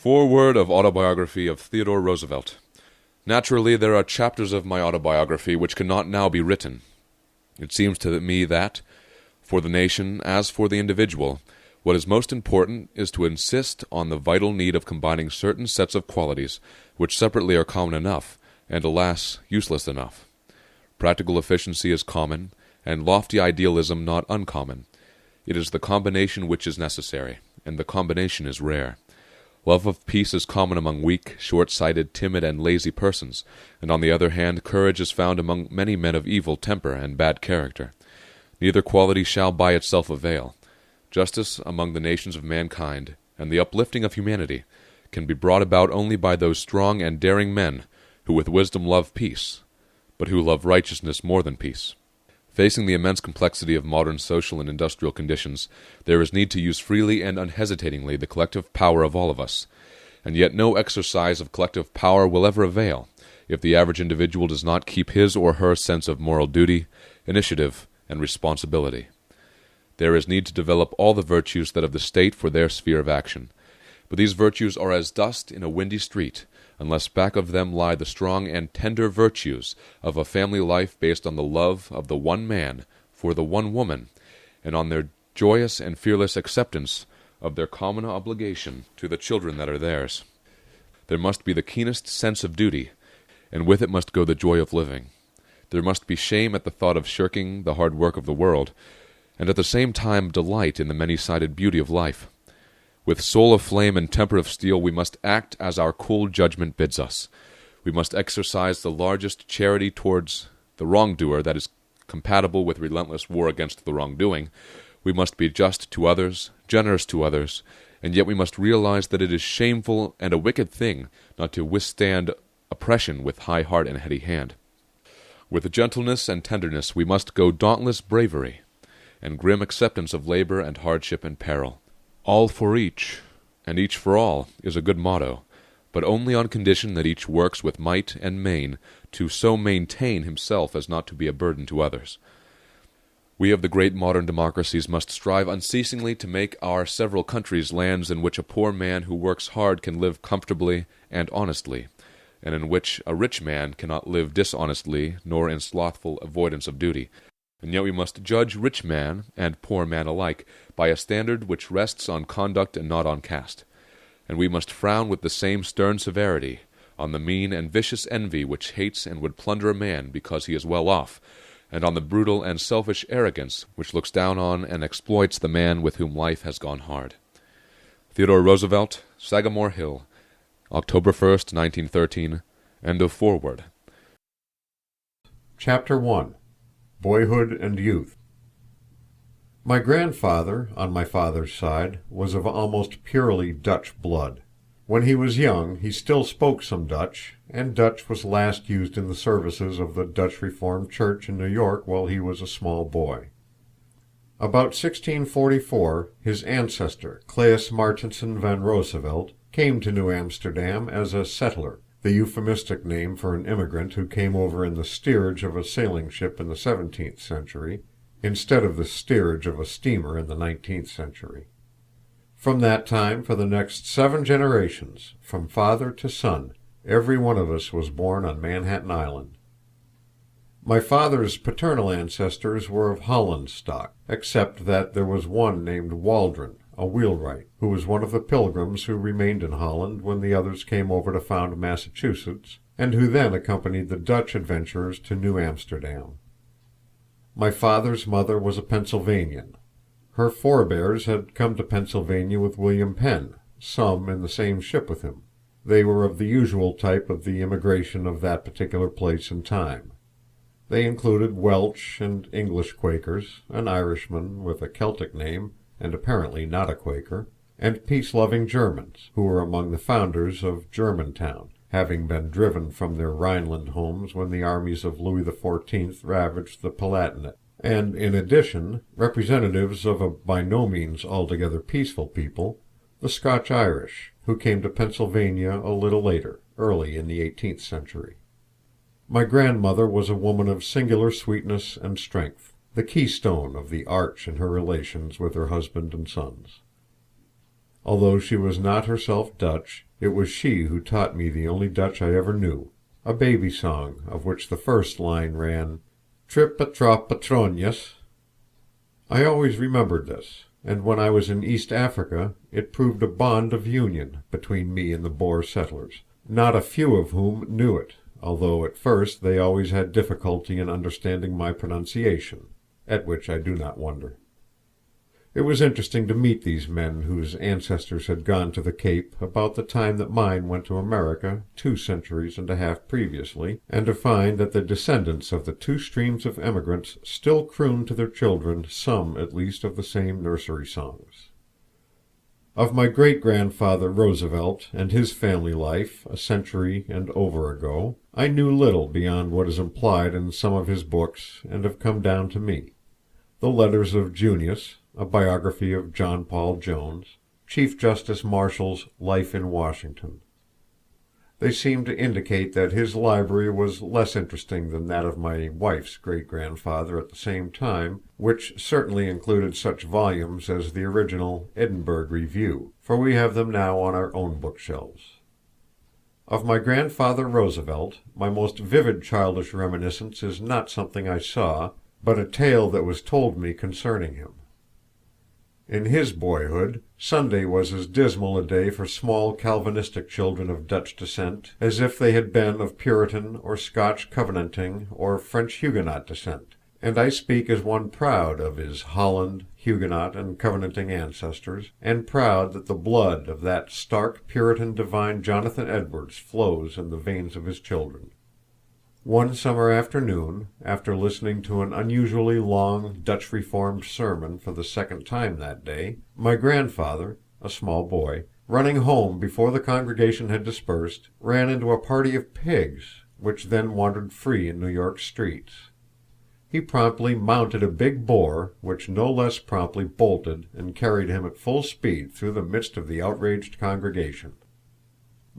Foreword of Autobiography of Theodore Roosevelt. Naturally, there are chapters of my autobiography which cannot now be written. It seems to me that, for the nation as for the individual, what is most important is to insist on the vital need of combining certain sets of qualities which separately are common enough, and alas, useless enough. Practical efficiency is common, and lofty idealism not uncommon. It is the combination which is necessary, and the combination is rare. Love of peace is common among weak, short-sighted, timid, and lazy persons, and on the other hand courage is found among many men of evil temper and bad character. Neither quality shall by itself avail. Justice among the nations of mankind, and the uplifting of humanity, can be brought about only by those strong and daring men who with wisdom love peace, but who love righteousness more than peace. Facing the immense complexity of modern social and industrial conditions, there is need to use freely and unhesitatingly the collective power of all of us, and yet no exercise of collective power will ever avail if the average individual does not keep his or her sense of moral duty, initiative, and responsibility. There is need to develop all the virtues that of the state for their sphere of action, but these virtues are as dust in a windy street, unless back of them lie the strong and tender virtues of a family life based on the love of the one man for the one woman, and on their joyous and fearless acceptance of their common obligation to the children that are theirs. There must be the keenest sense of duty, and with it must go the joy of living. There must be shame at the thought of shirking the hard work of the world, and at the same time delight in the many-sided beauty of life. With soul of flame and temper of steel, we must act as our cool judgment bids us. We must exercise the largest charity towards the wrongdoer that is compatible with relentless war against the wrongdoing. We must be just to others, generous to others, and yet we must realize that it is shameful and a wicked thing not to withstand oppression with high heart and heady hand. With gentleness and tenderness we must go dauntless bravery, and grim acceptance of labor and hardship and peril. All for each, and each for all, is a good motto, but only on condition that each works with might and main to so maintain himself as not to be a burden to others. We of the great modern democracies must strive unceasingly to make our several countries lands in which a poor man who works hard can live comfortably and honestly, and in which a rich man cannot live dishonestly nor in slothful avoidance of duty. And yet we must judge rich man and poor man alike by a standard which rests on conduct and not on caste. And we must frown with the same stern severity on the mean and vicious envy which hates and would plunder a man because he is well off, and on the brutal and selfish arrogance which looks down on and exploits the man with whom life has gone hard. Theodore Roosevelt, Sagamore Hill, October 1st, 1913, End of foreword. Chapter 1. Boyhood and Youth. My grandfather, on my father's side, was of almost purely Dutch blood. When he was young he still spoke some Dutch, and Dutch was last used in the services of the Dutch Reformed Church in New York while he was a small boy. About 1644 his ancestor, Claes Martensen van Roosevelt, came to New Amsterdam as a settler, the euphemistic name for an immigrant who came over in the steerage of a sailing ship in the 17th century, instead of the steerage of a steamer in the 19th century. From that time for the next 7 generations, from father to son, every one of us was born on Manhattan Island. My father's paternal ancestors were of Holland stock, except that there was one named Waldron, a wheelwright, who was one of the pilgrims who remained in Holland when the others came over to found Massachusetts, and who then accompanied the Dutch adventurers to New Amsterdam. My father's mother was a Pennsylvanian. Her forebears had come to Pennsylvania with William Penn, some in the same ship with him. They were of the usual type of the immigration of that particular place and time. They included Welsh and English Quakers, an Irishman with a Celtic name, and apparently not a Quaker, and peace-loving Germans, who were among the founders of Germantown, having been driven from their Rhineland homes when the armies of Louis XIV ravaged the Palatinate, and in addition, representatives of a by no means altogether peaceful people, the Scotch-Irish, who came to Pennsylvania a little later, early in the 18th century. My grandmother was a woman of singular sweetness and strength, the keystone of the arch in her relations with her husband and sons. Although she was not herself Dutch, it was she who taught me the only Dutch I ever knew, a baby song of which the first line ran, "Trip-a-trop-a-tronjes." I always remembered this, and when I was in East Africa it proved a bond of union between me and the Boer settlers, not a few of whom knew it, although at first they always had difficulty in understanding my pronunciation, at which I do not wonder. It was interesting to meet these men whose ancestors had gone to the Cape about the time that mine went to America 2 centuries and a half previously, and to find that the descendants of the 2 streams of emigrants still crooned to their children some at least of the same nursery songs. Of my great-grandfather Roosevelt and his family life a century and over ago, I knew little beyond what is implied in some of his books and have come down to me. The Letters of Junius, a biography of John Paul Jones, Chief Justice Marshall's Life in Washington. They seem to indicate that his library was less interesting than that of my wife's great-grandfather at the same time, which certainly included such volumes as the original Edinburgh Review, for we have them now on our own bookshelves. Of my grandfather Roosevelt, my most vivid childish reminiscence is not something I saw, but a tale that was told me concerning him. In his boyhood, Sunday was as dismal a day for small Calvinistic children of Dutch descent as if they had been of Puritan or Scotch Covenanting or French Huguenot descent, and I speak as one proud of his Holland, Huguenot, and Covenanting ancestors, and proud that the blood of that stark Puritan divine Jonathan Edwards flows in the veins of his children. One summer afternoon, after listening to an unusually long Dutch Reformed sermon for the second time that day, my grandfather, a small boy, running home before the congregation had dispersed, ran into a party of pigs, which then wandered free in New York streets. He promptly mounted a big boar, which no less promptly bolted and carried him at full speed through the midst of the outraged congregation.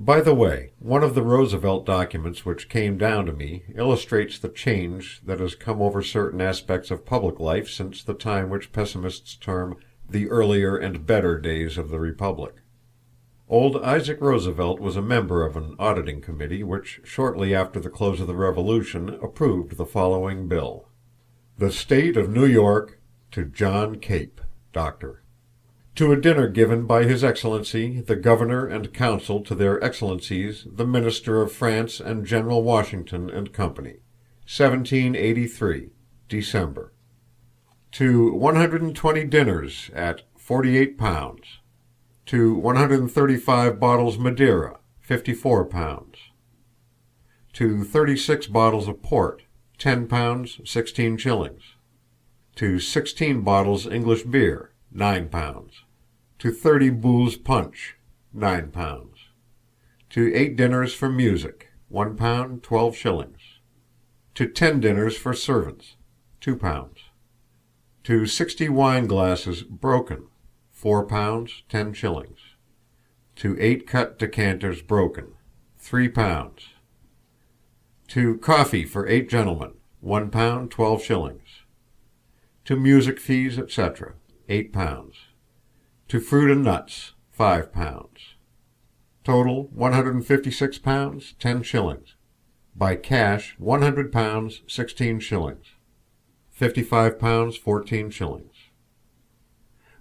By the way, one of the Roosevelt documents which came down to me illustrates the change that has come over certain aspects of public life since the time which pessimists term the earlier and better days of the Republic. Old Isaac Roosevelt was a member of an auditing committee which shortly after the close of the Revolution approved the following bill. The State of New York to John Cape, Doctor. To a dinner given by His Excellency the Governor and Council to their Excellencies the Minister of France and General Washington and Company, 1783, December. To 120 dinners at £48. To 135 bottles Madeira, £54. To 36 bottles of port, £10, 16 shillings. To 16 bottles English beer, £9. To 30 boules punch, £9. To 8 dinners for music, £1, 12 shillings. To 10 dinners for servants, £2. To 60 wine glasses broken, £4, 10 shillings. To 8 cut decanters broken, £3. To coffee for 8 gentlemen, £1, 12 shillings. To music fees, etc., £8. To fruit and nuts, £5. Total £156, 10 shillings. By cash £100, 16 shillings. £55, 14 shillings.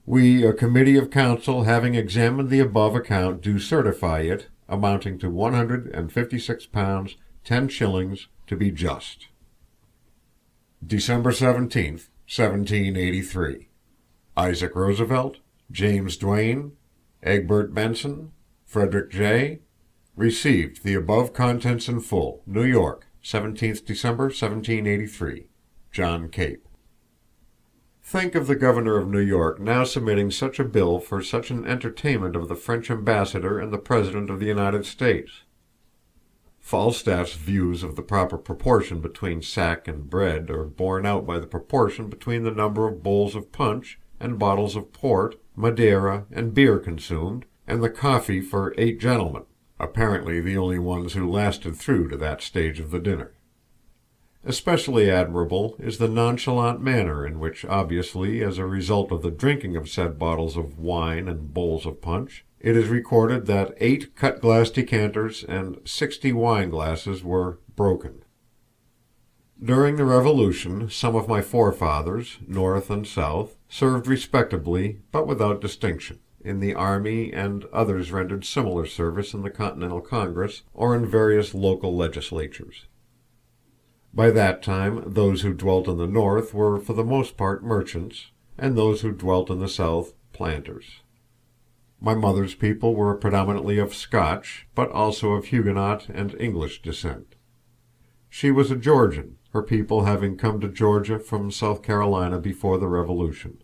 We, a committee of council, having examined the above account, do certify it, amounting to £156, 10 shillings, to be just. December 17th, 1783. Isaac Roosevelt, James Duane, Egbert Benson, Frederick J. Received the above contents in full, New York, 17th December, 1783. John Cape. Think of the Governor of New York now submitting such a bill for such an entertainment of the French ambassador and the President of the United States. Falstaff's views of the proper proportion between sack and bread are borne out by the proportion between the number of bowls of punch and bottles of port, Madeira, and beer consumed, and the coffee for 8 gentlemen, apparently the only ones who lasted through to that stage of the dinner. Especially admirable is the nonchalant manner in which, obviously as a result of the drinking of said bottles of wine and bowls of punch, it is recorded that 8 cut-glass decanters and 60 wine-glasses were broken. During the Revolution some of my forefathers, North and South, served respectably, but without distinction, in the army, and others rendered similar service in the Continental Congress or in various local legislatures. By that time those who dwelt in the North were for the most part merchants, and those who dwelt in the South planters. My mother's people were predominantly of Scotch, but also of Huguenot and English descent. She was a Georgian, her people having come to Georgia from South Carolina before the Revolution.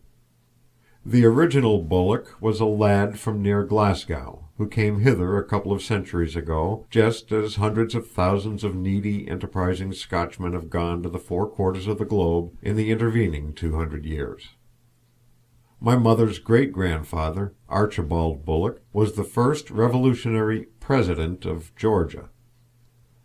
The original Bullock was a lad from near Glasgow, who came hither a couple of centuries ago, just as hundreds of thousands of needy, enterprising Scotchmen have gone to the 4 quarters of the globe in the intervening 200 years. My mother's great-grandfather, Archibald Bullock, was the first Revolutionary President of Georgia.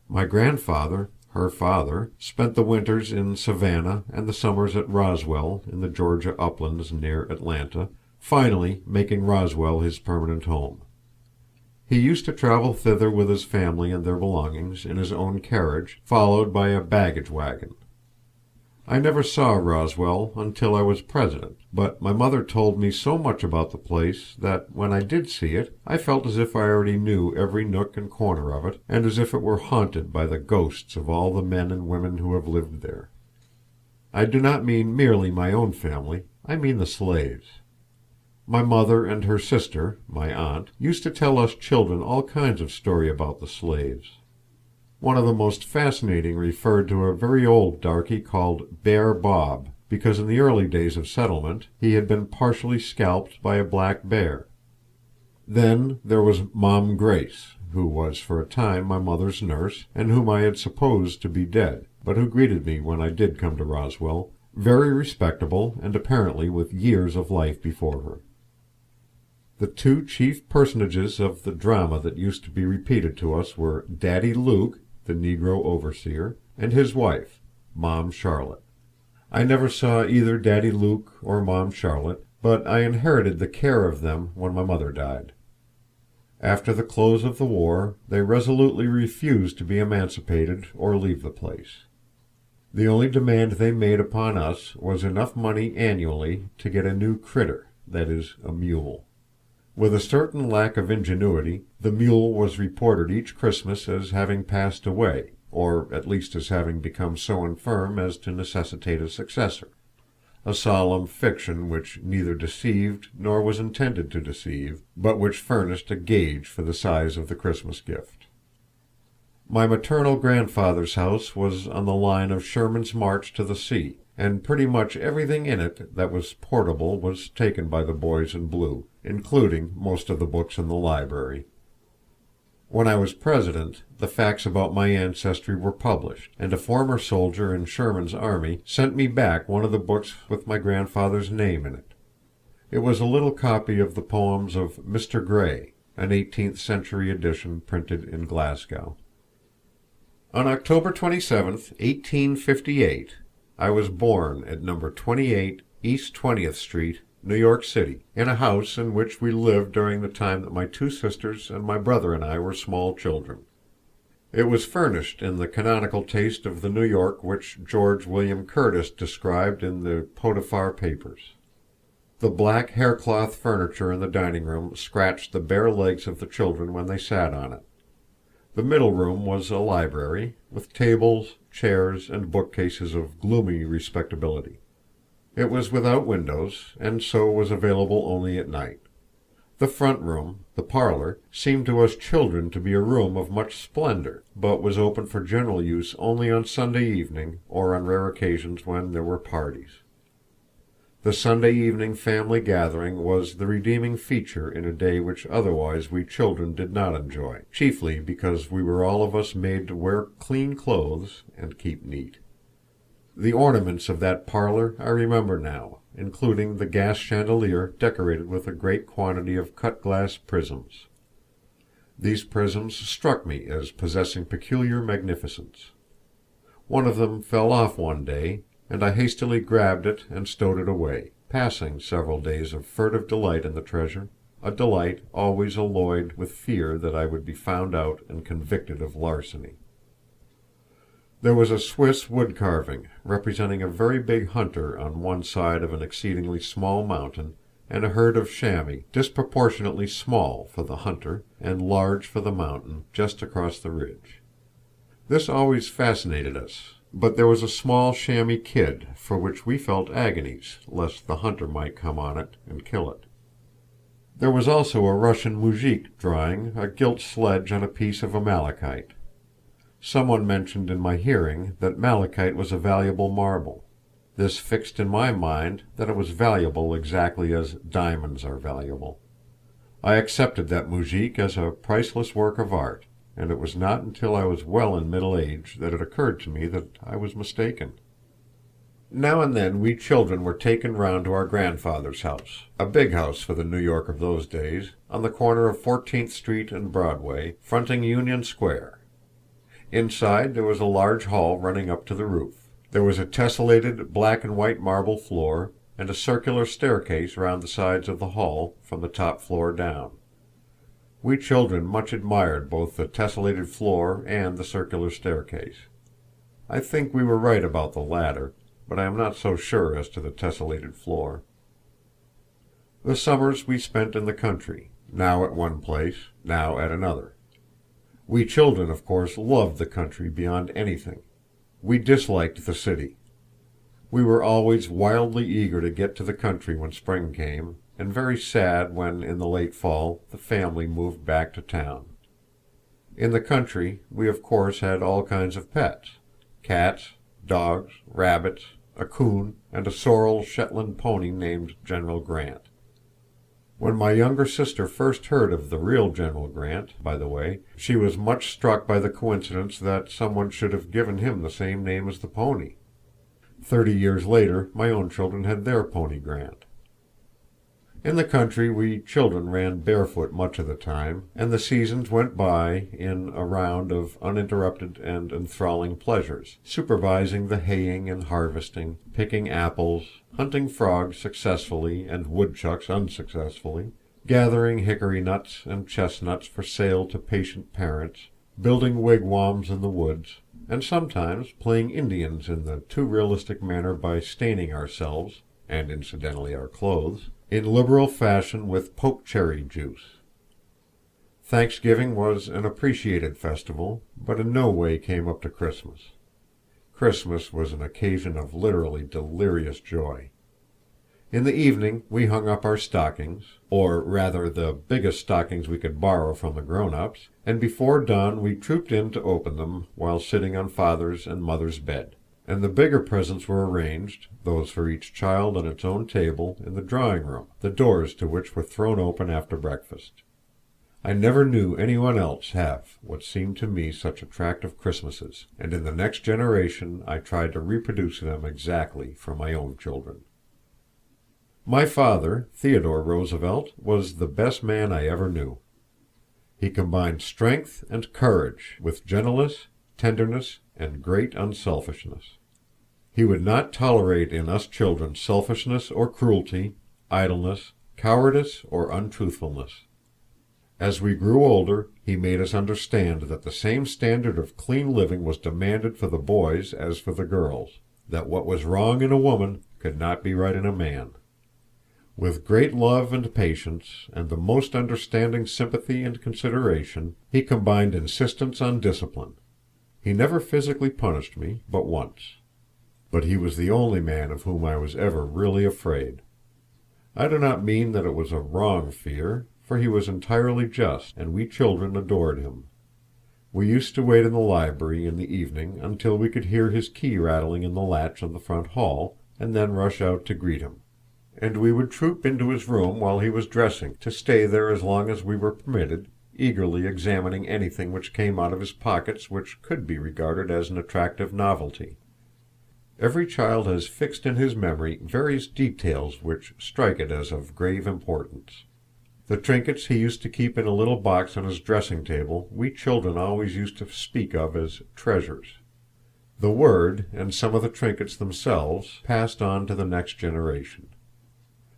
My grandfather, her father, spent the winters in Savannah and the summers at Roswell in the Georgia uplands near Atlanta, finally making Roswell his permanent home. He used to travel thither with his family and their belongings in his own carriage, followed by a baggage wagon. I never saw Roswell until I was president, but my mother told me so much about the place that when I did see it I felt as if I already knew every nook and corner of it, and as if it were haunted by the ghosts of all the men and women who have lived there. I do not mean merely my own family, I mean the slaves. My mother and her sister, my aunt, used to tell us children all kinds of story about the slaves. One of the most fascinating referred to a very old darky called Bear Bob, because in the early days of settlement he had been partially scalped by a black bear. Then there was Mom Grace, who was for a time my mother's nurse, and whom I had supposed to be dead, but who greeted me when I did come to Roswell, very respectable and apparently with years of life before her. The 2 chief personages of the drama that used to be repeated to us were Daddy Luke, the Negro overseer, and his wife, Mom Charlotte. I never saw either Daddy Luke or Mom Charlotte, but I inherited the care of them when my mother died. After the close of the war they resolutely refused to be emancipated or leave the place. The only demand they made upon us was enough money annually to get a new critter, that is, a mule. With a certain lack of ingenuity, the mule was reported each Christmas as having passed away, or at least as having become so infirm as to necessitate a successor, a solemn fiction which neither deceived nor was intended to deceive, but which furnished a gauge for the size of the Christmas gift. My maternal grandfather's house was on the line of Sherman's march to the sea, and pretty much everything in it that was portable was taken by the boys in blue, including most of the books in the library. When I was president, the facts about my ancestry were published, and a former soldier in Sherman's army sent me back one of the books with my grandfather's name in it. It was a little copy of the poems of Mr. Gray, an 18th century edition printed in Glasgow. On October 27th, 1858, I was born at number 28 East 20th Street, New York City, in a house in which we lived during the time that my 2 sisters and my brother and I were small children. It was furnished in the canonical taste of the New York which George William Curtis described in the Potiphar Papers. The black haircloth furniture in the dining room scratched the bare legs of the children when they sat on it. The middle room was a library, with tables, chairs, and bookcases of gloomy respectability. It was without windows, and so was available only at night. The front room, the parlor, seemed to us children to be a room of much splendor, but was open for general use only on Sunday evening, or on rare occasions when there were parties. The Sunday evening family gathering was the redeeming feature in a day which otherwise we children did not enjoy, chiefly because we were all of us made to wear clean clothes and keep neat. The ornaments of that parlor I remember now, including the gas chandelier decorated with a great quantity of cut-glass prisms. These prisms struck me as possessing peculiar magnificence. One of them fell off one day, and I hastily grabbed it and stowed it away, passing several days of furtive delight in the treasure, a delight always alloyed with fear that I would be found out and convicted of larceny. There was a Swiss wood carving, representing a very big hunter on one side of an exceedingly small mountain, and a herd of chamois, disproportionately small for the hunter and large for the mountain, just across the ridge. This always fascinated us, but there was a small chamois kid, for which we felt agonies, lest the hunter might come on it and kill it. There was also a Russian moujik drawing a gilt sledge on a piece of malachite. Someone mentioned in my hearing that malachite was a valuable marble. This fixed in my mind that it was valuable exactly as diamonds are valuable. I accepted that moujik as a priceless work of art, and it was not until I was well in middle age that it occurred to me that I was mistaken. Now and then we children were taken round to our grandfather's house, a big house for the New York of those days, on the corner of 14th Street and Broadway, fronting Union Square. Inside there was a large hall running up to the roof. There was a tessellated black and white marble floor, and a circular staircase round the sides of the hall, from the top floor down. We children much admired both the tessellated floor and the circular staircase. I think we were right about the latter, but I am not so sure as to the tessellated floor. The summers we spent in the country, now at one place, now at another. We children, of course, loved the country beyond anything. We disliked the city. We were always wildly eager to get to the country when spring came, and very sad when, in the late fall, the family moved back to town. In the country we of course had all kinds of pets: cats, dogs, rabbits, a coon, and a sorrel Shetland pony named General Grant. When my younger sister first heard of the real General Grant, by the way, she was much struck by the coincidence that someone should have given him the same name as the pony. 30 years later my own children had their pony Grant. In the country we children ran barefoot much of the time, and the seasons went by in a round of uninterrupted and enthralling pleasures, supervising the haying and harvesting, picking apples, hunting frogs successfully and woodchucks unsuccessfully, gathering hickory nuts and chestnuts for sale to patient parents, building wigwams in the woods, and sometimes playing Indians in the too realistic manner by staining ourselves, and incidentally our clothes, in liberal fashion with poke cherry juice. Thanksgiving was an appreciated festival, but in no way came up to Christmas. Christmas was an occasion of literally delirious joy. In the evening we hung up our stockings, or rather the biggest stockings we could borrow from the grown-ups, and before dawn we trooped in to open them while sitting on father's and mother's bed. And the bigger presents were arranged, those for each child on its own table, in the drawing room, the doors to which were thrown open after breakfast. I never knew anyone else have what seemed to me such attractive Christmases, and in the next generation I tried to reproduce them exactly for my own children. My father, Theodore Roosevelt, was the best man I ever knew. He combined strength and courage with gentleness, tenderness, and great unselfishness. He would not tolerate in us children selfishness or cruelty, idleness, cowardice, or untruthfulness. As we grew older, he made us understand that the same standard of clean living was demanded for the boys as for the girls, that what was wrong in a woman could not be right in a man. With great love and patience, and the most understanding sympathy and consideration, he combined insistence on discipline. He never physically punished me, but once. But he was the only man of whom I was ever really afraid. I do not mean that it was a wrong fear, for he was entirely just, and we children adored him. We used to wait in the library in the evening until we could hear his key rattling in the latch on the front hall, and then rush out to greet him. And we would troop into his room while he was dressing, to stay there as long as we were permitted, eagerly examining anything which came out of his pockets which could be regarded as an attractive novelty. Every child has fixed in his memory various details which strike it as of grave importance. The trinkets he used to keep in a little box on his dressing table we children always used to speak of as treasures. The word, and some of the trinkets themselves, passed on to the next generation.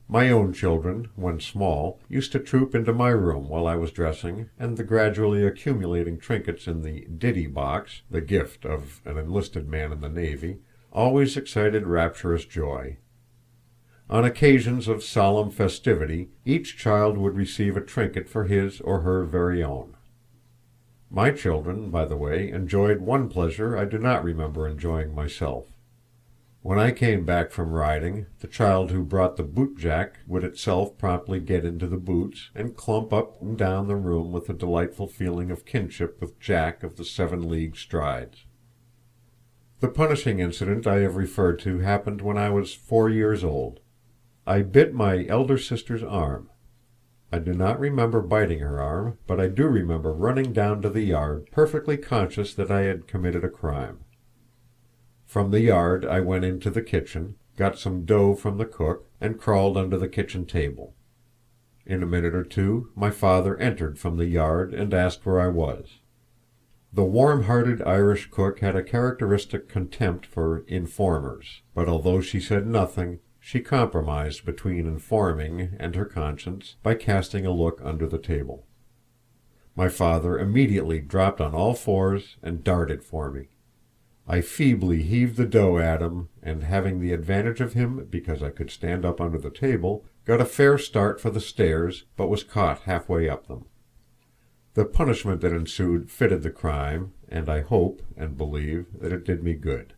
My own children, when small, used to troop into my room while I was dressing, and the gradually accumulating trinkets in the "ditty box," the gift of an enlisted man in the Navy, always excited rapturous joy. On occasions of solemn festivity, each child would receive a trinket for his or her very own. My children, by the way, enjoyed one pleasure I do not remember enjoying myself. When I came back from riding, the child who brought the boot-jack would itself promptly get into the boots, and clump up and down the room with a delightful feeling of kinship with Jack of the 7-league strides. The punishing incident I have referred to happened when I was 4 years old. I bit my elder sister's arm. I do not remember biting her arm, but I do remember running down to the yard, perfectly conscious that I had committed a crime. From the yard I went into the kitchen, got some dough from the cook, and crawled under the kitchen table. In a minute or two my father entered from the yard and asked where I was. The warm-hearted Irish cook had a characteristic contempt for informers, but although she said nothing, she compromised between informing and her conscience by casting a look under the table. My father immediately dropped on all fours and darted for me. I feebly heaved the dough at him, and having the advantage of him because I could stand up under the table, got a fair start for the stairs, but was caught halfway up them. The punishment that ensued fitted the crime, and I hope and believe that it did me good.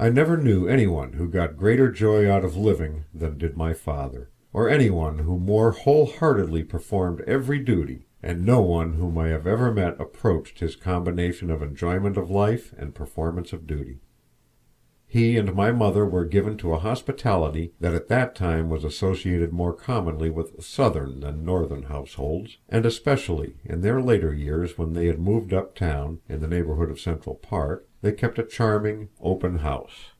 I never knew anyone who got greater joy out of living than did my father, or anyone who more wholeheartedly performed every duty, and no one whom I have ever met approached his combination of enjoyment of life and performance of duty. He and my mother were given to a hospitality that at that time was associated more commonly with Southern than Northern households, and especially in their later years when they had moved up town, in the neighborhood of Central Park, they kept a charming, open house.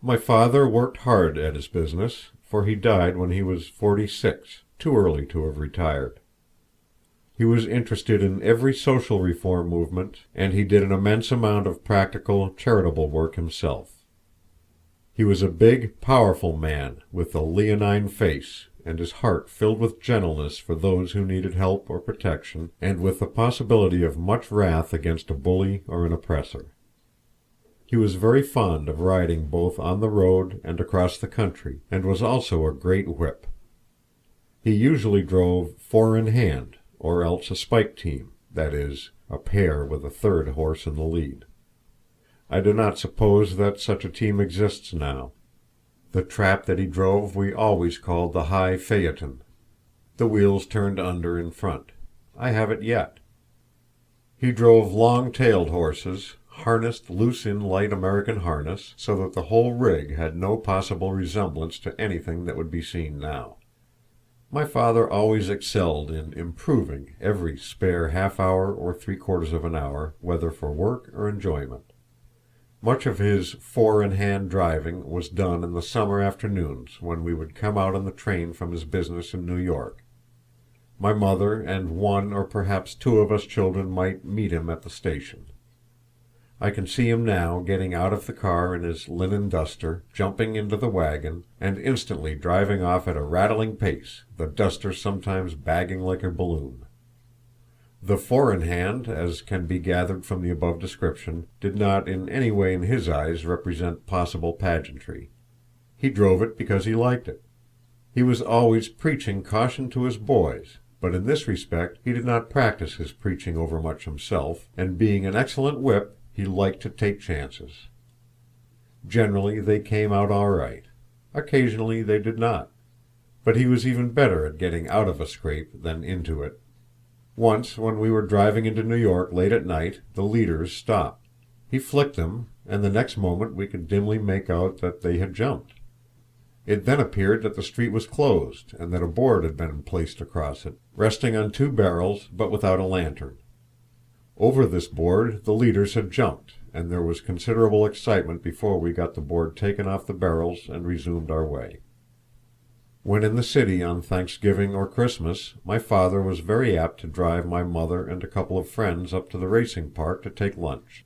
My father worked hard at his business, for he died when he was 46, too early to have retired. He was interested in every social reform movement, and he did an immense amount of practical, charitable work himself. He was a big, powerful man, with a leonine face, and his heart filled with gentleness for those who needed help or protection, and with the possibility of much wrath against a bully or an oppressor. He was very fond of riding both on the road and across the country, and was also a great whip. He usually drove 4 in hand, or else a spike team, that is, a pair with a third horse in the lead. I do not suppose that such a team exists now. The trap that he drove we always called the high phaeton. The wheels turned under in front. I have it yet. He drove long-tailed horses, harnessed loose in light American harness, so that the whole rig had no possible resemblance to anything that would be seen now. My father always excelled in improving every spare half-hour or 3/4 of an hour, whether for work or enjoyment. Much of his 4-in-hand driving was done in the summer afternoons when we would come out on the train from his business in New York. My mother and 1 or perhaps 2 of us children might meet him at the station. I can see him now getting out of the car in his linen duster, jumping into the wagon, and instantly driving off at a rattling pace, the duster sometimes bagging like a balloon. The 4-in-hand, as can be gathered from the above description, did not in any way in his eyes represent possible pageantry. He drove it because he liked it. He was always preaching caution to his boys, but in this respect he did not practice his preaching overmuch himself, and being an excellent whip, he liked to take chances. Generally they came out all right. Occasionally they did not. But he was even better at getting out of a scrape than into it. Once, when we were driving into New York late at night, the leaders stopped. He flicked them, and the next moment we could dimly make out that they had jumped. It then appeared that the street was closed, and that a board had been placed across it, resting on 2 barrels, but without a lantern. Over this board the leaders had jumped, and there was considerable excitement before we got the board taken off the barrels and resumed our way. When in the city on Thanksgiving or Christmas, my father was very apt to drive my mother and a couple of friends up to the racing park to take lunch.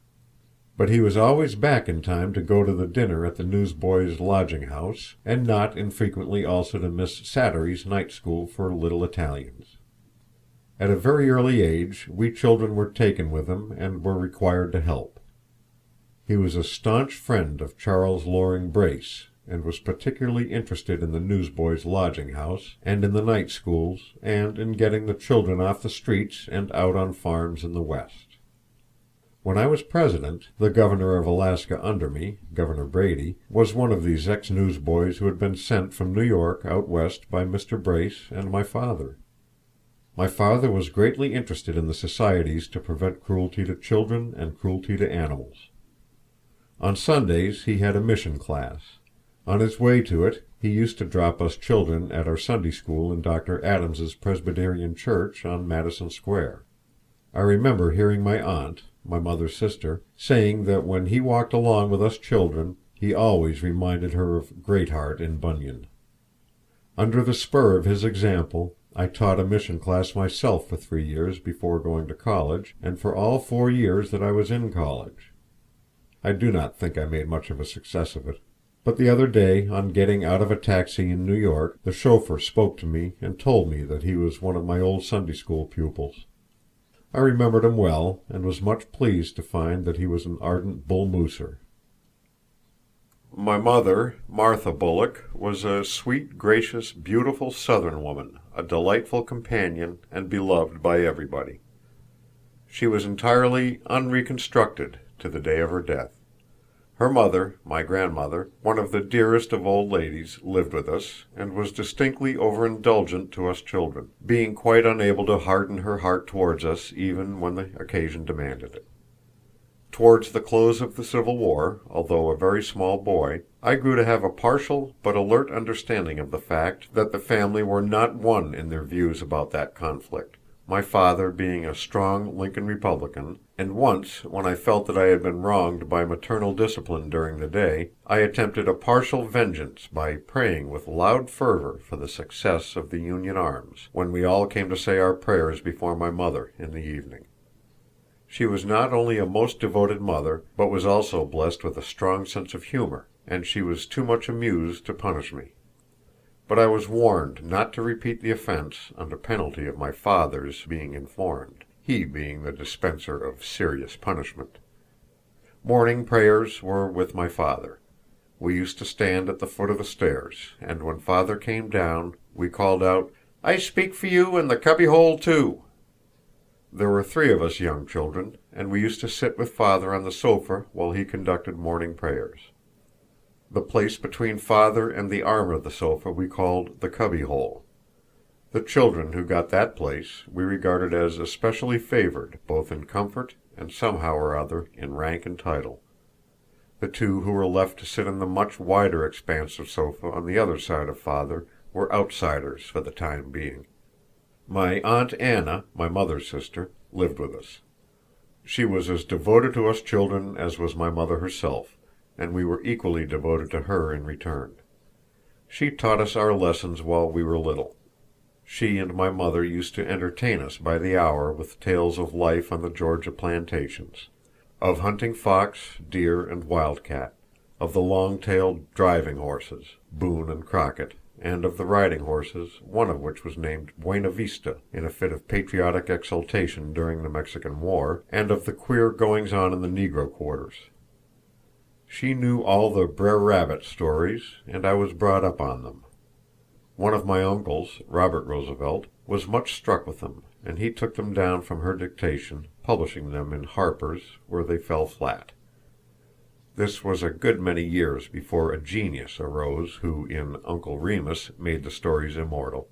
But he was always back in time to go to the dinner at the newsboys' lodging-house, and not infrequently also to Miss Sattery's night school for little Italians. At a very early age we children were taken with him and were required to help. He was a staunch friend of Charles Loring Brace, and was particularly interested in the newsboys' lodging-house, and in the night schools, and in getting the children off the streets and out on farms in the West. When I was president, the governor of Alaska under me, Governor Brady, was one of these ex-newsboys who had been sent from New York out west by Mr. Brace and my father. My father was greatly interested in the societies to prevent cruelty to children and cruelty to animals. On Sundays he had a mission class. On his way to it he used to drop us children at our Sunday school in Dr. Adams's Presbyterian Church on Madison Square. I remember hearing my aunt, my mother's sister, saying that when he walked along with us children he always reminded her of Greatheart in Bunyan. Under the spur of his example I taught a mission class myself for 3 years before going to college, and for all 4 years that I was in college. I do not think I made much of a success of it. But the other day, on getting out of a taxi in New York, the chauffeur spoke to me and told me that he was one of my old Sunday school pupils. I remembered him well, and was much pleased to find that he was an ardent bull mooser. My mother, Martha Bullock, was a sweet, gracious, beautiful Southern woman, a delightful companion, and beloved by everybody. She was entirely unreconstructed to the day of her death. Her mother, my grandmother, one of the dearest of old ladies, lived with us, and was distinctly overindulgent to us children, being quite unable to harden her heart towards us even when the occasion demanded it. Towards the close of the Civil War, although a very small boy, I grew to have a partial but alert understanding of the fact that the family were not one in their views about that conflict, my father being a strong Lincoln Republican, and once, when I felt that I had been wronged by maternal discipline during the day, I attempted a partial vengeance by praying with loud fervor for the success of the Union arms, when we all came to say our prayers before my mother in the evening. She was not only a most devoted mother, but was also blessed with a strong sense of humor, and she was too much amused to punish me. But I was warned not to repeat the offense under penalty of my father's being informed, he being the dispenser of serious punishment. Morning prayers were with my father. We used to stand at the foot of the stairs, and when father came down, we called out, "I speak for you and the cubbyhole too." There were 3 of us young children, and we used to sit with father on the sofa while he conducted morning prayers. The place between father and the arm of the sofa we called the cubbyhole. The children who got that place we regarded as especially favored, both in comfort and somehow or other in rank and title. The 2 who were left to sit in the much wider expanse of sofa on the other side of father were outsiders for the time being. My Aunt Anna, my mother's sister, lived with us. She was as devoted to us children as was my mother herself, and we were equally devoted to her in return. She taught us our lessons while we were little. She and my mother used to entertain us by the hour with tales of life on the Georgia plantations, of hunting fox, deer, and wildcat, of the long-tailed driving horses, Boone and Crockett, and of the riding horses, one of which was named Buena Vista, in a fit of patriotic exultation during the Mexican War, and of the queer goings-on in the Negro quarters. She knew all the Brer Rabbit stories, and I was brought up on them. One of my uncles, Robert Roosevelt, was much struck with them, and he took them down from her dictation, publishing them in Harper's, where they fell flat. This was a good many years before a genius arose who, in Uncle Remus, made the stories immortal.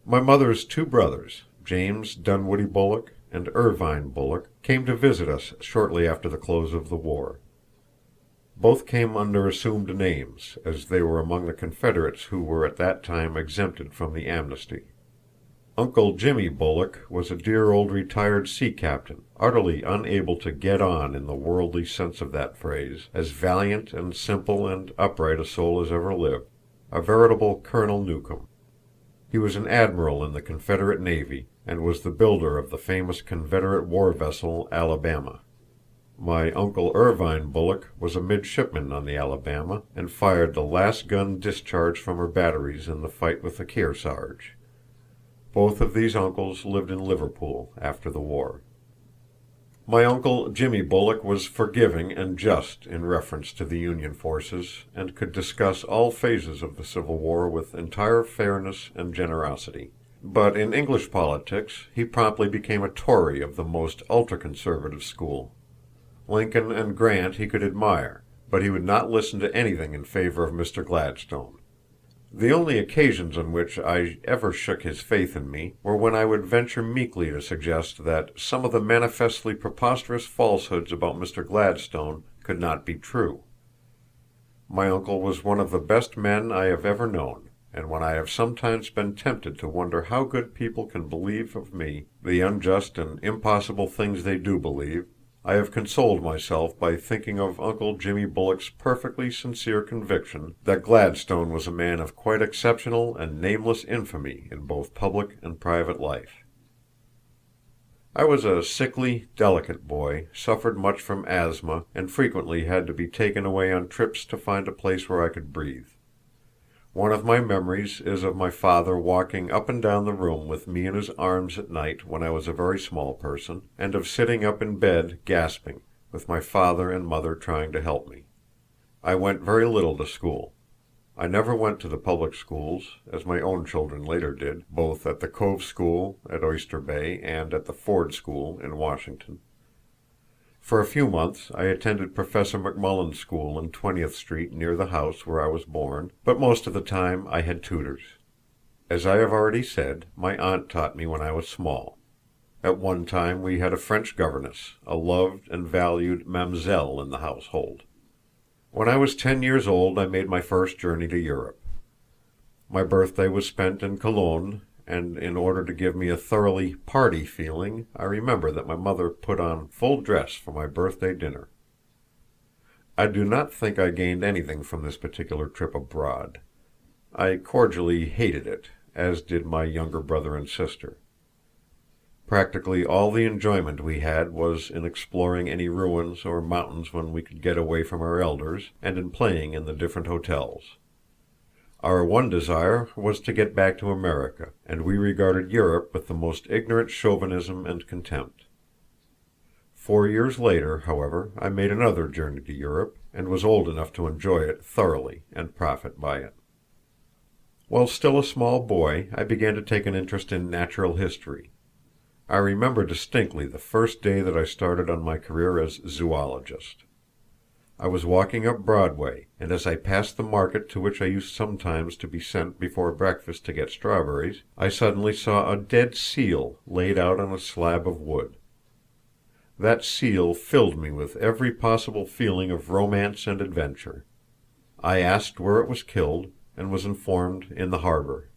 My mother's 2 brothers, James Dunwoody Bullock and Irvine Bullock, came to visit us shortly after the close of the war. Both came under assumed names, as they were among the Confederates who were at that time exempted from the amnesty. Uncle Jimmy Bullock was a dear old retired sea captain, utterly unable to get on in the worldly sense of that phrase, as valiant and simple and upright a soul as ever lived, a veritable Colonel Newcomb. He was an admiral in the Confederate Navy, and was the builder of the famous Confederate war vessel Alabama. My Uncle Irvine Bullock was a midshipman on the Alabama, and fired the last gun discharged from her batteries in the fight with the Kearsarge. Both of these uncles lived in Liverpool after the war. My Uncle Jimmy Bullock was forgiving and just in reference to the Union forces, and could discuss all phases of the Civil War with entire fairness and generosity. But in English politics he promptly became a Tory of the most ultra-conservative school. Lincoln and Grant he could admire, but he would not listen to anything in favor of Mr. Gladstone. The only occasions on which I ever shook his faith in me were when I would venture meekly to suggest that some of the manifestly preposterous falsehoods about Mr. Gladstone could not be true. My uncle was one of the best men I have ever known, and when I have sometimes been tempted to wonder how good people can believe of me the unjust and impossible things they do believe, I have consoled myself by thinking of Uncle Jimmy Bullock's perfectly sincere conviction that Gladstone was a man of quite exceptional and nameless infamy in both public and private life. I was a sickly, delicate boy, suffered much from asthma, and frequently had to be taken away on trips to find a place where I could breathe. One of my memories is of my father walking up and down the room with me in his arms at night when I was a very small person, and of sitting up in bed gasping, with my father and mother trying to help me. I went very little to school. I never went to the public schools, as my own children later did, both at the Cove School at Oyster Bay and at the Ford School in Washington. For a few months I attended Professor McMullen's school in 20th Street near the house where I was born, but most of the time I had tutors. As I have already said, my aunt taught me when I was small. At one time we had a French governess, a loved and valued Mamselle in the household. When I was 10 years old I made my first journey to Europe. My birthday was spent in Cologne, and in order to give me a thoroughly party feeling, I remember that my mother put on full dress for my birthday dinner. I do not think I gained anything from this particular trip abroad. I cordially hated it, as did my younger brother and sister. Practically all the enjoyment we had was in exploring any ruins or mountains when we could get away from our elders, and in playing in the different hotels. Our one desire was to get back to America, and we regarded Europe with the most ignorant chauvinism and contempt. 4 years later, however, I made another journey to Europe, and was old enough to enjoy it thoroughly and profit by it. While still a small boy, I began to take an interest in natural history. I remember distinctly the first day that I started on my career as zoologist. I was walking up Broadway, and as I passed the market to which I used sometimes to be sent before breakfast to get strawberries, I suddenly saw a dead seal laid out on a slab of wood. That seal filled me with every possible feeling of romance and adventure. I asked where it was killed, and was informed in the harbor.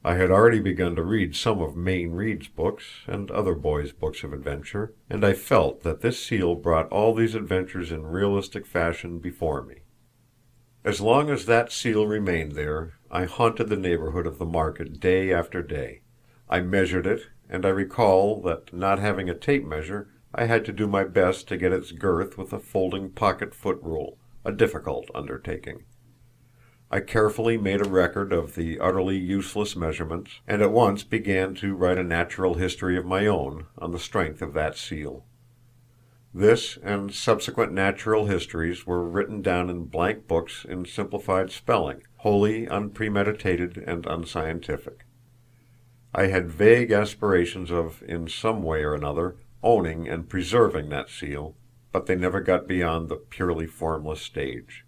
I had already begun to read some of Mayne Reid's books, and other boys' books of adventure, and I felt that this seal brought all these adventures in realistic fashion before me. As long as that seal remained there, I haunted the neighborhood of the market day after day. I measured it, and I recall that, not having a tape measure, I had to do my best to get its girth with a folding pocket foot rule, a difficult undertaking. I carefully made a record of the utterly useless measurements, and at once began to write a natural history of my own on the strength of that seal. This and subsequent natural histories were written down in blank books in simplified spelling, wholly unpremeditated and unscientific. I had vague aspirations of, in some way or another, owning and preserving that seal, but they never got beyond the purely formless stage.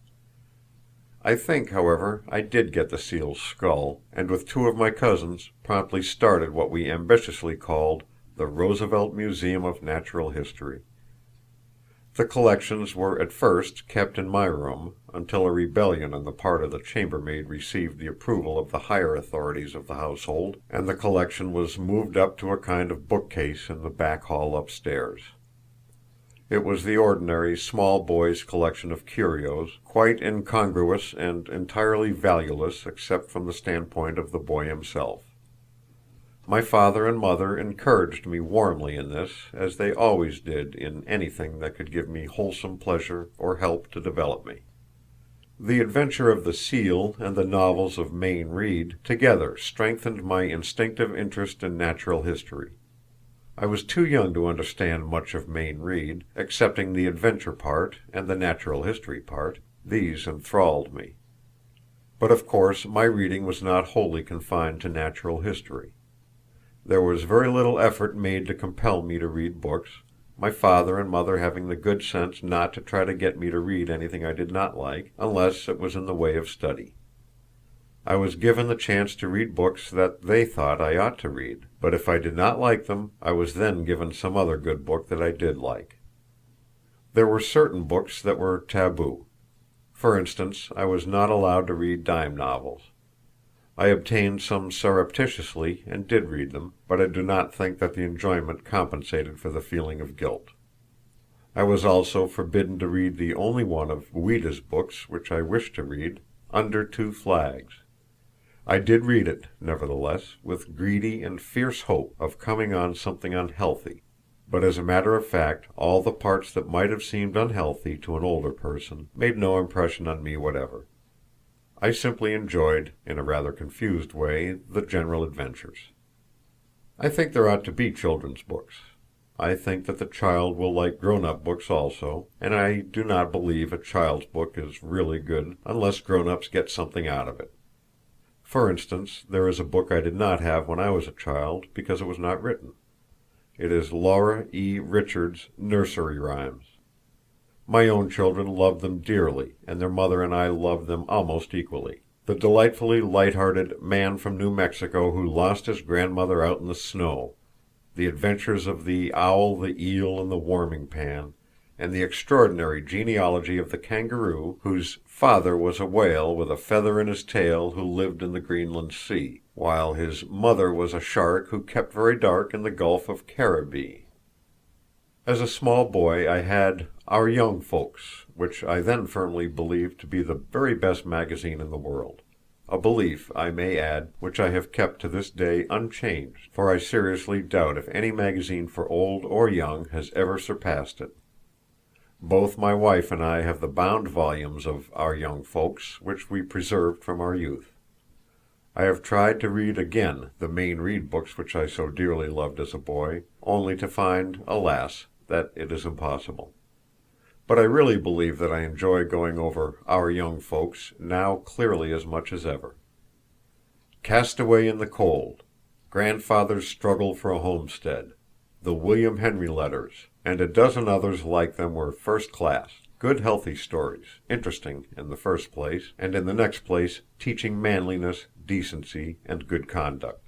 I think, however, I did get the seal's skull, and with 2 of my cousins promptly started what we ambitiously called the Roosevelt Museum of Natural History. The collections were at first kept in my room, until a rebellion on the part of the chambermaid received the approval of the higher authorities of the household, and the collection was moved up to a kind of bookcase in the back hall upstairs. It was the ordinary small boy's collection of curios, quite incongruous and entirely valueless except from the standpoint of the boy himself. My father and mother encouraged me warmly in this, as they always did in anything that could give me wholesome pleasure or help to develop me. The adventure of the seal and the novels of Mayne Reid together strengthened my instinctive interest in natural history. I was too young to understand much of Mayne Reid, excepting the adventure part and the natural history part. These enthralled me. But of course my reading was not wholly confined to natural history. There was very little effort made to compel me to read books, my father and mother having the good sense not to try to get me to read anything I did not like, unless it was in the way of study. I was given the chance to read books that they thought I ought to read, but if I did not like them, I was then given some other good book that I did like. There were certain books that were taboo. For instance, I was not allowed to read dime novels. I obtained some surreptitiously and did read them, but I do not think that the enjoyment compensated for the feeling of guilt. I was also forbidden to read the only one of Ouida's books which I wished to read, Under Two Flags. I did read it, nevertheless, with greedy and fierce hope of coming on something unhealthy, but as a matter of fact all the parts that might have seemed unhealthy to an older person made no impression on me whatever. I simply enjoyed, in a rather confused way, the general adventures. I think there ought to be children's books. I think that the child will like grown-up books also, and I do not believe a child's book is really good unless grown-ups get something out of it. For instance, there is a book I did not have when I was a child because it was not written. It is Laura E. Richards' Nursery Rhymes. My own children loved them dearly, and their mother and I loved them almost equally. The delightfully light-hearted Man from New Mexico Who Lost His Grandmother Out in the Snow, the adventures of the owl, the eel, and the warming pan, and the extraordinary genealogy of the kangaroo whose father was a whale with a feather in his tail who lived in the Greenland Sea, while his mother was a shark who kept very dark in the Gulf of Caribbee. As a small boy I had Our Young Folks, which I then firmly believed to be the very best magazine in the world, a belief, I may add, which I have kept to this day unchanged, for I seriously doubt if any magazine for old or young has ever surpassed it. Both my wife and I have the bound volumes of Our Young Folks, which we preserved from our youth. I have tried to read again the Mayne Reid books which I so dearly loved as a boy, only to find, alas, that it is impossible. But I really believe that I enjoy going over Our Young Folks now clearly as much as ever. Castaway in the Cold, Grandfather's Struggle for a Homestead, the William Henry Letters, and a dozen others like them were first class, good healthy stories, interesting in the first place, and in the next place teaching manliness, decency, and good conduct.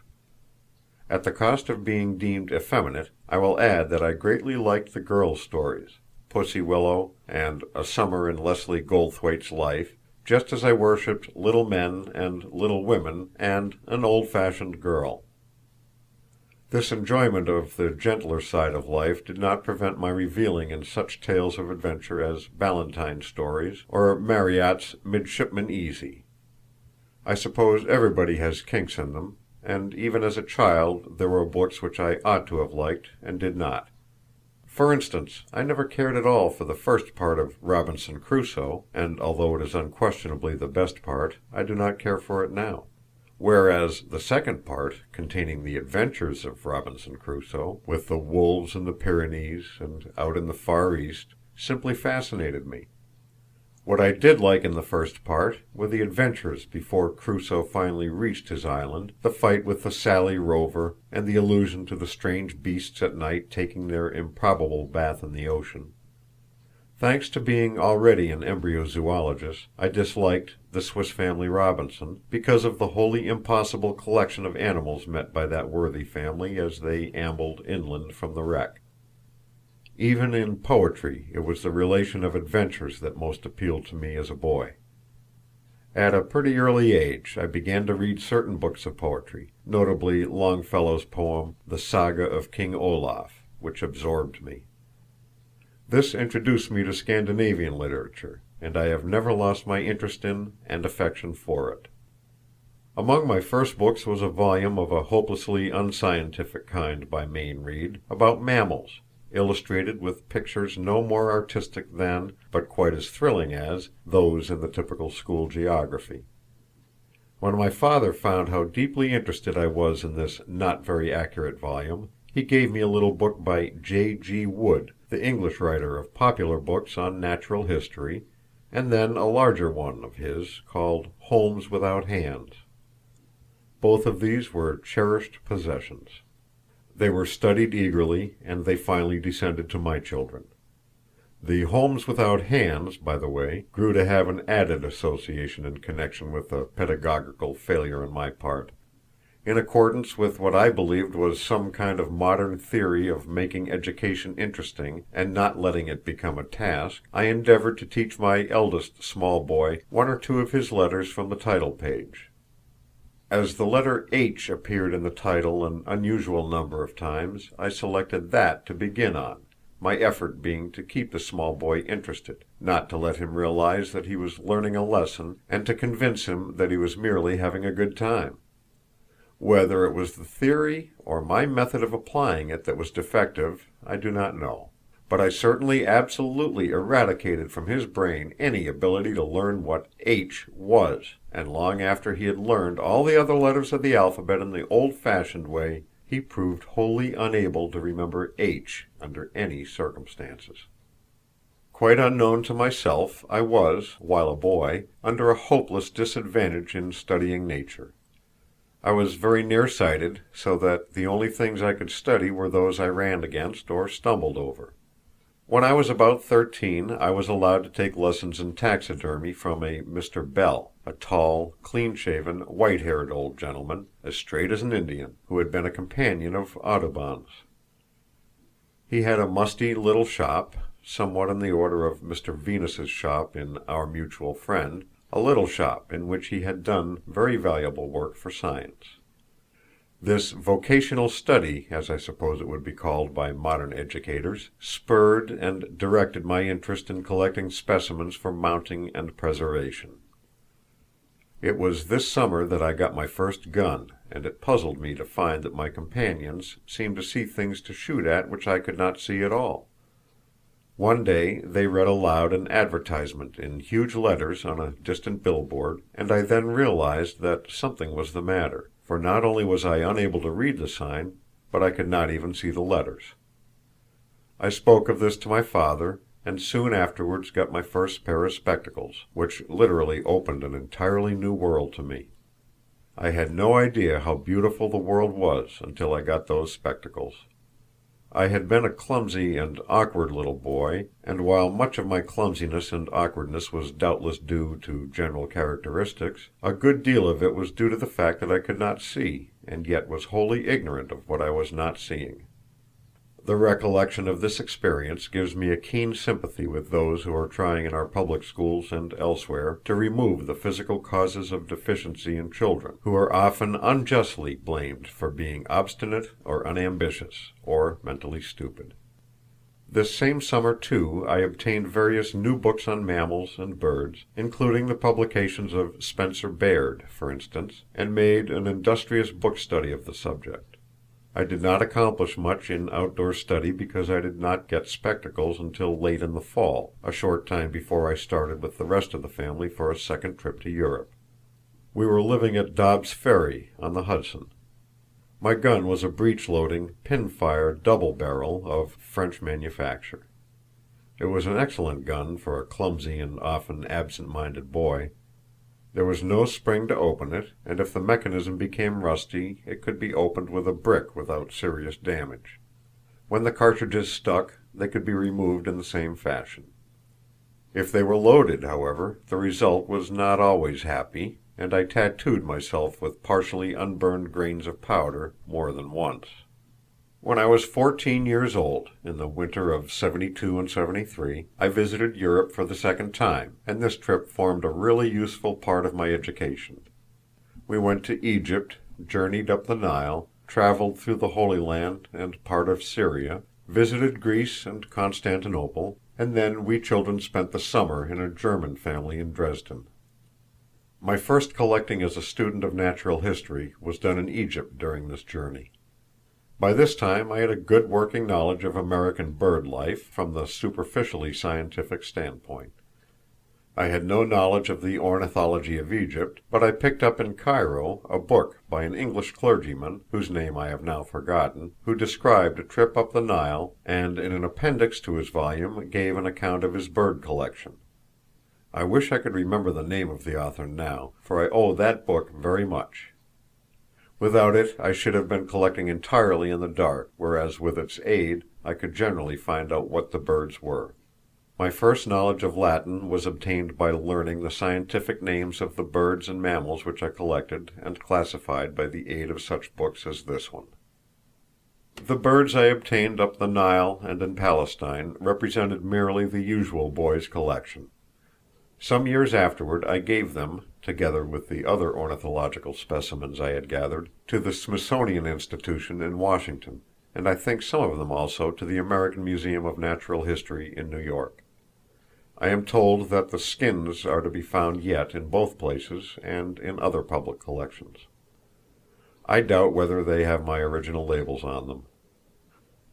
At the cost of being deemed effeminate, I will add that I greatly liked the girls' stories, Pussy Willow and A Summer in Leslie Goldthwaite's Life, just as I worshipped Little Men and Little Women and An Old-Fashioned Girl. This enjoyment of the gentler side of life did not prevent my reveling in such tales of adventure as Ballantyne's stories or Marryat's Midshipman Easy. I suppose everybody has kinks in them, and even as a child there were books which I ought to have liked and did not. For instance, I never cared at all for the first part of Robinson Crusoe, and although it is unquestionably the best part, I do not care for it now. Whereas the second part, containing the adventures of Robinson Crusoe, with the wolves in the Pyrenees and out in the Far East, simply fascinated me. What I did like in the first part were the adventures before Crusoe finally reached his island, the fight with the Sally Rover, and the allusion to the strange beasts at night taking their improbable bath in the ocean. Thanks to being already an embryo-zoologist, I disliked The Swiss Family Robinson because of the wholly impossible collection of animals met by that worthy family as they ambled inland from the wreck. Even in poetry it was the relation of adventures that most appealed to me as a boy. At a pretty early age I began to read certain books of poetry, notably Longfellow's poem The Saga of King Olaf, which absorbed me. This introduced me to Scandinavian literature, and I have never lost my interest in and affection for it. Among my first books was a volume of a hopelessly unscientific kind by Mayne Reid, about mammals, illustrated with pictures no more artistic than, but quite as thrilling as, those in the typical school geography. When my father found how deeply interested I was in this not very accurate volume, he gave me a little book by J.G. Wood, the English writer of popular books on natural history, and then a larger one of his called Homes Without Hands. Both of these were cherished possessions. They were studied eagerly, and they finally descended to my children. The Homes Without Hands, by the way, grew to have an added association in connection with a pedagogical failure on my part. In accordance with what I believed was some kind of modern theory of making education interesting and not letting it become a task, I endeavored to teach my eldest small boy one or two of his letters from the title page. As the letter H appeared in the title an unusual number of times, I selected that to begin on, my effort being to keep the small boy interested, not to let him realize that he was learning a lesson, and to convince him that he was merely having a good time. Whether it was the theory or my method of applying it that was defective, I do not know. But I certainly absolutely eradicated from his brain any ability to learn what H was, and long after he had learned all the other letters of the alphabet in the old-fashioned way, he proved wholly unable to remember H under any circumstances. Quite unknown to myself, I was, while a boy, under a hopeless disadvantage in studying nature. I was very nearsighted, so that the only things I could study were those I ran against or stumbled over. When I was about 13 I was allowed to take lessons in taxidermy from a Mr. Bell, a tall, clean-shaven, white-haired old gentleman, as straight as an Indian, who had been a companion of Audubon's. He had a musty little shop, somewhat in the order of Mr. Venus's shop in Our Mutual Friend, a little shop in which he had done very valuable work for science. This vocational study, as I suppose it would be called by modern educators, spurred and directed my interest in collecting specimens for mounting and preservation. It was this summer that I got my first gun, and it puzzled me to find that my companions seemed to see things to shoot at which I could not see at all. One day they read aloud an advertisement in huge letters on a distant billboard, and I then realized that something was the matter, for not only was I unable to read the sign, but I could not even see the letters. I spoke of this to my father, and soon afterwards got my first pair of spectacles, which literally opened an entirely new world to me. I had no idea how beautiful the world was until I got those spectacles. I had been a clumsy and awkward little boy, and while much of my clumsiness and awkwardness was doubtless due to general characteristics, a good deal of it was due to the fact that I could not see, and yet was wholly ignorant of what I was not seeing. The recollection of this experience gives me a keen sympathy with those who are trying in our public schools and elsewhere to remove the physical causes of deficiency in children, who are often unjustly blamed for being obstinate or unambitious, or mentally stupid. This same summer, too, I obtained various new books on mammals and birds, including the publications of Spencer Baird, for instance, and made an industrious book study of the subject. I did not accomplish much in outdoor study because I did not get spectacles until late in the fall, a short time before I started with the rest of the family for a second trip to Europe. We were living at Dobbs Ferry, on the Hudson. My gun was a breech-loading, pin-fire double-barrel of French manufacture. It was an excellent gun for a clumsy and often absent-minded boy. There was no spring to open it, and if the mechanism became rusty it could be opened with a brick without serious damage. When the cartridges stuck, they could be removed in the same fashion. If they were loaded, however, the result was not always happy, and I tattooed myself with partially unburned grains of powder more than once. When I was 14 years old, in the winter of '72 and '73, I visited Europe for the second time, and this trip formed a really useful part of my education. We went to Egypt, journeyed up the Nile, traveled through the Holy Land and part of Syria, visited Greece and Constantinople, and then we children spent the summer in a German family in Dresden. My first collecting as a student of natural history was done in Egypt during this journey. By this time I had a good working knowledge of American bird life from the superficially scientific standpoint. I had no knowledge of the ornithology of Egypt, but I picked up in Cairo a book by an English clergyman, whose name I have now forgotten, who described a trip up the Nile, and in an appendix to his volume gave an account of his bird collection. I wish I could remember the name of the author now, for I owe that book very much. Without it I should have been collecting entirely in the dark, whereas with its aid I could generally find out what the birds were. My first knowledge of Latin was obtained by learning the scientific names of the birds and mammals which I collected and classified by the aid of such books as this one. The birds I obtained up the Nile and in Palestine represented merely the usual boy's collection. Some years afterward I gave them, together with the other ornithological specimens I had gathered, to the Smithsonian Institution in Washington, and I think some of them also to the American Museum of Natural History in New York. I am told that the skins are to be found yet in both places and in other public collections. I doubt whether they have my original labels on them.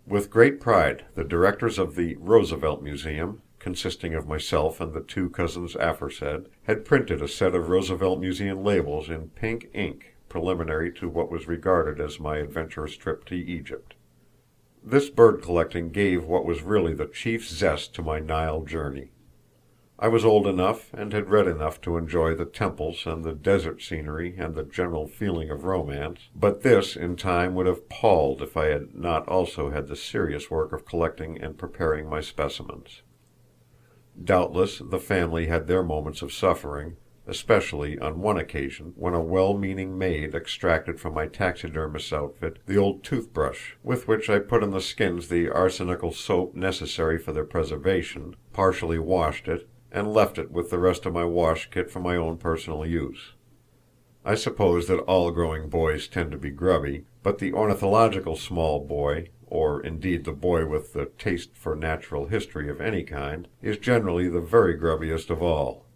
With great pride the directors of the Roosevelt Museum, consisting of myself and the two cousins aforesaid, had printed a set of Roosevelt Museum labels in pink ink preliminary to what was regarded as my adventurous trip to Egypt. This bird collecting gave what was really the chief zest to my Nile journey. I was old enough and had read enough to enjoy the temples and the desert scenery and the general feeling of romance, but this in time would have palled if I had not also had the serious work of collecting and preparing my specimens. Doubtless the family had their moments of suffering, especially on one occasion when a well-meaning maid extracted from my taxidermist's outfit the old toothbrush with which I put on the skins the arsenical soap necessary for their preservation, partially washed it, and left it with the rest of my wash kit for my own personal use. I suppose that all growing boys tend to be grubby, but the ornithological small boy, or indeed the boy with the taste for natural history of any kind, is generally the very grubbiest of all.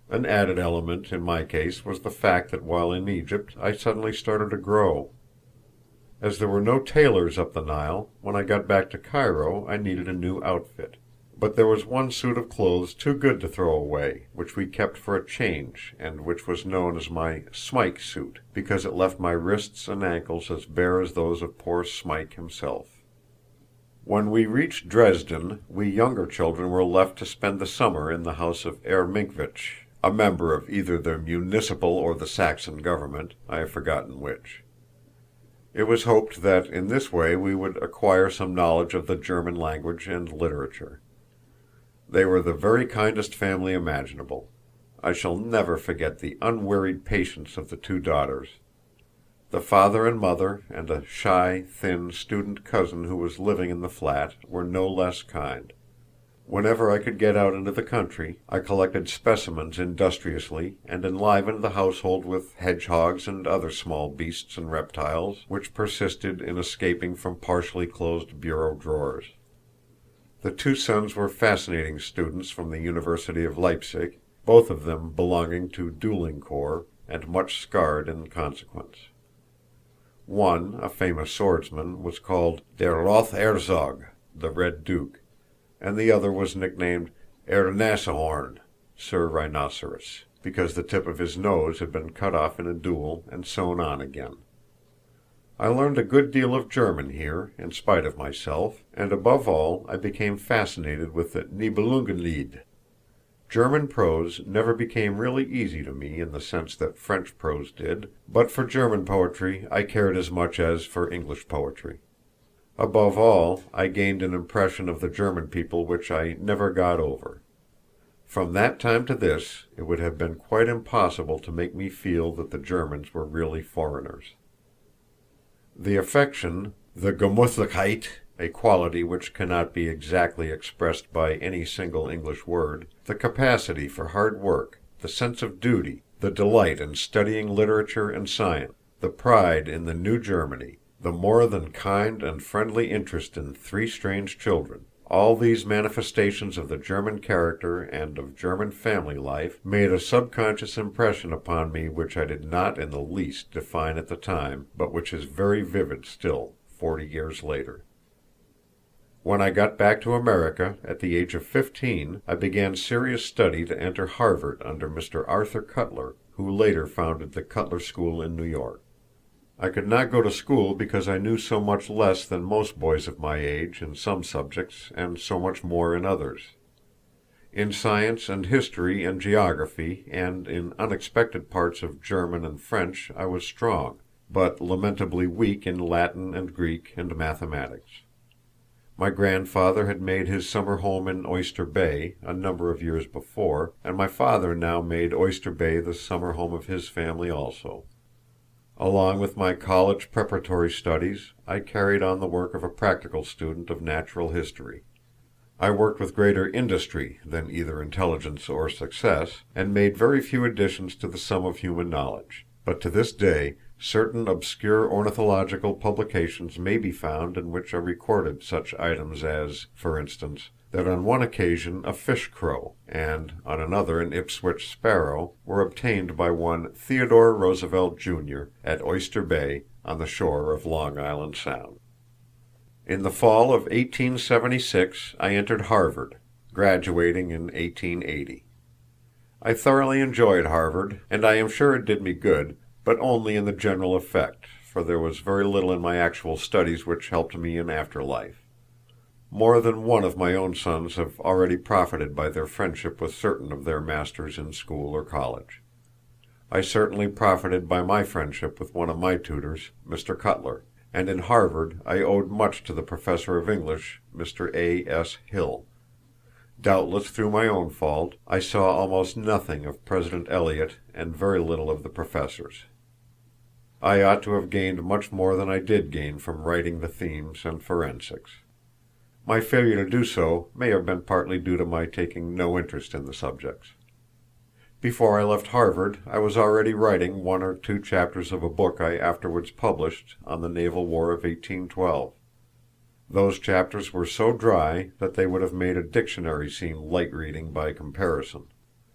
An added element in my case was the fact that while in Egypt I suddenly started to grow. As there were no tailors up the Nile, when I got back to Cairo I needed a new outfit. But there was one suit of clothes too good to throw away, which we kept for a change, and which was known as my Smike suit, because it left my wrists and ankles as bare as those of poor Smike himself. When we reached Dresden, we younger children were left to spend the summer in the house of Herr Minkwitsch, a member of either the municipal or the Saxon government, I have forgotten which. It was hoped that in this way we would acquire some knowledge of the German language and literature. They were the very kindest family imaginable. I shall never forget the unwearied patience of the two daughters. The father and mother, and a shy, thin, student cousin who was living in the flat, were no less kind. Whenever I could get out into the country, I collected specimens industriously and enlivened the household with hedgehogs and other small beasts and reptiles, which persisted in escaping from partially closed bureau drawers. The two sons were fascinating students from the University of Leipzig, both of them belonging to dueling corps, and much scarred in consequence. One, a famous swordsman, was called Der Rotherzog, the Red Duke, and the other was nicknamed Herr Nashorn, Sir Rhinoceros, because the tip of his nose had been cut off in a duel and sewn on again. I learned a good deal of German here, in spite of myself, and above all I became fascinated with the Nibelungenlied. German prose never became really easy to me in the sense that French prose did, but for German poetry I cared as much as for English poetry. Above all, I gained an impression of the German people which I never got over. From that time to this it would have been quite impossible to make me feel that the Germans were really foreigners. The affection, the Gemütlichkeit, a quality which cannot be exactly expressed by any single English word, the capacity for hard work, the sense of duty, the delight in studying literature and science, the pride in the new Germany, the more than kind and friendly interest in three strange children, All these manifestations of the German character and of German family life made a subconscious impression upon me which I did not in the least define at the time, but which is very vivid still, 40 years later. When I got back to America, at the age of 15, I began serious study to enter Harvard under Mr. Arthur Cutler, who later founded the Cutler School in New York. I could not go to school because I knew so much less than most boys of my age in some subjects and so much more in others. In science and history and geography and in unexpected parts of German and French I was strong, but lamentably weak in Latin and Greek and mathematics. My grandfather had made his summer home in Oyster Bay a number of years before, and my father now made Oyster Bay the summer home of his family also. Along with my college preparatory studies, I carried on the work of a practical student of natural history. I worked with greater industry than either intelligence or success, and made very few additions to the sum of human knowledge, but to this day certain obscure ornithological publications may be found in which are recorded such items as, for instance, that on one occasion a fish crow, and on another an Ipswich sparrow, were obtained by one Theodore Roosevelt, Jr., at Oyster Bay, on the shore of Long Island Sound. In the fall of 1876 I entered Harvard, graduating in 1880. I thoroughly enjoyed Harvard, and I am sure it did me good, but only in the general effect, for there was very little in my actual studies which helped me in after life. More than one of my own sons have already profited by their friendship with certain of their masters in school or college. I certainly profited by my friendship with one of my tutors, Mr. Cutler, and in Harvard I owed much to the professor of English, Mr. A. S. Hill. Doubtless through my own fault, I saw almost nothing of President Eliot and very little of the professors. I ought to have gained much more than I did gain from writing the themes and forensics. My failure to do so may have been partly due to my taking no interest in the subjects. Before I left Harvard I was already writing 1 or 2 chapters of a book I afterwards published on the Naval War of 1812. Those chapters were so dry that they would have made a dictionary seem light reading by comparison.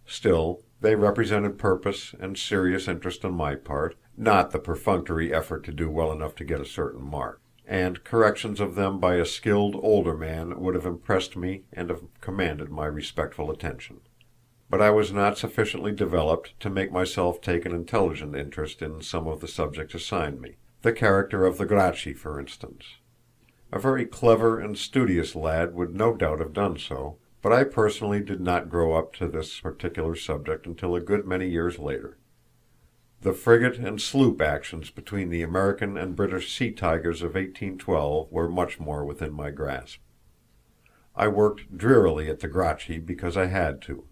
Still, they represented purpose and serious interest on my part, not the perfunctory effort to do well enough to get a certain mark, and corrections of them by a skilled older man would have impressed me and have commanded my respectful attention. But I was not sufficiently developed to make myself take an intelligent interest in some of the subjects assigned me, the character of the Gracchi, for instance. A very clever and studious lad would no doubt have done so, but I personally did not grow up to this particular subject until a good many years later. The frigate and sloop actions between the American and British sea tigers of 1812 were much more within my grasp. I worked drearily at the Gracchi because I had to.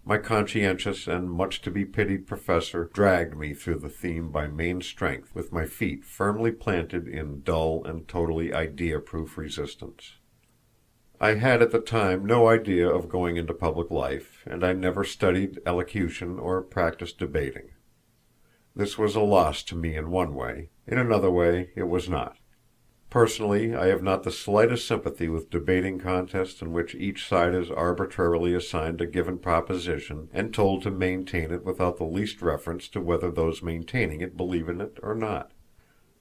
My conscientious and much to be pitied professor dragged me through the theme by main strength, with my feet firmly planted in dull and totally idea-proof resistance. I had at the time no idea of going into public life, and I never studied elocution or practiced debating. This was a loss to me in one way; in another way it was not. Personally, I have not the slightest sympathy with debating contests in which each side is arbitrarily assigned a given proposition and told to maintain it without the least reference to whether those maintaining it believe in it or not.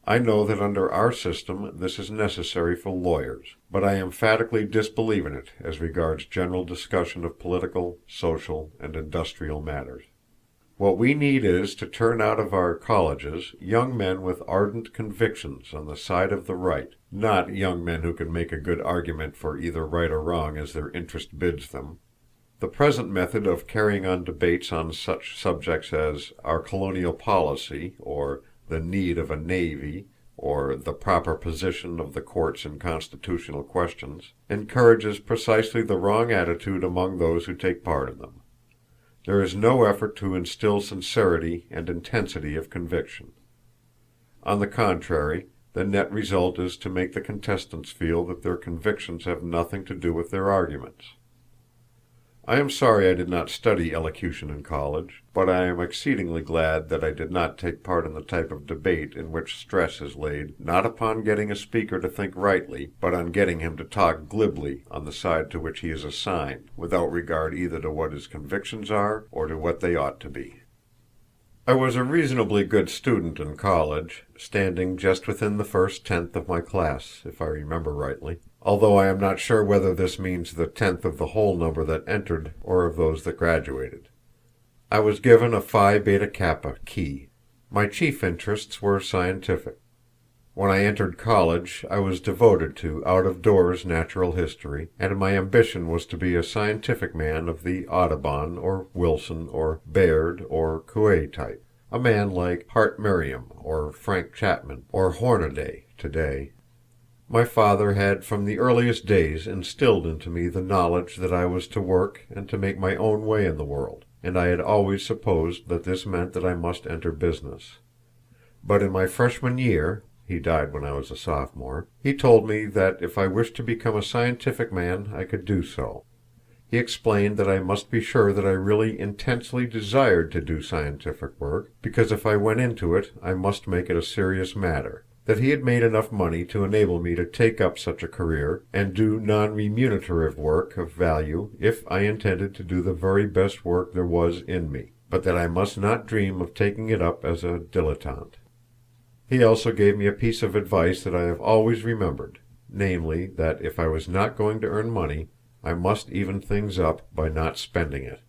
I know that under our system this is necessary for lawyers, but I emphatically disbelieve in it as regards general discussion of political, social, and industrial matters. What we need is to turn out of our colleges young men with ardent convictions on the side of the right, not young men who can make a good argument for either right or wrong as their interest bids them. The present method of carrying on debates on such subjects as our colonial policy, or the need of a navy, or the proper position of the courts in constitutional questions, encourages precisely the wrong attitude among those who take part in them. There is no effort to instill sincerity and intensity of conviction. On the contrary, the net result is to make the contestants feel that their convictions have nothing to do with their arguments. I am sorry I did not study elocution in college, but I am exceedingly glad that I did not take part in the type of debate in which stress is laid, not upon getting a speaker to think rightly, but on getting him to talk glibly on the side to which he is assigned, without regard either to what his convictions are or to what they ought to be. I was a reasonably good student in college, standing just within the first tenth of my class, if I remember rightly, although I am not sure whether this means the tenth of the whole number that entered or of those that graduated. I was given a Phi Beta Kappa key. My chief interests were scientific. When I entered college I was devoted to out-of-doors natural history, and my ambition was to be a scientific man of the Audubon or Wilson or Baird or Coué type, a man like Hart Merriam or Frank Chapman or Hornaday today. My father had from the earliest days instilled into me the knowledge that I was to work and to make my own way in the world, and I had always supposed that this meant that I must enter business. But in my freshman year, he died when I was a sophomore, he told me that if I wished to become a scientific man I could do so. He explained that I must be sure that I really intensely desired to do scientific work, because if I went into it I must make it a serious matter, that he had made enough money to enable me to take up such a career and do non-remunerative work of value if I intended to do the very best work there was in me, but that I must not dream of taking it up as a dilettante. He also gave me a piece of advice that I have always remembered, namely, that if I was not going to earn money, I must even things up by not spending it.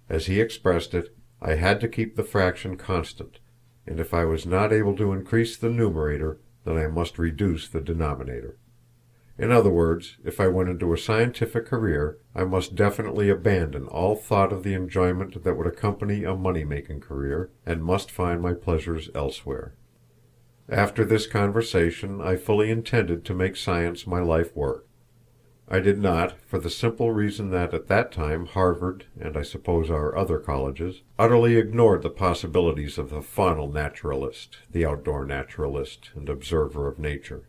As he expressed it, I had to keep the fraction constant, and if I was not able to increase the numerator, then I must reduce the denominator. In other words, if I went into a scientific career, I must definitely abandon all thought of the enjoyment that would accompany a money-making career, and must find my pleasures elsewhere. After this conversation I fully intended to make science my life work. I did not, for the simple reason that at that time Harvard, and I suppose our other colleges, utterly ignored the possibilities of the faunal naturalist, the outdoor naturalist, and observer of nature.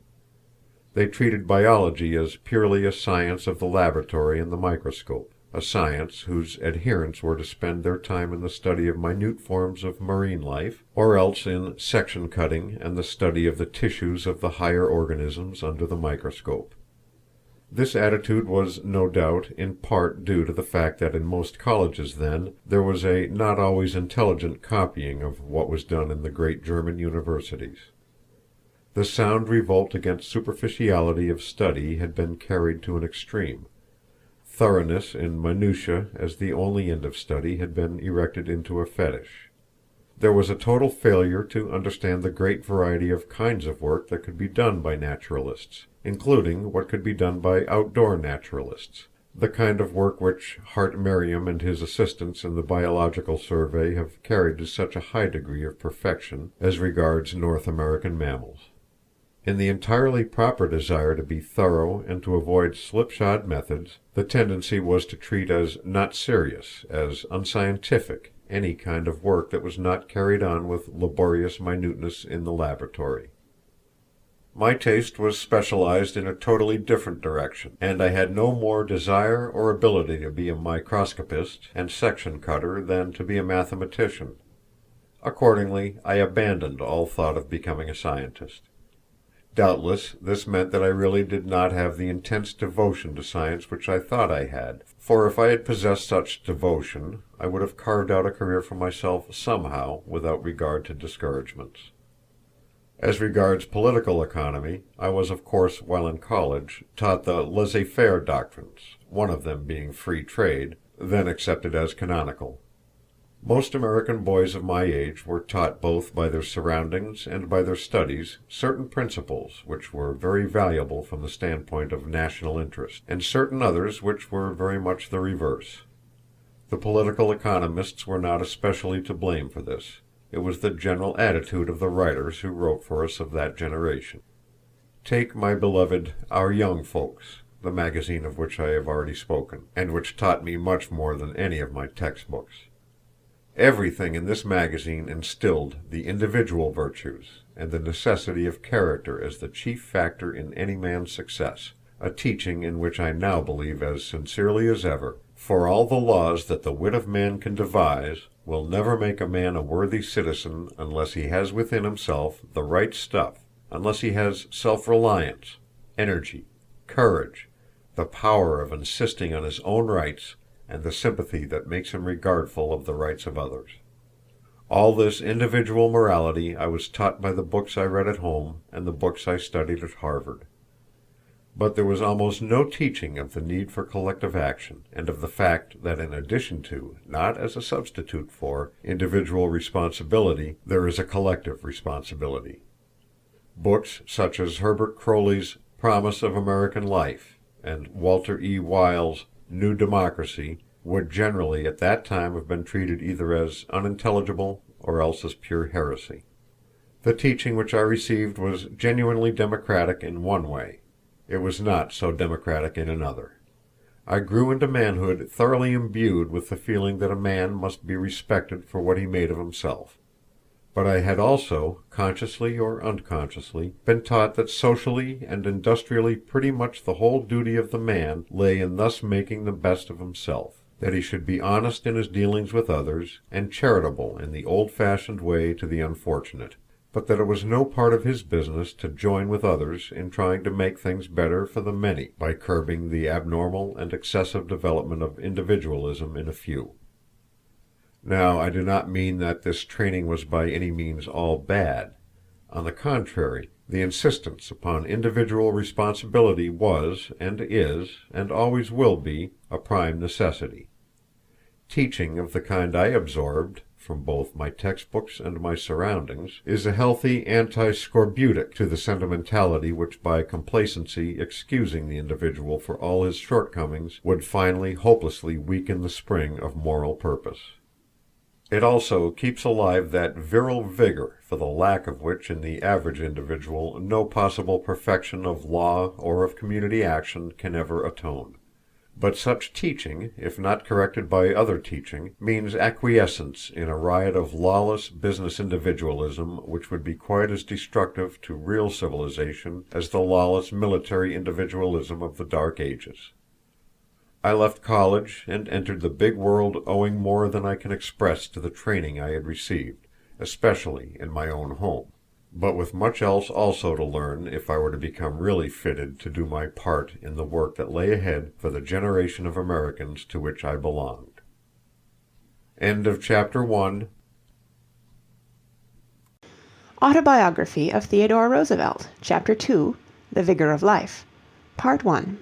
They treated biology as purely a science of the laboratory and the microscope, a science whose adherents were to spend their time in the study of minute forms of marine life, or else in section cutting and the study of the tissues of the higher organisms under the microscope. This attitude was, no doubt, in part due to the fact that in most colleges then there was a not always intelligent copying of what was done in the great German universities. The sound revolt against superficiality of study had been carried to an extreme. Thoroughness in minutiae as the only end of study had been erected into a fetish. There was a total failure to understand the great variety of kinds of work that could be done by naturalists, including what could be done by outdoor naturalists, the kind of work which Hart Merriam and his assistants in the Biological Survey have carried to such a high degree of perfection as regards North American mammals. In the entirely proper desire to be thorough and to avoid slipshod methods, the tendency was to treat as not serious, as unscientific, any kind of work that was not carried on with laborious minuteness in the laboratory. My taste was specialized in a totally different direction, and I had no more desire or ability to be a microscopist and section cutter than to be a mathematician. Accordingly, I abandoned all thought of becoming a scientist. Doubtless this meant that I really did not have the intense devotion to science which I thought I had, for if I had possessed such devotion I would have carved out a career for myself somehow without regard to discouragements. As regards political economy, I was of course, while in college, taught the laissez-faire doctrines, one of them being free trade, then accepted as canonical. Most American boys of my age were taught both by their surroundings and by their studies certain principles which were very valuable from the standpoint of national interest, and certain others which were very much the reverse. The political economists were not especially to blame for this. It was the general attitude of the writers who wrote for us of that generation. Take my beloved Our Young Folks, the magazine of which I have already spoken, and which taught me much more than any of my textbooks. Everything in this magazine instilled the individual virtues, and the necessity of character as the chief factor in any man's success, a teaching in which I now believe as sincerely as ever, For all the laws that the wit of man can devise will never make a man a worthy citizen unless he has within himself the right stuff, unless he has self-reliance, energy, courage, the power of insisting on his own rights, and the sympathy that makes him regardful of the rights of others. All this individual morality I was taught by the books I read at home and the books I studied at Harvard. But there was almost no teaching of the need for collective action, and of the fact that in addition to, not as a substitute for, individual responsibility, there is a collective responsibility. Books such as Herbert Croly's Promise of American Life and Walter E. Weil's New Democracy would generally at that time have been treated either as unintelligible or else as pure heresy. The teaching which I received was genuinely democratic in one way. It was not so democratic in another. I grew into manhood thoroughly imbued with the feeling that a man must be respected for what he made of himself. But I had also, consciously or unconsciously, been taught that socially and industrially pretty much the whole duty of the man lay in thus making the best of himself, that he should be honest in his dealings with others, and charitable in the old-fashioned way to the unfortunate, but that it was no part of his business to join with others in trying to make things better for the many by curbing the abnormal and excessive development of individualism in a few. Now, I do not mean that this training was by any means all bad. On the contrary, the insistence upon individual responsibility was, and is, and always will be, a prime necessity. Teaching of the kind I absorbed, from both my textbooks and my surroundings, is a healthy anti-scorbutic to the sentimentality which by complacency excusing the individual for all his shortcomings would finally hopelessly weaken the spring of moral purpose. It also keeps alive that virile vigor for the lack of which in the average individual no possible perfection of law or of community action can ever atone. But such teaching, if not corrected by other teaching, means acquiescence in a riot of lawless business individualism which would be quite as destructive to real civilization as the lawless military individualism of the Dark Ages. I left college and entered the big world owing more than I can express to the training I had received, especially in my own home, but with much else also to learn if I were to become really fitted to do my part in the work that lay ahead for the generation of Americans to which I belonged. End of Chapter 1. Autobiography of Theodore Roosevelt, Chapter 2, The Vigor of Life, Part 1.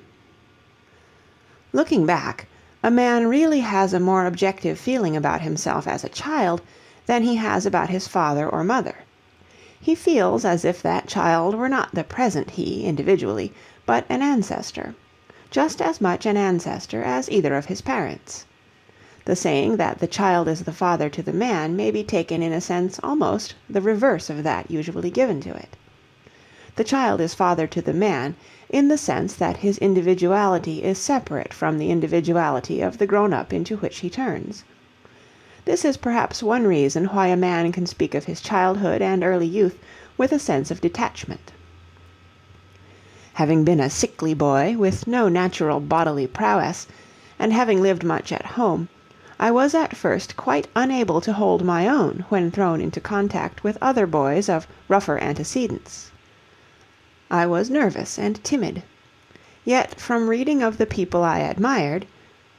Looking back, a man really has a more objective feeling about himself as a child than he has about his father or mother. He feels as if that child were not the present he, individually, but an ancestor, just as much an ancestor as either of his parents. The saying that the child is the father to the man may be taken in a sense almost the reverse of that usually given to it. The child is father to the man in the sense that his individuality is separate from the individuality of the grown-up into which he turns. This is perhaps one reason why a man can speak of his childhood and early youth with a sense of detachment. Having been a sickly boy, with no natural bodily prowess, and having lived much at home, I was at first quite unable to hold my own when thrown into contact with other boys of rougher antecedents. I was nervous and timid. Yet from reading of the people I admired,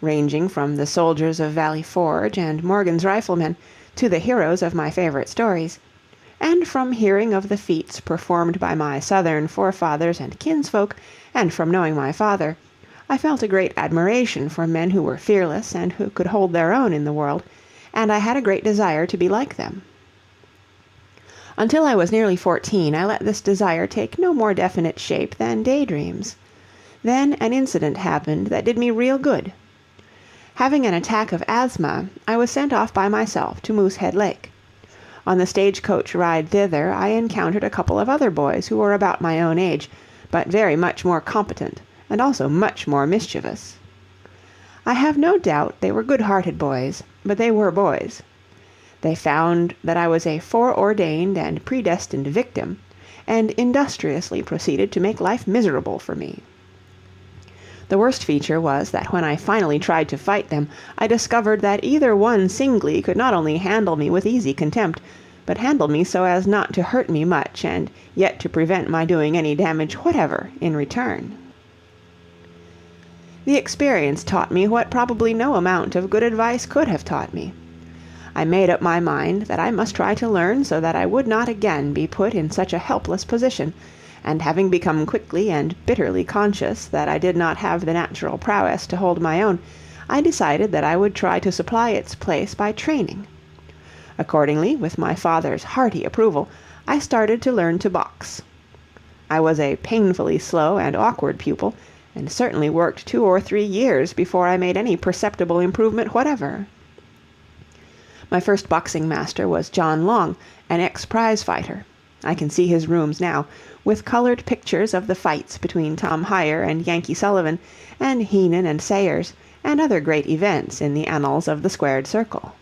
ranging from the soldiers of Valley Forge and Morgan's riflemen to the heroes of my favorite stories, and from hearing of the feats performed by my Southern forefathers and kinsfolk, and from knowing my father, I felt a great admiration for men who were fearless and who could hold their own in the world, and I had a great desire to be like them. Until I was nearly 14, I let this desire take no more definite shape than daydreams. Then an incident happened that did me real good. Having an attack of asthma, I was sent off by myself to Moosehead Lake. On the stagecoach ride thither, I encountered a couple of other boys who were about my own age, but very much more competent, and also much more mischievous. I have no doubt they were good-hearted boys, but they were boys. They found that I was a foreordained and predestined victim, and industriously proceeded to make life miserable for me. The worst feature was that when I finally tried to fight them, I discovered that either one singly could not only handle me with easy contempt, but handle me so as not to hurt me much, and yet to prevent my doing any damage whatever in return. The experience taught me what probably no amount of good advice could have taught me. I made up my mind that I must try to learn so that I would not again be put in such a helpless position, and having become quickly and bitterly conscious that I did not have the natural prowess to hold my own, I decided that I would try to supply its place by training. Accordingly, with my father's hearty approval, I started to learn to box. I was a painfully slow and awkward pupil, and certainly worked 2 or 3 years before I made any perceptible improvement whatever. My first boxing master was John Long, an ex-prize fighter. I can see his rooms now, with colored pictures of the fights between Tom Hyer and Yankee Sullivan, and Heenan and Sayers, and other great events in the annals of the squared circle.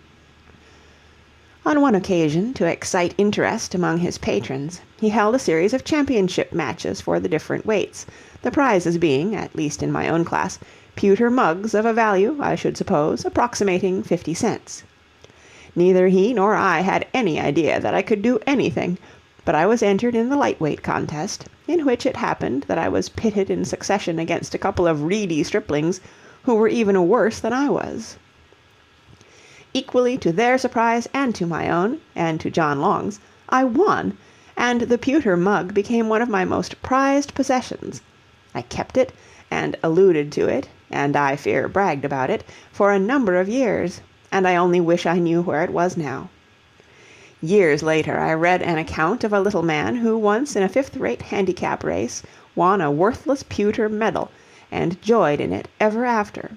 On one occasion, to excite interest among his patrons, he held a series of championship matches for the different weights, the prizes being, at least in my own class, pewter mugs of a value, I should suppose, approximating 50 cents. Neither he nor I had any idea that I could do anything, but I was entered in the lightweight contest, in which it happened that I was pitted in succession against a couple of reedy striplings who were even worse than I was. Equally to their surprise and to my own, and to John Long's, I won, and the pewter mug became one of my most prized possessions. I kept it, and alluded to it, and I fear bragged about it, for a number of years, and I only wish I knew where it was now. Years later I read an account of a little man who once in a fifth-rate handicap race won a worthless pewter medal, and joyed in it ever after.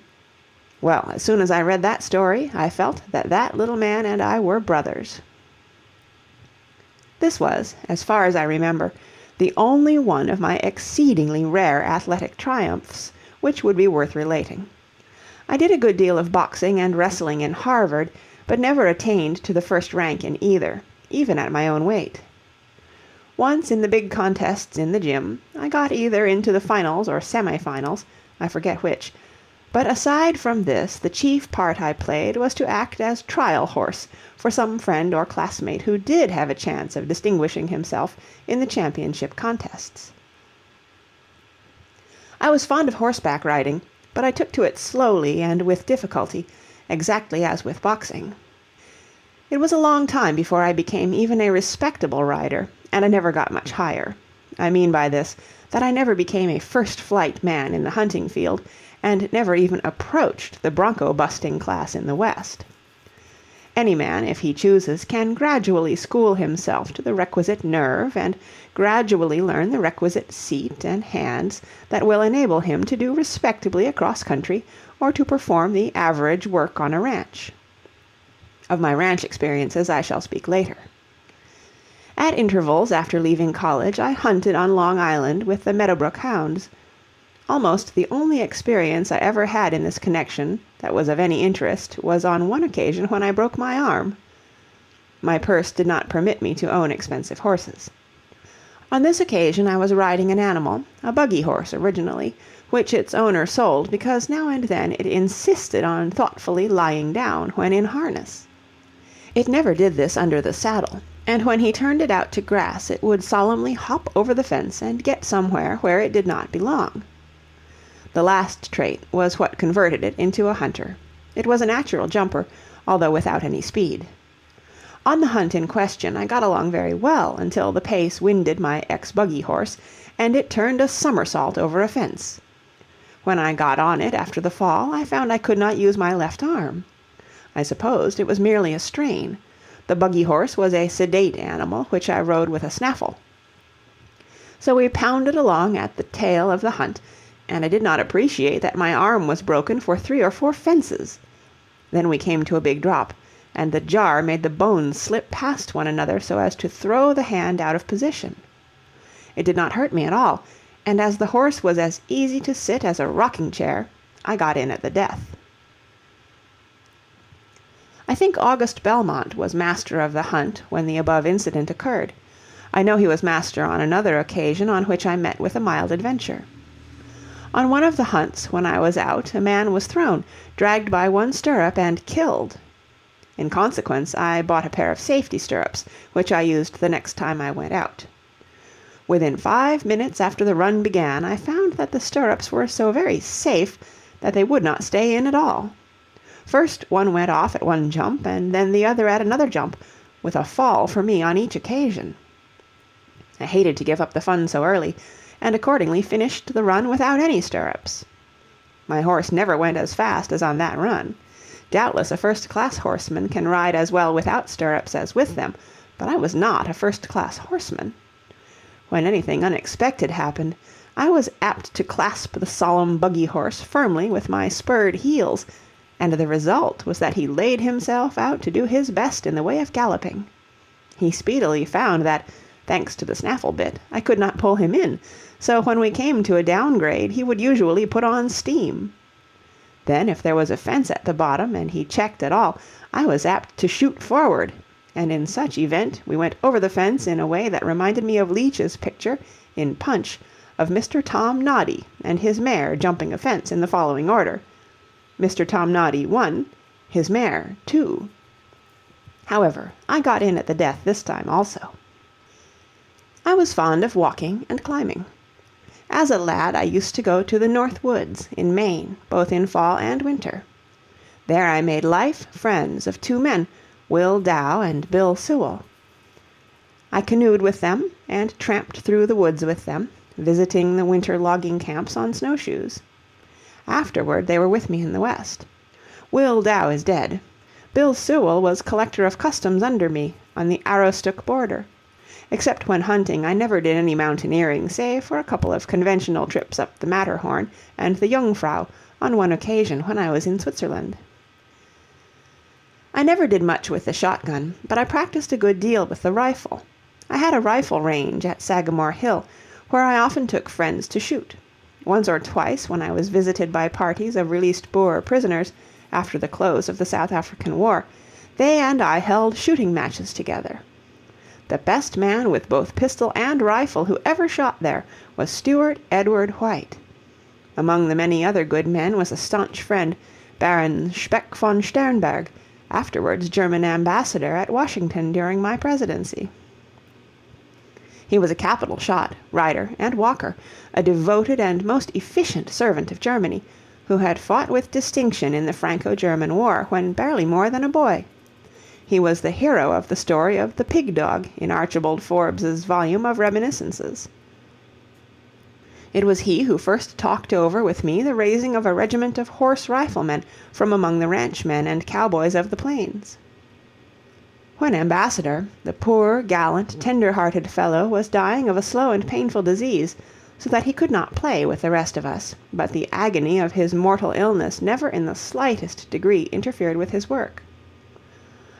Well, as soon as I read that story, I felt that that little man and I were brothers. This was, as far as I remember, the only one of my exceedingly rare athletic triumphs which would be worth relating. I did a good deal of boxing and wrestling in Harvard, but never attained to the first rank in either, even at my own weight. Once in the big contests in the gym, I got either into the finals or semi-finals, I forget which, but aside from this, the chief part I played was to act as trial horse for some friend or classmate who did have a chance of distinguishing himself in the championship contests. I was fond of horseback riding, but I took to it slowly and with difficulty, exactly as with boxing. It was a long time before I became even a respectable rider, and I never got much higher. I mean by this that I never became a first-flight man in the hunting field, and never even approached the bronco-busting class in the West. Any man, if he chooses, can gradually school himself to the requisite nerve, and gradually learn the requisite seat and hands that will enable him to do respectably across country, or to perform the average work on a ranch. Of my ranch experiences I shall speak later. At intervals after leaving college, I hunted on Long Island with the Meadowbrook hounds. Almost the only experience I ever had in this connection that was of any interest was on one occasion when I broke my arm. My purse did not permit me to own expensive horses. On this occasion I was riding an animal, a buggy horse originally, which its owner sold because now and then it insisted on thoughtfully lying down when in harness. It never did this under the saddle, and when he turned it out to grass it would solemnly hop over the fence and get somewhere where it did not belong. The last trait was what converted it into a hunter. It was a natural jumper, although without any speed. On the hunt in question I got along very well until the pace winded my ex-buggy horse, and it turned a somersault over a fence. When I got on it after the fall, I found I could not use my left arm. I supposed it was merely a strain. The buggy horse was a sedate animal, which I rode with a snaffle. So we pounded along at the tail of the hunt, and I did not appreciate that my arm was broken for 3 or 4 fences. Then we came to a big drop, and the jar made the bones slip past one another so as to throw the hand out of position. It did not hurt me at all, and as the horse was as easy to sit as a rocking chair, I got in at the death. I think August Belmont was master of the hunt when the above incident occurred. I know he was master on another occasion on which I met with a mild adventure. On one of the hunts, when I was out, a man was thrown, dragged by one stirrup, and killed. In consequence, I bought a pair of safety stirrups, which I used the next time I went out. Within 5 minutes after the run began, I found that the stirrups were so very safe that they would not stay in at all. First one went off at one jump, and then the other at another jump, with a fall for me on each occasion. I hated to give up the fun so early, and accordingly finished the run without any stirrups. My horse never went as fast as on that run. Doubtless a first-class horseman can ride as well without stirrups as with them, but I was not a first-class horseman. When anything unexpected happened, I was apt to clasp the solemn buggy horse firmly with my spurred heels, and the result was that he laid himself out to do his best in the way of galloping. He speedily found that, thanks to the snaffle bit, I could not pull him in, so when we came to a downgrade he would usually put on steam. Then if there was a fence at the bottom and he checked at all, I was apt to shoot forward, and in such event we went over the fence in a way that reminded me of Leech's picture, in Punch, of Mr. Tom Noddy and his mare jumping a fence in the following order: Mr. Tom Noddy 1, his mare 2. However, I got in at the death this time also. I was fond of walking and climbing. As a lad I used to go to the North Woods, in Maine, both in fall and winter. There I made life friends of 2 men, Will Dow and Bill Sewell. I canoed with them, and tramped through the woods with them, visiting the winter logging camps on snowshoes. Afterward they were with me in the West. Will Dow is dead. Bill Sewell was collector of customs under me, on the Aroostook border. Except when hunting, I never did any mountaineering, save for a couple of conventional trips up the Matterhorn and the Jungfrau, on one occasion when I was in Switzerland. I never did much with the shotgun, but I practiced a good deal with the rifle. I had a rifle range at Sagamore Hill, where I often took friends to shoot. Once or twice, when I was visited by parties of released Boer prisoners, after the close of the South African War, they and I held shooting matches together. The best man with both pistol and rifle who ever shot there was Stuart Edward White. Among the many other good men was a staunch friend, Baron Speck von Sternberg, afterwards German ambassador at Washington during my presidency. He was a capital shot, rider, and walker, a devoted and most efficient servant of Germany, who had fought with distinction in the Franco-German War when barely more than a boy. He was the hero of the story of the pig dog in Archibald Forbes's volume of reminiscences. It was he who first talked over with me the raising of a regiment of horse riflemen from among the ranchmen and cowboys of the plains. When ambassador, the poor, gallant, tender-hearted fellow was dying of a slow and painful disease, so that he could not play with the rest of us, but the agony of his mortal illness never in the slightest degree interfered with his work.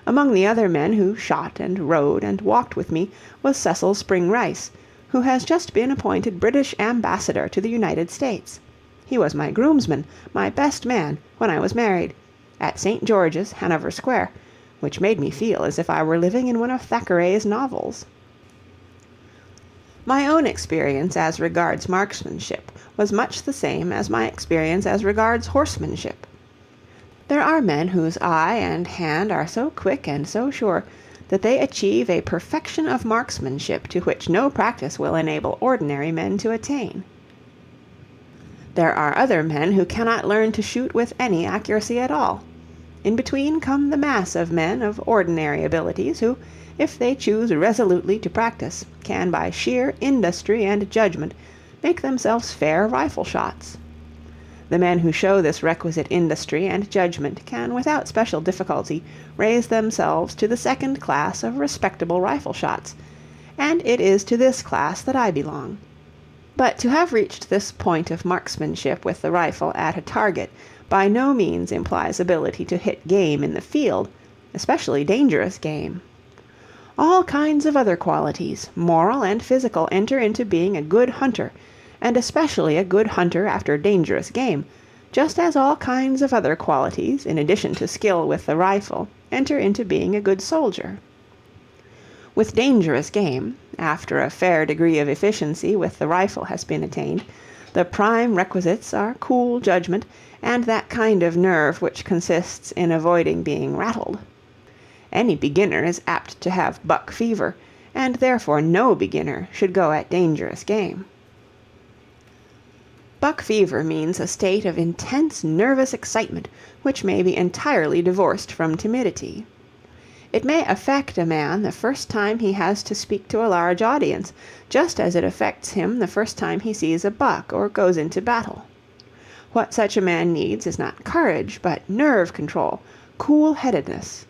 Among the other men who shot and rode and walked with me was Cecil Spring Rice, who has just been appointed British ambassador to the United States. He was my groomsman, my best man, when I was married, at St. George's, Hanover Square, which made me feel as if I were living in one of Thackeray's novels. My own experience as regards marksmanship was much the same as my experience as regards horsemanship. There are men whose eye and hand are so quick and so sure that they achieve a perfection of marksmanship to which no practice will enable ordinary men to attain. There are other men who cannot learn to shoot with any accuracy at all. In between come the mass of men of ordinary abilities who, if they choose resolutely to practice, can by sheer industry and judgment make themselves fair rifle shots. The men who show this requisite industry and judgment can without special difficulty raise themselves to the second class of respectable rifle shots, and it is to this class that I belong. But to have reached this point of marksmanship with the rifle at a target by no means implies ability to hit game in the field, especially dangerous game. All kinds of other qualities, moral and physical, enter into being a good hunter, and especially a good hunter after dangerous game, just as all kinds of other qualities, in addition to skill with the rifle, enter into being a good soldier. With dangerous game, after a fair degree of efficiency with the rifle has been attained, The prime requisites are cool judgment and that kind of nerve which consists in avoiding being rattled. Any beginner is apt to have buck fever, and therefore no beginner should go at dangerous game. Buck fever means a state of intense nervous excitement which may be entirely divorced from timidity. It may affect a man the first time he has to speak to a large audience, just as it affects him the first time he sees a buck or goes into battle. What such a man needs is not courage, but nerve control, cool-headedness.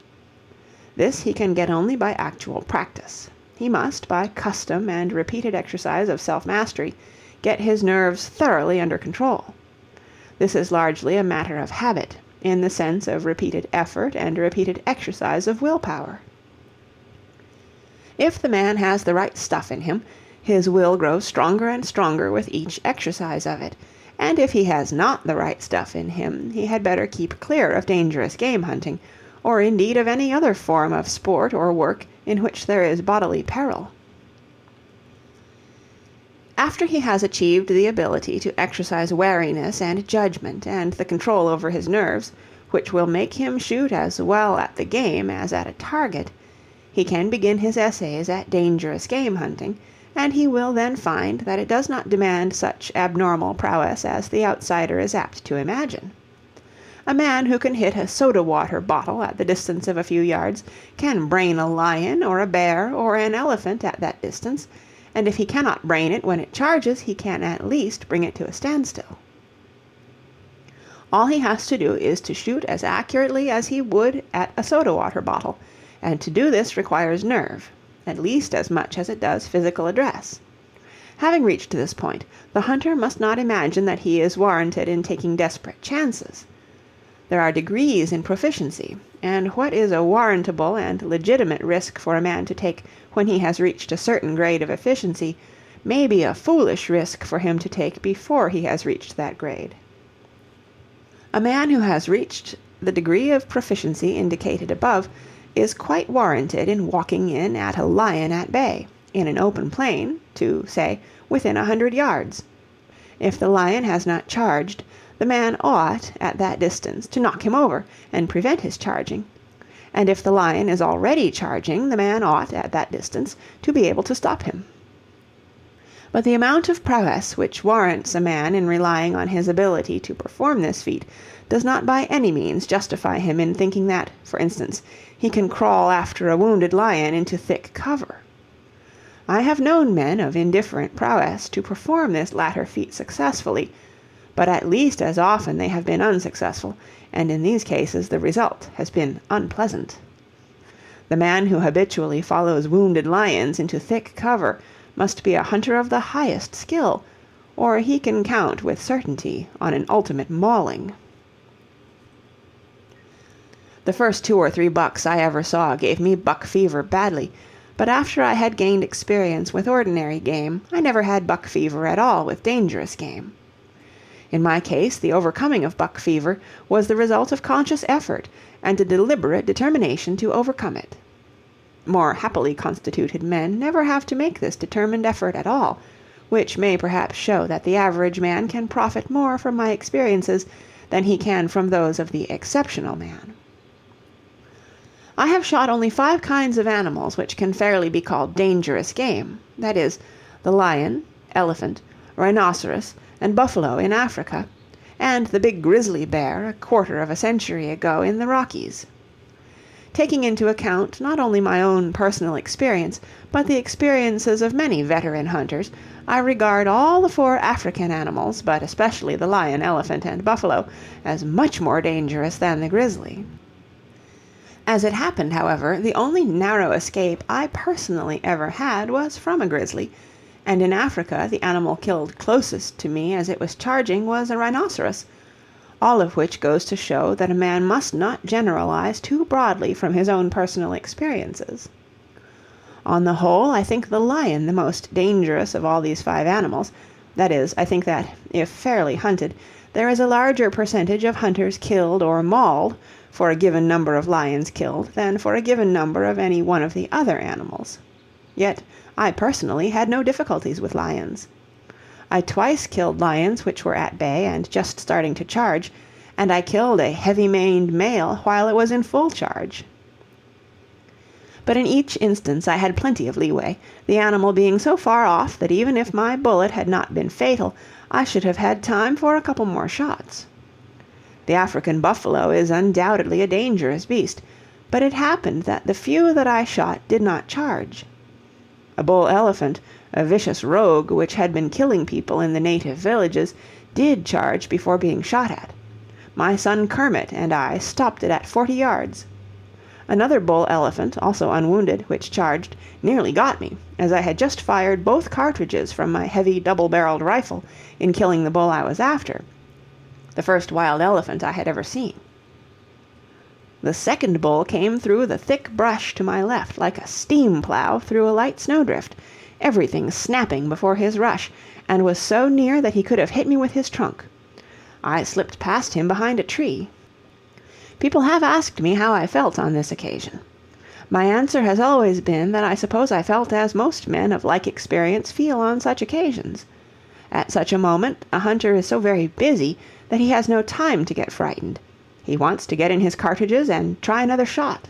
This he can get only by actual practice. He must, by custom and repeated exercise of self-mastery, get his nerves thoroughly under control. This is largely a matter of habit, in the sense of repeated effort and repeated exercise of willpower. If the man has the right stuff in him, his will grows stronger and stronger with each exercise of it, and if he has not the right stuff in him, he had better keep clear of dangerous game hunting, or indeed of any other form of sport or work in which there is bodily peril. After he has achieved the ability to exercise wariness and judgment and the control over his nerves, which will make him shoot as well at the game as at a target, he can begin his essays at dangerous game hunting, and he will then find that it does not demand such abnormal prowess as the outsider is apt to imagine. A man who can hit a soda-water bottle at the distance of a few yards can brain a lion or a bear or an elephant at that distance, and if he cannot brain it when it charges, he can at least bring it to a standstill. All he has to do is to shoot as accurately as he would at a soda-water bottle, and to do this requires nerve, at least as much as it does physical address. Having reached this point, the hunter must not imagine that he is warranted in taking desperate chances. There are degrees in proficiency, and what is a warrantable and legitimate risk for a man to take when he has reached a certain grade of efficiency may be a foolish risk for him to take before he has reached that grade. A man who has reached the degree of proficiency indicated above is quite warranted in walking in at a lion at bay, in an open plain, to, say, within 100 yards. If the lion has not charged, the man ought, at that distance, to knock him over and prevent his charging, and if the lion is already charging, the man ought, at that distance, to be able to stop him. But the amount of prowess which warrants a man in relying on his ability to perform this feat does not by any means justify him in thinking that, for instance, he can crawl after a wounded lion into thick cover. I have known men of indifferent prowess to perform this latter feat successfully, but at least as often they have been unsuccessful, and in these cases the result has been unpleasant. The man who habitually follows wounded lions into thick cover must be a hunter of the highest skill, or he can count with certainty on an ultimate mauling. The first 2 or 3 bucks I ever saw gave me buck fever badly, but after I had gained experience with ordinary game, I never had buck fever at all with dangerous game. In my case, the overcoming of buck fever was the result of conscious effort and a deliberate determination to overcome it. More happily constituted men never have to make this determined effort at all, which may perhaps show that the average man can profit more from my experiences than he can from those of the exceptional man. I have shot only 5 kinds of animals which can fairly be called dangerous game, that is, the lion, elephant, rhinoceros, and buffalo in Africa, and the big grizzly bear a quarter of a century ago in the Rockies. Taking into account not only my own personal experience, but the experiences of many veteran hunters, I regard all the 4 African animals, but especially the lion, elephant, and buffalo, as much more dangerous than the grizzly. As it happened, however, the only narrow escape I personally ever had was from a grizzly, and in Africa the animal killed closest to me as it was charging was a rhinoceros, all of which goes to show that a man must not generalize too broadly from his own personal experiences. On the whole, I think the lion the most dangerous of all these 5 animals. That is, I think that, if fairly hunted, there is a larger percentage of hunters killed or mauled for a given number of lions killed than for a given number of any one of the other animals. Yet I personally had no difficulties with lions. I twice killed lions which were at bay and just starting to charge, and I killed a heavy-maned male while it was in full charge. But in each instance I had plenty of leeway, the animal being so far off that even if my bullet had not been fatal, I should have had time for a couple more shots. The African buffalo is undoubtedly a dangerous beast, but it happened that the few that I shot did not charge. A bull elephant, a vicious rogue which had been killing people in the native villages, did charge before being shot at. My son Kermit and I stopped it at 40 yards. Another bull elephant, also unwounded, which charged, nearly got me, as I had just fired both cartridges from my heavy double-barreled rifle in killing the bull I was after, the first wild elephant I had ever seen. The second bull came through the thick brush to my left like a steam plow through a light snowdrift, everything snapping before his rush, and was so near that he could have hit me with his trunk. I slipped past him behind a tree. People have asked me how I felt on this occasion. My answer has always been that I suppose I felt as most men of like experience feel on such occasions. At such a moment, a hunter is so very busy that he has no time to get frightened. He wants to get in his cartridges and try another shot.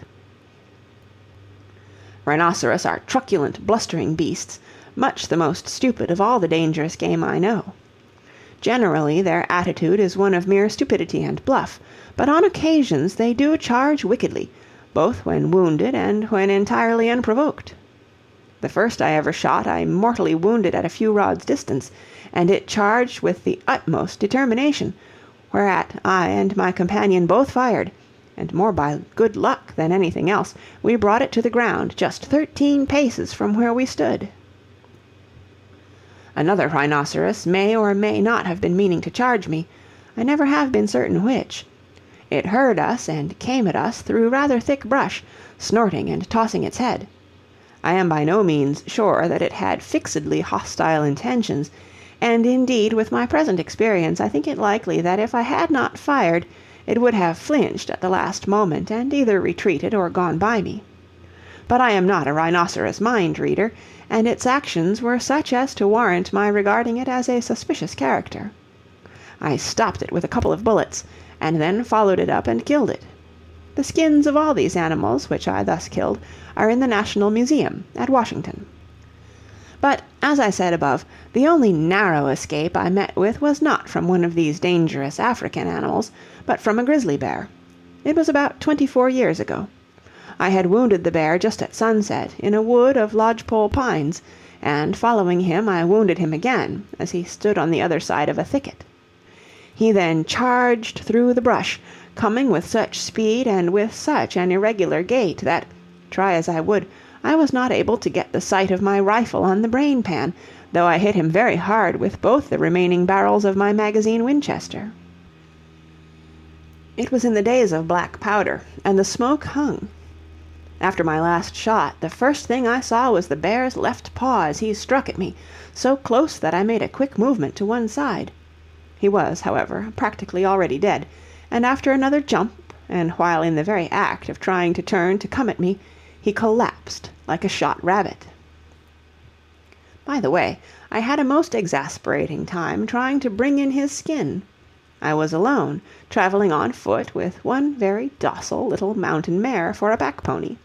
Rhinoceros are truculent, blustering beasts, much the most stupid of all the dangerous game I know. Generally, their attitude is one of mere stupidity and bluff, but on occasions they do charge wickedly, both when wounded and when entirely unprovoked. The first I ever shot I mortally wounded at a few rods' distance, and it charged with the utmost determination, whereat I and my companion both fired, and more by good luck than anything else, we brought it to the ground just 13 paces from where we stood. Another rhinoceros may or may not have been meaning to charge me. I never have been certain which. It heard us and came at us through rather thick brush, snorting and tossing its head. I am by no means sure that it had fixedly hostile intentions, and indeed with my present experience I think it likely that if I had not fired, it would have flinched at the last moment and either retreated or gone by me. But I am not a rhinoceros mind reader, and its actions were such as to warrant my regarding it as a suspicious character. I stopped it with a couple of bullets, and then followed it up and killed it. The skins of all these animals, which I thus killed, are in the National Museum at Washington. But, as I said above, the only narrow escape I met with was not from one of these dangerous African animals, but from a grizzly bear. It was about 24 years ago. I had wounded the bear just at sunset, in a wood of lodgepole pines, and following him I wounded him again, as he stood on the other side of a thicket. He then charged through the brush, coming with such speed and with such an irregular gait that, try as I would, I was not able to get the sight of my rifle on the brain pan, though I hit him very hard with both the remaining barrels of my magazine Winchester. It was in the days of black powder, and the smoke hung. After my last shot, the first thing I saw was the bear's left paw as he struck at me, so close that I made a quick movement to one side. He was, however, practically already dead, and after another jump, and while in the very act of trying to turn to come at me, he collapsed like a shot rabbit. By the way, I had a most exasperating time trying to bring in his skin. I was alone, traveling on foot with one very docile little mountain mare for a pack pony.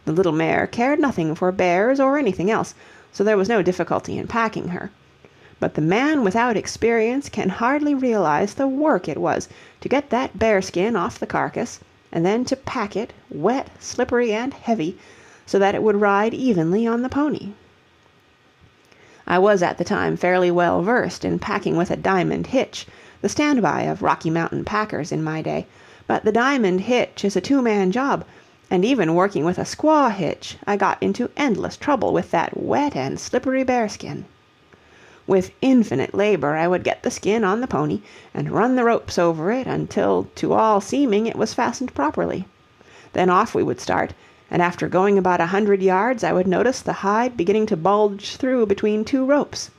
The little mare cared nothing for bears or anything else, so there was no difficulty in packing her. But the man without experience can hardly realize the work it was to get that bearskin off the carcass, and then to pack it, wet, slippery, and heavy, so that it would ride evenly on the pony. I was at the time fairly well versed in packing with a diamond hitch, the standby of Rocky Mountain packers in my day, but the diamond hitch is a two-man job, and even working with a squaw hitch, I got into endless trouble with that wet and slippery bearskin. With infinite labor I would get the skin on the pony and run the ropes over it until to all seeming it was fastened properly. Then off we would start, and after going about 100 yards I would notice the hide beginning to bulge through between two ropes.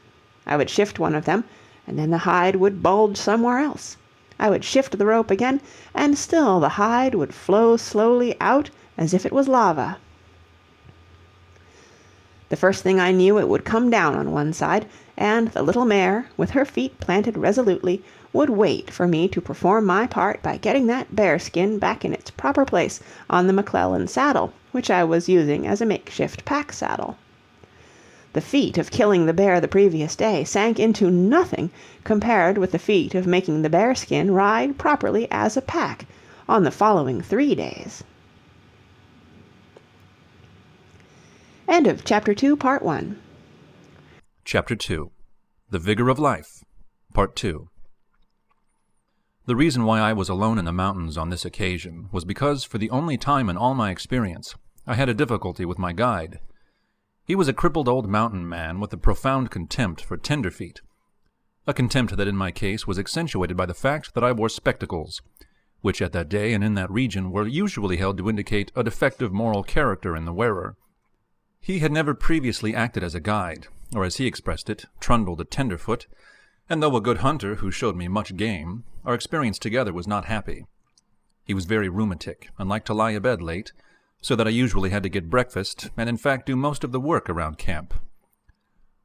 I would shift one of them, and then the hide would bulge somewhere else. I would shift the rope again, and still the hide would flow slowly out as if it was lava. The first thing I knew it would come down on one side, and the little mare, with her feet planted resolutely, would wait for me to perform my part by getting that bearskin back in its proper place on the McClellan saddle, which I was using as a makeshift pack saddle. The feat of killing the bear the previous day sank into nothing compared with the feat of making the bearskin ride properly as a pack on the following 3 days. End of Chapter 2, Part 1. Chapter 2. The Vigor of Life, Part 2. The reason why I was alone in the mountains on this occasion was because, for the only time in all my experience, I had a difficulty with my guide. He was a crippled old mountain man with a profound contempt for tenderfeet, a contempt that in my case was accentuated by the fact that I wore spectacles, which at that day and in that region were usually held to indicate a defective moral character in the wearer. He had never previously acted as a guide, or as he expressed it, trundled a tenderfoot, and though a good hunter who showed me much game, our experience together was not happy. He was very rheumatic, and liked to lie abed late, so that I usually had to get breakfast, and in fact do most of the work around camp.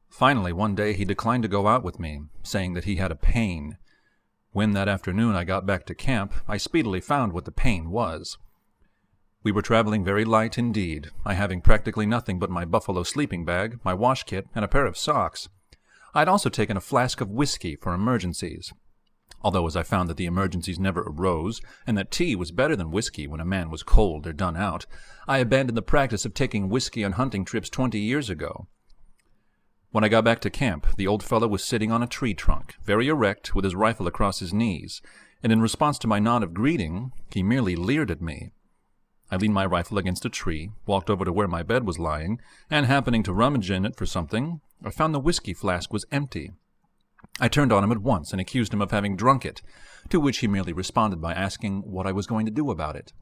Finally, one day he declined to go out with me, saying that he had a pain. When that afternoon I got back to camp, I speedily found what the pain was. We were traveling very light indeed, I having practically nothing but my buffalo sleeping bag, my wash kit, and a pair of socks. I had also taken a flask of whiskey for emergencies. Although as I found that the emergencies never arose, and that tea was better than whiskey when a man was cold or done out, I abandoned the practice of taking whiskey on hunting trips 20 years ago. When I got back to camp, the old fellow was sitting on a tree trunk, very erect, with his rifle across his knees, and in response to my nod of greeting, he merely leered at me. I leaned my rifle against a tree, walked over to where my bed was lying, and happening to rummage in it for something, I found the whiskey flask was empty. I turned on him at once and accused him of having drunk it, to which he merely responded by asking what I was going to do about it.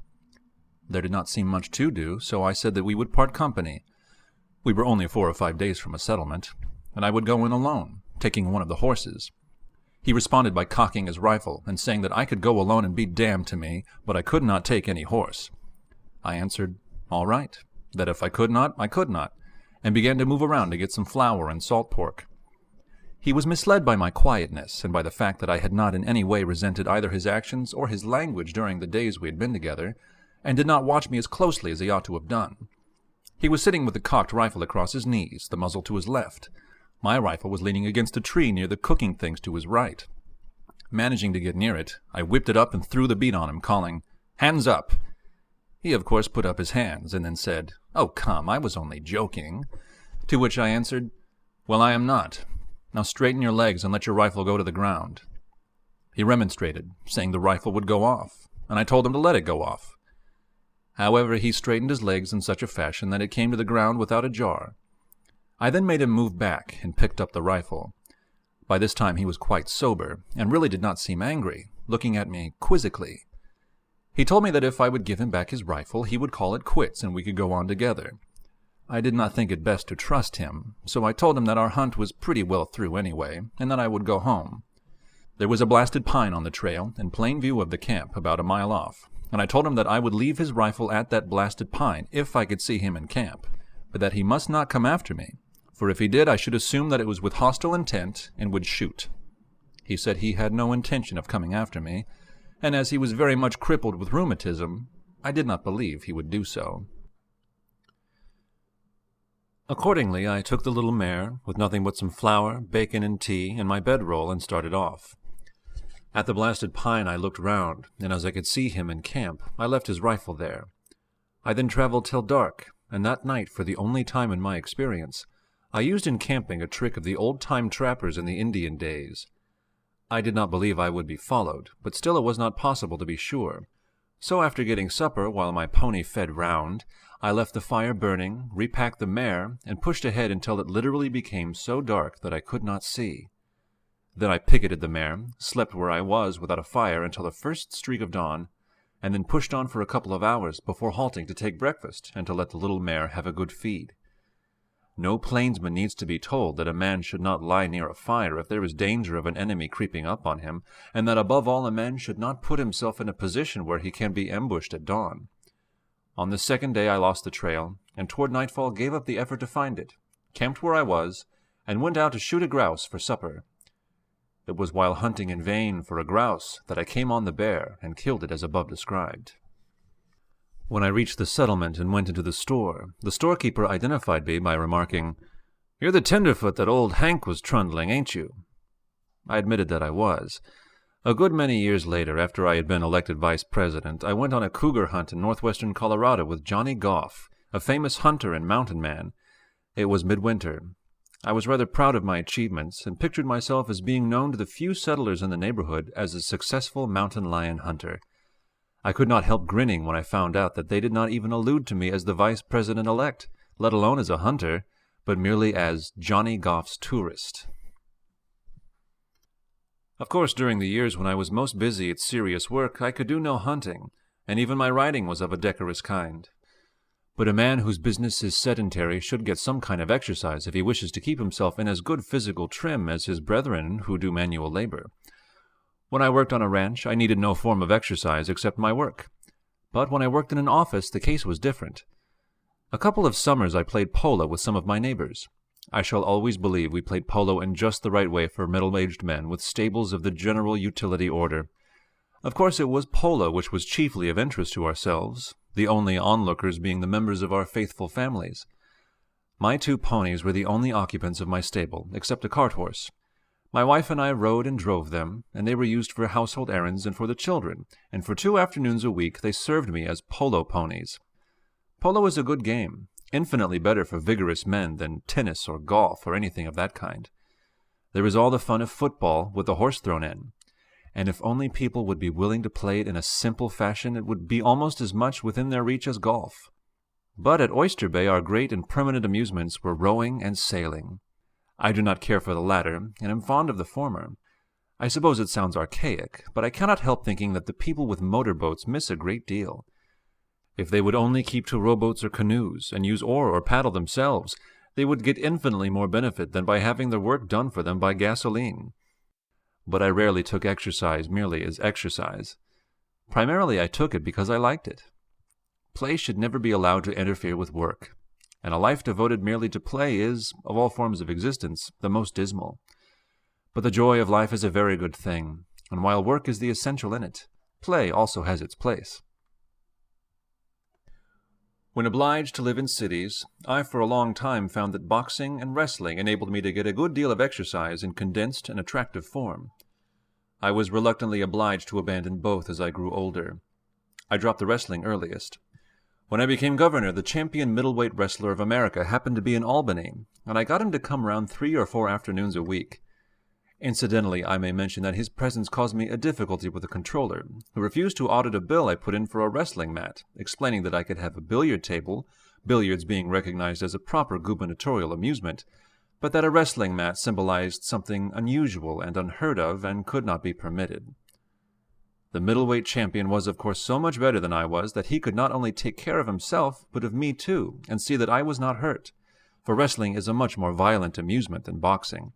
There did not seem much to do, so I said that we would part company. We were only 4 or 5 days from a settlement, and I would go in alone, taking one of the horses. He responded by cocking his rifle and saying that I could go alone and be damned to me, but I could not take any horse. I answered, all right, that if I could not, I could not, and began to move around to get some flour and salt pork. He was misled by my quietness and by the fact that I had not in any way resented either his actions or his language during the days we had been together, and did not watch me as closely as he ought to have done. He was sitting with the cocked rifle across his knees, the muzzle to his left. My rifle was leaning against a tree near the cooking things to his right. Managing to get near it, I whipped it up and threw the bead on him, calling, "Hands up!" He, of course, put up his hands, and then said, "Oh, come, I was only joking." To which I answered, "Well, I am not. Now straighten your legs and let your rifle go to the ground." He remonstrated, saying the rifle would go off, and I told him to let it go off. However, he straightened his legs in such a fashion that it came to the ground without a jar. I then made him move back and picked up the rifle. By this time he was quite sober, and really did not seem angry, looking at me quizzically. He told me that if I would give him back his rifle, he would call it quits and we could go on together. I did not think it best to trust him, so I told him that our hunt was pretty well through anyway, and that I would go home. There was a blasted pine on the trail, in plain view of the camp, about a mile off, and I told him that I would leave his rifle at that blasted pine if I could see him in camp, but that he must not come after me, for if he did I should assume that it was with hostile intent and would shoot. He said he had no intention of coming after me, and as he was very much crippled with rheumatism, I did not believe he would do so. Accordingly, I took the little mare, with nothing but some flour, bacon, and tea, and my bedroll, and started off. At the blasted pine I looked round, and as I could see him in camp, I left his rifle there. I then traveled till dark, and that night, for the only time in my experience, I used in camping a trick of the old-time trappers in the Indian days. I did not believe I would be followed, but still it was not possible to be sure. So after getting supper, while my pony fed round, I left the fire burning, repacked the mare, and pushed ahead until it literally became so dark that I could not see. Then I picketed the mare, slept where I was without a fire until the first streak of dawn, and then pushed on for a couple of hours before halting to take breakfast and to let the little mare have a good feed. No plainsman needs to be told that a man should not lie near a fire if there is danger of an enemy creeping up on him, and that above all a man should not put himself in a position where he can be ambushed at dawn. On the second day I lost the trail, and toward nightfall gave up the effort to find it, camped where I was, and went out to shoot a grouse for supper. It was while hunting in vain for a grouse that I came on the bear and killed it as above described. When I reached the settlement and went into the storekeeper identified me by remarking, "You're the tenderfoot that old Hank was trundling, ain't you?" I admitted that I was. A good many years later, after I had been elected vice president, I went on a cougar hunt in northwestern Colorado with Johnny Goff, a famous hunter and mountain man. It was midwinter. I was rather proud of my achievements, and pictured myself as being known to the few settlers in the neighborhood as a successful mountain lion hunter. I could not help grinning when I found out that they did not even allude to me as the vice president-elect, let alone as a hunter, but merely as Johnny Goff's tourist. Of course, during the years when I was most busy at serious work, I could do no hunting, and even my riding was of a decorous kind. But a man whose business is sedentary should get some kind of exercise if he wishes to keep himself in as good physical trim as his brethren who do manual labor. When I worked on a ranch, I needed no form of exercise except my work. But when I worked in an office, the case was different. A couple of summers I played polo with some of my neighbors. I shall always believe we played polo in just the right way for middle-aged men with stables of the general utility order. Of course, it was polo which was chiefly of interest to ourselves, the only onlookers being the members of our faithful families. My 2 ponies were the only occupants of my stable, except a cart horse. My wife and I rode and drove them, and they were used for household errands and for the children, and for 2 afternoons a week they served me as polo ponies. Polo is a good game, infinitely better for vigorous men than tennis or golf or anything of that kind. There is all the fun of football with the horse thrown in, and if only people would be willing to play it in a simple fashion, it would be almost as much within their reach as golf. But at Oyster Bay our great and permanent amusements were rowing and sailing. I do not care for the latter, and am fond of the former. I suppose it sounds archaic, but I cannot help thinking that the people with motorboats miss a great deal. If they would only keep to rowboats or canoes, and use oar or paddle themselves, they would get infinitely more benefit than by having their work done for them by gasoline. But I rarely took exercise merely as exercise. Primarily I took it because I liked it. Play should never be allowed to interfere with work, and a life devoted merely to play is, of all forms of existence, the most dismal. But the joy of life is a very good thing, and while work is the essential in it, play also has its place. When obliged to live in cities, I for a long time found that boxing and wrestling enabled me to get a good deal of exercise in condensed and attractive form. I was reluctantly obliged to abandon both as I grew older. I dropped the wrestling earliest. When I became governor, the champion middleweight wrestler of America happened to be in Albany, and I got him to come round 3 or 4 afternoons a week. Incidentally, I may mention that his presence caused me a difficulty with the controller, who refused to audit a bill I put in for a wrestling mat, explaining that I could have a billiard table, billiards being recognized as a proper gubernatorial amusement, but that a wrestling mat symbolized something unusual and unheard of and could not be permitted. The middleweight champion was, of course, so much better than I was that he could not only take care of himself, but of me too, and see that I was not hurt, for wrestling is a much more violent amusement than boxing.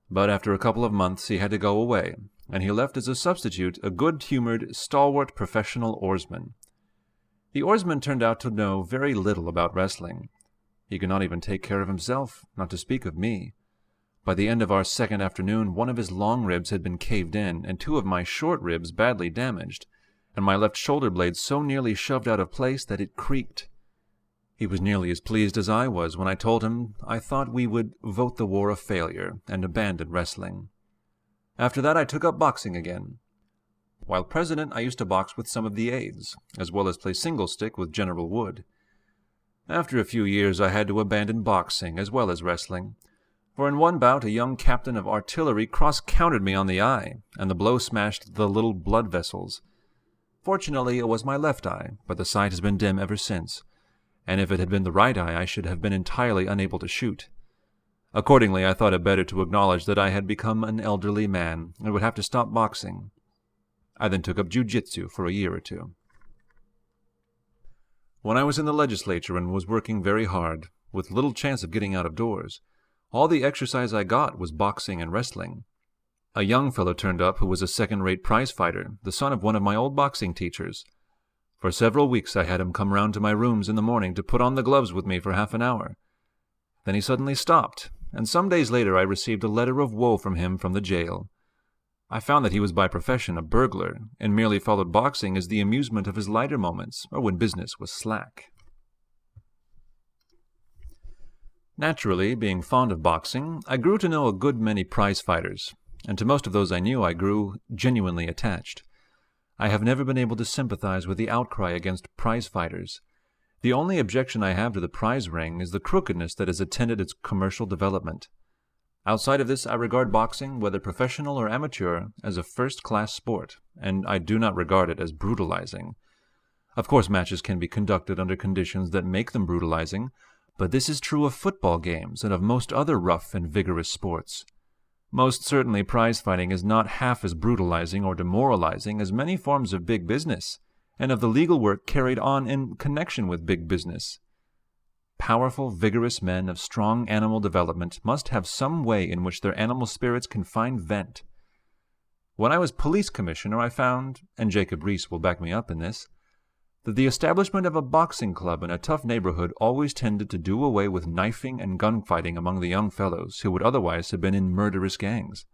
But after a couple of months he had to go away, and he left as a substitute a good-humored, stalwart professional oarsman. The oarsman turned out to know very little about wrestling. He could not even take care of himself, not to speak of me. By the end of our second afternoon, one of his long ribs had been caved in, and 2 of my short ribs badly damaged, and my left shoulder blade so nearly shoved out of place that it creaked. He was nearly as pleased as I was when I told him I thought we would vote the war a failure and abandon wrestling. After that I took up boxing again. While president, I used to box with some of the aides, as well as play single-stick with General Wood. After a few years I had to abandon boxing as well as wrestling, for in one bout a young captain of artillery cross-countered me on the eye, and the blow smashed the little blood vessels. Fortunately it was my left eye, but the sight has been dim ever since, and if it had been the right eye I should have been entirely unable to shoot. Accordingly I thought it better to acknowledge that I had become an elderly man, and would have to stop boxing. I then took up jiu-jitsu for a year or 2. When I was in the legislature and was working very hard, with little chance of getting out of doors, all the exercise I got was boxing and wrestling. A young fellow turned up who was a second-rate prize fighter, the son of one of my old boxing teachers. For several weeks I had him come round to my rooms in the morning to put on the gloves with me for half an hour. Then he suddenly stopped, and some days later I received a letter of woe from him from the jail. I found that he was by profession a burglar, and merely followed boxing as the amusement of his lighter moments, or when business was slack. Naturally, being fond of boxing, I grew to know a good many prize fighters, and to most of those I knew I grew genuinely attached. I have never been able to sympathize with the outcry against prize fighters. The only objection I have to the prize ring is the crookedness that has attended its commercial development. Outside of this, I regard boxing, whether professional or amateur, as a first-class sport, and I do not regard it as brutalizing. Of course, matches can be conducted under conditions that make them brutalizing, but this is true of football games and of most other rough and vigorous sports. Most certainly, prize fighting is not half as brutalizing or demoralizing as many forms of big business, and of the legal work carried on in connection with big business. Powerful, vigorous men of strong animal development must have some way in which their animal spirits can find vent. When I was police commissioner, I found, and Jacob Riis will back me up in this, that the establishment of a boxing club in a tough neighborhood always tended to do away with knifing and gunfighting among the young fellows who would otherwise have been in murderous gangs.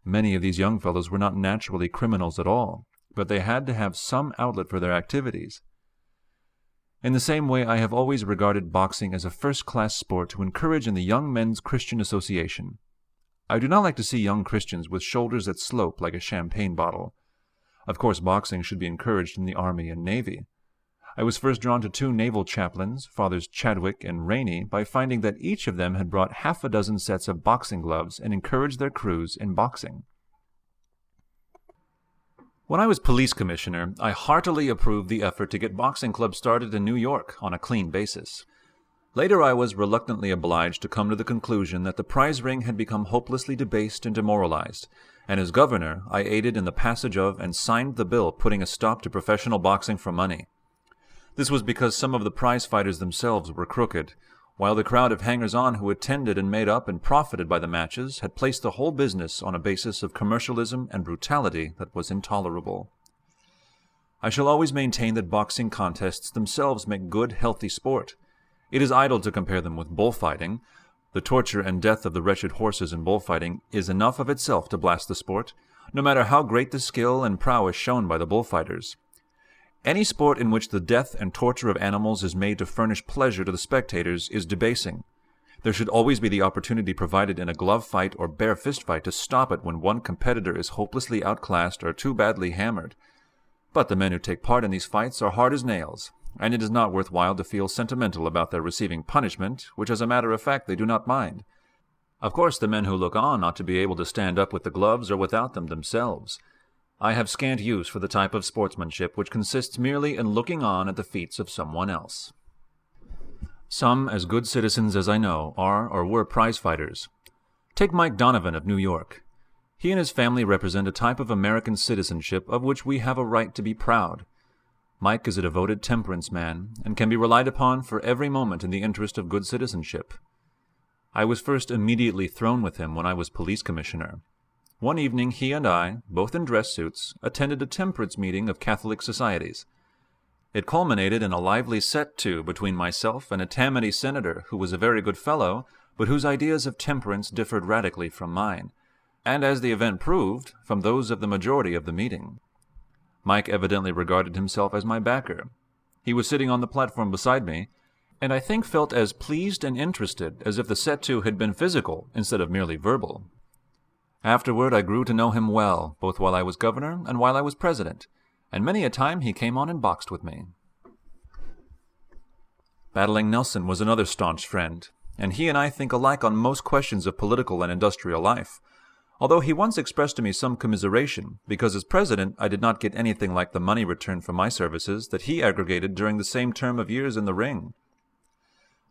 Many of these young fellows were not naturally criminals at all, but they had to have some outlet for their activities. In the same way, I have always regarded boxing as a first-class sport to encourage in the Young Men's Christian Association. I do not like to see young Christians with shoulders that slope like a champagne bottle. Of course, boxing should be encouraged in the Army and Navy. I was first drawn to two naval chaplains, Fathers Chadwick and Rainey, by finding that each of them had brought half a dozen sets of boxing gloves and encouraged their crews in boxing. When I was police commissioner, I heartily approved the effort to get boxing clubs started in New York on a clean basis. Later I was reluctantly obliged to come to the conclusion that the prize ring had become hopelessly debased and demoralized, and as governor I aided in the passage of and signed the bill putting a stop to professional boxing for money. This was because some of the prize fighters themselves were crooked, while the crowd of hangers-on who attended and made up and profited by the matches had placed the whole business on a basis of commercialism and brutality that was intolerable. I shall always maintain that boxing contests themselves make good, healthy sport. It is idle to compare them with bullfighting. The torture and death of the wretched horses in bullfighting is enough of itself to blast the sport, no matter how great the skill and prowess shown by the bullfighters. Any sport in which the death and torture of animals is made to furnish pleasure to the spectators is debasing. There should always be the opportunity provided in a glove fight or bare fist fight to stop it when one competitor is hopelessly outclassed or too badly hammered. But the men who take part in these fights are hard as nails, and it is not worthwhile to feel sentimental about their receiving punishment, which as a matter of fact they do not mind. Of course the men who look on ought to be able to stand up with the gloves or without them themselves. I have scant use for the type of sportsmanship which consists merely in looking on at the feats of someone else. Some as good citizens as I know are or were prize fighters. Take Mike Donovan of New York. He and his family represent a type of American citizenship of which we have a right to be proud. Mike is a devoted temperance man, and can be relied upon for every moment in the interest of good citizenship. I was first immediately thrown with him when I was police commissioner. One evening he and I, both in dress suits, attended a temperance meeting of Catholic societies. It culminated in a lively set-to between myself and a Tammany senator who was a very good fellow, but whose ideas of temperance differed radically from mine, and as the event proved, from those of the majority of the meeting. Mike evidently regarded himself as my backer. He was sitting on the platform beside me, and I think felt as pleased and interested as if the set-to had been physical instead of merely verbal. Afterward I grew to know him well, both while I was governor and while I was president, and many a time he came on and boxed with me. Battling Nelson was another staunch friend, and he and I think alike on most questions of political and industrial life, although he once expressed to me some commiseration because as president I did not get anything like the money returned for my services that he aggregated during the same term of years in the ring.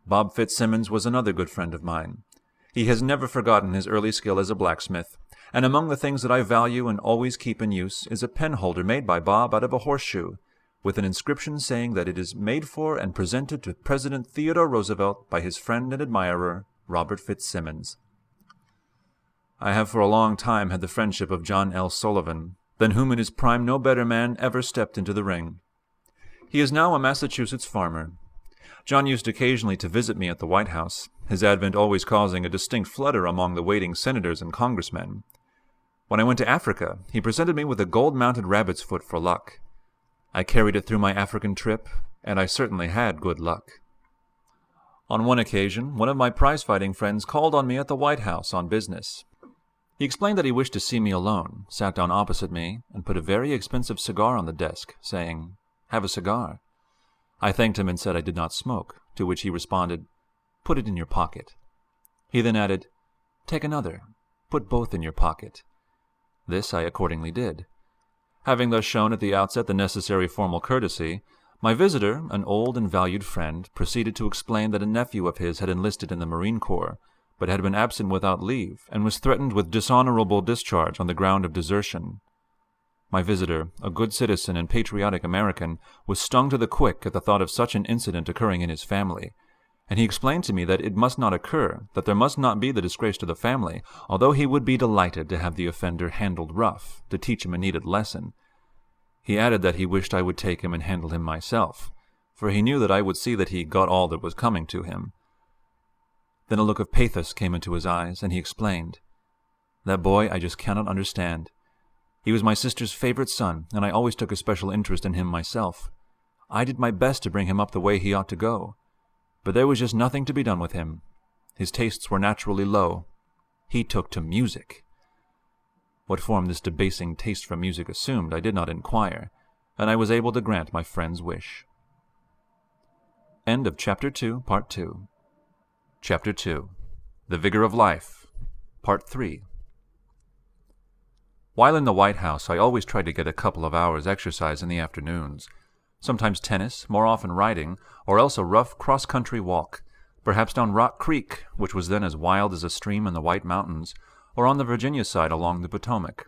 Bob Fitzsimmons was another good friend of mine. He has never forgotten his early skill as a blacksmith, and among the things that I value and always keep in use is a pen holder made by Bob out of a horseshoe, with an inscription saying that it is made for and presented to President Theodore Roosevelt by his friend and admirer, Robert Fitzsimmons. I have for a long time had the friendship of John L. Sullivan, than whom in his prime no better man ever stepped into the ring. He is now a Massachusetts farmer. John used occasionally to visit me at the White House, his advent always causing a distinct flutter among the waiting senators and congressmen. When I went to Africa, he presented me with a gold-mounted rabbit's foot for luck. I carried it through my African trip, and I certainly had good luck. On one occasion, one of my prize-fighting friends called on me at the White House on business. He explained that he wished to see me alone, sat down opposite me, and put a very expensive cigar on the desk, saying, "Have a cigar." I thanked him and said I did not smoke, to which he responded, "Put it in your pocket." He then added, "Take another. Put both in your pocket." This I accordingly did. Having thus shown at the outset the necessary formal courtesy, my visitor, an old and valued friend, proceeded to explain that a nephew of his had enlisted in the Marine Corps, but had been absent without leave, and was threatened with dishonorable discharge on the ground of desertion. My visitor, a good citizen and patriotic American, was stung to the quick at the thought of such an incident occurring in his family, and he explained to me that it must not occur, that there must not be the disgrace to the family, although he would be delighted to have the offender handled rough, to teach him a needed lesson. He added that he wished I would take him and handle him myself, for he knew that I would see that he got all that was coming to him. Then a look of pathos came into his eyes, and he explained, "That boy I just cannot understand. He was my sister's favorite son, and I always took a special interest in him myself. I did my best to bring him up the way he ought to go. But there was just nothing to be done with him. His tastes were naturally low. He took to music." What form this debasing taste for music assumed I did not inquire, and I was able to grant my friend's wish. End of Chapter 2, Part 2. Chapter 2. The Vigor of Life, Part 3. While in the White House, I always tried to get a couple of hours' exercise in the afternoons. Sometimes tennis, more often riding, or else a rough cross-country walk, perhaps down Rock Creek, which was then as wild as a stream in the White Mountains, or on the Virginia side along the Potomac.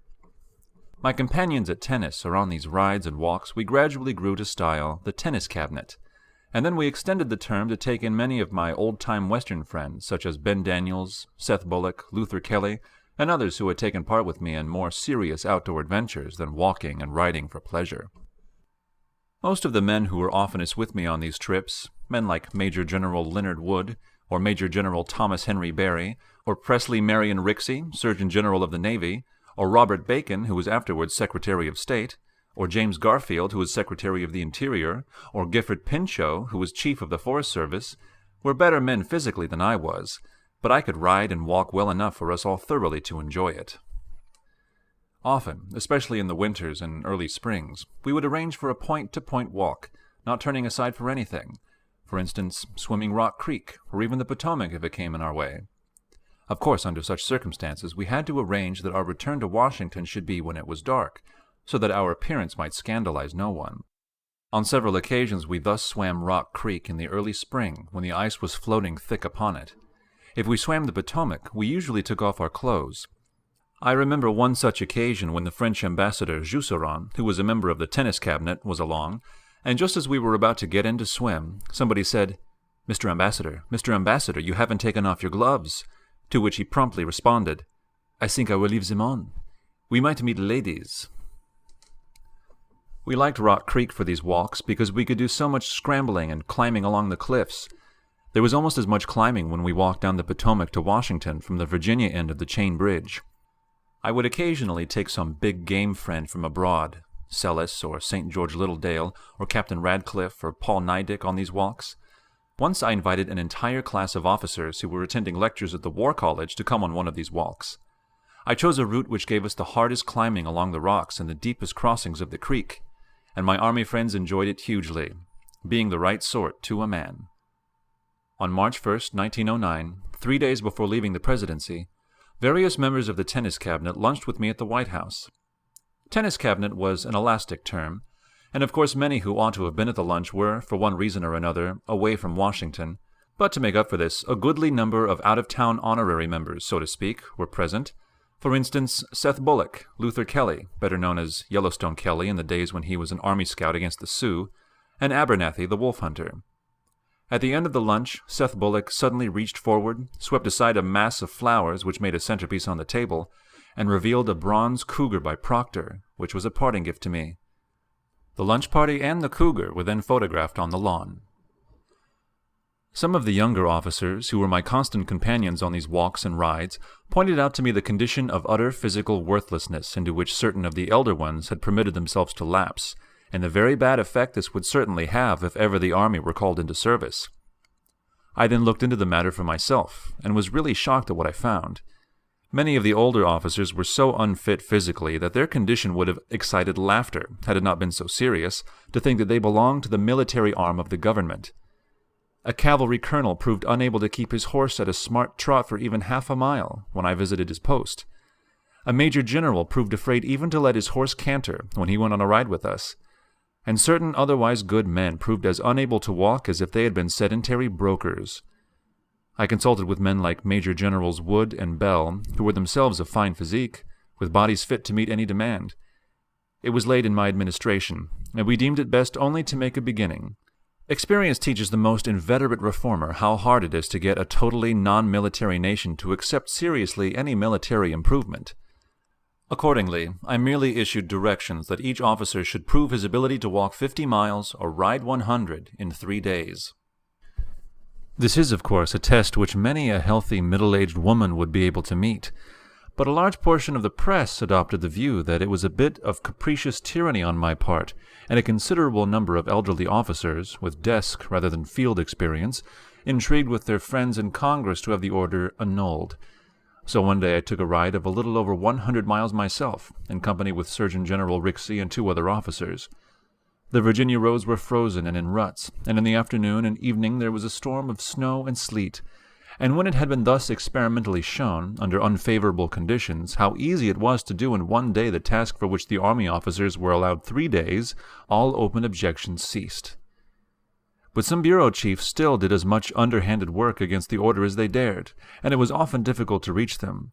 My companions at tennis or on these rides and walks we gradually grew to style the tennis cabinet, and then we extended the term to take in many of my old-time Western friends, such as Ben Daniels, Seth Bullock, Luther Kelly, and others who had taken part with me in more serious outdoor adventures than walking and riding for pleasure. Most of the men who were oftenest with me on these trips, men like Major General Leonard Wood, or Major General Thomas Henry Barry, or Presley Marion Rixey, Surgeon General of the Navy, or Robert Bacon, who was afterwards Secretary of State, or James Garfield, who was Secretary of the Interior, or Gifford Pinchot, who was Chief of the Forest Service, were better men physically than I was, but I could ride and walk well enough for us all thoroughly to enjoy it. Often, especially in the winters and early springs, we would arrange for a point-to-point walk, not turning aside for anything, for instance, swimming Rock Creek, or even the Potomac if it came in our way. Of course, under such circumstances, we had to arrange that our return to Washington should be when it was dark, so that our appearance might scandalize no one. On several occasions we thus swam Rock Creek in the early spring, when the ice was floating thick upon it. If we swam the Potomac, we usually took off our clothes. I remember one such occasion when the French ambassador Jusserand, who was a member of the tennis cabinet, was along, and just as we were about to get in to swim, somebody said, Mr. Ambassador, you haven't taken off your gloves," to which he promptly responded, "I think I will leave them on. We might meet ladies." We liked Rock Creek for these walks because we could do so much scrambling and climbing along the cliffs. There was almost as much climbing when we walked down the Potomac to Washington from the Virginia end of the Chain Bridge. I would occasionally take some big game friend from abroad, Sellis or St. George Littledale or Captain Radcliffe or Paul Nidick on these walks. Once I invited an entire class of officers who were attending lectures at the War College to come on one of these walks. I chose a route which gave us the hardest climbing along the rocks and the deepest crossings of the creek, and my Army friends enjoyed it hugely, being the right sort to a man. On March 1st, 1909, 3 days before leaving the presidency, various members of the tennis cabinet lunched with me at the White House. Tennis cabinet was an elastic term, and of course many who ought to have been at the lunch were, for one reason or another, away from Washington. But to make up for this, a goodly number of out-of-town honorary members, so to speak, were present. For instance, Seth Bullock, Luther Kelly, better known as Yellowstone Kelly in the days when he was an Army scout against the Sioux, and Abernathy, the wolf hunter. At the end of the lunch, Seth Bullock suddenly reached forward, swept aside a mass of flowers which made a centerpiece on the table, and revealed a bronze cougar by Proctor, which was a parting gift to me. The lunch party and the cougar were then photographed on the lawn. Some of the younger officers, who were my constant companions on these walks and rides, pointed out to me the condition of utter physical worthlessness into which certain of the elder ones had permitted themselves to lapse, and the very bad effect this would certainly have if ever the army were called into service. I then looked into the matter for myself, and was really shocked at what I found. Many of the older officers were so unfit physically that their condition would have excited laughter, had it not been so serious, to think that they belonged to the military arm of the government. A cavalry colonel proved unable to keep his horse at a smart trot for even half a mile when I visited his post. A major general proved afraid even to let his horse canter when he went on a ride with us, and certain otherwise good men proved as unable to walk as if they had been sedentary brokers. I consulted with men like Major Generals Wood and Bell, who were themselves of fine physique, with bodies fit to meet any demand. It was late in my administration, and we deemed it best only to make a beginning. Experience teaches the most inveterate reformer how hard it is to get a totally non-military nation to accept seriously any military improvement. Accordingly, I merely issued directions that each officer should prove his ability to walk 50 miles or ride 100 in 3 days. This is, of course, a test which many a healthy middle-aged woman would be able to meet, but a large portion of the press adopted the view that it was a bit of capricious tyranny on my part, and a considerable number of elderly officers, with desk rather than field experience, intrigued with their friends in Congress to have the order annulled. So one day I took a ride of a little over 100 miles myself, in company with Surgeon General Rixey and 2 other officers. The Virginia roads were frozen and in ruts, and in the afternoon and evening there was a storm of snow and sleet, and when it had been thus experimentally shown, under unfavorable conditions, how easy it was to do in 1 day the task for which the army officers were allowed 3 days, all open objections ceased. But some bureau chiefs still did as much underhanded work against the order as they dared, and it was often difficult to reach them.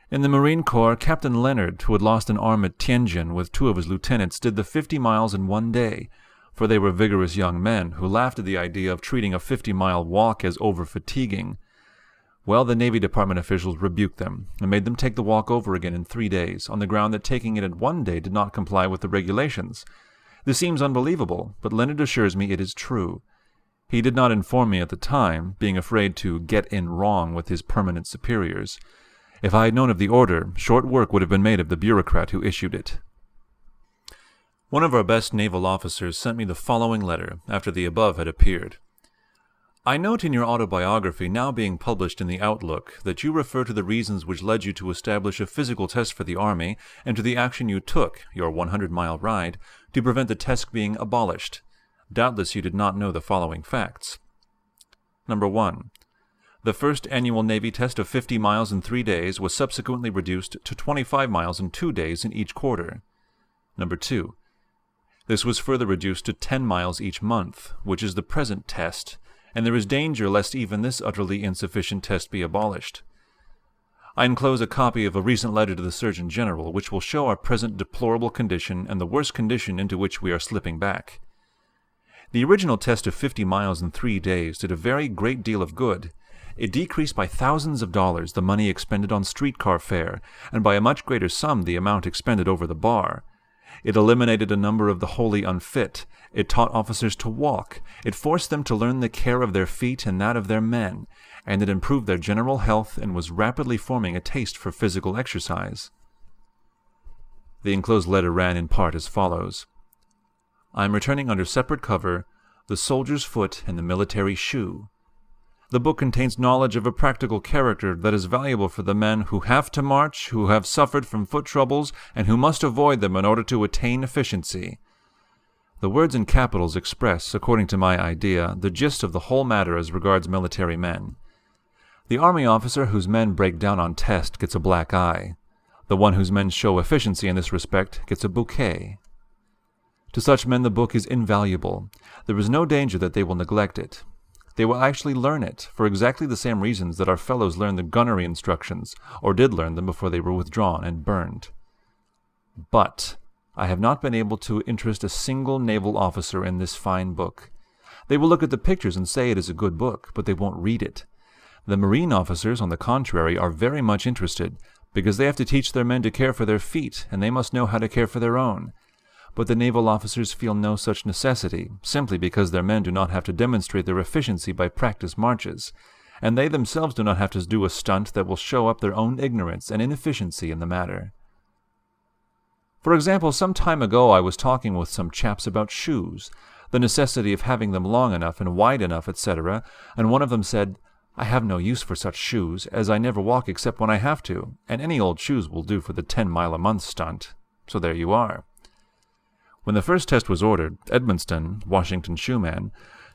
In the Marine Corps, Captain Leonard, who had lost an arm at Tianjin with 2 of his lieutenants, did the 50 miles in 1 day, for they were vigorous young men who laughed at the idea of treating a 50-mile walk as over-fatiguing. Well, the Navy Department officials rebuked them and made them take the walk over again in 3 days, on the ground that taking it in 1 day did not comply with the regulations. This seems unbelievable, but Leonard assures me it is true. He did not inform me at the time, being afraid to get in wrong with his permanent superiors. If I had known of the order, short work would have been made of the bureaucrat who issued it. One of our best naval officers sent me the following letter after the above had appeared. I note in your autobiography now being published in the Outlook that you refer to the reasons which led you to establish a physical test for the Army and to the action you took, your 100-mile ride, to prevent the test being abolished. Doubtless you did not know the following facts. Number 1. The first annual Navy test of 50 miles in 3 days was subsequently reduced to 25 miles in 2 days in each quarter. Number 2. This was further reduced to 10 miles each month, which is the present test, and there is danger lest even this utterly insufficient test be abolished. I enclose a copy of a recent letter to the Surgeon General, which will show our present deplorable condition and the worst condition into which we are slipping back. The original test of 50 miles in 3 days did a very great deal of good. It decreased by thousands of dollars the money expended on streetcar fare, and by a much greater sum the amount expended over the bar. It eliminated a number of the wholly unfit. It taught officers to walk. It forced them to learn the care of their feet and that of their men, and it improved their general health and was rapidly forming a taste for physical exercise. The enclosed letter ran in part as follows. I am returning under separate cover, The Soldier's Foot and the Military Shoe. The book contains knowledge of a practical character that is valuable for the men who have to march, who have suffered from foot troubles, and who must avoid them in order to attain efficiency. The words in capitals express, according to my idea, the gist of the whole matter as regards military men. The army officer whose men break down on test gets a black eye. The one whose men show efficiency in this respect gets a bouquet. To such men the book is invaluable. There is no danger that they will neglect it. They will actually learn it, for exactly the same reasons that our fellows learned the gunnery instructions, or did learn them before they were withdrawn and burned. But I have not been able to interest a single naval officer in this fine book. They will look at the pictures and say it is a good book, but they won't read it. The marine officers, on the contrary, are very much interested, because they have to teach their men to care for their feet, and they must know how to care for their own. but the naval officers feel no such necessity, simply because their men do not have to demonstrate their efficiency by practice marches, and they themselves do not have to do a stunt that will show up their own ignorance and inefficiency in the matter. For example, some time ago I was talking with some chaps about shoes, the necessity of having them long enough and wide enough, etc., and one of them said, "I have no use for such shoes, as I never walk except when I have to, and any old shoes will do for the 10-mile-a-month stunt." So there you are. When the first test was ordered, Edmonston, Washington shoeman,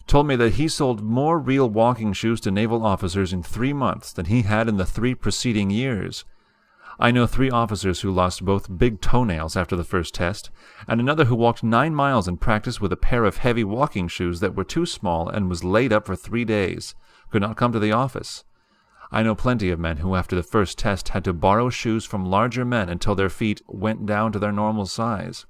told me that he sold more real walking shoes to naval officers in 3 months than he had in the 3 preceding years. I know 3 officers who lost both big toenails after the first test, and another who walked 9 miles in practice with a pair of heavy walking shoes that were too small and was laid up for 3 days, could not come to the office. I know plenty of men who after the first test had to borrow shoes from larger men until their feet went down to their normal size.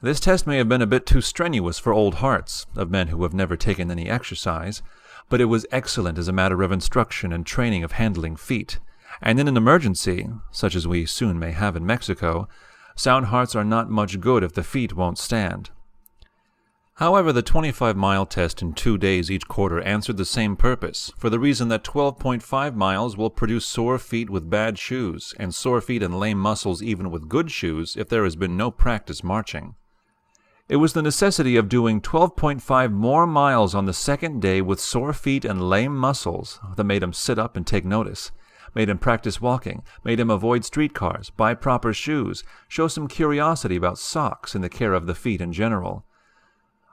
This test may have been a bit too strenuous for old hearts of men who have never taken any exercise, but it was excellent as a matter of instruction and training of handling feet, and in an emergency, such as we soon may have in Mexico, sound hearts are not much good if the feet won't stand. However, the 25-mile test in 2 days each quarter answered the same purpose, for the reason that 12.5 miles will produce sore feet with bad shoes, and sore feet and lame muscles even with good shoes if there has been no practice marching. It was the necessity of doing 12.5 more miles on the second day with sore feet and lame muscles that made him sit up and take notice, made him practice walking, made him avoid streetcars, buy proper shoes, show some curiosity about socks and the care of the feet in general.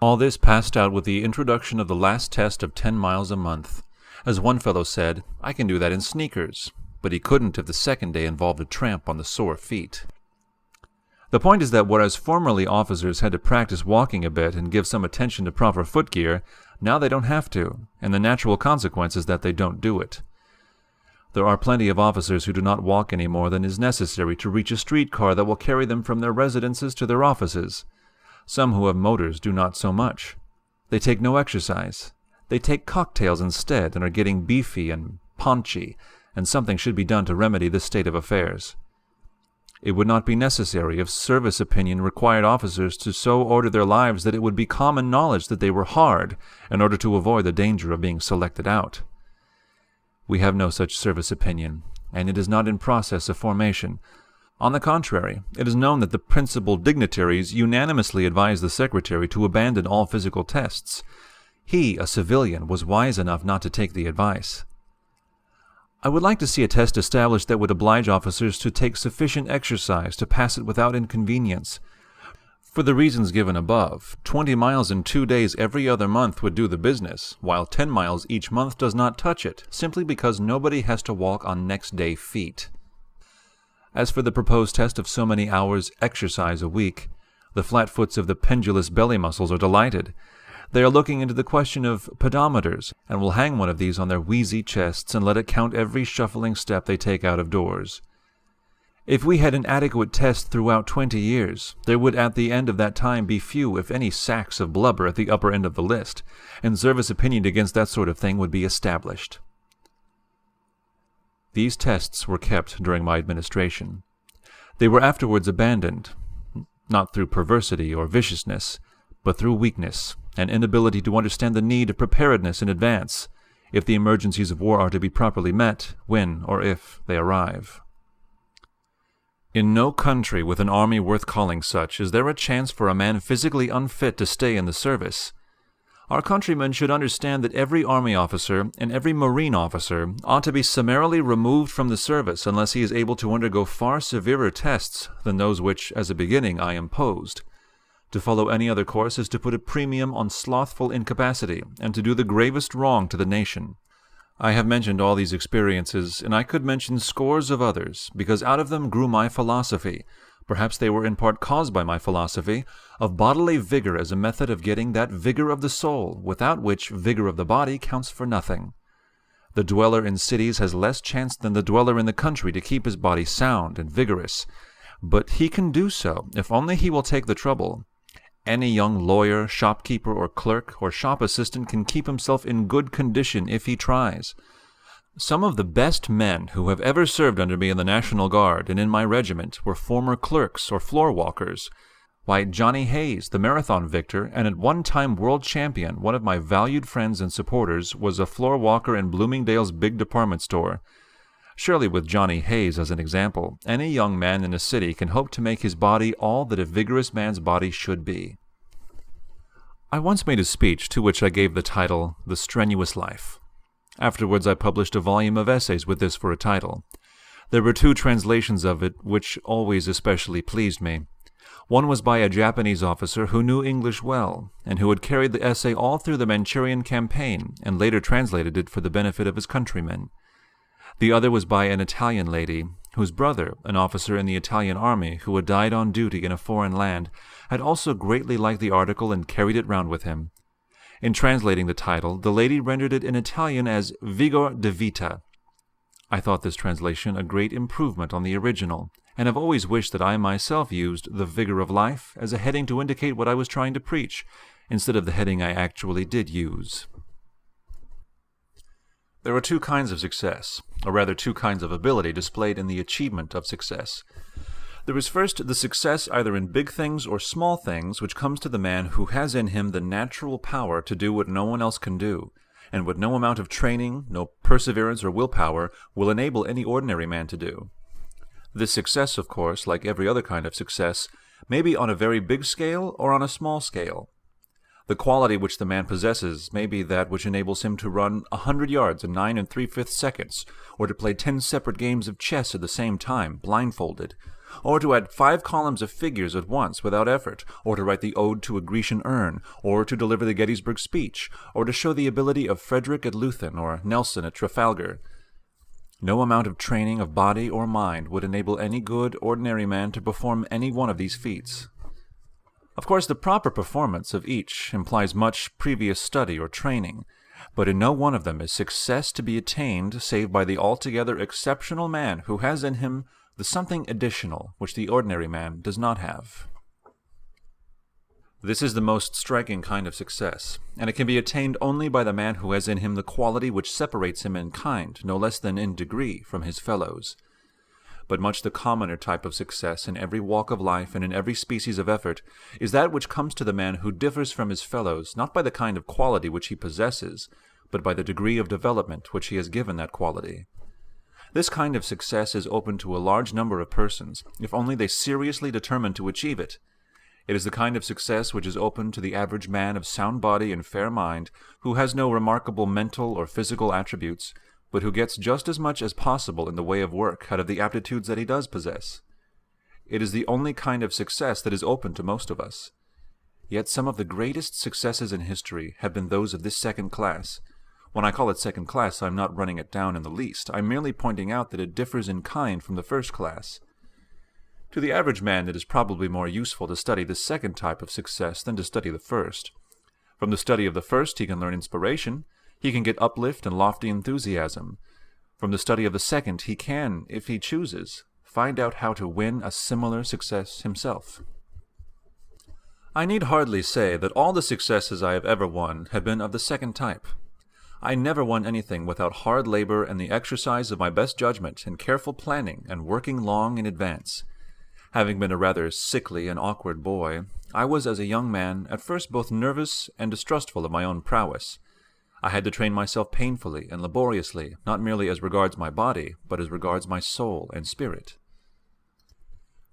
All this passed out with the introduction of the last test of 10 miles a month. As one fellow said, "I can do that in sneakers," but he couldn't if the second day involved a tramp on the sore feet. The point is that whereas formerly officers had to practice walking a bit and give some attention to proper footgear, now they don't have to, and the natural consequence is that they don't do it. There are plenty of officers who do not walk any more than is necessary to reach a streetcar that will carry them from their residences to their offices. Some who have motors do not so much. They take no exercise. They take cocktails instead and are getting beefy and paunchy, and something should be done to remedy this state of affairs. It would not be necessary if service opinion required officers to so order their lives that it would be common knowledge that they were hard in order to avoid the danger of being selected out. We have no such service opinion, and it is not in process of formation. On the contrary, it is known that the principal dignitaries unanimously advised the secretary to abandon all physical tests. He, a civilian, was wise enough not to take the advice. I would like to see a test established that would oblige officers to take sufficient exercise to pass it without inconvenience. For the reasons given above, 20 miles in 2 days every other month would do the business, while 10 miles each month does not touch it, simply because nobody has to walk on next day feet. As for the proposed test of so many hours exercise a week, the flatfoots of the pendulous belly muscles are delighted. They are looking into the question of pedometers, and will hang one of these on their wheezy chests and let it count every shuffling step they take out of doors. If we had an adequate test throughout 20 years, there would at the end of that time be few, if any, sacks of blubber at the upper end of the list, and service opinion against that sort of thing would be established. These tests were kept during my administration. They were afterwards abandoned, not through perversity or viciousness, but through weakness and inability to understand the need of preparedness in advance, if the emergencies of war are to be properly met, when or if they arrive. In no country with an army worth calling such is there a chance for a man physically unfit to stay in the service. Our countrymen should understand that every army officer and every marine officer ought to be summarily removed from the service unless he is able to undergo far severer tests than those which, as a beginning, I imposed. To follow any other course is to put a premium on slothful incapacity, and to do the gravest wrong to the nation. I have mentioned all these experiences, and I could mention scores of others, because out of them grew my philosophy, perhaps they were in part caused by my philosophy, of bodily vigor as a method of getting that vigor of the soul, without which vigor of the body counts for nothing. The dweller in cities has less chance than the dweller in the country to keep his body sound and vigorous, but he can do so, if only he will take the trouble. Any young lawyer, shopkeeper, or clerk, or shop assistant can keep himself in good condition if he tries. Some of the best men who have ever served under me in the National Guard and in my regiment were former clerks or floor walkers. Why, Johnny Hayes, the marathon victor and at one time world champion, one of my valued friends and supporters, was a floor walker in Bloomingdale's big department store. Surely with Johnny Hayes as an example, any young man in a city can hope to make his body all that a vigorous man's body should be. I once made a speech to which I gave the title, The Strenuous Life. Afterwards I published a volume of essays with this for a title. There were 2 translations of it which always especially pleased me. One was by a Japanese officer who knew English well, and who had carried the essay all through the Manchurian campaign and later translated it for the benefit of his countrymen. The other was by an Italian lady, whose brother, an officer in the Italian army who had died on duty in a foreign land, had also greatly liked the article and carried it round with him. In translating the title, the lady rendered it in Italian as Vigor de Vita. I thought this translation a great improvement on the original, and have always wished that I myself used the Vigor of Life as a heading to indicate what I was trying to preach, instead of the heading I actually did use. There are 2 kinds of success, or rather 2 kinds of ability displayed in the achievement of success. There is first the success either in big things or small things which comes to the man who has in him the natural power to do what no one else can do, and what no amount of training, no perseverance or willpower will enable any ordinary man to do. This success, of course, like every other kind of success, may be on a very big scale or on a small scale. The quality which the man possesses may be that which enables him to run 100 yards in 9 3/5 seconds, or to play 10 separate games of chess at the same time, blindfolded, or to add 5 columns of figures at once without effort, or to write the Ode to a Grecian Urn, or to deliver the Gettysburg speech, or to show the ability of Frederick at Leuthen or Nelson at Trafalgar. No amount of training of body or mind would enable any good, ordinary man to perform any one of these feats. Of course, the proper performance of each implies much previous study or training, but in no one of them is success to be attained save by the altogether exceptional man who has in him the something additional which the ordinary man does not have. This is the most striking kind of success, and it can be attained only by the man who has in him the quality which separates him in kind, no less than in degree, from his fellows. But much the commoner type of success in every walk of life and in every species of effort is that which comes to the man who differs from his fellows not by the kind of quality which he possesses, but by the degree of development which he has given that quality. This kind of success is open to a large number of persons, if only they seriously determine to achieve it. It is the kind of success which is open to the average man of sound body and fair mind, who has no remarkable mental or physical attributes, but who gets just as much as possible in the way of work out of the aptitudes that he does possess. It is the only kind of success that is open to most of us. Yet some of the greatest successes in history have been those of this second class. When I call it second class, I am not running it down in the least. I am merely pointing out that it differs in kind from the first class. To the average man, it is probably more useful to study the second type of success than to study the first. From the study of the first, he can learn inspiration. He can get uplift and lofty enthusiasm. From the study of the second, he can, if he chooses, find out how to win a similar success himself. I need hardly say that all the successes I have ever won have been of the second type. I never won anything without hard labor and the exercise of my best judgment and careful planning and working long in advance. Having been a rather sickly and awkward boy, I was as a young man at first both nervous and distrustful of my own prowess. I had to train myself painfully and laboriously, not merely as regards my body, but as regards my soul and spirit.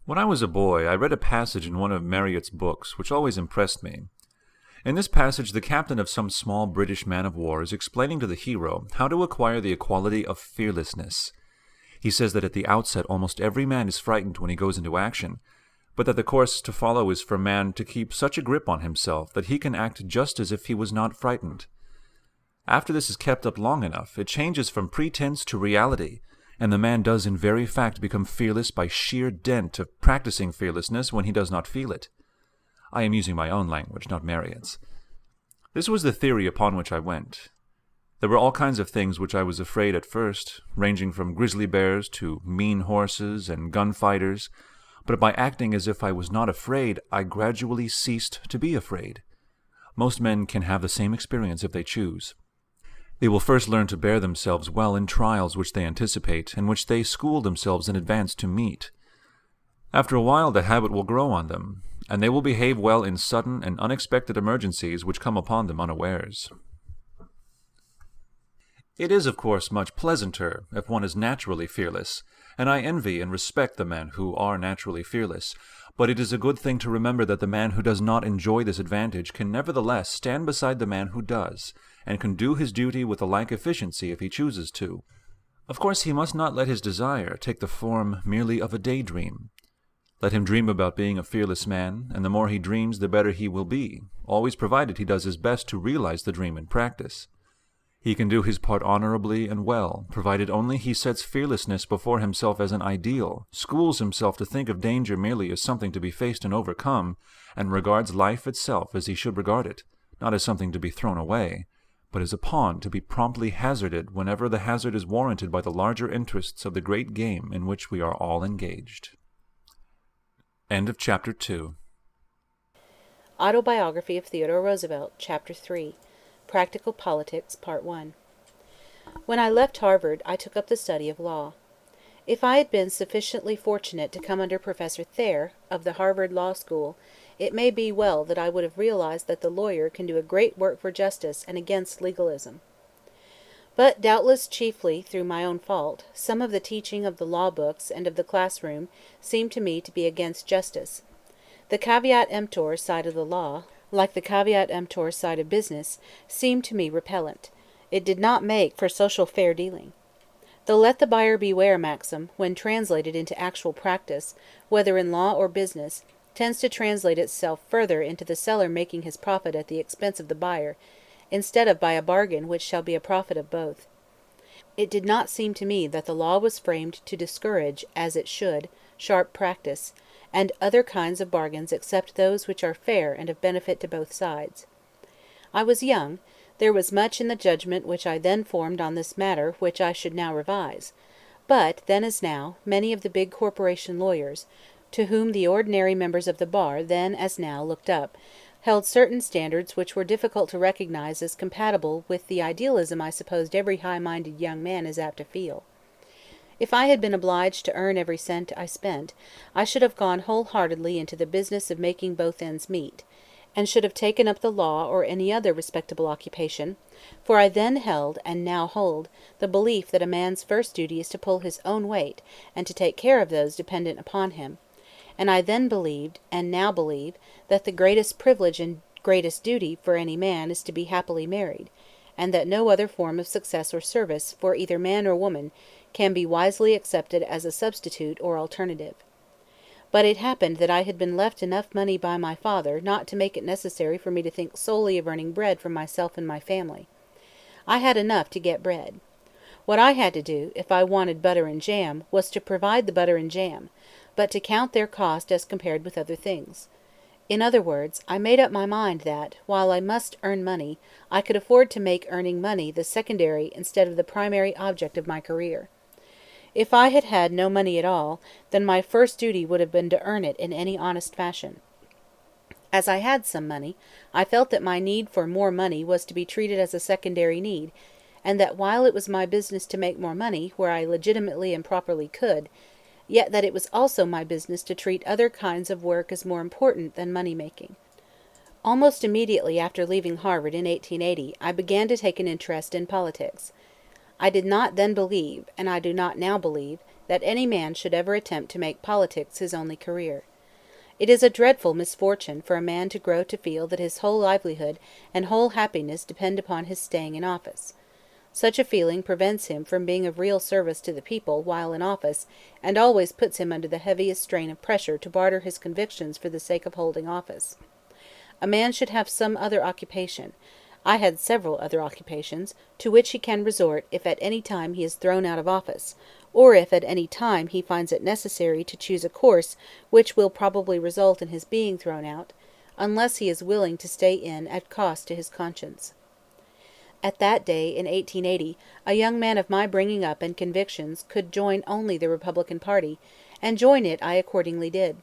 When I was a boy, I read a passage in one of Marryat's books which always impressed me. In this passage, the captain of some small British man-of-war is explaining to the hero how to acquire the quality of fearlessness. He says that at the outset almost every man is frightened when he goes into action, but that the course to follow is for man to keep such a grip on himself that he can act just as if he was not frightened. After this is kept up long enough, it changes from pretense to reality, and the man does in very fact become fearless by sheer dint of practicing fearlessness when he does not feel it. I am using my own language, not Marryat's. This was the theory upon which I went. There were all kinds of things which I was afraid at first, ranging from grizzly bears to mean horses and gunfighters, but by acting as if I was not afraid, I gradually ceased to be afraid. Most men can have the same experience if they choose. They will first learn to bear themselves well in trials which they anticipate, and which they school themselves in advance to meet. After a while the habit will grow on them, and they will behave well in sudden and unexpected emergencies which come upon them unawares. It is, of course, much pleasanter if one is naturally fearless, and I envy and respect the men who are naturally fearless, but it is a good thing to remember that the man who does not enjoy this advantage can nevertheless stand beside the man who does, and can do his duty with a like efficiency if he chooses to. Of course, he must not let his desire take the form merely of a daydream. Let him dream about being a fearless man, and the more he dreams the better he will be, always provided he does his best to realize the dream in practice. He can do his part honorably and well, provided only he sets fearlessness before himself as an ideal, schools himself to think of danger merely as something to be faced and overcome, and regards life itself as he should regard it, not as something to be thrown away, but as a pawn to be promptly hazarded whenever the hazard is warranted by the larger interests of the great game in which we are all engaged. End of Chapter 2. Autobiography of Theodore Roosevelt, Chapter 3. Practical Politics, Part 1. When I left Harvard, I took up the study of law. If I had been sufficiently fortunate to come under Professor Thayer, of the Harvard Law School, it may be well that I would have realized that the lawyer can do a great work for justice and against legalism. But doubtless chiefly through my own fault, some of the teaching of the law books and of the classroom seemed to me to be against justice. The caveat emptor side of the law, like the caveat emptor side of business, seemed to me repellent. It did not make for social fair dealing. The let the buyer beware maxim, when translated into actual practice, whether in law or business, tends to translate itself further into the seller making his profit at the expense of the buyer, instead of by a bargain which shall be a profit of both. It did not seem to me that the law was framed to discourage, as it should, sharp practice, and other kinds of bargains except those which are fair and of benefit to both sides. I was young. There was much in the judgment which I then formed on this matter which I should now revise. But, then as now, many of the big corporation lawyers, to whom the ordinary members of the bar then as now looked up, held certain standards which were difficult to recognize as compatible with the idealism I supposed every high-minded young man is apt to feel. If I had been obliged to earn every cent I spent, I should have gone wholeheartedly into the business of making both ends meet, and should have taken up the law or any other respectable occupation, for I then held, and now hold, the belief that a man's first duty is to pull his own weight, and to take care of those dependent upon him, and I then believed, and now believe, that the greatest privilege and greatest duty for any man is to be happily married, and that no other form of success or service, for either man or woman, can be wisely accepted as a substitute or alternative. But it happened that I had been left enough money by my father not to make it necessary for me to think solely of earning bread for myself and my family. I had enough to get bread. What I had to do, if I wanted butter and jam, was to provide the butter and jam, but to count their cost as compared with other things. In other words, I made up my mind that, while I must earn money, I could afford to make earning money the secondary instead of the primary object of my career. If I had had no money at all, then my first duty would have been to earn it in any honest fashion. As I had some money, I felt that my need for more money was to be treated as a secondary need, and that while it was my business to make more money where I legitimately and properly could, yet that it was also my business to treat other kinds of work as more important than money-making. Almost immediately after leaving Harvard in 1880, I began to take an interest in politics. I did not then believe, and I do not now believe, that any man should ever attempt to make politics his only career. It is a dreadful misfortune for a man to grow to feel that his whole livelihood and whole happiness depend upon his staying in office. Such a feeling prevents him from being of real service to the people while in office, and always puts him under the heaviest strain of pressure to barter his convictions for the sake of holding office. A man should have some other occupation. I had several other occupations, to which he can resort if at any time he is thrown out of office, or if at any time he finds it necessary to choose a course which will probably result in his being thrown out, unless he is willing to stay in at cost to his conscience. At that day, in 1880, a young man of my bringing up and convictions could join only the Republican party, and join it I accordingly did.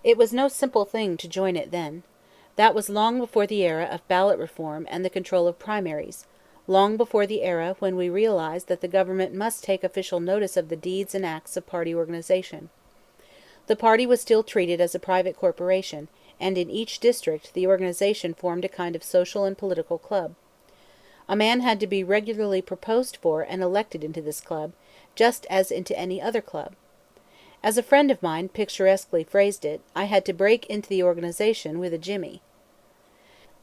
It was no simple thing to join it then. That was long before the era of ballot reform and the control of primaries, long before the era when we realized that the government must take official notice of the deeds and acts of party organization. The party was still treated as a private corporation, and in each district the organization formed a kind of social and political club. A man had to be regularly proposed for and elected into this club, just as into any other club. As a friend of mine picturesquely phrased it, I had to break into the organization with a jimmy.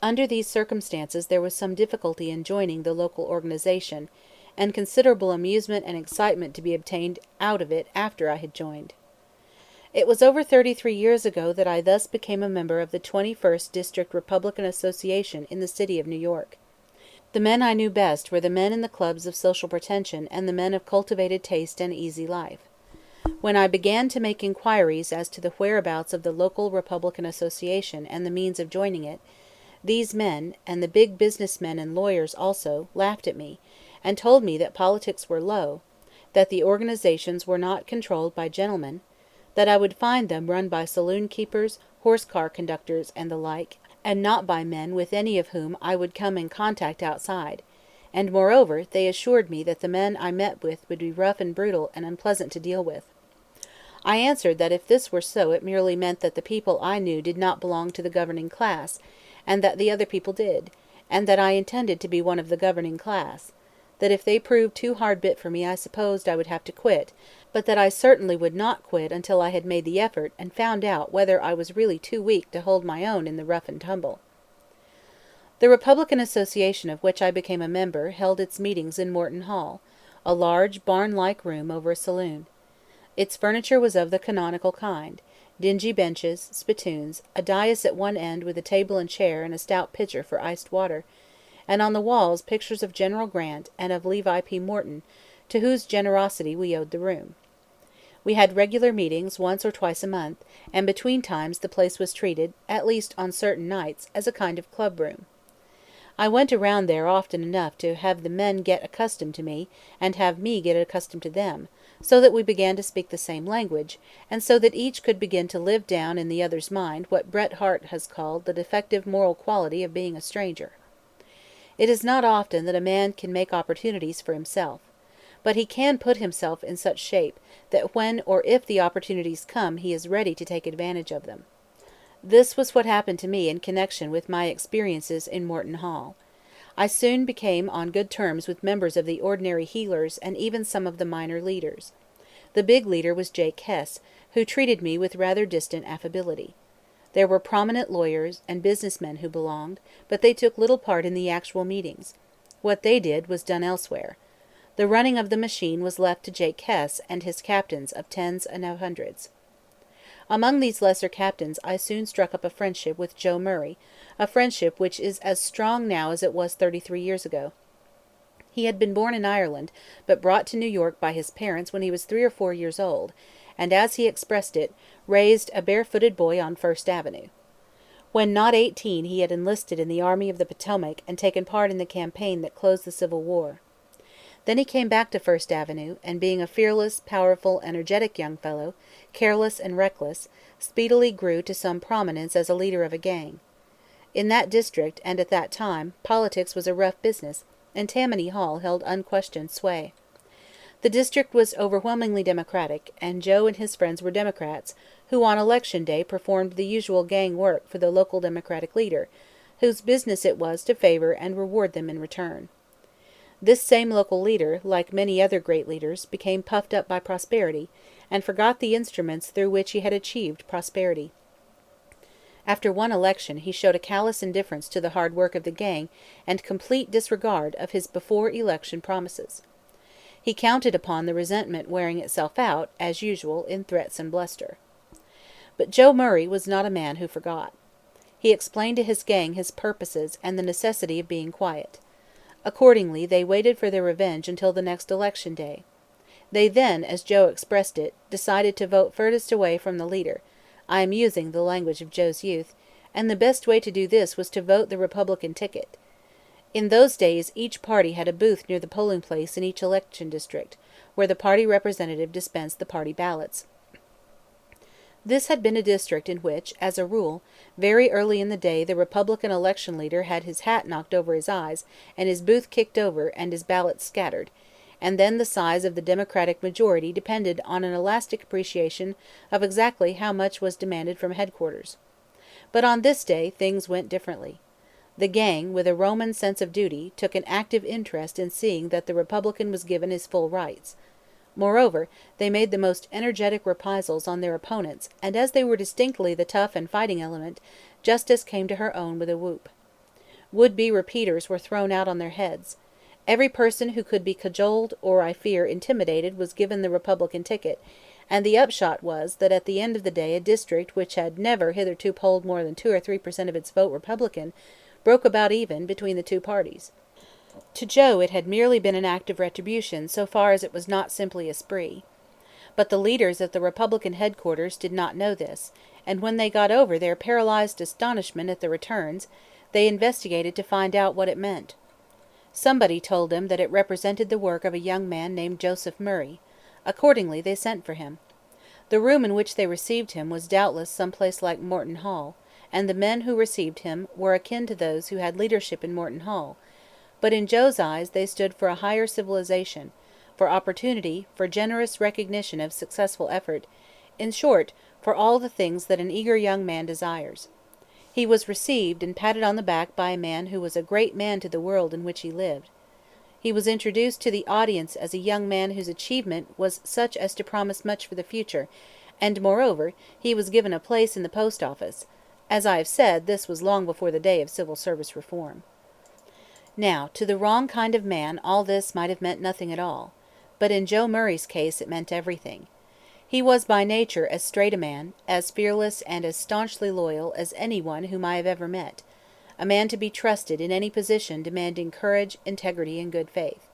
Under these circumstances there was some difficulty in joining the local organization, and considerable amusement and excitement to be obtained out of it after I had joined. It was over 33 years ago that I thus became a member of the 21st District Republican Association in the city of New York. The men I knew best were the men in the clubs of social pretension and the men of cultivated taste and easy life. When I began to make inquiries as to the whereabouts of the local Republican Association and the means of joining it, these men, and the big business men and lawyers also, laughed at me, and told me that politics were low, that the organizations were not controlled by gentlemen, that I would find them run by saloon keepers, horse-car conductors, and the like, and not by men with any of whom I would come in contact outside, and moreover they assured me that the men I met with would be rough and brutal and unpleasant to deal with. I answered that if this were so it merely meant that the people I knew did not belong to the governing class, and that the other people did, and that I intended to be one of the governing class, that if they proved too hard bit for me I supposed I would have to quit, but that I certainly would not quit until I had made the effort and found out whether I was really too weak to hold my own in the rough and tumble. The Republican Association of which I became a member held its meetings in Morton Hall, a large barn-like room over a saloon. Its furniture was of the canonical kind, dingy benches, spittoons, a dais at one end with a table and chair and a stout pitcher for iced water, and on the walls pictures of General Grant and of Levi P. Morton, to whose generosity we owed the room. We had regular meetings once or twice a month, and between times the place was treated, at least on certain nights, as a kind of club room. I went around there often enough to have the men get accustomed to me, and have me get accustomed to them, so that we began to speak the same language, and so that each could begin to live down in the other's mind what Bret Harte has called the defective moral quality of being a stranger. It is not often that a man can make opportunities for himself, but he can put himself in such shape that when or if the opportunities come he is ready to take advantage of them. This was what happened to me in connection with my experiences in Morton Hall. I soon became on good terms with members of the ordinary healers and even some of the minor leaders. The big leader was Jake Hess, who treated me with rather distant affability. There were prominent lawyers and business men who belonged, but they took little part in the actual meetings. What they did was done elsewhere. The running of the machine was left to Jake Hess and his captains of tens and of hundreds. Among these lesser captains I soon struck up a friendship with Joe Murray, a friendship which is as strong now as it was 33 years ago. He had been born in Ireland, but brought to New York by his parents when he was 3 or 4 years old, and, as he expressed it, raised a barefooted boy on First Avenue. When not 18 he had enlisted in the Army of the Potomac and taken part in the campaign that closed the Civil War. Then he came back to First Avenue, and being a fearless, powerful, energetic young fellow, careless and reckless, speedily grew to some prominence as a leader of a gang. In that district, and at that time, politics was a rough business, and Tammany Hall held unquestioned sway. The district was overwhelmingly Democratic, and Joe and his friends were Democrats, who on election day performed the usual gang work for the local Democratic leader, whose business it was to favor and reward them in return. This same local leader, like many other great leaders, became puffed up by prosperity, and forgot the instruments through which he had achieved prosperity. After one election he showed a callous indifference to the hard work of the gang and complete disregard of his before-election promises. He counted upon the resentment wearing itself out, as usual, in threats and bluster. But Joe Murray was not a man who forgot. He explained to his gang his purposes and the necessity of being quiet. Accordingly, they waited for their revenge until the next election day. They then, as Joe expressed it, decided to vote furthest away from the leader. I am using the language of Joe's youth, and the best way to do this was to vote the Republican ticket. In those days each party had a booth near the polling place in each election district, where the party representative dispensed the party ballots. This had been a district in which, as a rule, very early in the day the Republican election leader had his hat knocked over his eyes, and his booth kicked over, and his ballots scattered, and then the size of the Democratic majority depended on an elastic appreciation of exactly how much was demanded from headquarters. But on this day things went differently. The gang, with a Roman sense of duty, took an active interest in seeing that the Republican was given his full rights. Moreover, they made the most energetic reprisals on their opponents, and as they were distinctly the tough and fighting element, justice came to her own with a whoop. Would-be repeaters were thrown out on their heads. Every person who could be cajoled or, I fear, intimidated was given the Republican ticket, and the upshot was that at the end of the day a district which had never hitherto polled more than 2 or 3% of its vote Republican broke about even between the two parties. To Joe it had merely been an act of retribution so far as it was not simply a spree. But the leaders of the Republican headquarters did not know this, and when they got over their paralyzed astonishment at the returns, they investigated to find out what it meant. Somebody told them that it represented the work of a young man named Joseph Murray. Accordingly they sent for him. The room in which they received him was doubtless some place like Morton Hall, and the men who received him were akin to those who had leadership in Morton Hall, but in Joe's eyes they stood for a higher civilization, for opportunity, for generous recognition of successful effort, in short, for all the things that an eager young man desires. He was received and patted on the back by a man who was a great man to the world in which he lived. He was introduced to the audience as a young man whose achievement was such as to promise much for the future, and moreover, he was given a place in the post office. As I have said, this was long before the day of civil service reform. Now, to the wrong kind of man all this might have meant nothing at all, but in Joe Murray's case it meant everything. He was by nature as straight a man, as fearless and as staunchly loyal as any one whom I have ever met, a man to be trusted in any position demanding courage, integrity, and good faith.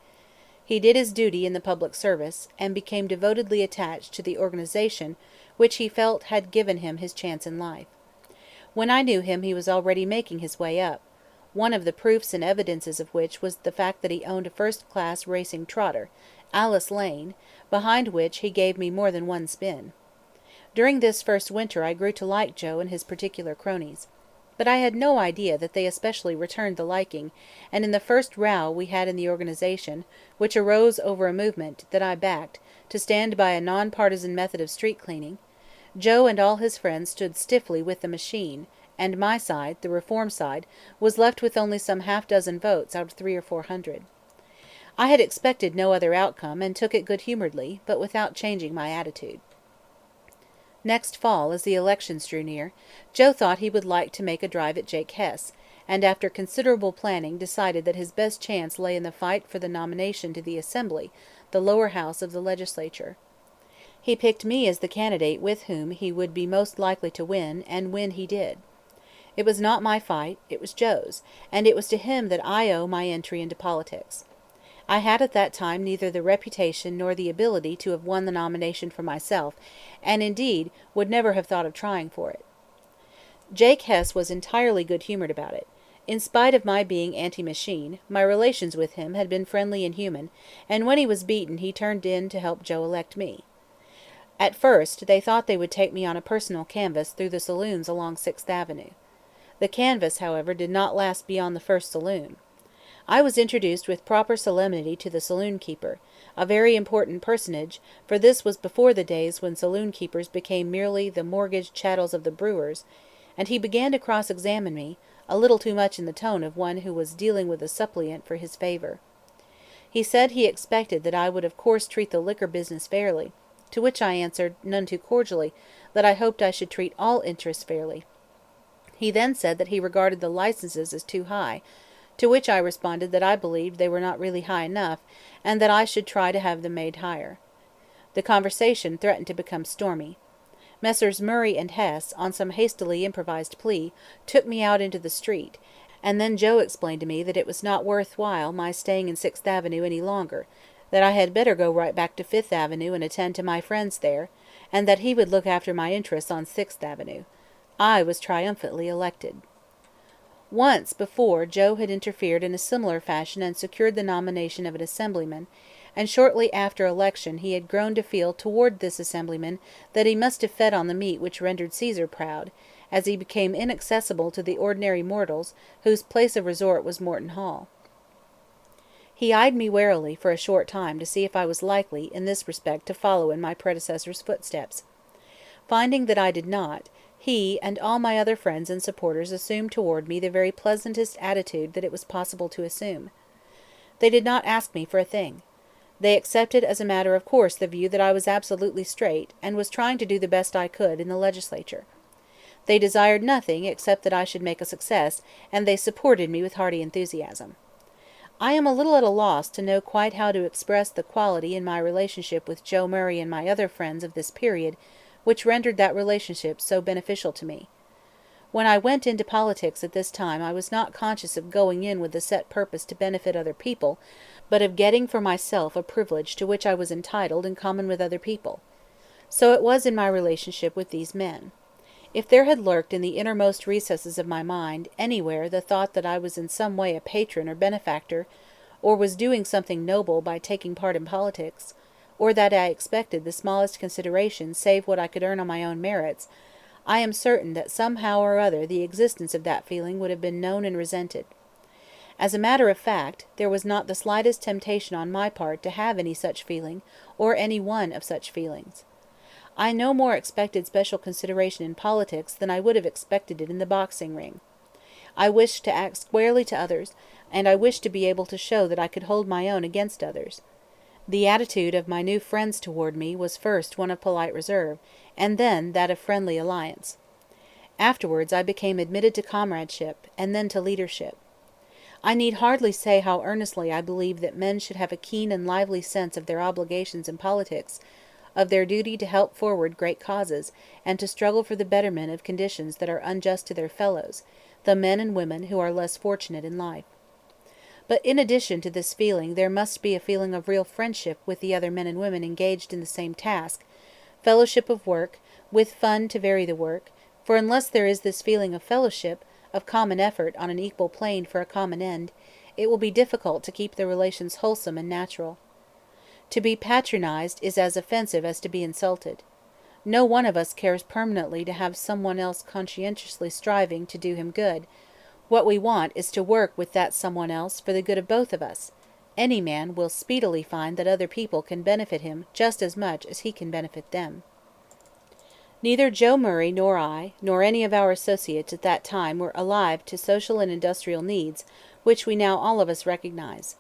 He did his duty in the public service, and became devotedly attached to the organization which he felt had given him his chance in life. When I knew him he was already making his way up, one of the proofs and evidences of which was the fact that he owned a first-class racing trotter, Alice Lane, behind which he gave me more than one spin. During this first winter I grew to like Joe and his particular cronies. But I had no idea that they especially returned the liking, and in the first row we had in the organization, which arose over a movement, that I backed, to stand by a non-partisan method of street cleaning, Joe and all his friends stood stiffly with the machine, and my side, the reform side, was left with only some half-dozen votes out of 300 or 400. I had expected no other outcome, and took it good-humoredly, but without changing my attitude. Next fall, as the elections drew near, Joe thought he would like to make a drive at Jake Hess, and after considerable planning decided that his best chance lay in the fight for the nomination to the Assembly, the lower house of the legislature. He picked me as the candidate with whom he would be most likely to win, and win he did. It was not my fight, it was Joe's, and it was to him that I owe my entry into politics. I had at that time neither the reputation nor the ability to have won the nomination for myself, and indeed would never have thought of trying for it. Jake Hess was entirely good-humored about it. In spite of my being anti-machine, my relations with him had been friendly and human, and when he was beaten he turned in to help Joe elect me. At first they thought they would take me on a personal canvass through the saloons along 6th Avenue. The canvass, however, did not last beyond the first saloon. I was introduced with proper solemnity to the saloon-keeper, a very important personage, for this was before the days when saloon-keepers became merely the mortgaged chattels of the brewers, and he began to cross-examine me, a little too much in the tone of one who was dealing with a suppliant for his favor. He said he expected that I would of course treat the liquor business fairly, to which I answered, none too cordially, that I hoped I should treat all interests fairly. He then said that he regarded the licenses as too high, to which I responded that I believed they were not really high enough, and that I should try to have them made higher. The conversation threatened to become stormy. Messrs. Murray and Hess, on some hastily improvised plea, took me out into the street, and then Joe explained to me that it was not worth while my staying in 6th Avenue any longer, that I had better go right back to 5th Avenue and attend to my friends there, and that he would look after my interests on 6th Avenue. I was triumphantly elected. Once before Joe had interfered in a similar fashion and secured the nomination of an assemblyman, and shortly after election he had grown to feel toward this assemblyman that he must have fed on the meat which rendered Caesar proud, as he became inaccessible to the ordinary mortals whose place of resort was Morton Hall. He eyed me warily for a short time to see if I was likely, in this respect, to follow in my predecessor's footsteps. Finding that I did not, he and all my other friends and supporters assumed toward me the very pleasantest attitude that it was possible to assume. They did not ask me for a thing. They accepted as a matter of course the view that I was absolutely straight, and was trying to do the best I could in the legislature. They desired nothing except that I should make a success, and they supported me with hearty enthusiasm. I am a little at a loss to know quite how to express the quality in my relationship with Joe Murray and my other friends of this period which rendered that relationship so beneficial to me. When I went into politics at this time I was not conscious of going in with the set purpose to benefit other people, but of getting for myself a privilege to which I was entitled in common with other people. So it was in my relationship with these men. If there had lurked in the innermost recesses of my mind anywhere the thought that I was in some way a patron or benefactor, or was doing something noble by taking part in politics, or that I expected the smallest consideration save what I could earn on my own merits, I am certain that somehow or other the existence of that feeling would have been known and resented. As a matter of fact, there was not the slightest temptation on my part to have any such feeling, or any one of such feelings. I no more expected special consideration in politics than I would have expected it in the boxing ring. I wished to act squarely to others, and I wished to be able to show that I could hold my own against others. The attitude of my new friends toward me was first one of polite reserve, and then that of friendly alliance. Afterwards I became admitted to comradeship, and then to leadership. I need hardly say how earnestly I believe that men should have a keen and lively sense of their obligations in politics, of their duty to help forward great causes, and to struggle for the betterment of conditions that are unjust to their fellows, the men and women who are less fortunate in life. But in addition to this feeling there must be a feeling of real friendship with the other men and women engaged in the same task, fellowship of work, with fun to vary the work, for unless there is this feeling of fellowship, of common effort on an equal plane for a common end, it will be difficult to keep the relations wholesome and natural. To be patronized is as offensive as to be insulted. No one of us cares permanently to have someone else conscientiously striving to do him good. What we want is to work with that someone else for the good of both of us. Any man will speedily find that other people can benefit him just as much as he can benefit them. Neither Joe Murray nor I, nor any of our associates at that time were alive to social and industrial needs, which we now all of us recognize.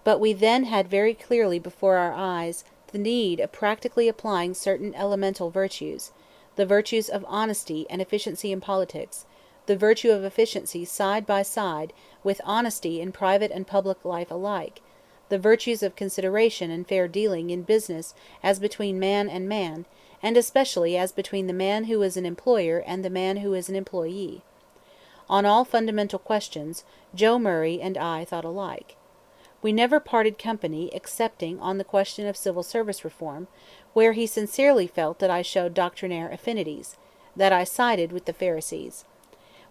But we then had very clearly before our eyes the need of practically applying certain elemental virtues, the virtues of honesty and efficiency in politics, the virtue of efficiency side by side with honesty in private and public life alike, the virtues of consideration and fair dealing in business as between man and man, and especially as between the man who is an employer and the man who is an employee. On all fundamental questions, Joe Murray and I thought alike. We never parted company excepting on the question of civil service reform, where he sincerely felt that I showed doctrinaire affinities, that I sided with the Pharisees.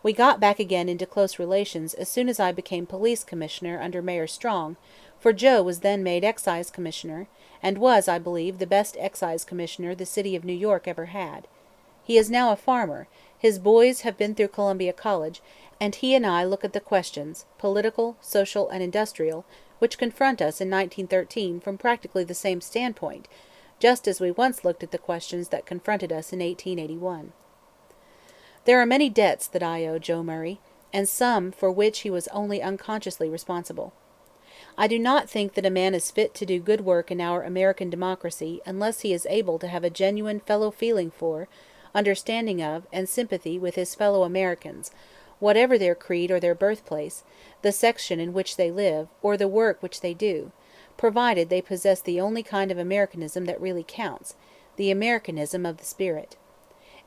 We got back again into close relations as soon as I became police commissioner under Mayor Strong, for Joe was then made excise commissioner, and was, I believe, the best excise commissioner the city of New York ever had. He is now a farmer, his boys have been through Columbia College, and he and I look at the questions, political, social, and industrial, which confront us in 1913 from practically the same standpoint, just as we once looked at the questions that confronted us in 1881. There are many debts that I owe Joe Murray, and some for which he was only unconsciously responsible. I do not think that a man is fit to do good work in our American democracy unless he is able to have a genuine fellow-feeling for, understanding of, and sympathy with his fellow Americans, whatever their creed or their birthplace, the section in which they live, or the work which they do, provided they possess the only kind of Americanism that really counts, the Americanism of the spirit.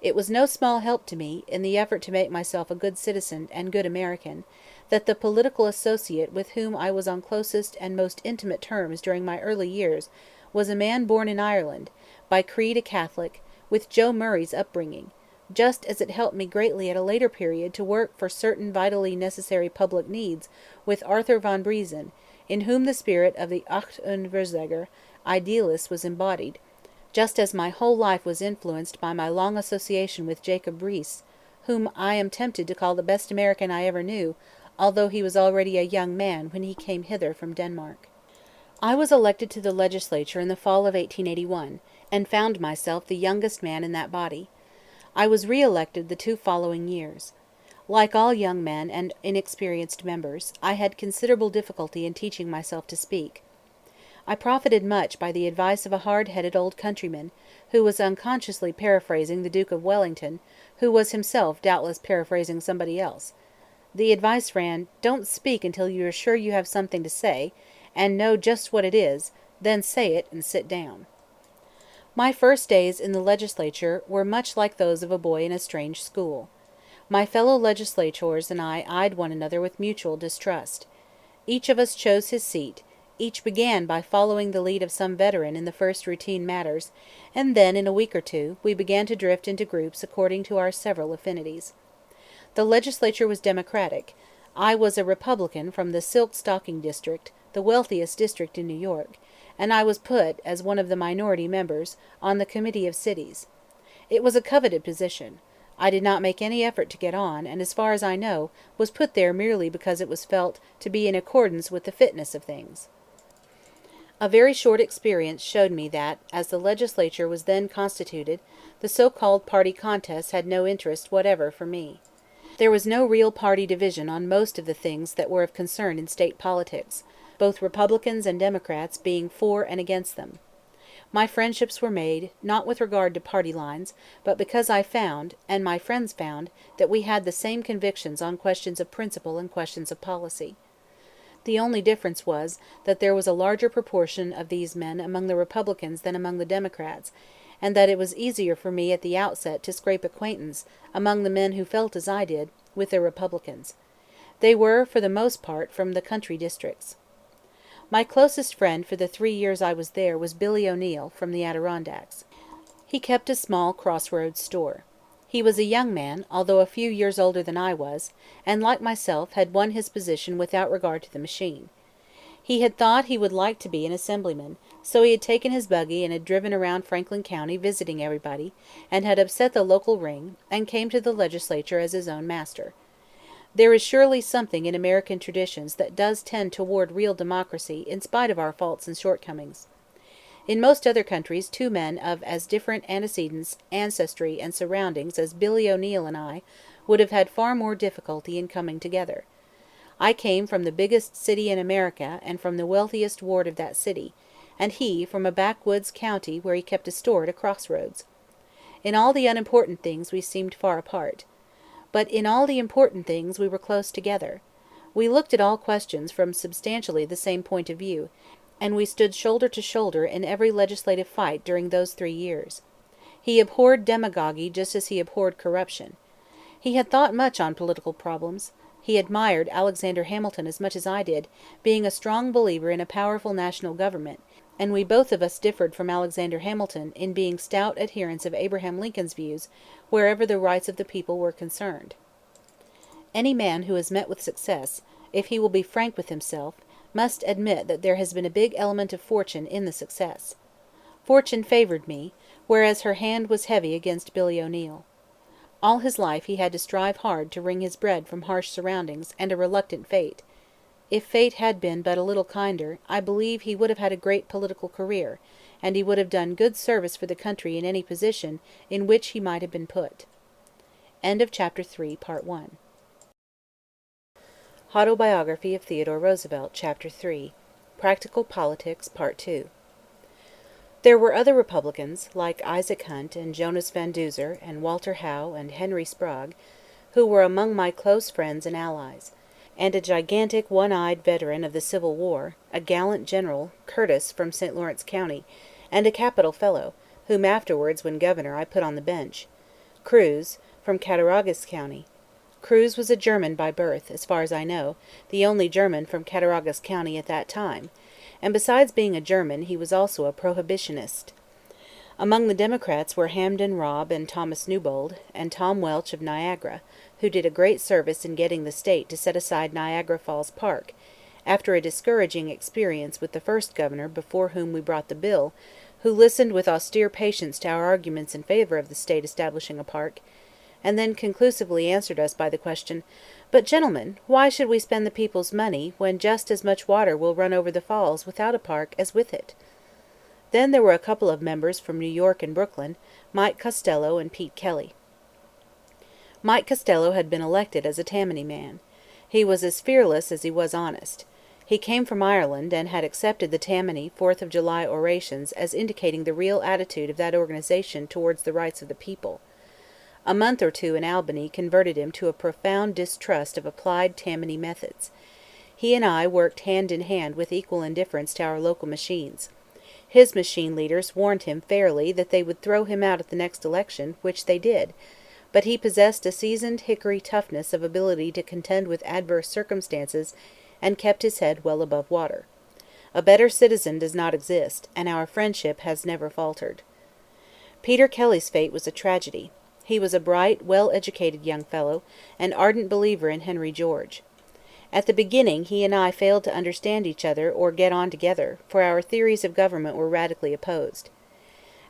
It was no small help to me, in the effort to make myself a good citizen and good American, that the political associate with whom I was on closest and most intimate terms during my early years was a man born in Ireland, by creed a Catholic, with Joe Murray's upbringing, just as it helped me greatly at a later period to work for certain vitally necessary public needs with Arthur von Briesen, in whom the spirit of the Acht und Versager idealist was embodied, just as my whole life was influenced by my long association with Jacob Riis, whom I am tempted to call the best American I ever knew, although he was already a young man when he came hither from Denmark. I was elected to the legislature in the fall of 1881, and found myself the youngest man in that body. I was re-elected the 2 following years. Like all young men and inexperienced members, I had considerable difficulty in teaching myself to speak. I profited much by the advice of a hard-headed old countryman, who was unconsciously paraphrasing the Duke of Wellington, who was himself doubtless paraphrasing somebody else. The advice ran, "Don't speak until you are sure you have something to say, and know just what it is, then say it and sit down." My first days in the legislature were much like those of a boy in a strange school. My fellow legislators and I eyed one another with mutual distrust. Each of us chose his seat, each began by following the lead of some veteran in the first routine matters, and then, in a week or two, we began to drift into groups according to our several affinities. The legislature was Democratic. I was a Republican from the Silk Stocking District, the wealthiest district in New York, and I was put, as one of the minority members, on the Committee of Cities. It was a coveted position. I did not make any effort to get on, and, as far as I know, was put there merely because it was felt to be in accordance with the fitness of things. A very short experience showed me that, as the legislature was then constituted, the so-called party contests had no interest whatever for me. There was no real party division on most of the things that were of concern in state politics, both Republicans and Democrats being for and against them. My friendships were made, not with regard to party lines, but because I found, and my friends found, that we had the same convictions on questions of principle and questions of policy. The only difference was that there was a larger proportion of these men among the Republicans than among the Democrats, and that it was easier for me at the outset to scrape acquaintance, among the men who felt as I did, with the Republicans. They were, for the most part, from the country districts. My closest friend for the 3 years I was there was Billy O'Neill, from the Adirondacks. He kept a small crossroads store. He was a young man, although a few years older than I was, and, like myself, had won his position without regard to the machine. He had thought he would like to be an assemblyman, so he had taken his buggy and had driven around Franklin County visiting everybody, and had upset the local ring, and came to the legislature as his own master. There is surely something in American traditions that does tend toward real democracy in spite of our faults and shortcomings. In most other countries 2 men of as different antecedents, ancestry, and surroundings as Billy O'Neill and I would have had far more difficulty in coming together. I came from the biggest city in America and from the wealthiest ward of that city, and he from a backwoods county where he kept a store at a crossroads. In all the unimportant things we seemed far apart. But in all the important things we were close together. We looked at all questions from substantially the same point of view, and we stood shoulder to shoulder in every legislative fight during those 3 years. He abhorred demagoguery just as he abhorred corruption. He had thought much on political problems. He admired Alexander Hamilton as much as I did, being a strong believer in a powerful national government, and we both of us differed from Alexander Hamilton in being stout adherents of Abraham Lincoln's views wherever the rights of the people were concerned. Any man who has met with success, if he will be frank with himself, must admit that there has been a big element of fortune in the success. Fortune favored me, whereas her hand was heavy against Billy O'Neill. All his life he had to strive hard to wring his bread from harsh surroundings and a reluctant fate. If fate had been but a little kinder, I believe he would have had a great political career, and he would have done good service for the country in any position in which he might have been put. End of Chapter 3, Part 1. Autobiography of Theodore Roosevelt, Chapter 3, Practical Politics, Part 2. There were other Republicans, like Isaac Hunt and Jonas Van Duzer and Walter Howe and Henry Sprague, who were among my close friends and allies, and a gigantic one-eyed veteran of the Civil War, a gallant general, Curtis, from St. Lawrence County, and a capital fellow, whom afterwards, when governor, I put on the bench, Cruz, from Cattaraugus County. Cruz was a German by birth, as far as I know, the only German from Cattaraugus County at that time, and besides being a German he was also a prohibitionist. Among the Democrats were Hamden Robb and Thomas Newbold, and Tom Welch of Niagara, who did a great service in getting the state to set aside Niagara Falls Park, after a discouraging experience with the first governor before whom we brought the bill, who listened with austere patience to our arguments in favor of the state establishing a park, and then conclusively answered us by the question, "But, gentlemen, why should we spend the people's money when just as much water will run over the falls without a park as with it?" Then there were a couple of members from New York and Brooklyn, Mike Costello and Pete Kelly. Mike Costello had been elected as a Tammany man. He was as fearless as he was honest. He came from Ireland, and had accepted the Tammany 4th of July orations as indicating the real attitude of that organization towards the rights of the people. A month or two in Albany converted him to a profound distrust of applied Tammany methods. He and I worked hand in hand with equal indifference to our local machines. His machine leaders warned him fairly that they would throw him out at the next election, which they did, but he possessed a seasoned hickory toughness of ability to contend with adverse circumstances and kept his head well above water. A better citizen does not exist, and our friendship has never faltered. Peter Kelly's fate was a tragedy. He was a bright, well-educated young fellow, an ardent believer in Henry George. At the beginning he and I failed to understand each other or get on together, for our theories of government were radically opposed.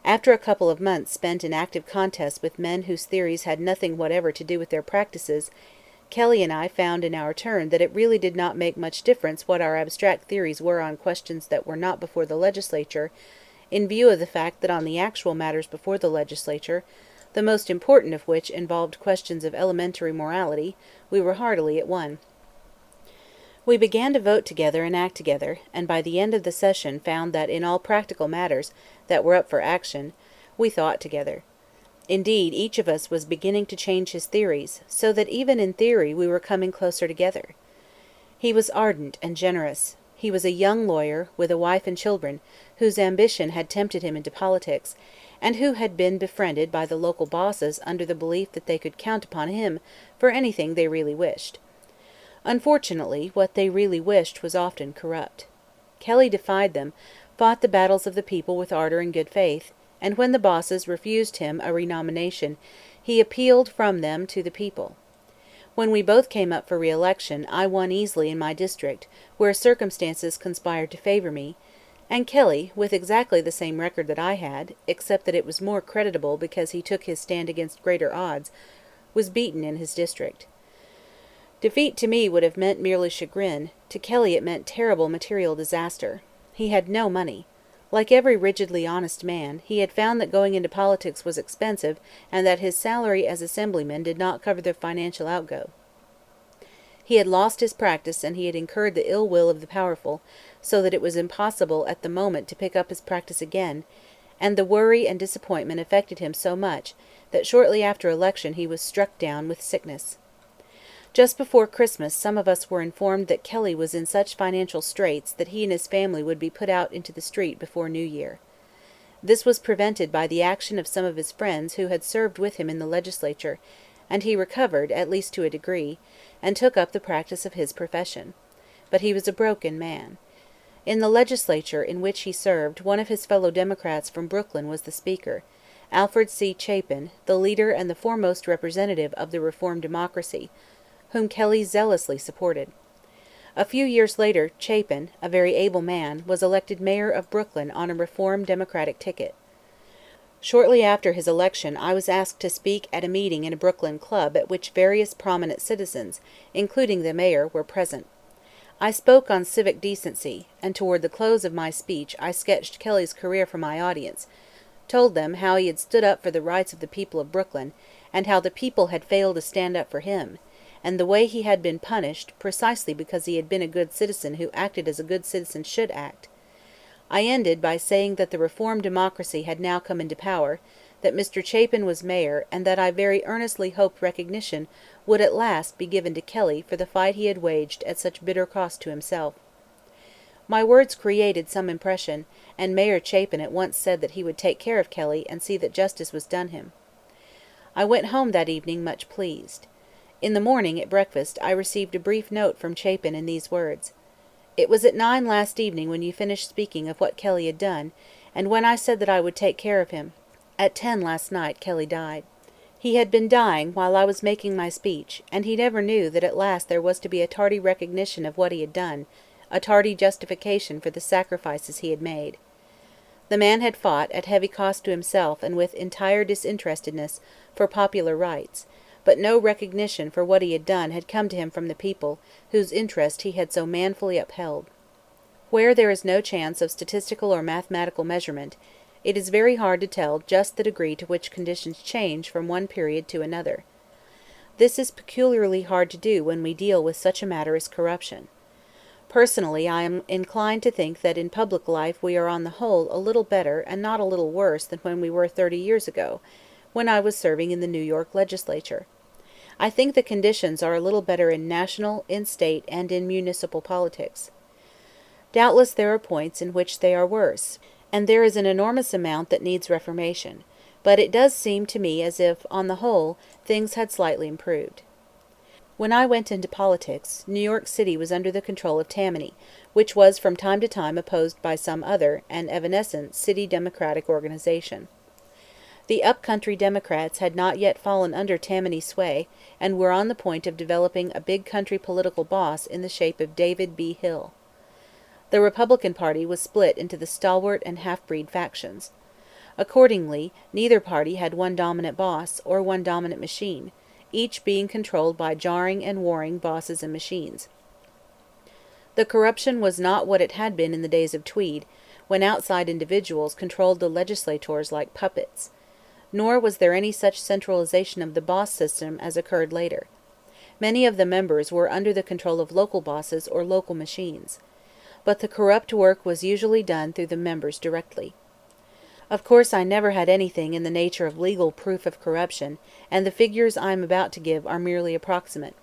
After a couple of months spent in active contest with men whose theories had nothing whatever to do with their practices, Kelly and I found in our turn that it really did not make much difference what our abstract theories were on questions that were not before the legislature, in view of the fact that on the actual matters before the legislature, the most important of which involved questions of elementary morality, we were heartily at one. We began to vote together and act together, and by the end of the session found that in all practical matters that were up for action, we thought together. Indeed, each of us was beginning to change his theories, so that even in theory we were coming closer together. He was ardent and generous. He was a young lawyer, with a wife and children, whose ambition had tempted him into politics, and who had been befriended by the local bosses under the belief that they could count upon him for anything they really wished. Unfortunately, what they really wished was often corrupt. Kelly defied them, fought the battles of the people with ardor and good faith, and when the bosses refused him a renomination, he appealed from them to the people. When we both came up for re-election, I won easily in my district, where circumstances conspired to favor me, and Kelly, with exactly the same record that I had, except that it was more creditable because he took his stand against greater odds, was beaten in his district. Defeat to me would have meant merely chagrin. To Kelly it meant terrible material disaster. He had no money. Like every rigidly honest man, he had found that going into politics was expensive and that his salary as assemblyman did not cover the financial outgo. He had lost his practice and he had incurred the ill will of the powerful, so that it was impossible at the moment to pick up his practice again, and the worry and disappointment affected him so much that shortly after election he was struck down with sickness. Just before Christmas some of us were informed that Kelly was in such financial straits that he and his family would be put out into the street before New Year. This was prevented by the action of some of his friends who had served with him in the legislature, and he recovered, at least to a degree, and took up the practice of his profession. But he was a broken man. In the legislature in which he served, one of his fellow Democrats from Brooklyn was the Speaker, Alfred C. Chapin, the leader and the foremost representative of the Reform Democracy, whom Kelly zealously supported. A few years later, Chapin, a very able man, was elected mayor of Brooklyn on a Reform Democratic ticket. Shortly after his election I was asked to speak at a meeting in a Brooklyn club at which various prominent citizens, including the mayor, were present. I spoke on civic decency, and toward the close of my speech I sketched Kelly's career for my audience, told them how he had stood up for the rights of the people of Brooklyn, and how the people had failed to stand up for him, and the way he had been punished precisely because he had been a good citizen who acted as a good citizen should act. I ended by saying that the Reform Democracy had now come into power, that Mr. Chapin was mayor, and that I very earnestly hoped recognition would at last be given to Kelly for the fight he had waged at such bitter cost to himself. My words created some impression, and Mayor Chapin at once said that he would take care of Kelly and see that justice was done him. I went home that evening much pleased. In the morning, at breakfast, I received a brief note from Chapin in these words: "It was at 9 last evening when you finished speaking of what Kelly had done, and when I said that I would take care of him. At 10 last night Kelly died. He had been dying while I was making my speech, and he never knew that at last there was to be a tardy recognition of what he had done, a tardy justification for the sacrifices he had made. The man had fought, at heavy cost to himself and with entire disinterestedness, for popular rights, but no recognition for what he had done had come to him from the people, whose interest he had so manfully upheld. Where there is no chance of statistical or mathematical measurement, it is very hard to tell just the degree to which conditions change from one period to another. This is peculiarly hard to do when we deal with such a matter as corruption. Personally, I am inclined to think that in public life we are on the whole a little better and not a little worse than when we were 30 years ago, when I was serving in the New York legislature. I think the conditions are a little better in national, in state, and in municipal politics. Doubtless there are points in which they are worse, and there is an enormous amount that needs reformation, but it does seem to me as if, on the whole, things had slightly improved. When I went into politics, New York City was under the control of Tammany, which was from time to time opposed by some other, and evanescent, city Democratic organization. The up-country Democrats had not yet fallen under Tammany's sway, and were on the point of developing a big country political boss in the shape of David B. Hill. The Republican Party was split into the stalwart and half-breed factions. Accordingly, neither party had one dominant boss, or one dominant machine, each being controlled by jarring and warring bosses and machines. The corruption was not what it had been in the days of Tweed, when outside individuals controlled the legislators like puppets. Nor was there any such centralization of the boss system as occurred later. Many of the members were under the control of local bosses or local machines. But the corrupt work was usually done through the members directly. Of course I never had anything in the nature of legal proof of corruption, and the figures I am about to give are merely approximate.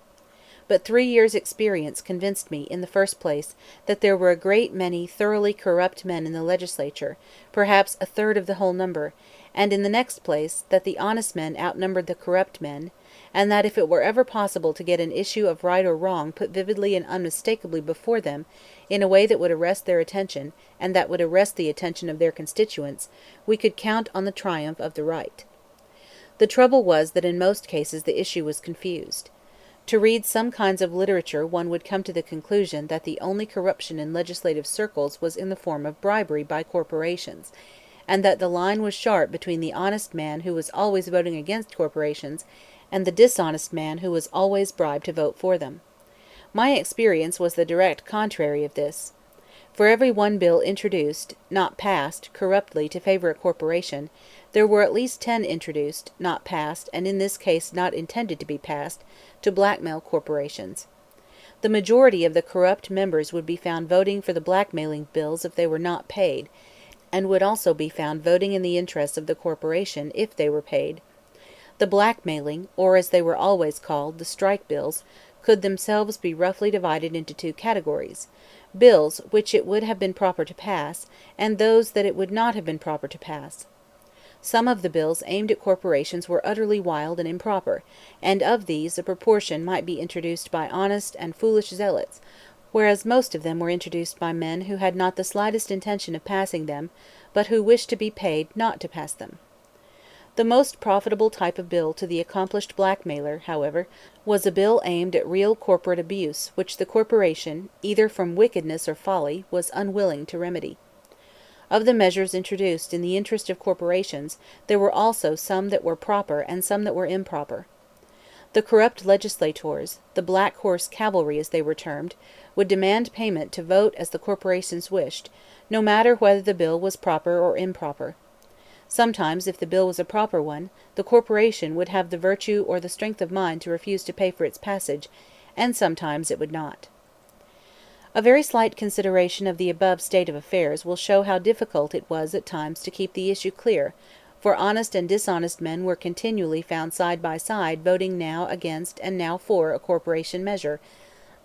But 3 years' experience convinced me, in the first place, that there were a great many thoroughly corrupt men in the legislature, perhaps a third of the whole number, and in the next place, that the honest men outnumbered the corrupt men, and that if it were ever possible to get an issue of right or wrong put vividly and unmistakably before them, in a way that would arrest their attention, and that would arrest the attention of their constituents, we could count on the triumph of the right. The trouble was that in most cases the issue was confused. To read some kinds of literature one would come to the conclusion that the only corruption in legislative circles was in the form of bribery by corporations, and that the line was sharp between the honest man who was always voting against corporations and the dishonest man who was always bribed to vote for them. My experience was the direct contrary of this. For every one bill introduced, not passed, corruptly to favor a corporation, there were at least 10 introduced, not passed, and in this case not intended to be passed, to blackmail corporations. The majority of the corrupt members would be found voting for the blackmailing bills if they were not paid, and would also be found voting in the interests of the corporation if they were paid. The blackmailing, or as they were always called, the strike bills, could themselves be roughly divided into 2 categories: bills which it would have been proper to pass, and those that it would not have been proper to pass. Some of the bills aimed at corporations were utterly wild and improper, and of these a proportion might be introduced by honest and foolish zealots, whereas most of them were introduced by men who had not the slightest intention of passing them, but who wished to be paid not to pass them. The most profitable type of bill to the accomplished blackmailer, however, was a bill aimed at real corporate abuse, which the corporation, either from wickedness or folly, was unwilling to remedy. Of the measures introduced in the interest of corporations, there were also some that were proper and some that were improper. The corrupt legislators, the black horse cavalry as they were termed, would demand payment to vote as the corporations wished, no matter whether the bill was proper or improper. Sometimes, if the bill was a proper one, the corporation would have the virtue or the strength of mind to refuse to pay for its passage, and sometimes it would not. A very slight consideration of the above state of affairs will show how difficult it was at times to keep the issue clear, for honest and dishonest men were continually found side by side voting now against and now for a corporation measure,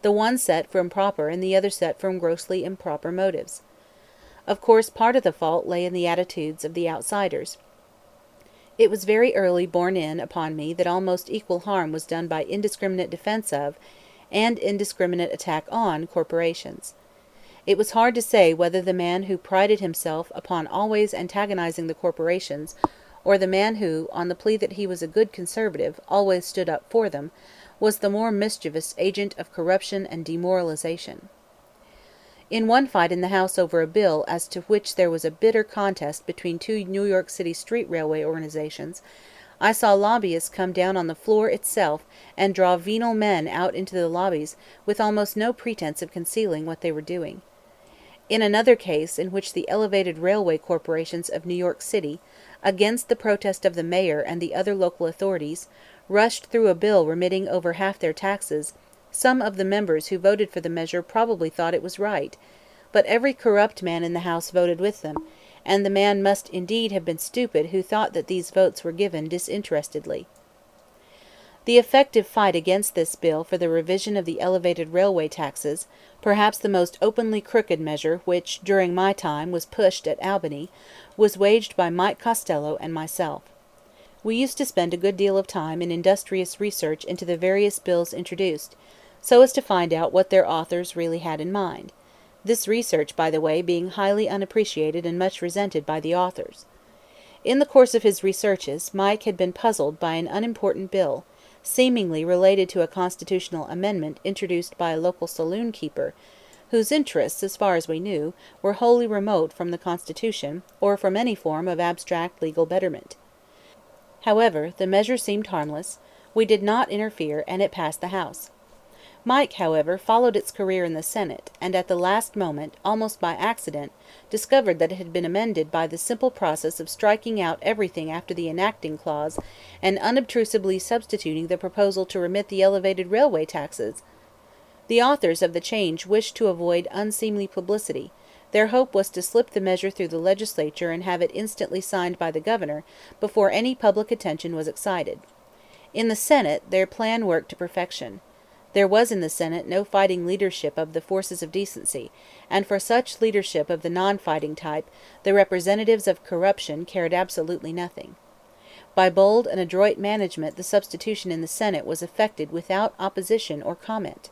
the one set from proper and the other set from grossly improper motives. Of course, part of the fault lay in the attitudes of the outsiders. It was very early borne in upon me that almost equal harm was done by indiscriminate defense of, and indiscriminate attack on, corporations. It was hard to say whether the man who prided himself upon always antagonizing the corporations, or the man who, on the plea that he was a good conservative, always stood up for them, was the more mischievous agent of corruption and demoralization. In one fight in the House over a bill as to which there was a bitter contest between 2 New York City street railway organizations, I saw lobbyists come down on the floor itself and draw venal men out into the lobbies with almost no pretense of concealing what they were doing. In another case, in which the elevated railway corporations of New York City, against the protest of the mayor and the other local authorities, rushed through a bill remitting over half their taxes, some of the members who voted for the measure probably thought it was right, but every corrupt man in the House voted with them, and the man must indeed have been stupid who thought that these votes were given disinterestedly. The effective fight against this bill for the revision of the elevated railway taxes, perhaps the most openly crooked measure which, during my time, was pushed at Albany, was waged by Mike Costello and myself. We used to spend a good deal of time in industrious research into the various bills introduced, so as to find out what their authors really had in mind. This research, by the way, being highly unappreciated and much resented by the authors. In the course of his researches, Mike had been puzzled by an unimportant bill, seemingly related to a constitutional amendment introduced by a local saloon keeper, whose interests, as far as we knew, were wholly remote from the Constitution or from any form of abstract legal betterment. However, the measure seemed harmless, we did not interfere, and it passed the House. Mike, however, followed its career in the Senate, and at the last moment, almost by accident, discovered that it had been amended by the simple process of striking out everything after the enacting clause and unobtrusively substituting the proposal to remit the elevated railway taxes. The authors of the change wished to avoid unseemly publicity. Their hope was to slip the measure through the legislature and have it instantly signed by the governor before any public attention was excited. In the Senate, their plan worked to perfection. There was in the Senate no fighting leadership of the forces of decency, and for such leadership of the non-fighting type, the representatives of corruption cared absolutely nothing. By bold and adroit management the substitution in the Senate was effected without opposition or comment.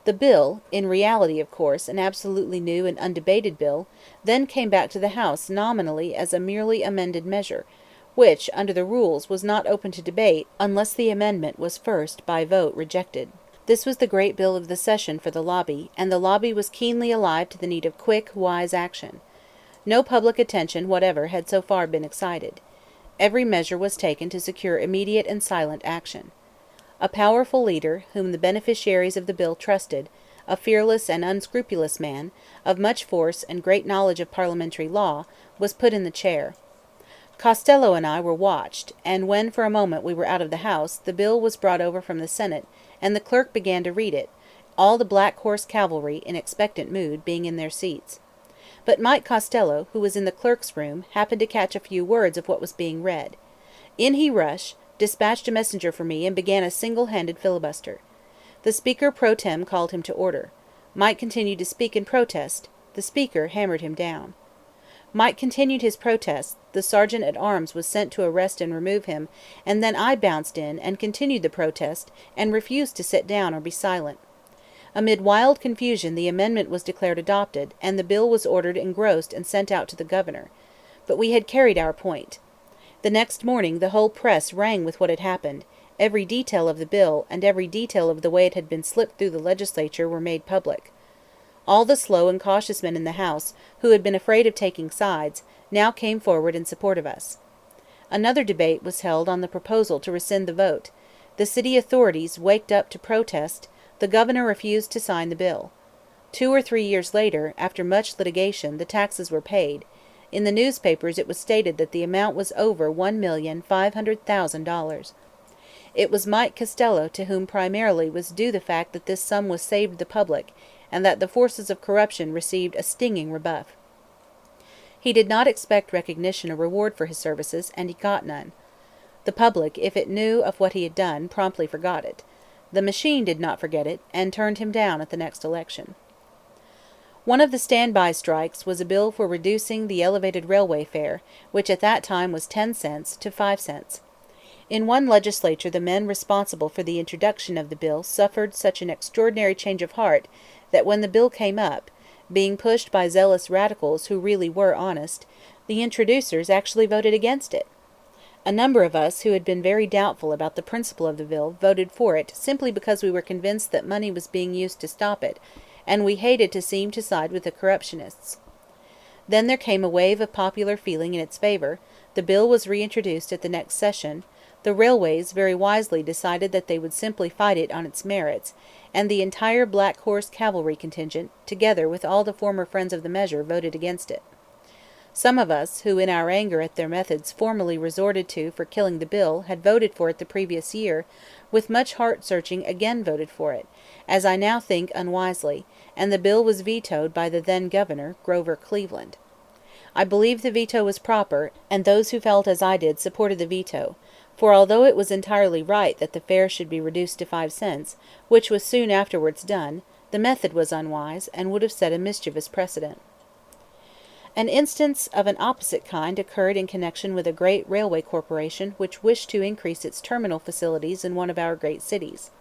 The bill, in reality of course an absolutely new and undebated bill, then came back to the House nominally as a merely amended measure, which, under the rules, was not open to debate unless the amendment was first by vote rejected. This was the great bill of the session for the lobby, and the lobby was keenly alive to the need of quick, wise action. No public attention whatever had so far been excited. Every measure was taken to secure immediate and silent action. A powerful leader, whom the beneficiaries of the bill trusted, a fearless and unscrupulous man, of much force and great knowledge of parliamentary law, was put in the chair. Costello and I were watched, and when for a moment we were out of the House, the bill was brought over from the Senate, and the clerk began to read it, all the Black Horse cavalry, in expectant mood, being in their seats. But Mike Costello, who was in the clerk's room, happened to catch a few words of what was being read. In he rushed, dispatched a messenger for me, and began a single-handed filibuster. The Speaker pro tem called him to order. Mike continued to speak in protest. The Speaker hammered him down. Mike continued his protest, the sergeant-at-arms was sent to arrest and remove him, and then I bounced in, and continued the protest, and refused to sit down or be silent. Amid wild confusion the amendment was declared adopted, and the bill was ordered engrossed and sent out to the governor. But we had carried our point. The next morning the whole press rang with what had happened. Every detail of the bill, and every detail of the way it had been slipped through the legislature, were made public. All the slow and cautious men in the House, who had been afraid of taking sides, now came forward in support of us. Another debate was held on the proposal to rescind the vote. The city authorities waked up to protest. The governor refused to sign the bill. 2 or 3 years later, after much litigation, the taxes were paid. In the newspapers it was stated that the amount was over $1,500,000. It was Mike Costello to whom primarily was due the fact that this sum was saved the public, and that the forces of corruption received a stinging rebuff. He did not expect recognition or reward for his services, and he got none. The public, if it knew of what he had done, promptly forgot it. The machine did not forget it, and turned him down at the next election. One of the standby strikes was a bill for reducing the elevated railway fare, which at that time was 10 cents, to 5 cents. In one legislature the men responsible for the introduction of the bill suffered such an extraordinary change of heart that when the bill came up, being pushed by zealous radicals who really were honest, the introducers actually voted against it. A number of us who had been very doubtful about the principle of the bill voted for it simply because we were convinced that money was being used to stop it, and we hated to seem to side with the corruptionists. Then there came a wave of popular feeling in its favor, the bill was reintroduced at the next session, The railways very wisely decided that they would simply fight it on its merits, and the entire Black Horse Cavalry contingent, together with all the former friends of the measure, voted against it. Some of us, who in our anger at their methods formerly resorted to for killing the bill, had voted for it the previous year, with much heart-searching again voted for it, as I now think unwisely, and the bill was vetoed by the then Governor, Grover Cleveland. I believe the veto was proper, and those who felt as I did supported the veto, for although it was entirely right that the fare should be reduced to 5 cents, which was soon afterwards done, the method was unwise, and would have set a mischievous precedent. An instance of an opposite kind occurred in connection with a great railway corporation which wished to increase its terminal facilities in one of our great cities.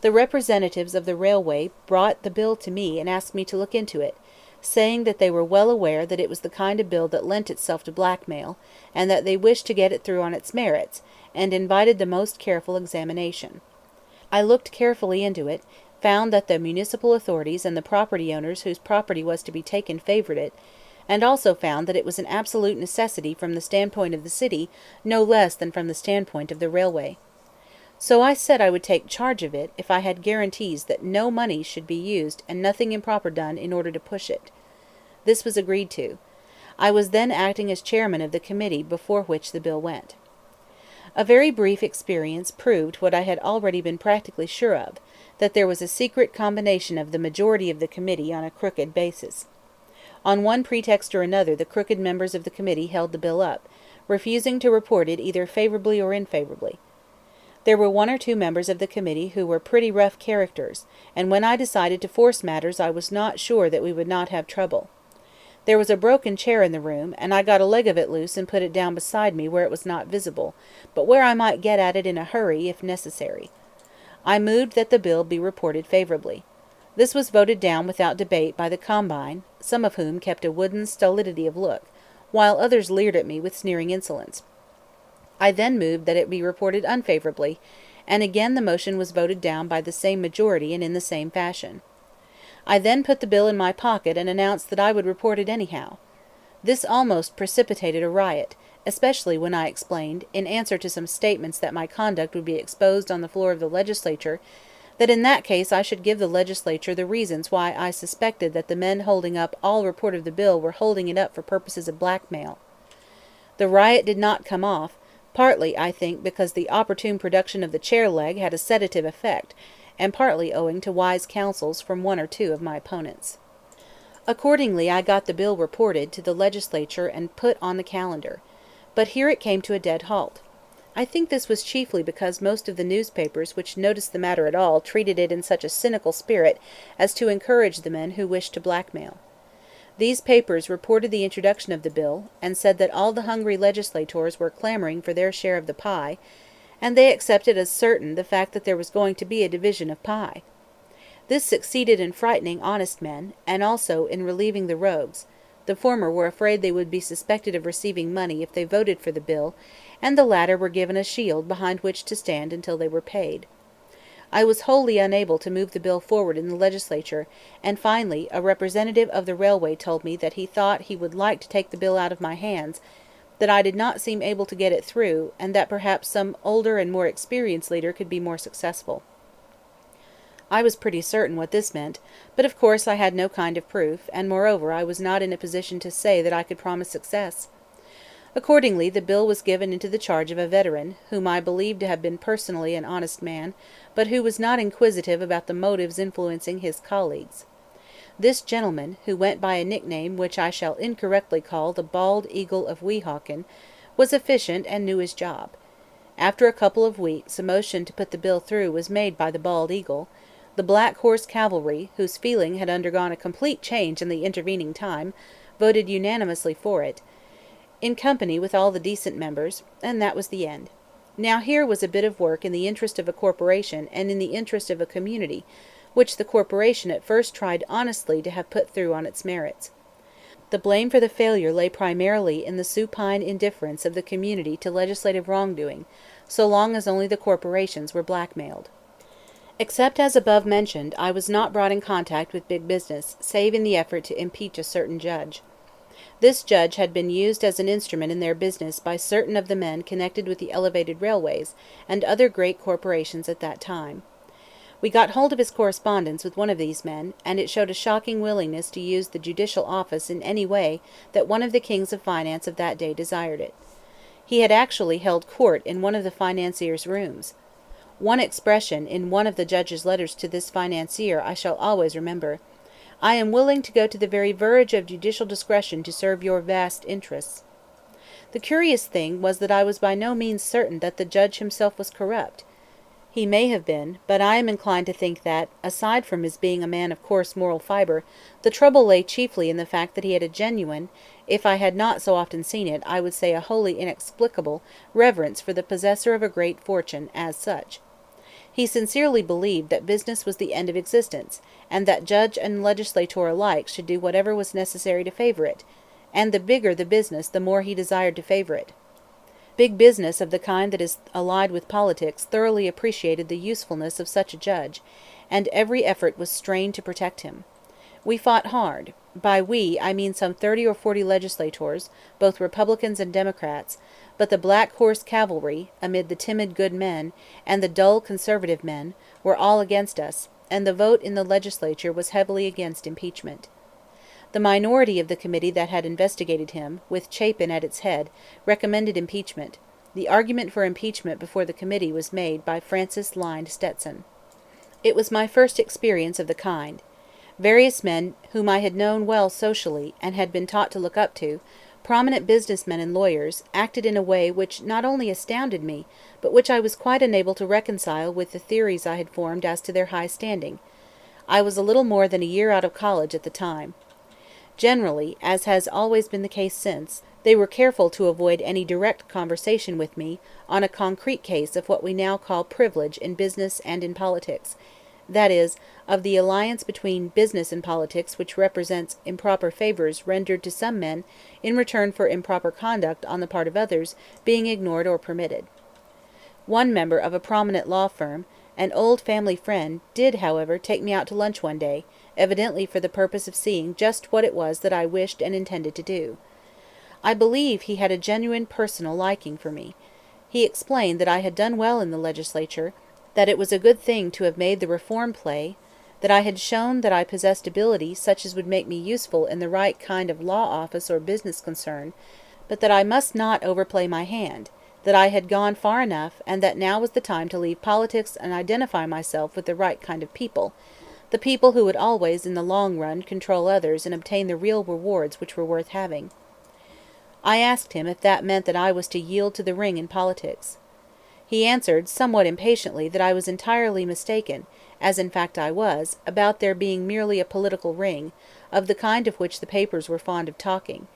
The representatives of the railway brought the bill to me and asked me to look into it, saying that they were well aware that it was the kind of bill that lent itself to blackmail, and that they wished to get it through on its merits, and invited the most careful examination. I looked carefully into it, found that the municipal authorities and the property owners whose property was to be taken favored it, and also found that it was an absolute necessity from the standpoint of the city no less than from the standpoint of the railway. So I said I would take charge of it if I had guarantees that no money should be used and nothing improper done in order to push it. This was agreed to. I was then acting as chairman of the committee before which the bill went. A very brief experience proved what I had already been practically sure of, that there was a secret combination of the majority of the committee on a crooked basis. On one pretext or another the crooked members of the committee held the bill up, refusing to report it either favorably or unfavorably. There were 1 or 2 members of the committee who were pretty rough characters, and when I decided to force matters I was not sure that we would not have trouble. There was a broken chair in the room, and I got a leg of it loose and put it down beside me where it was not visible, but where I might get at it in a hurry if necessary. I moved that the bill be reported favorably. This was voted down without debate by the combine, some of whom kept a wooden stolidity of look, while others leered at me with sneering insolence. I then moved that it be reported unfavorably, and again the motion was voted down by the same majority and in the same fashion. I then put the bill in my pocket and announced that I would report it anyhow. This almost precipitated a riot, especially when I explained, in answer to some statements that my conduct would be exposed on the floor of the legislature, that in that case I should give the legislature the reasons why I suspected that the men holding up all report of the bill were holding it up for purposes of blackmail. The riot did not come off, partly, I think, because the opportune production of the chair leg had a sedative effect, and partly owing to wise counsels from 1 or 2 of my opponents. Accordingly I got the bill reported to the legislature and put on the calendar. But here it came to a dead halt. I think this was chiefly because most of the newspapers which noticed the matter at all treated it in such a cynical spirit as to encourage the men who wished to blackmail. These papers reported the introduction of the bill, and said that all the hungry legislators were clamoring for their share of the pie, and they accepted as certain the fact that there was going to be a division of pie. This succeeded in frightening honest men, and also in relieving the rogues. The former were afraid they would be suspected of receiving money if they voted for the bill, and the latter were given a shield behind which to stand until they were paid. I was wholly unable to move the bill forward in the legislature, and finally a representative of the railway told me that he thought he would like to take the bill out of my hands, that I did not seem able to get it through, and that perhaps some older and more experienced leader could be more successful. I was pretty certain what this meant, but of course I had no kind of proof, and moreover I was not in a position to say that I could promise success. Accordingly the bill was given into the charge of a veteran, whom I believed to have been personally an honest man, but who was not inquisitive about the motives influencing his colleagues. This gentleman, who went by a nickname which I shall incorrectly call the Bald Eagle of Weehawken, was efficient and knew his job. After a couple of weeks a motion to put the bill through was made by the Bald Eagle. The Black Horse Cavalry, whose feeling had undergone a complete change in the intervening time, voted unanimously for it, in company with all the decent members, and that was the end. Now here was a bit of work in the interest of a corporation and in the interest of a community, which the corporation at first tried honestly to have put through on its merits. The blame for the failure lay primarily in the supine indifference of the community to legislative wrongdoing, so long as only the corporations were blackmailed. Except as above mentioned, I was not brought in contact with big business, save in the effort to impeach a certain judge. This judge had been used as an instrument in their business by certain of the men connected with the elevated railways and other great corporations at that time. We got hold of his correspondence with one of these men, and it showed a shocking willingness to use the judicial office in any way that one of the kings of finance of that day desired it. He had actually held court in one of the financier's rooms. One expression in one of the judge's letters to this financier I shall always remember: "I am willing to go to the very verge of judicial discretion to serve your vast interests." The curious thing was that I was by no means certain that the judge himself was corrupt. He may have been, but I am inclined to think that, aside from his being a man of coarse moral fiber, the trouble lay chiefly in the fact that he had a genuine, if I had not so often seen it, I would say a wholly inexplicable, reverence for the possessor of a great fortune as such. He sincerely believed that business was the end of existence, and that judge and legislator alike should do whatever was necessary to favor it, and the bigger the business the more he desired to favor it. Big business of the kind that is allied with politics thoroughly appreciated the usefulness of such a judge, and every effort was strained to protect him. We fought hard. By we, I mean some 30 or 40 legislators, both Republicans and Democrats, but the black horse cavalry, amid the timid good men, and the dull conservative men, were all against us, and the vote in the legislature was heavily against impeachment. The minority of the committee that had investigated him, with Chapin at its head, recommended impeachment. The argument for impeachment before the committee was made by Francis Lynde Stetson. It was my first experience of the kind. Various men whom I had known well socially, and had been taught to look up to, prominent businessmen and lawyers, acted in a way which not only astounded me, but which I was quite unable to reconcile with the theories I had formed as to their high standing. I was a little more than a year out of college at the time. Generally, as has always been the case since, they were careful to avoid any direct conversation with me on a concrete case of what we now call privilege in business and in politics, that is, of the alliance between business and politics which represents improper favors rendered to some men in return for improper conduct on the part of others being ignored or permitted. One member of a prominent law firm, an old family friend, did, however, take me out to lunch one day, evidently for the purpose of seeing just what it was that I wished and intended to do. I believe he had a genuine personal liking for me. He explained that I had done well in the legislature, that it was a good thing to have made the reform play, that I had shown that I possessed ability such as would make me useful in the right kind of law office or business concern, but that I must not overplay my hand, that I had gone far enough, and that now was the time to leave politics and identify myself with the right kind of people, the people who would always, in the long run, control others and obtain the real rewards which were worth having. I asked him if that meant that I was to yield to the ring in politics. He answered, somewhat impatiently, that I was entirely mistaken, as in fact I was, about there being merely a political ring, of the kind of which the papers were fond of talking;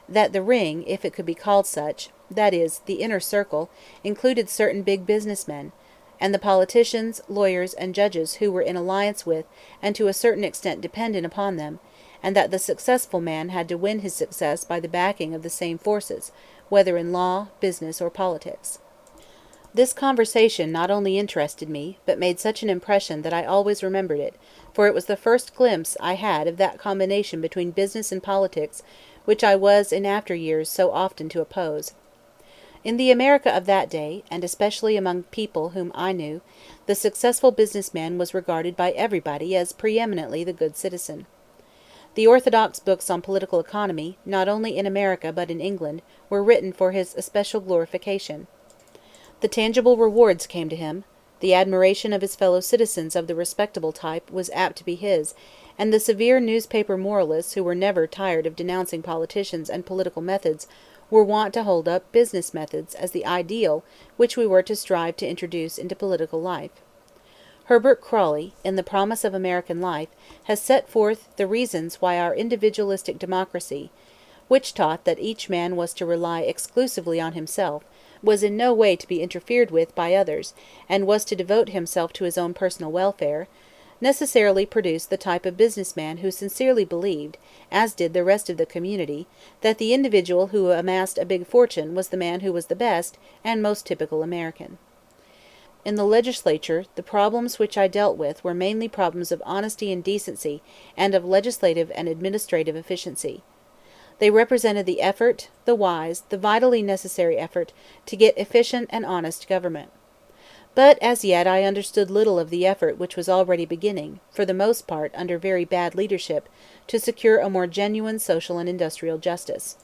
that the ring, if it could be called such, that is, the inner circle, included certain big business men, and the politicians, lawyers, and judges who were in alliance with, and to a certain extent dependent upon them, and that the successful man had to win his success by the backing of the same forces, whether in law, business, or politics. This conversation not only interested me, but made such an impression that I always remembered it, for it was the first glimpse I had of that combination between business and politics which I was in after years so often to oppose. In the America of that day, and especially among people whom I knew, the successful business man was regarded by everybody as preeminently the good citizen. The orthodox books on political economy, not only in America but in England, were written for his especial glorification. The tangible rewards came to him, the admiration of his fellow citizens of the respectable type was apt to be his, and the severe newspaper moralists who were never tired of denouncing politicians and political methods were wont to hold up business methods as the ideal which we were to strive to introduce into political life. Herbert Crawley, in The Promise of American Life, has set forth the reasons why our individualistic democracy, which taught that each man was to rely exclusively on himself, was in no way to be interfered with by others, and was to devote himself to his own personal welfare, necessarily produced the type of business man who sincerely believed, as did the rest of the community, that the individual who amassed a big fortune was the man who was the best and most typical American. In the legislature, the problems which I dealt with were mainly problems of honesty and decency, and of legislative and administrative efficiency. They represented the effort, the wise, the vitally necessary effort, to get efficient and honest government. But as yet I understood little of the effort which was already beginning, for the most part under very bad leadership, to secure a more genuine social and industrial justice.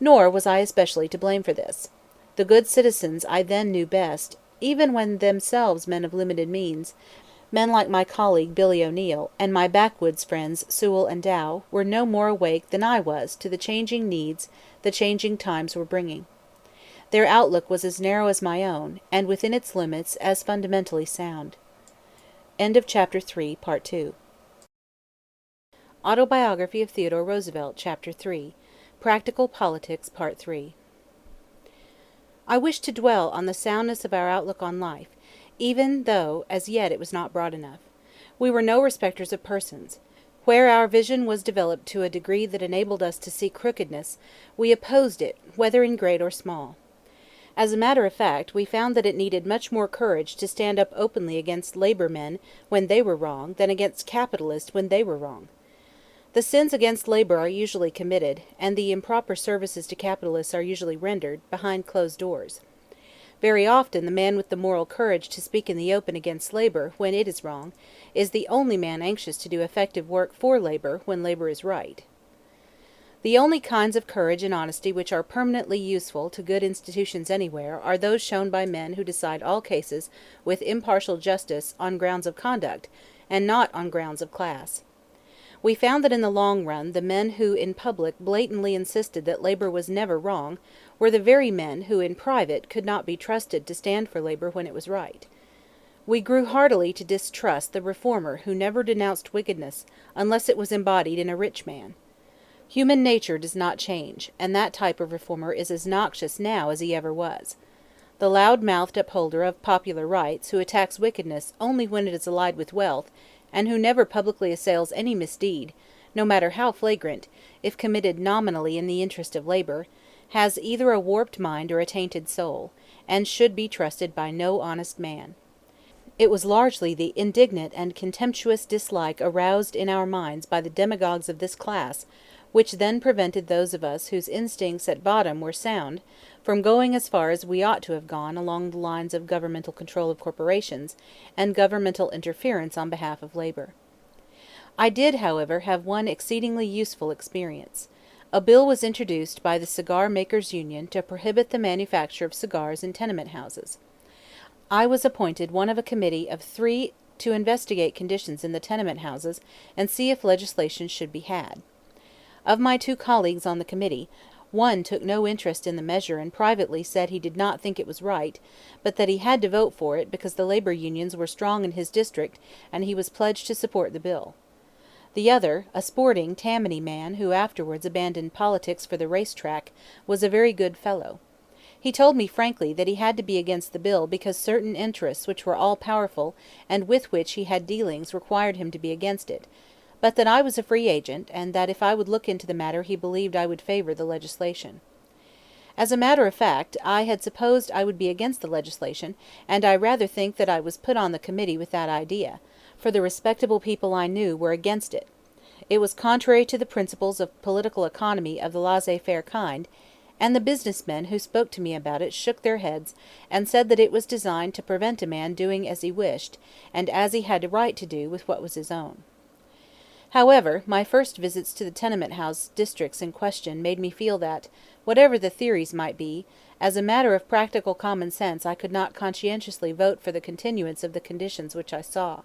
Nor was I especially to blame for this. The good citizens I then knew best, even when themselves men of limited means, men like my colleague Billy O'Neill, and my backwoods friends Sewell and Dow, were no more awake than I was to the changing needs the changing times were bringing. Their outlook was as narrow as my own, and within its limits as fundamentally sound. End of Chapter 3, Part 2. Autobiography of Theodore Roosevelt, Chapter 3. Practical Politics, Part 3. I wish to dwell on the soundness of our outlook on life, even though as yet it was not broad enough. We were no respecters of persons. Where our vision was developed to a degree that enabled us to see crookedness, we opposed it, whether in great or small. As a matter of fact, we found that it needed much more courage to stand up openly against labor men when they were wrong than against capitalists when they were wrong. The sins against labor are usually committed, and the improper services to capitalists are usually rendered, behind closed doors. Very often the man with the moral courage to speak in the open against labor when it is wrong is the only man anxious to do effective work for labor when labor is right. The only kinds of courage and honesty which are permanently useful to good institutions anywhere are those shown by men who decide all cases with impartial justice on grounds of conduct, and not on grounds of class. We found that in the long run the men who in public blatantly insisted that labor was never wrong were the very men who in private could not be trusted to stand for labor when it was right. We grew heartily to distrust the reformer who never denounced wickedness unless it was embodied in a rich man. Human nature does not change, and that type of reformer is as noxious now as he ever was. The loud-mouthed upholder of popular rights who attacks wickedness only when it is allied with wealth, and who never publicly assails any misdeed, no matter how flagrant, if committed nominally in the interest of labor, has either a warped mind or a tainted soul, and should be trusted by no honest man. It was largely the indignant and contemptuous dislike aroused in our minds by the demagogues of this class which then prevented those of us whose instincts at bottom were sound from going as far as we ought to have gone along the lines of governmental control of corporations and governmental interference on behalf of labor. I did, however, have one exceedingly useful experience. A bill was introduced by the Cigar Makers' Union to prohibit the manufacture of cigars in tenement houses. I was appointed one of a committee of 3 to investigate conditions in the tenement houses and see if legislation should be had. Of my 2 colleagues on the committee, one took no interest in the measure and privately said he did not think it was right, but that he had to vote for it because the labor unions were strong in his district and he was pledged to support the bill. The other, a sporting Tammany man who afterwards abandoned politics for the race track, was a very good fellow. He told me frankly that he had to be against the bill because certain interests which were all-powerful and with which he had dealings required him to be against it, but that I was a free agent, and that if I would look into the matter he believed I would favor the legislation. As a matter of fact, I had supposed I would be against the legislation, and I rather think that I was put on the committee with that idea, for the respectable people I knew were against it. It was contrary to the principles of political economy of the laissez-faire kind, and the businessmen who spoke to me about it shook their heads and said that it was designed to prevent a man doing as he wished, and as he had a right to do with what was his own. However, my first visits to the tenement house districts in question made me feel that, whatever the theories might be, as a matter of practical common sense I could not conscientiously vote for the continuance of the conditions which I saw.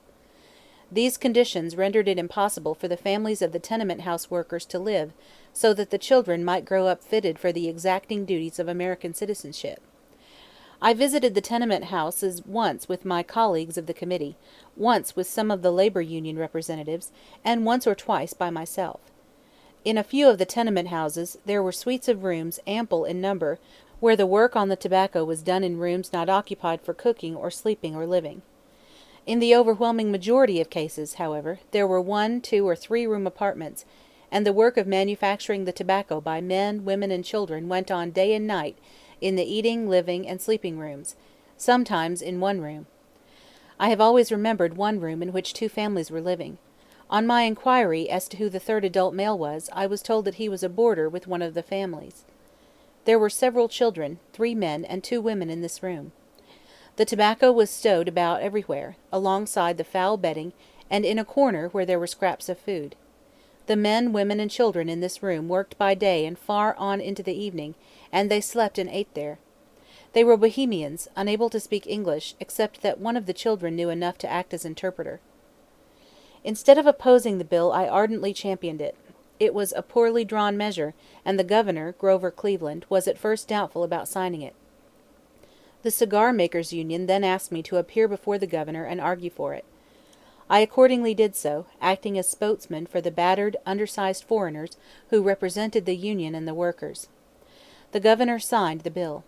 These conditions rendered it impossible for the families of the tenement house workers to live so that the children might grow up fitted for the exacting duties of American citizenship. I visited the tenement houses once with my colleagues of the committee, once with some of the labor union representatives, and once or twice by myself. In a few of the tenement houses there were suites of rooms ample in number, where the work on the tobacco was done in rooms not occupied for cooking or sleeping or living. In the overwhelming majority of cases, however, there were 1, 2, or 3 room apartments, and the work of manufacturing the tobacco by men, women, and children went on day and night in the eating, living, and sleeping rooms, sometimes in one room. I have always remembered one room in which 2 families were living. On my inquiry as to who the third adult male was, I was told that he was a boarder with one of the families. There were several children, 3 men and 2 women in this room. The tobacco was stowed about everywhere, alongside the foul bedding, and in a corner where there were scraps of food. The men, women, and children in this room worked by day and far on into the evening, and they slept and ate there. They were Bohemians, unable to speak English, except that one of the children knew enough to act as interpreter. Instead of opposing the bill, I ardently championed it. It was a poorly drawn measure, and the governor, Grover Cleveland, was at first doubtful about signing it. The Cigar Makers' Union then asked me to appear before the governor and argue for it. I accordingly did so, acting as spokesman for the battered, undersized foreigners who represented the union and the workers. The governor signed the bill.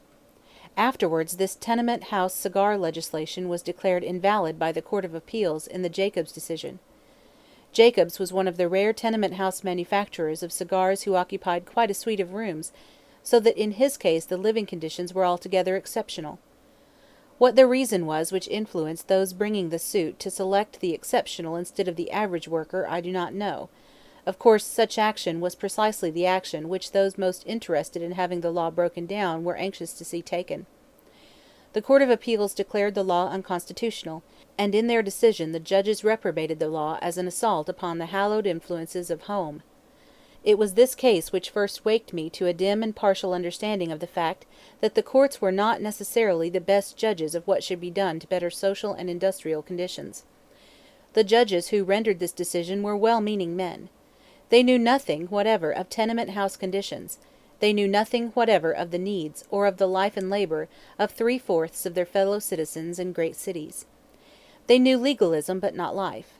Afterwards this tenement house cigar legislation was declared invalid by the Court of Appeals in the Jacobs decision. Jacobs was one of the rare tenement house manufacturers of cigars who occupied quite a suite of rooms, so that in his case the living conditions were altogether exceptional. What the reason was which influenced those bringing the suit to select the exceptional instead of the average worker I do not know. Of course such action was precisely the action which those most interested in having the law broken down were anxious to see taken. The Court of Appeals declared the law unconstitutional, and in their decision the judges reprobated the law as an assault upon the hallowed influences of home. It was this case which first waked me to a dim and partial understanding of the fact that the courts were not necessarily the best judges of what should be done to better social and industrial conditions. The judges who rendered this decision were well-meaning men. They knew nothing whatever of tenement house conditions. They knew nothing whatever of the needs or of the life and labor of 3/4 of their fellow citizens in great cities. They knew legalism but not life.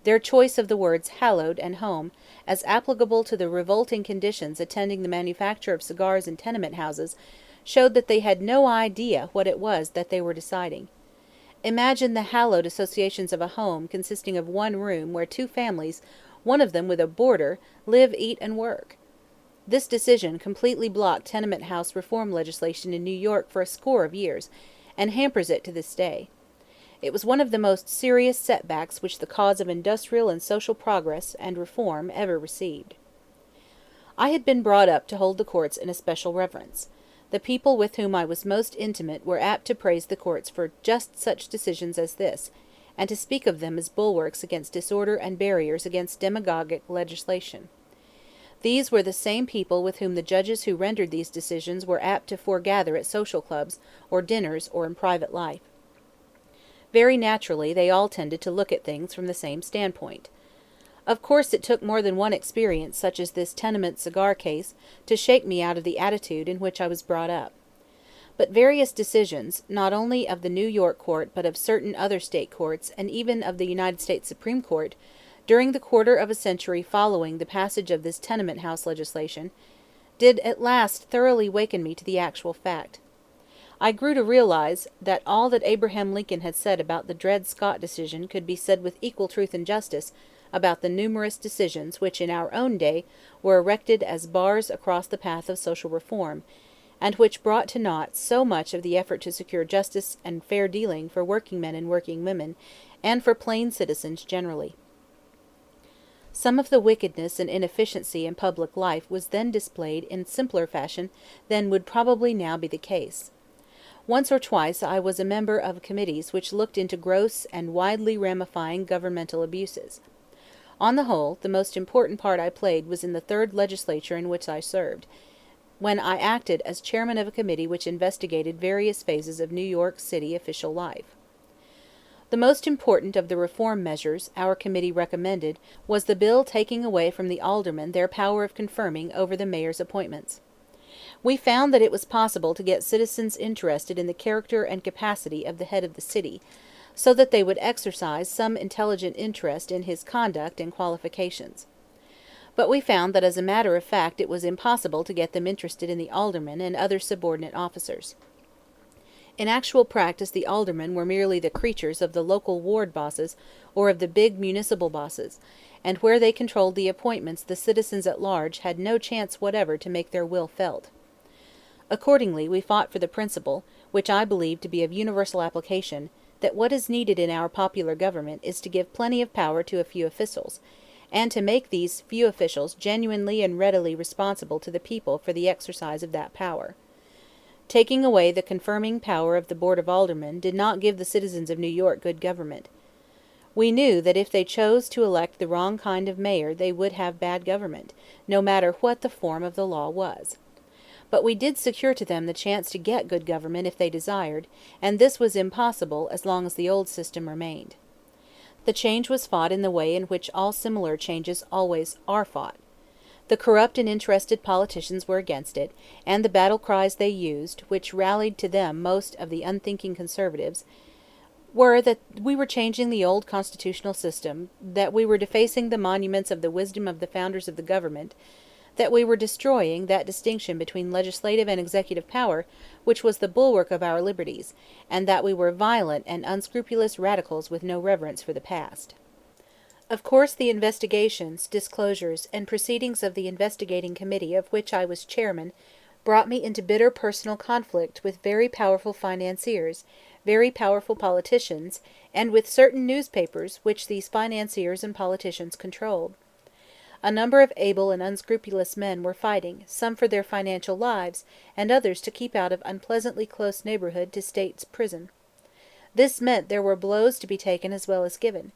Their choice of the words hallowed and home, as applicable to the revolting conditions attending the manufacture of cigars in tenement houses, showed that they had no idea what it was that they were deciding. Imagine the hallowed associations of a home consisting of one room where 2 families, one of them with a boarder, live, eat, and work. This decision completely blocked tenement house reform legislation in New York for a score of years, and hampers it to this day. It was one of the most serious setbacks which the cause of industrial and social progress and reform ever received. I had been brought up to hold the courts in especial reverence. The people with whom I was most intimate were apt to praise the courts for just such decisions as this, and to speak of them as bulwarks against disorder and barriers against demagogic legislation. These were the same people with whom the judges who rendered these decisions were apt to foregather at social clubs, or dinners, or in private life. Very naturally, they all tended to look at things from the same standpoint. Of course it took more than one experience such as this tenement cigar case to shake me out of the attitude in which I was brought up. But various decisions, not only of the New York court but of certain other state courts, and even of the United States Supreme Court, during the quarter of a century following the passage of this tenement house legislation, did at last thoroughly waken me to the actual fact. I grew to realize that all that Abraham Lincoln had said about the Dred Scott decision could be said with equal truth and justice about the numerous decisions which in our own day were erected as bars across the path of social reform, and which brought to naught so much of the effort to secure justice and fair dealing for working men and working women, and for plain citizens generally. Some of the wickedness and inefficiency in public life was then displayed in simpler fashion than would probably now be the case. Once or twice I was a member of committees which looked into gross and widely ramifying governmental abuses. On the whole, the most important part I played was in the 3rd legislature in which I served, when I acted as chairman of a committee which investigated various phases of New York City official life. The most important of the reform measures our committee recommended was the bill taking away from the aldermen their power of conferring over the mayor's appointments. We found that it was possible to get citizens interested in the character and capacity of the head of the city, so that they would exercise some intelligent interest in his conduct and qualifications. But we found that as a matter of fact it was impossible to get them interested in the aldermen and other subordinate officers. In actual practice the aldermen were merely the creatures of the local ward bosses or of the big municipal bosses, and where they controlled the appointments the citizens at large had no chance whatever to make their will felt. Accordingly we fought for the principle, which I believe to be of universal application, that what is needed in our popular government is to give plenty of power to a few officials, and to make these few officials genuinely and readily responsible to the people for the exercise of that power. Taking away the confirming power of the Board of Aldermen did not give the citizens of New York good government. We knew that if they chose to elect the wrong kind of mayor they would have bad government, no matter what the form of the law was. But we did secure to them the chance to get good government if they desired, and this was impossible as long as the old system remained. The change was fought in the way in which all similar changes always are fought. The corrupt and interested politicians were against it, and the battle cries they used, which rallied to them most of the unthinking conservatives, were that we were changing the old constitutional system, that we were defacing the monuments of the wisdom of the founders of the government, that we were destroying that distinction between legislative and executive power which was the bulwark of our liberties, and that we were violent and unscrupulous radicals with no reverence for the past. Of course the investigations, disclosures, and proceedings of the investigating committee of which I was chairman brought me into bitter personal conflict with very powerful financiers, very powerful politicians, and with certain newspapers which these financiers and politicians controlled. A number of able and unscrupulous men were fighting, some for their financial lives, and others to keep out of unpleasantly close neighborhood to State's prison. This meant there were blows to be taken as well as given.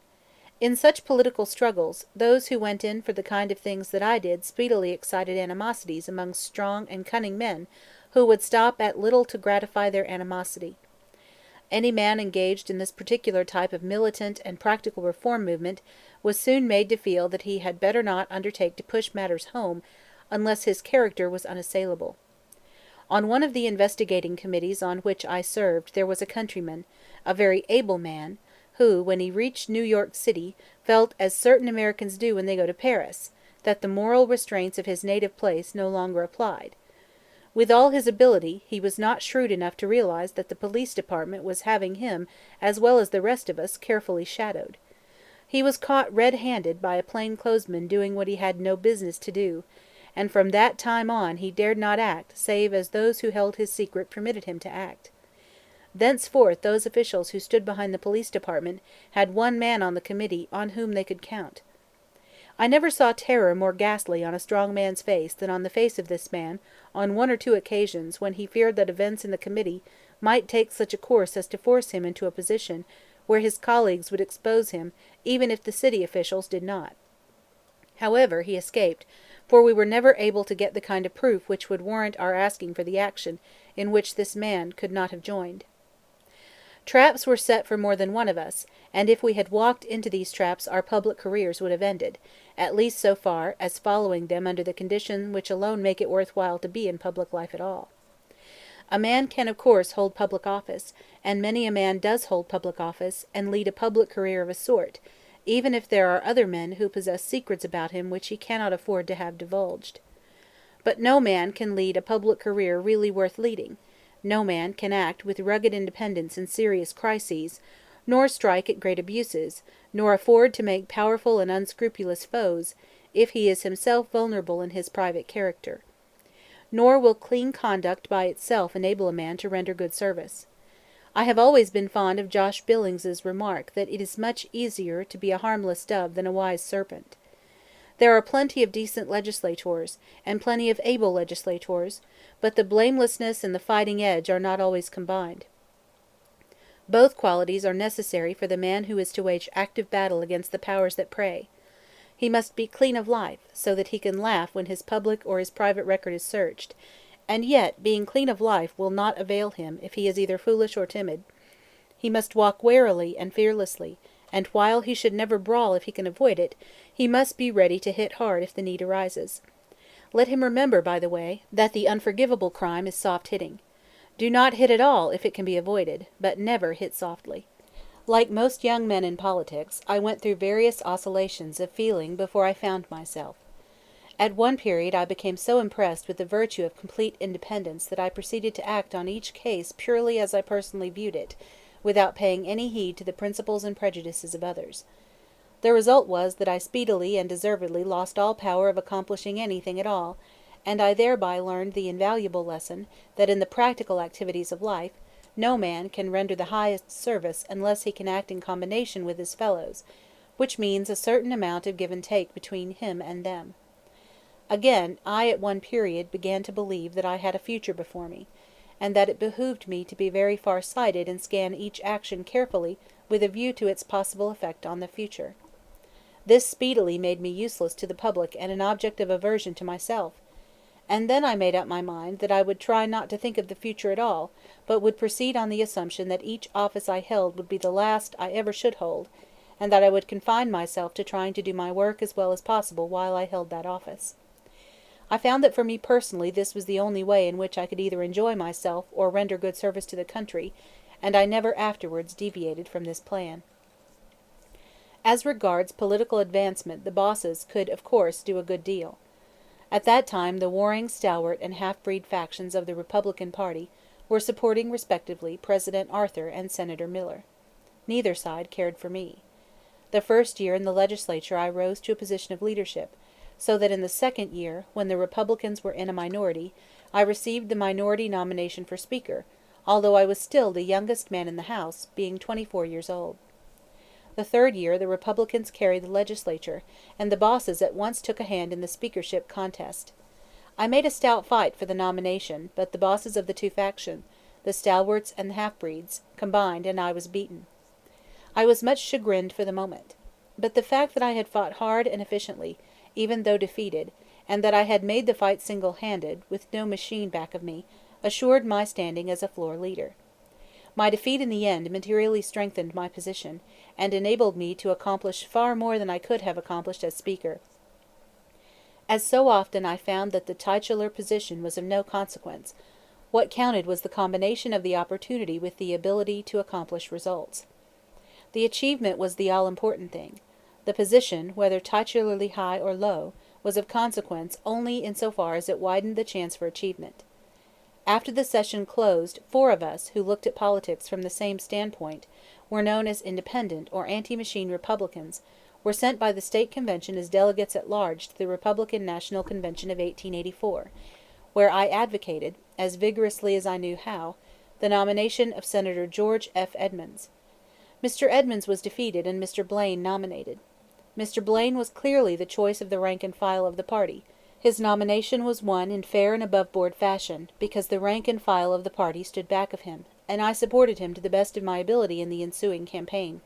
In such political struggles, those who went in for the kind of things that I did speedily excited animosities among strong and cunning men who would stop at little to gratify their animosity. Any man engaged in this particular type of militant and practical reform movement was soon made to feel that he had better not undertake to push matters home unless his character was unassailable. On one of the investigating committees on which I served there was a countryman, a very able man, who, when he reached New York City, felt as certain Americans do when they go to Paris, that the moral restraints of his native place no longer applied. With all his ability, he was not shrewd enough to realize that the police department was having him, as well as the rest of us, carefully shadowed. He was caught red-handed by a plain-clothesman doing what he had no business to do, and from that time on he dared not act save as those who held his secret permitted him to act. Thenceforth those officials who stood behind the police department had one man on the committee on whom they could count. I never saw terror more ghastly on a strong man's face than on the face of this man on one or two occasions when he feared that events in the committee might take such a course as to force him into a position where his colleagues would expose him even if the city officials did not. However, he escaped, for we were never able to get the kind of proof which would warrant our asking for the action in which this man could not have joined. Traps were set for more than one of us, and if we had walked into these traps our public careers would have ended, at least so far as following them under the conditions which alone make it worth while to be in public life at all. A man can of course hold public office, and many a man does hold public office, and lead a public career of a sort, even if there are other men who possess secrets about him which he cannot afford to have divulged. But no man can lead a public career really worth leading. No man can act with rugged independence in serious crises, nor strike at great abuses, nor afford to make powerful and unscrupulous foes, if he is himself vulnerable in his private character. Nor will clean conduct by itself enable a man to render good service. I have always been fond of Josh Billings's remark that it is much easier to be a harmless dove than a wise serpent. There are plenty of decent legislators, and plenty of able legislators, but the blamelessness and the fighting edge are not always combined. Both qualities are necessary for the man who is to wage active battle against the powers that prey. He must be clean of life, so that he can laugh when his public or his private record is searched, and yet being clean of life will not avail him if he is either foolish or timid. He must walk warily and fearlessly, and while he should never brawl if he can avoid it, he must be ready to hit hard if the need arises. Let him remember, by the way, that the unforgivable crime is soft hitting. Do not hit at all if it can be avoided, but never hit softly. Like most young men in politics, I went through various oscillations of feeling before I found myself. At one period I became so impressed with the virtue of complete independence that I proceeded to act on each case purely as I personally viewed it, without paying any heed to the principles and prejudices of others. The result was that I speedily and deservedly lost all power of accomplishing anything at all, and I thereby learned the invaluable lesson that in the practical activities of life no man can render the highest service unless he can act in combination with his fellows, which means a certain amount of give and take between him and them. Again, I at one period began to believe that I had a future before me, and that it behooved me to be very far-sighted and scan each action carefully with a view to its possible effect on the future. This speedily made me useless to the public and an object of aversion to myself, and then I made up my mind that I would try not to think of the future at all, but would proceed on the assumption that each office I held would be the last I ever should hold, and that I would confine myself to trying to do my work as well as possible while I held that office. I found that for me personally this was the only way in which I could either enjoy myself or render good service to the country, and I never afterwards deviated from this plan. As regards political advancement, the bosses could of course do a good deal. At that time the warring stalwart and half-breed factions of the Republican party were supporting respectively President Arthur and Senator Miller. Neither side cared for me. The first year in the legislature I rose to a position of leadership, so that in the second year, when the Republicans were in a minority, I received the minority nomination for Speaker, although I was still the youngest man in the House, being 24 years old. The third year the Republicans carried the legislature, and the bosses at once took a hand in the speakership contest. I made a stout fight for the nomination, but the bosses of the two factions, the stalwarts and the half-breeds, combined, and I was beaten. I was much chagrined for the moment. But the fact that I had fought hard and efficiently, even though defeated, and that I had made the fight single-handed, with no machine back of me, assured my standing as a floor leader. My defeat in the end materially strengthened my position, and enabled me to accomplish far more than I could have accomplished as Speaker. As so often I found that the titular position was of no consequence, what counted was the combination of the opportunity with the ability to accomplish results. The achievement was the all-important thing. The position, whether titularly high or low, was of consequence only in so far as it widened the chance for achievement. After the session closed, 4 of us, who looked at politics from the same standpoint, were known as Independent or Anti-Machine Republicans, were sent by the State Convention as delegates at large to the Republican National Convention of 1884, where I advocated, as vigorously as I knew how, the nomination of Senator George F. Edmunds. Mr. Edmunds was defeated and Mr. Blaine nominated. Mr. Blaine was clearly the choice of the rank and file of the party. His nomination was won in fair and above-board fashion, because the rank and file of the party stood back of him, and I supported him to the best of my ability in the ensuing campaign.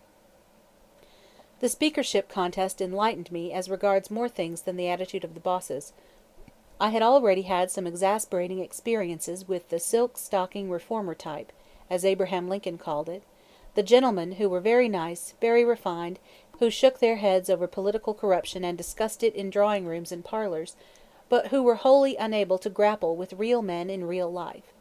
The speakership contest enlightened me as regards more things than the attitude of the bosses. I had already had some exasperating experiences with the silk-stocking reformer type, as Abraham Lincoln called it, the gentlemen who were very nice, very refined, who shook their heads over political corruption and discussed it in drawing-rooms and parlors, but who were wholly unable to grapple with real men in real life.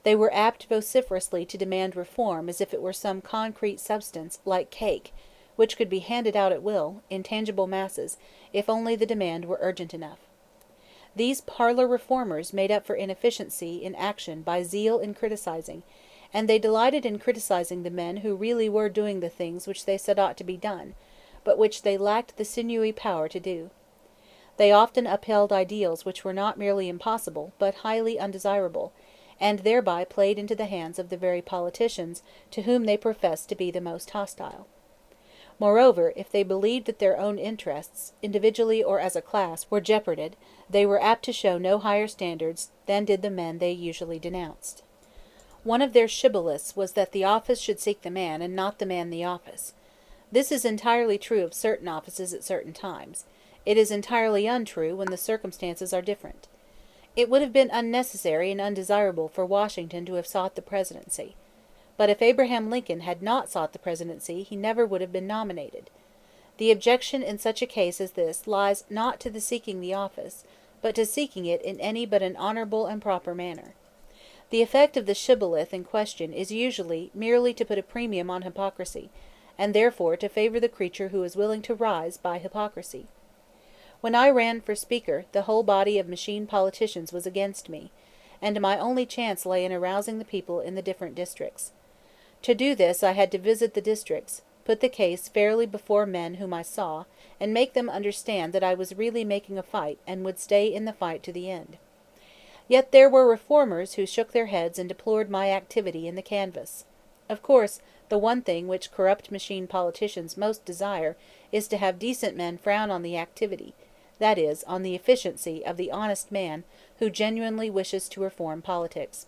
They were apt vociferously to demand reform as if it were some concrete substance, like cake, which could be handed out at will, in tangible masses, if only the demand were urgent enough. These parlor reformers made up for inefficiency in action by zeal in criticizing, and they delighted in criticizing the men who really were doing the things which they said ought to be done, but which they lacked the sinewy power to do. They often upheld ideals which were not merely impossible, but highly undesirable, and thereby played into the hands of the very politicians to whom they professed to be the most hostile. Moreover, if they believed that their own interests, individually or as a class, were jeoparded, they were apt to show no higher standards than did the men they usually denounced. One of their shibboleths was that the office should seek the man, and not the man the office. This is entirely true of certain offices at certain times. It is entirely untrue when the circumstances are different. It would have been unnecessary and undesirable for Washington to have sought the presidency. But if Abraham Lincoln had not sought the presidency, he never would have been nominated. The objection in such a case as this lies not to the seeking the office, but to seeking it in any but an honorable and proper manner. The effect of the shibboleth in question is usually merely to put a premium on hypocrisy, and therefore to favor the creature who is willing to rise by hypocrisy. When I ran for Speaker, the whole body of machine politicians was against me, and my only chance lay in arousing the people in the different districts. To do this I had to visit the districts, put the case fairly before men whom I saw, and make them understand that I was really making a fight and would stay in the fight to the end. Yet there were reformers who shook their heads and deplored my activity in the canvass. Of course, The one thing which corrupt machine politicians most desire is to have decent men frown on the activity, that is, on the efficiency of the honest man who genuinely wishes to reform politics.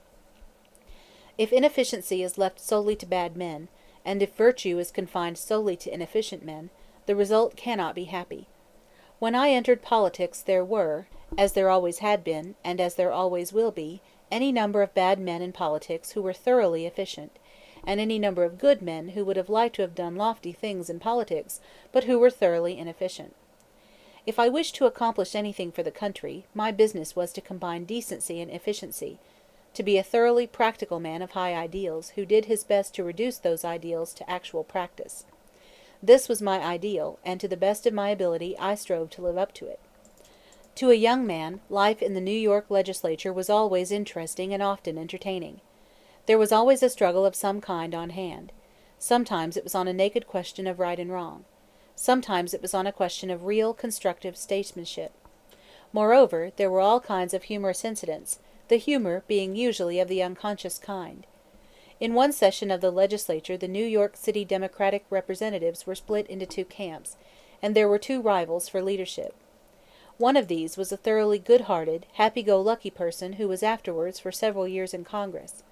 If inefficiency is left solely to bad men, and if virtue is confined solely to inefficient men, the result cannot be happy. When I entered politics there were, as there always had been, and as there always will be, any number of bad men in politics who were thoroughly efficient, and any number of good men who would have liked to have done lofty things in politics, but who were thoroughly inefficient. If I wished to accomplish anything for the country, my business was to combine decency and efficiency, to be a thoroughly practical man of high ideals, who did his best to reduce those ideals to actual practice. This was my ideal, and to the best of my ability I strove to live up to it. To a young man, life in the New York legislature was always interesting and often entertaining. There was always a struggle of some kind on hand. Sometimes it was on a naked question of right and wrong. Sometimes it was on a question of real, constructive statesmanship. Moreover, there were all kinds of humorous incidents, the humor being usually of the unconscious kind. In one session of the legislature the New York City Democratic representatives were split into two camps, and there were two rivals for leadership. One of these was a thoroughly good-hearted, happy-go-lucky person who was afterwards for several years in Congress.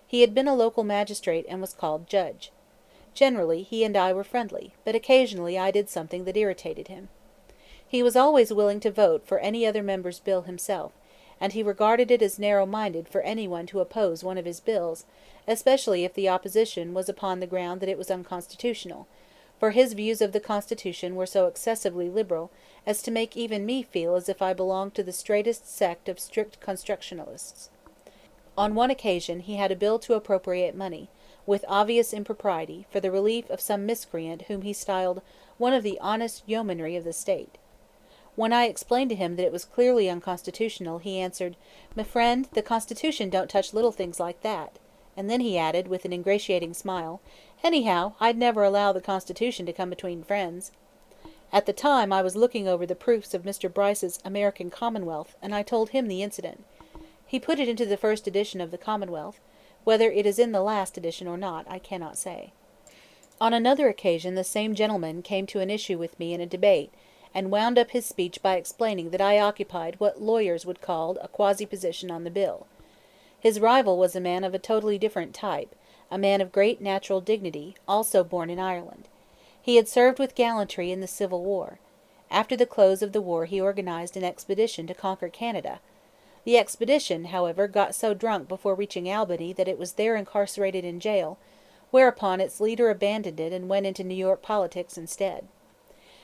He had been a local magistrate and was called judge. Generally he and I were friendly, but occasionally I did something that irritated him. He was always willing to vote for any other member's bill himself, and he regarded it as narrow-minded for anyone to oppose one of his bills, especially if the opposition was upon the ground that it was unconstitutional, for his views of the Constitution were so excessively liberal as to make even me feel as if I belonged to the straitest sect of strict constructionalists. On one occasion he had a bill to appropriate money, with obvious impropriety, for the relief of some miscreant whom he styled one of the honest yeomanry of the state. When I explained to him that it was clearly unconstitutional, he answered, "My friend, the Constitution don't touch little things like that," and then he added, with an ingratiating smile, "Anyhow, I'd never allow the Constitution to come between friends." At the time I was looking over the proofs of Mr. Bryce's American Commonwealth, and I told him the incident. He put it into the first edition of the Commonwealth. Whether it is in the last edition or not, I cannot say. On another occasion the same gentleman came to an issue with me in a debate, and wound up his speech by explaining that I occupied what lawyers would call a quasi-position on the bill. His rival was a man of a totally different type, a man of great natural dignity, also born in Ireland. He had served with gallantry in the Civil War. After the close of the war he organized an expedition to conquer Canada. The expedition, however, got so drunk before reaching Albany that it was there incarcerated in jail, whereupon its leader abandoned it and went into New York politics instead.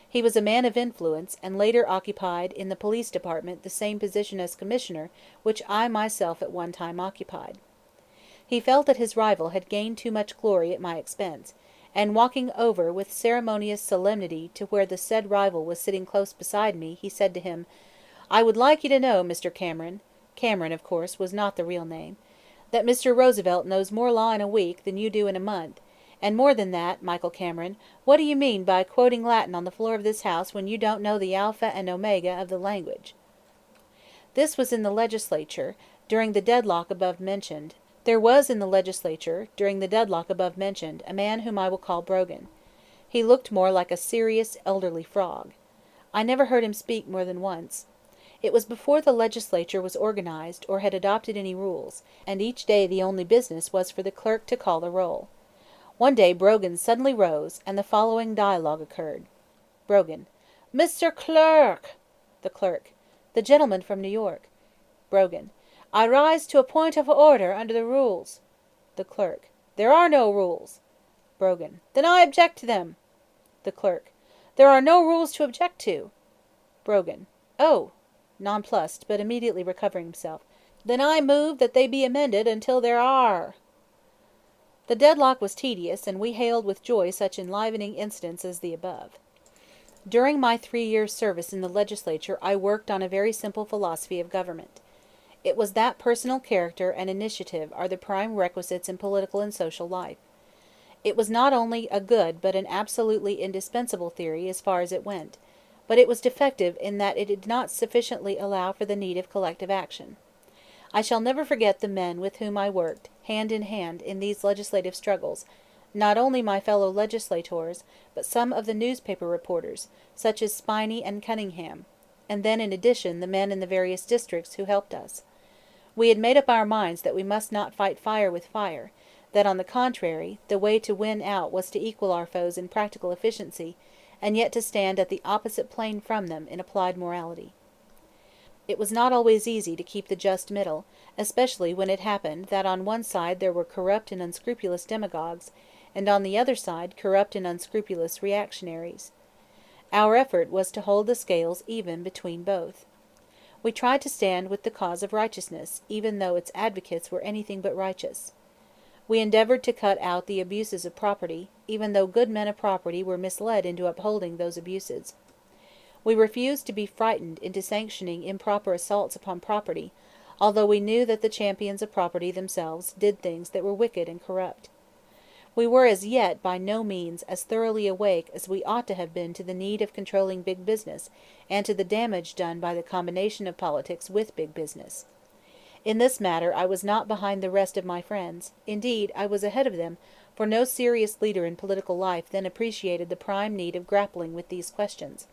He was a man of influence, and later occupied in the police department the same position as commissioner which I myself at one time occupied. He felt that his rival had gained too much glory at my expense, and walking over with ceremonious solemnity to where the said rival was sitting close beside me, he said to him, "I would like you to know, Mr. Cameron," Cameron, of course, was not the real name, "that Mr. Roosevelt knows more law in a week than you do in a month, and more than that, Michael Cameron, what do you mean by quoting Latin on the floor of this house when you don't know the alpha and omega of the language?" This was in the legislature, during the deadlock above mentioned. There was in the legislature, during the deadlock above mentioned, a man whom I will call Brogan. He looked more like a serious, elderly frog. I never heard him speak more than once. It was before the legislature was organized, or had adopted any rules, and each day the only business was for the clerk to call the roll. One day Brogan suddenly rose, and the following dialogue occurred. Brogan: "Mr. Clerk!" The Clerk: "The gentleman from New York." Brogan: "I rise to a point of order under the rules." The Clerk: "There are no rules." Brogan: "Then I object to them." The Clerk: "There are no rules to object to." Brogan: "Oh," nonplussed, but immediately recovering himself, "then I move that they be amended until there are." The deadlock was tedious, and we hailed with joy such enlivening incidents as the above. During my 3 years' service in the legislature I worked on a very simple philosophy of government. It was that personal character and initiative are the prime requisites in political and social life. It was not only a good but an absolutely indispensable theory as far as it went, but it was defective in that it did not sufficiently allow for the need of collective action. I shall never forget the men with whom I worked, hand in hand, in these legislative struggles, not only my fellow legislators, but some of the newspaper reporters, such as Spiney and Cunningham, and then in addition the men in the various districts who helped us. We had made up our minds that we must not fight fire with fire, that on the contrary, the way to win out was to equal our foes in practical efficiency, and yet to stand at the opposite plane from them in applied morality. It was not always easy to keep the just middle, especially when it happened that on one side there were corrupt and unscrupulous demagogues, and on the other side corrupt and unscrupulous reactionaries. Our effort was to hold the scales even between both. We tried to stand with the cause of righteousness, even though its advocates were anything but righteous. We endeavored to cut out the abuses of property, even though good men of property were misled into upholding those abuses. We refused to be frightened into sanctioning improper assaults upon property, although we knew that the champions of property themselves did things that were wicked and corrupt. We were as yet by no means as thoroughly awake as we ought to have been to the need of controlling big business and to the damage done by the combination of politics with big business. In this matter I was not behind the rest of my friends. Indeed, I was ahead of them, for no serious leader in political life then appreciated the prime need of grappling with these questions.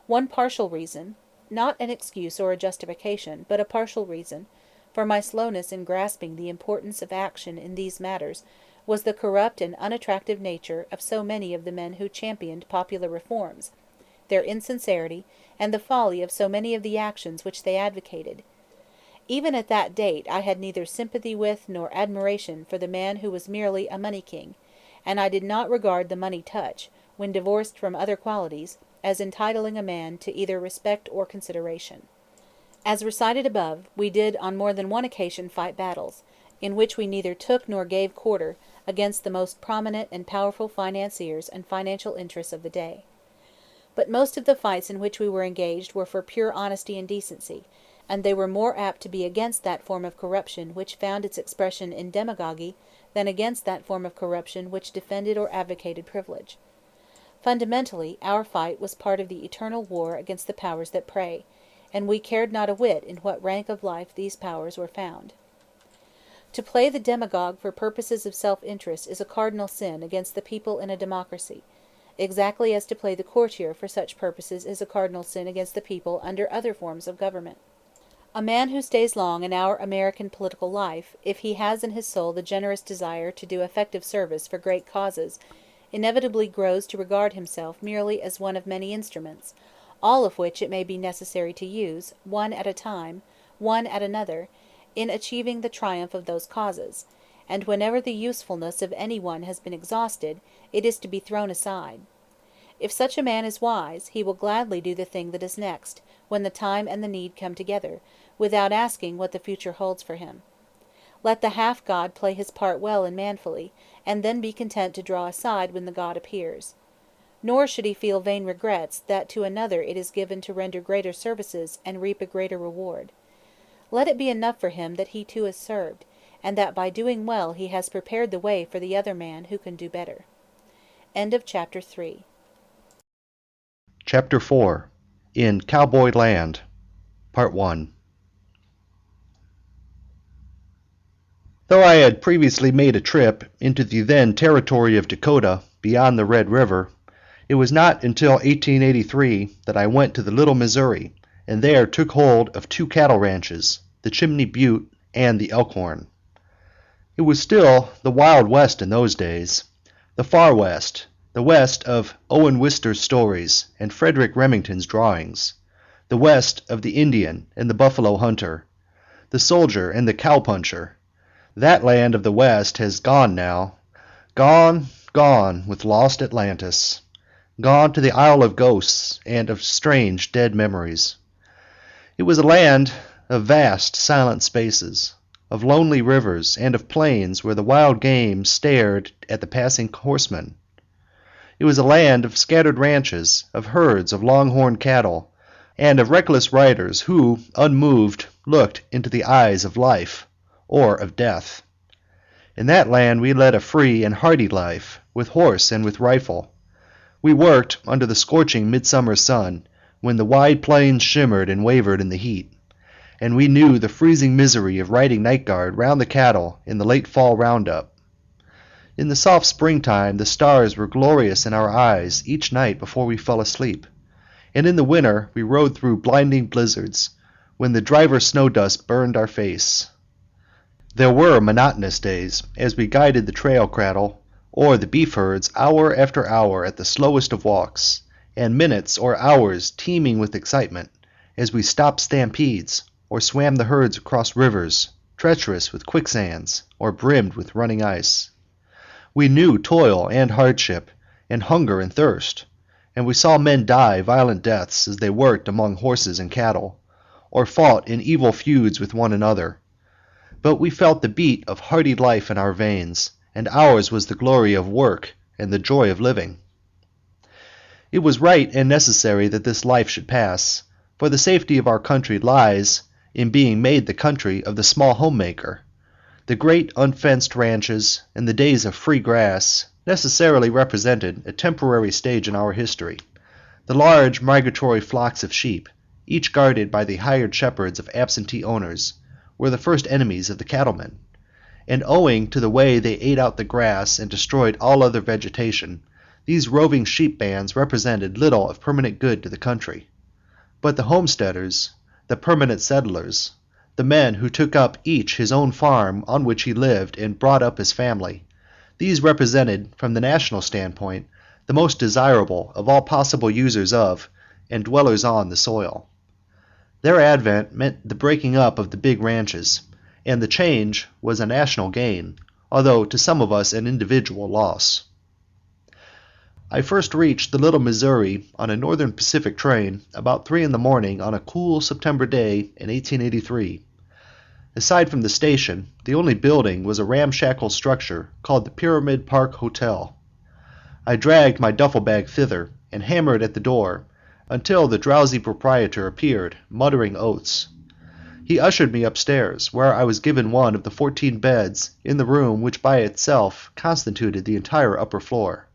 One partial reason, not an excuse or a justification, but a partial reason, for my slowness in grasping the importance of action in these matters was the corrupt and unattractive nature of so many of the men who championed popular reforms, their insincerity, and the folly of so many of the actions which they advocated. Even at that date I had neither sympathy with nor admiration for the man who was merely a money king, and I did not regard the money touch, when divorced from other qualities, as entitling a man to either respect or consideration. As recited above, we did on more than one occasion fight battles, in which we neither took nor gave quarter, against the most prominent and powerful financiers and financial interests of the day. But most of the fights in which we were engaged were for pure honesty and decency, and they were more apt to be against that form of corruption which found its expression in demagogy than against that form of corruption which defended or advocated privilege. Fundamentally, our fight was part of the eternal war against the powers that prey, and we cared not a whit in what rank of life these powers were found. To play the demagogue for purposes of self-interest is a cardinal sin against the people in a democracy, exactly as to play the courtier for such purposes is a cardinal sin against the people under other forms of government. A man who stays long in our American political life, if he has in his soul the generous desire to do effective service for great causes, inevitably grows to regard himself merely as one of many instruments, all of which it may be necessary to use, one at a time, one at another, in achieving the triumph of those causes, and whenever the usefulness of any one has been exhausted, it is to be thrown aside. If such a man is wise, he will gladly do the thing that is next, when the time and the need come together, without asking what the future holds for him. Let the half-god play his part well and manfully, and then be content to draw aside when the god appears. Nor should he feel vain regrets that to another it is given to render greater services and reap a greater reward. Let it be enough for him that he too is served, and that by doing well he has prepared the way for the other man who can do better. End of Chapter 3. Chapter 4. In Cowboy Land. Part 1. Though I had previously made a trip into the then territory of Dakota beyond the Red River, it was not until 1883 that I went to the Little Missouri, and there took hold of two cattle ranches, the Chimney Butte and the Elkhorn. It was still the Wild West in those days, the Far West, the West of Owen Wister's stories and Frederick Remington's drawings, the West of the Indian and the buffalo hunter, the soldier and the cowpuncher. That land of the West has gone now, gone with lost Atlantis, gone to the Isle of Ghosts and of strange dead memories. It was a land of vast silent spaces, of lonely rivers, and of plains where the wild game stared at the passing horseman. It was a land of scattered ranches, of herds of longhorn cattle, and of reckless riders who, unmoved, looked into the eyes of life or of death. In that land we led a free and hardy life, with horse and with rifle. We worked under the scorching midsummer sun, when the wide plains shimmered and wavered in the heat, and we knew the freezing misery of riding night guard round the cattle in the late fall roundup. In the soft springtime the stars were glorious in our eyes each night before we fell asleep, and in the winter we rode through blinding blizzards, when the driver's snow dust burned our face. There were monotonous days as we guided the trail cattle or the beef herds hour after hour at the slowest of walks, and minutes or hours teeming with excitement as we stopped stampedes or swam the herds across rivers treacherous with quicksands or brimmed with running ice. We knew toil and hardship, and hunger and thirst, and we saw men die violent deaths as they worked among horses and cattle, or fought in evil feuds with one another. But we felt the beat of hardy life in our veins, and ours was the glory of work and the joy of living. It was right and necessary that this life should pass, for the safety of our country lies in being made the country of the small homemaker. The great unfenced ranches and the days of free grass necessarily represented a temporary stage in our history. The large migratory flocks of sheep, each guarded by the hired shepherds of absentee owners, were the first enemies of the cattlemen, and owing to the way they ate out the grass and destroyed all other vegetation, these roving sheep bands represented little of permanent good to the country. But the homesteaders, the permanent settlers, the men who took up each his own farm on which he lived and brought up his family, these represented, from the national standpoint, the most desirable of all possible users of and dwellers on the soil. Their advent meant the breaking up of the big ranches, and the change was a national gain, although to some of us an individual loss. I first reached the Little Missouri on a Northern Pacific train about 3 in the morning on a cool September day in 1883. Aside from the station, the only building was a ramshackle structure called the Pyramid Park Hotel. I dragged my duffel bag thither and hammered at the door until the drowsy proprietor appeared, muttering oaths. He ushered me upstairs, where I was given one of the 14 beds in the room which by itself constituted the entire upper floor.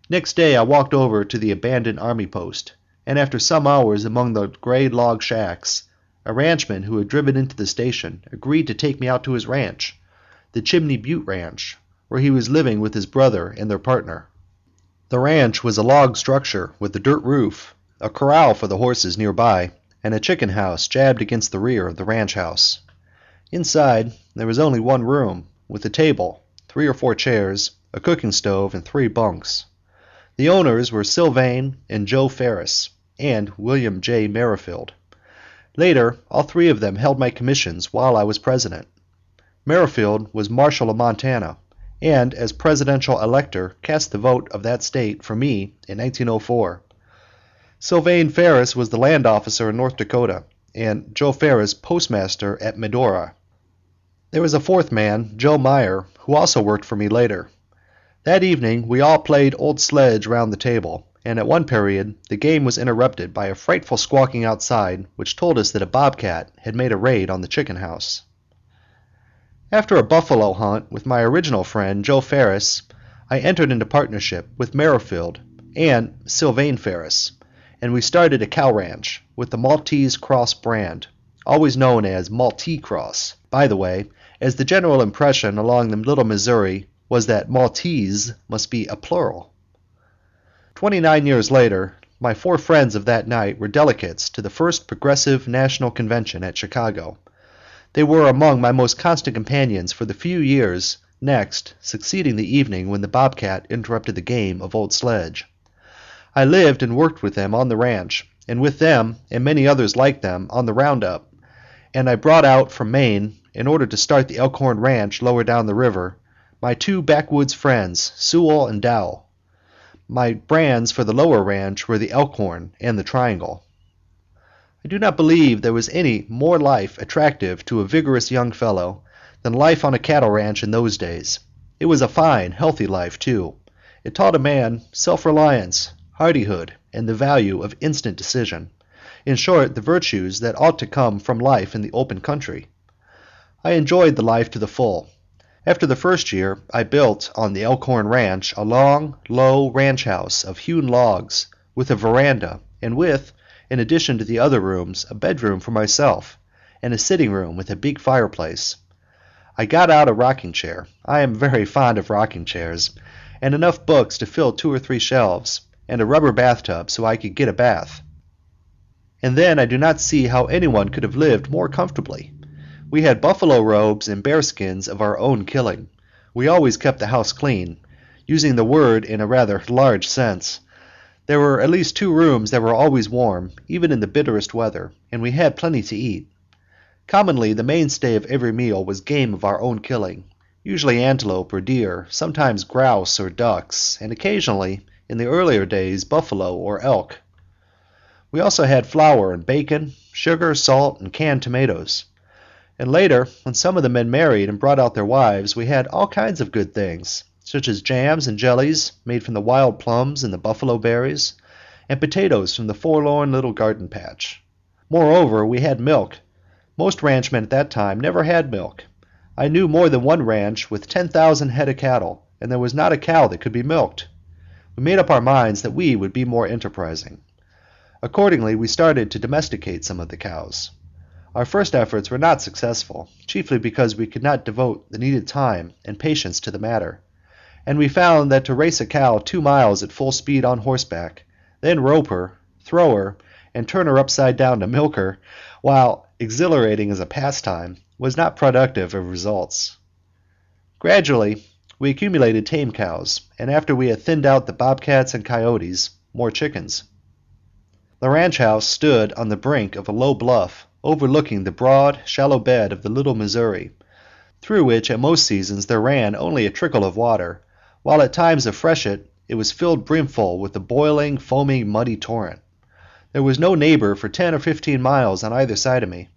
Next day I walked over to the abandoned army post, and after some hours among the gray log shacks, a ranchman who had driven into the station agreed to take me out to his ranch, the Chimney Butte Ranch, where he was living with his brother and their partner. The ranch was a log structure with a dirt roof, a corral for the horses nearby, and a chicken house jabbed against the rear of the ranch house. Inside, there was only one room, with a table, 3 or 4 chairs, a cooking stove, and 3 bunks. The owners were Sylvain and Joe Ferris, and William J. Merrifield. Later, all 3 of them held my commissions while I was president. Merrifield was Marshal of Montana, and as presidential elector cast the vote of that state for me in 1904. Sylvain Ferris was the land officer in North Dakota, and Joe Ferris postmaster at Medora. There was a 4th man, Joe Meyer, who also worked for me later. That evening we all played old sledge round the table, and at one period the game was interrupted by a frightful squawking outside which told us that a bobcat had made a raid on the chicken house. After a buffalo hunt with my original friend Joe Ferris, I entered into partnership with Merrifield and Sylvain Ferris, and we started a cow ranch with the Maltese Cross brand, always known as Maltese Cross, by the way, as the general impression along the Little Missouri was that Maltese must be a plural. 29 years later, my 4 friends of that night were delegates to the first Progressive National Convention at Chicago. They were among my most constant companions for the few years next succeeding the evening when the bobcat interrupted the game of old sledge. I lived and worked with them on the ranch, and with them and many others like them on the roundup, and I brought out from Maine, in order to start the Elkhorn Ranch lower down the river, my 2 backwoods friends, Sewell and Dow. My brands for the lower ranch were the Elkhorn and the Triangle. I do not believe there was any more life attractive to a vigorous young fellow than life on a cattle ranch in those days. It was a fine, healthy life, too. It taught a man self-reliance, hardihood, and the value of instant decision. In short, the virtues that ought to come from life in the open country. I enjoyed the life to the full. After the first year, I built on the Elkhorn Ranch a long, low ranch house of hewn logs, with a veranda, and with, in addition to the other rooms, a bedroom for myself, and a sitting room with a big fireplace. I got out a rocking chair. I am very fond of rocking chairs, and enough books to fill 2 or 3 shelves, and a rubber bathtub so I could get a bath. And then I do not see how anyone could have lived more comfortably. We had buffalo robes and bearskins of our own killing. We always kept the house clean, using the word in a rather large sense. There were at least 2 rooms that were always warm, even in the bitterest weather, and we had plenty to eat. Commonly, the mainstay of every meal was game of our own killing, usually antelope or deer, sometimes grouse or ducks, and occasionally, in the earlier days, buffalo or elk. We also had flour and bacon, sugar, salt, and canned tomatoes. And later, when some of the men married and brought out their wives, we had all kinds of good things, such as jams and jellies made from the wild plums and the buffalo berries, and potatoes from the forlorn little garden patch. Moreover, we had milk. Most ranchmen at that time never had milk. I knew more than one ranch with 10,000 head of cattle, and there was not a cow that could be milked. We made up our minds that we would be more enterprising. Accordingly, we started to domesticate some of the cows. Our first efforts were not successful, chiefly because we could not devote the needed time and patience to the matter, and we found that to race a cow 2 miles at full speed on horseback, then rope her, throw her, and turn her upside down to milk her, while exhilarating as a pastime, was not productive of results. Gradually, we accumulated tame cows, and after we had thinned out the bobcats and coyotes, more chickens. The ranch house stood on the brink of a low bluff overlooking the broad, shallow bed of the Little Missouri, through which at most seasons there ran only a trickle of water, while at times of freshet it was filled brimful with the boiling, foaming, muddy torrent. There was no neighbor for 10 or 15 miles on either side of me.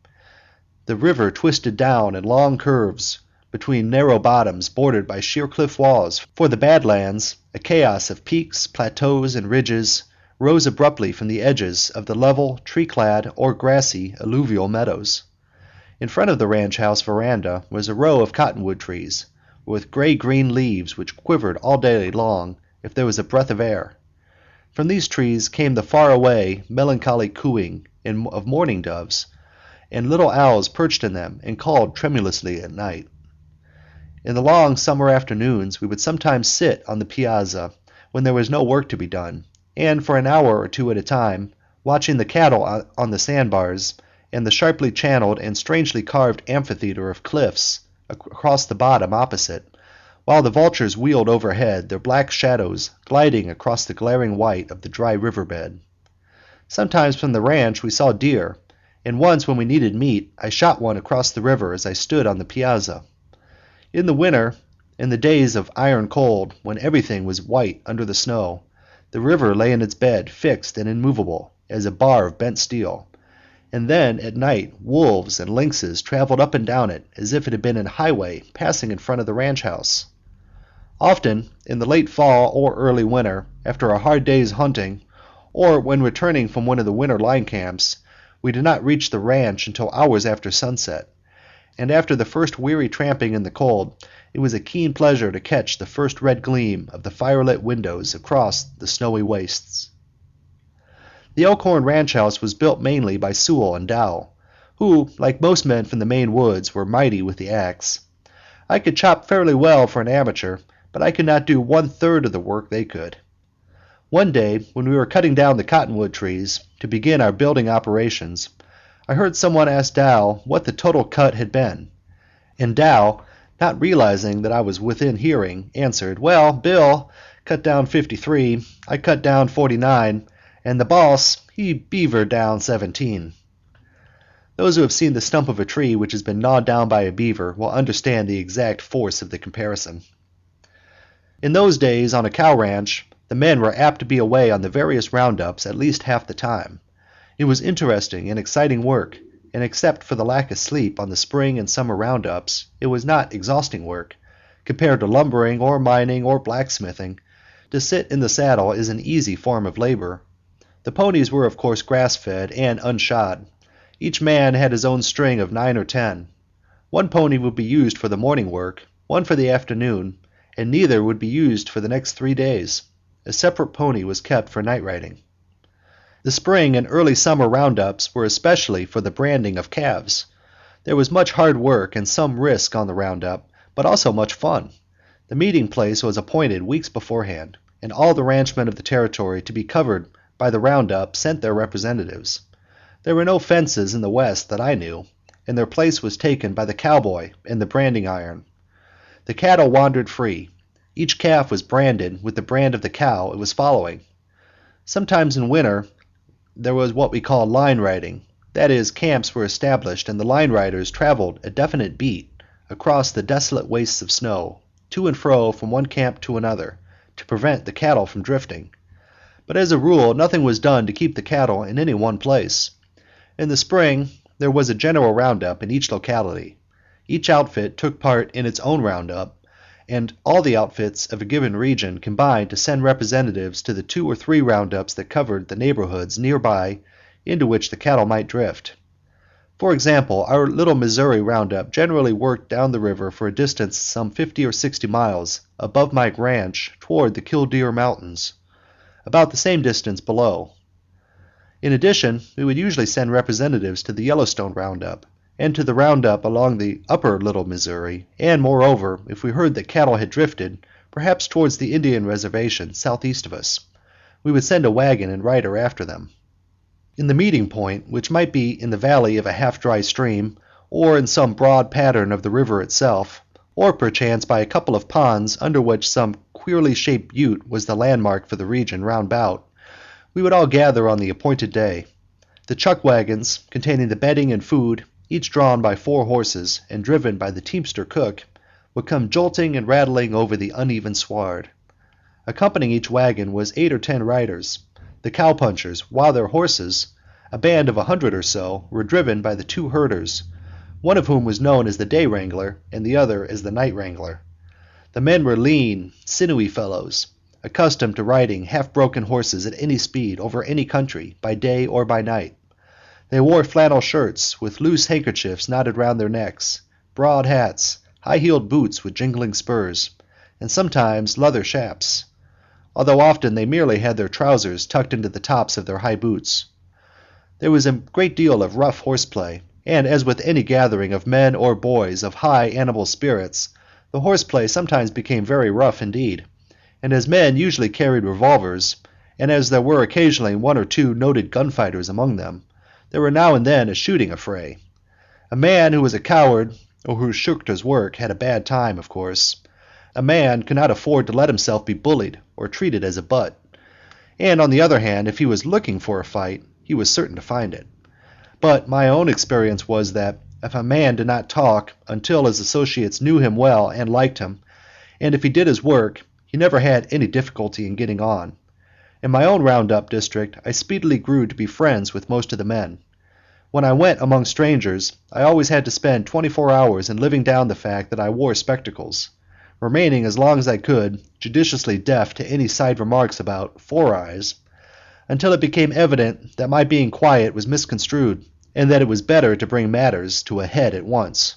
The river twisted down in long curves between narrow bottoms bordered by sheer cliff walls, for the Bad Lands, a chaos of peaks, plateaus, and ridges, rose abruptly from the edges of the level, tree-clad, or grassy alluvial meadows. In front of the ranch house veranda was a row of cottonwood trees, with gray-green leaves which quivered all day long if there was a breath of air. From these trees came the far-away, melancholy cooing of mourning doves, and little owls perched in them and called tremulously at night. In the long summer afternoons we would sometimes sit on the piazza when there was no work to be done, and for an hour or 2 at a time, watching the cattle on the sandbars and the sharply channeled and strangely carved amphitheater of cliffs across the bottom opposite, while the vultures wheeled overhead, their black shadows gliding across the glaring white of the dry riverbed. Sometimes from the ranch we saw deer, and once when we needed meat, I shot one across the river as I stood on the piazza. In the winter, in the days of iron cold, when everything was white under the snow, the river lay in its bed, fixed and immovable as a bar of bent steel, and then at night wolves and lynxes traveled up and down it as if it had been a highway passing in front of the ranch house. Often, in the late fall or early winter, after a hard day's hunting, or when returning from one of the winter line camps, we did not reach the ranch until hours after sunset, and after the first weary tramping in the cold, it was a keen pleasure to catch the first red gleam of the firelit windows across the snowy wastes. The Elkhorn ranch house was built mainly by Sewell and Dow, who, like most men from the Maine woods, were mighty with the axe. I could chop fairly well for an amateur, but I could not do 1/3 of the work they could. One day, when we were cutting down the cottonwood trees to begin our building operations, I heard someone ask Dow what the total cut had been, and Dow, not realizing that I was within hearing, answered, "Well, Bill cut down 53, I cut down 49, and the boss, he beavered down 17. Those who have seen the stump of a tree which has been gnawed down by a beaver will understand the exact force of the comparison. In those days, on a cow ranch, the men were apt to be away on the various roundups at least half the time. It was interesting and exciting work, and except for the lack of sleep on the spring and summer roundups, it was not exhausting work. Compared to lumbering or mining or blacksmithing, to sit in the saddle is an easy form of labor. The ponies were of course grass-fed and unshod. Each man had his own string of 9 or 10. One pony would be used for the morning work, one for the afternoon, and neither would be used for the next 3 days. A separate pony was kept for night riding. The spring and early summer roundups were especially for the branding of calves. There was much hard work and some risk on the roundup, but also much fun. The meeting place was appointed weeks beforehand, and all the ranchmen of the territory to be covered by the roundup sent their representatives. There were no fences in the West that I knew, and their place was taken by the cowboy and the branding iron. The cattle wandered free. Each calf was branded with the brand of the cow it was following. Sometimes in winter there was what we call line riding. That is, camps were established and the line riders traveled a definite beat across the desolate wastes of snow, to and fro from one camp to another, to prevent the cattle from drifting. But as a rule, nothing was done to keep the cattle in any one place. In the spring, there was a general roundup in each locality. Each outfit took part in its own roundup, and all the outfits of a given region combined to send representatives to the 2 or 3 roundups that covered the neighborhoods nearby into which the cattle might drift. For example, our little Missouri roundup generally worked down the river for a distance some 50 or 60 miles above my ranch toward the Killdeer Mountains, about the same distance below. In addition, we would usually send representatives to the Yellowstone roundup, and to the roundup along the upper Little Missouri, and moreover, if we heard that cattle had drifted, perhaps towards the Indian reservation southeast of us, we would send a wagon and rider after them. In the meeting point, which might be in the valley of a half-dry stream, or in some broad pattern of the river itself, or perchance by a couple of ponds under which some queerly shaped butte was the landmark for the region round about, we would all gather on the appointed day. The chuck wagons, containing the bedding and food, each drawn by 4 horses and driven by the teamster cook, would come jolting and rattling over the uneven sward. Accompanying each wagon was 8 or 10 riders, the cowpunchers, while their horses, a band of 100 or so, were driven by the 2 herders, one of whom was known as the day wrangler and the other as the night wrangler. The men were lean, sinewy fellows, accustomed to riding half-broken horses at any speed over any country, by day or by night. They wore flannel shirts with loose handkerchiefs knotted round their necks, broad hats, high-heeled boots with jingling spurs, and sometimes leather chaps, although often they merely had their trousers tucked into the tops of their high boots. There was a great deal of rough horseplay, and as with any gathering of men or boys of high animal spirits, the horseplay sometimes became very rough indeed, and as men usually carried revolvers, and as there were occasionally 1 or 2 noted gunfighters among them, there were now and then a shooting affray. A man who was a coward or who shirked his work had a bad time, of course. A man could not afford to let himself be bullied or treated as a butt. And on the other hand, if he was looking for a fight, he was certain to find it. But my own experience was that if a man did not talk until his associates knew him well and liked him, and if he did his work, he never had any difficulty in getting on. In my own roundup district, I speedily grew to be friends with most of the men. When I went among strangers, I always had to spend 24 hours in living down the fact that I wore spectacles, remaining as long as I could judiciously deaf to any side remarks about 4 eyes, until it became evident that my being quiet was misconstrued, and that it was better to bring matters to a head at once.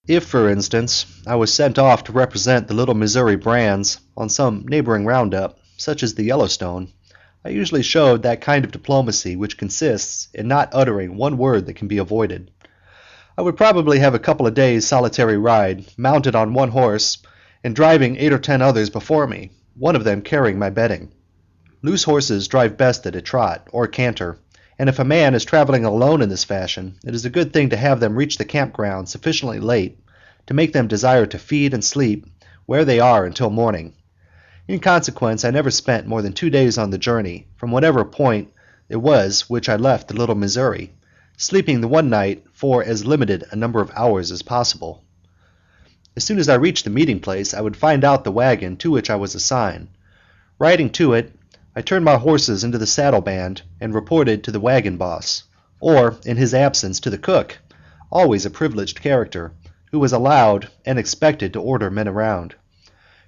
If, for instance, I was sent off to represent the Little Missouri brands on some neighboring roundup, such as the Yellowstone, I usually showed that kind of diplomacy which consists in not uttering one word that can be avoided. I would probably have a couple of days' solitary ride, mounted on one horse, and driving 8 or 10 others before me, one of them carrying my bedding. Loose horses drive best at a trot or canter, and if a man is traveling alone in this fashion, it is a good thing to have them reach the campground sufficiently late to make them desire to feed and sleep where they are until morning. In consequence, I never spent more than 2 days on the journey from whatever point it was which I left the Little Missouri, sleeping the one night for as limited a number of hours as possible. As soon as I reached the meeting place, I would find out the wagon to which I was assigned. Riding to it, I turned my horses into the saddle band and reported to the wagon boss, or, in his absence, to the cook, always a privileged character, who was allowed and expected to order men around.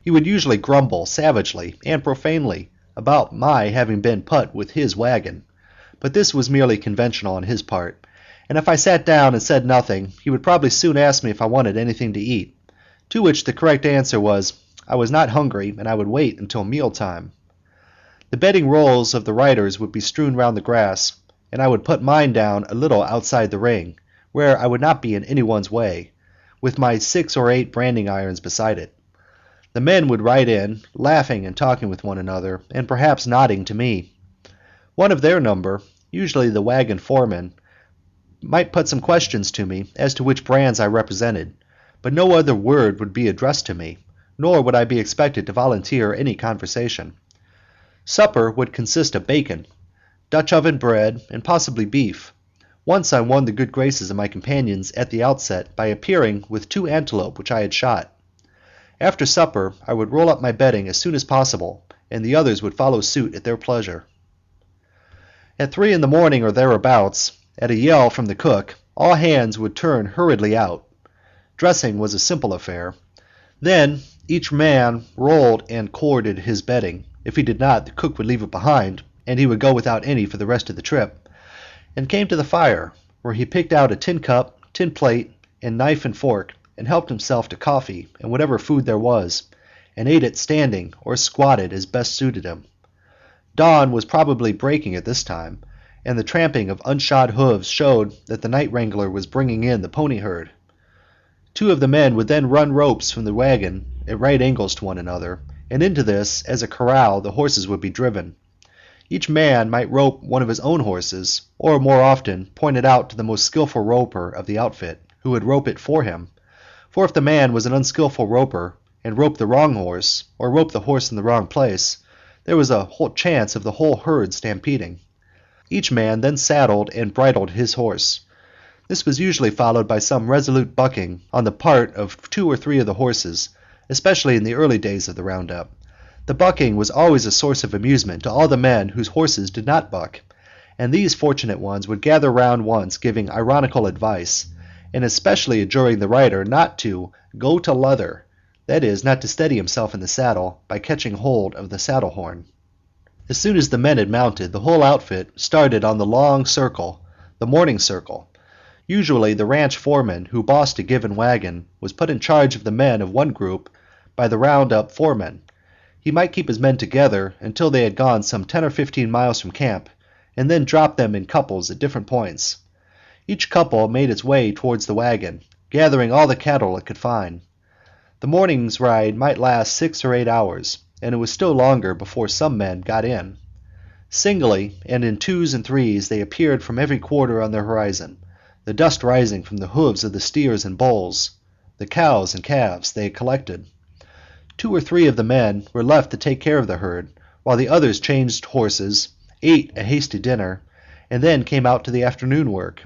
He would usually grumble savagely and profanely about my having been put with his wagon, but this was merely conventional on his part, and if I sat down and said nothing, he would probably soon ask me if I wanted anything to eat, to which the correct answer was I was not hungry and I would wait until mealtime. The bedding rolls of the riders would be strewn round the grass, and I would put mine down a little outside the ring, where I would not be in anyone's way, with my 6 or 8 branding irons beside it. The men would ride in, laughing and talking with one another, and perhaps nodding to me. One of their number, usually the wagon foreman, might put some questions to me as to which brands I represented, but no other word would be addressed to me, nor would I be expected to volunteer any conversation. Supper would consist of bacon, Dutch oven bread, and possibly beef. Once I won the good graces of my companions at the outset by appearing with 2 antelope which I had shot. After supper I would roll up my bedding as soon as possible, and the others would follow suit at their pleasure. At 3 in the morning or thereabouts, at a yell from the cook, all hands would turn hurriedly out. Dressing was a simple affair. Then each man rolled and corded his bedding. If he did not, the cook would leave it behind, and he would go without any for the rest of the trip, and came to the fire, where he picked out a tin cup, tin plate, and knife and fork, and helped himself to coffee and whatever food there was, and ate it standing or squatted as best suited him. Dawn was probably breaking at this time, and the tramping of unshod hooves showed that the night wrangler was bringing in the pony herd. 2 of the men would then run ropes from the wagon at right angles to one another, and into this, as a corral, the horses would be driven. Each man might rope one of his own horses, or more often point it out to the most skillful roper of the outfit, who would rope it for him, for if the man was an unskillful roper and roped the wrong horse, or roped the horse in the wrong place, there was a whole chance of the whole herd stampeding. Each man then saddled and bridled his horse. This was usually followed by some resolute bucking on the part of 2 or 3 of the horses, especially in the early days of the roundup. The bucking was always a source of amusement to all the men whose horses did not buck, and these fortunate ones would gather round once giving ironical advice, and especially adjuring the rider not to "go to leather," that is, not to steady himself in the saddle by catching hold of the saddle horn. As soon as the men had mounted, the whole outfit started on the long circle, the morning circle. Usually the ranch foreman who bossed a given wagon was put in charge of the men of one group by the roundup foreman. He might keep his men together until they had gone some 10 or 15 miles from camp, and then drop them in couples at different points. Each couple made its way towards the wagon, gathering all the cattle it could find. The morning's ride might last 6 or 8 hours, and it was still longer before some men got in. Singly and in 2s and 3s they appeared from every quarter on the horizon, the dust rising from the hooves of the steers and bulls, the cows and calves they had collected. 2 or 3 of the men were left to take care of the herd, while the others changed horses, ate a hasty dinner, and then came out to the afternoon work.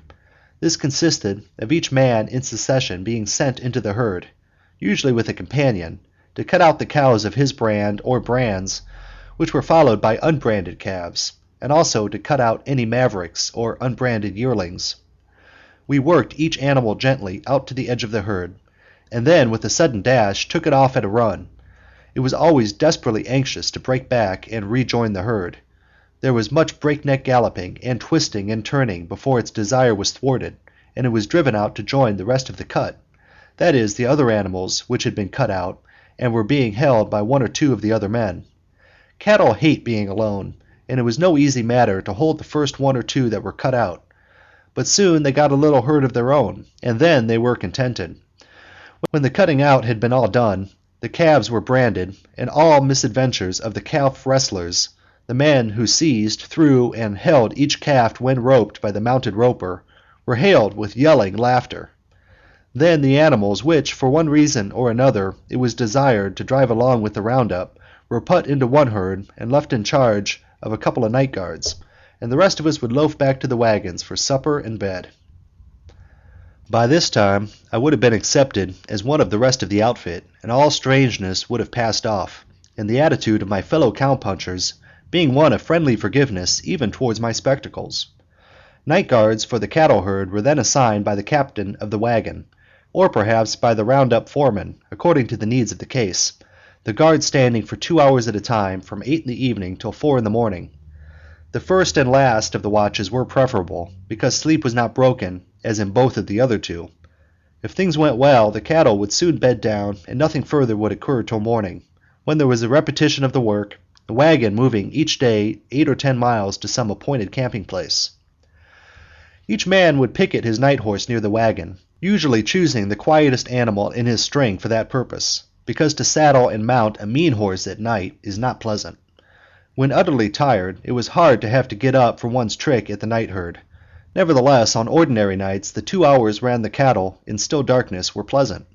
This consisted of each man in succession being sent into the herd, usually with a companion, to cut out the cows of his brand or brands, which were followed by unbranded calves, and also to cut out any mavericks or unbranded yearlings. We worked each animal gently out to the edge of the herd, and then with a sudden dash took it off at a run. It was always desperately anxious to break back and rejoin the herd. There was much breakneck galloping and twisting and turning before its desire was thwarted, and it was driven out to join the rest of the cut, that is, the other animals which had been cut out and were being held by 1 or 2 of the other men. Cattle hate being alone, and it was no easy matter to hold the first 1 or 2 that were cut out, but soon they got a little herd of their own, and then they were contented. When the cutting out had been all done, the calves were branded, and all misadventures of the calf wrestlers, the men who seized, threw, and held each calf when roped by the mounted roper, were hailed with yelling laughter. Then the animals which, for one reason or another, it was desired to drive along with the roundup, were put into one herd and left in charge of a couple of night guards, and the rest of us would loaf back to the wagons for supper and bed. By this time I would have been accepted as one of the rest of the outfit, and all strangeness would have passed off, and the attitude of my fellow cowpunchers being one of friendly forgiveness even towards my spectacles. Night guards for the cattle herd were then assigned by the captain of the wagon, or perhaps by the roundup foreman, according to the needs of the case, the guard standing for 2 hours at a time from 8 in the evening till 4 in the morning. The first and last of the watches were preferable, because sleep was not broken, as in both of the other 2. If things went well, the cattle would soon bed down, and nothing further would occur till morning, when there was a repetition of the work, the wagon moving each day 8 or 10 miles to some appointed camping place. Each man would picket his night horse near the wagon, usually choosing the quietest animal in his string for that purpose, because to saddle and mount a mean horse at night is not pleasant. When utterly tired, it was hard to have to get up for one's trick at the night herd. Nevertheless, on ordinary nights, the 2 hours round the cattle in still darkness were pleasant.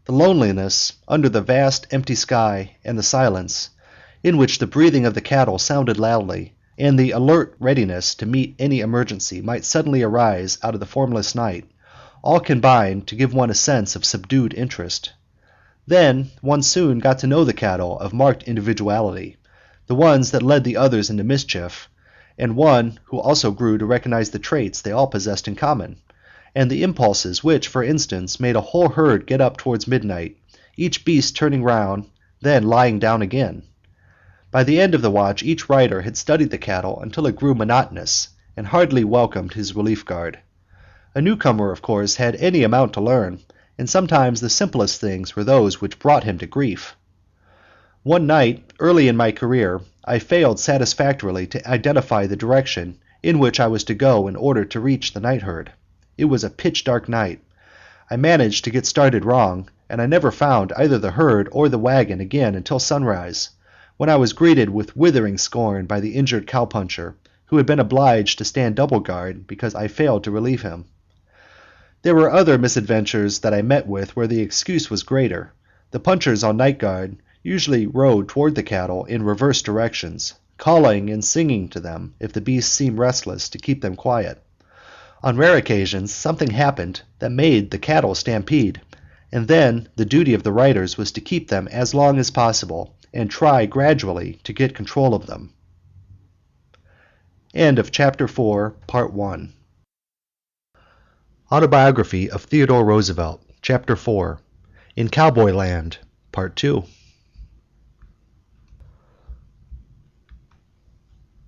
The loneliness, under the vast empty sky, and the silence, in which the breathing of the cattle sounded loudly, and the alert readiness to meet any emergency might suddenly arise out of the formless night, all combined to give one a sense of subdued interest. Then one soon got to know the cattle of marked individuality, the ones that led the others into mischief, and one who also grew to recognize the traits they all possessed in common, and the impulses which, for instance, made a whole herd get up towards midnight, each beast turning round, then lying down again. By the end of the watch each rider had studied the cattle until it grew monotonous, and hardly welcomed his relief guard. A newcomer, of course, had any amount to learn, and sometimes the simplest things were those which brought him to grief. One night, early in my career, I failed satisfactorily to identify the direction in which I was to go in order to reach the night herd. It was a pitch-dark night. I managed to get started wrong, and I never found either the herd or the wagon again until sunrise, when I was greeted with withering scorn by the injured cowpuncher, who had been obliged to stand double guard because I failed to relieve him. There were other misadventures that I met with where the excuse was greater. The punchers on night guard usually rode toward the cattle in reverse directions, calling and singing to them if the beasts seemed restless to keep them quiet. On rare occasions something happened that made the cattle stampede, and then the duty of the riders was to keep them as long as possible and try gradually to get control of them. End of Chapter 4, Part 1. Autobiography of Theodore Roosevelt, Chapter 4, In Cowboy Land, Part 2.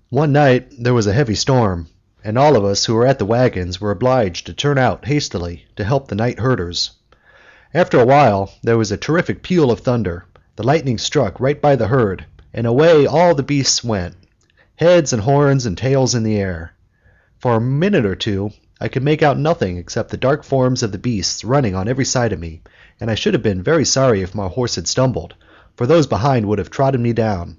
One night there was a heavy storm, and all of us who were at the wagons were obliged to turn out hastily to help the night herders. After a while there was a terrific peal of thunder. The lightning struck right by the herd, and away all the beasts went, heads and horns and tails in the air. For a minute or two I could make out nothing except the dark forms of the beasts running on every side of me, and I should have been very sorry if my horse had stumbled, for those behind would have trodden me down.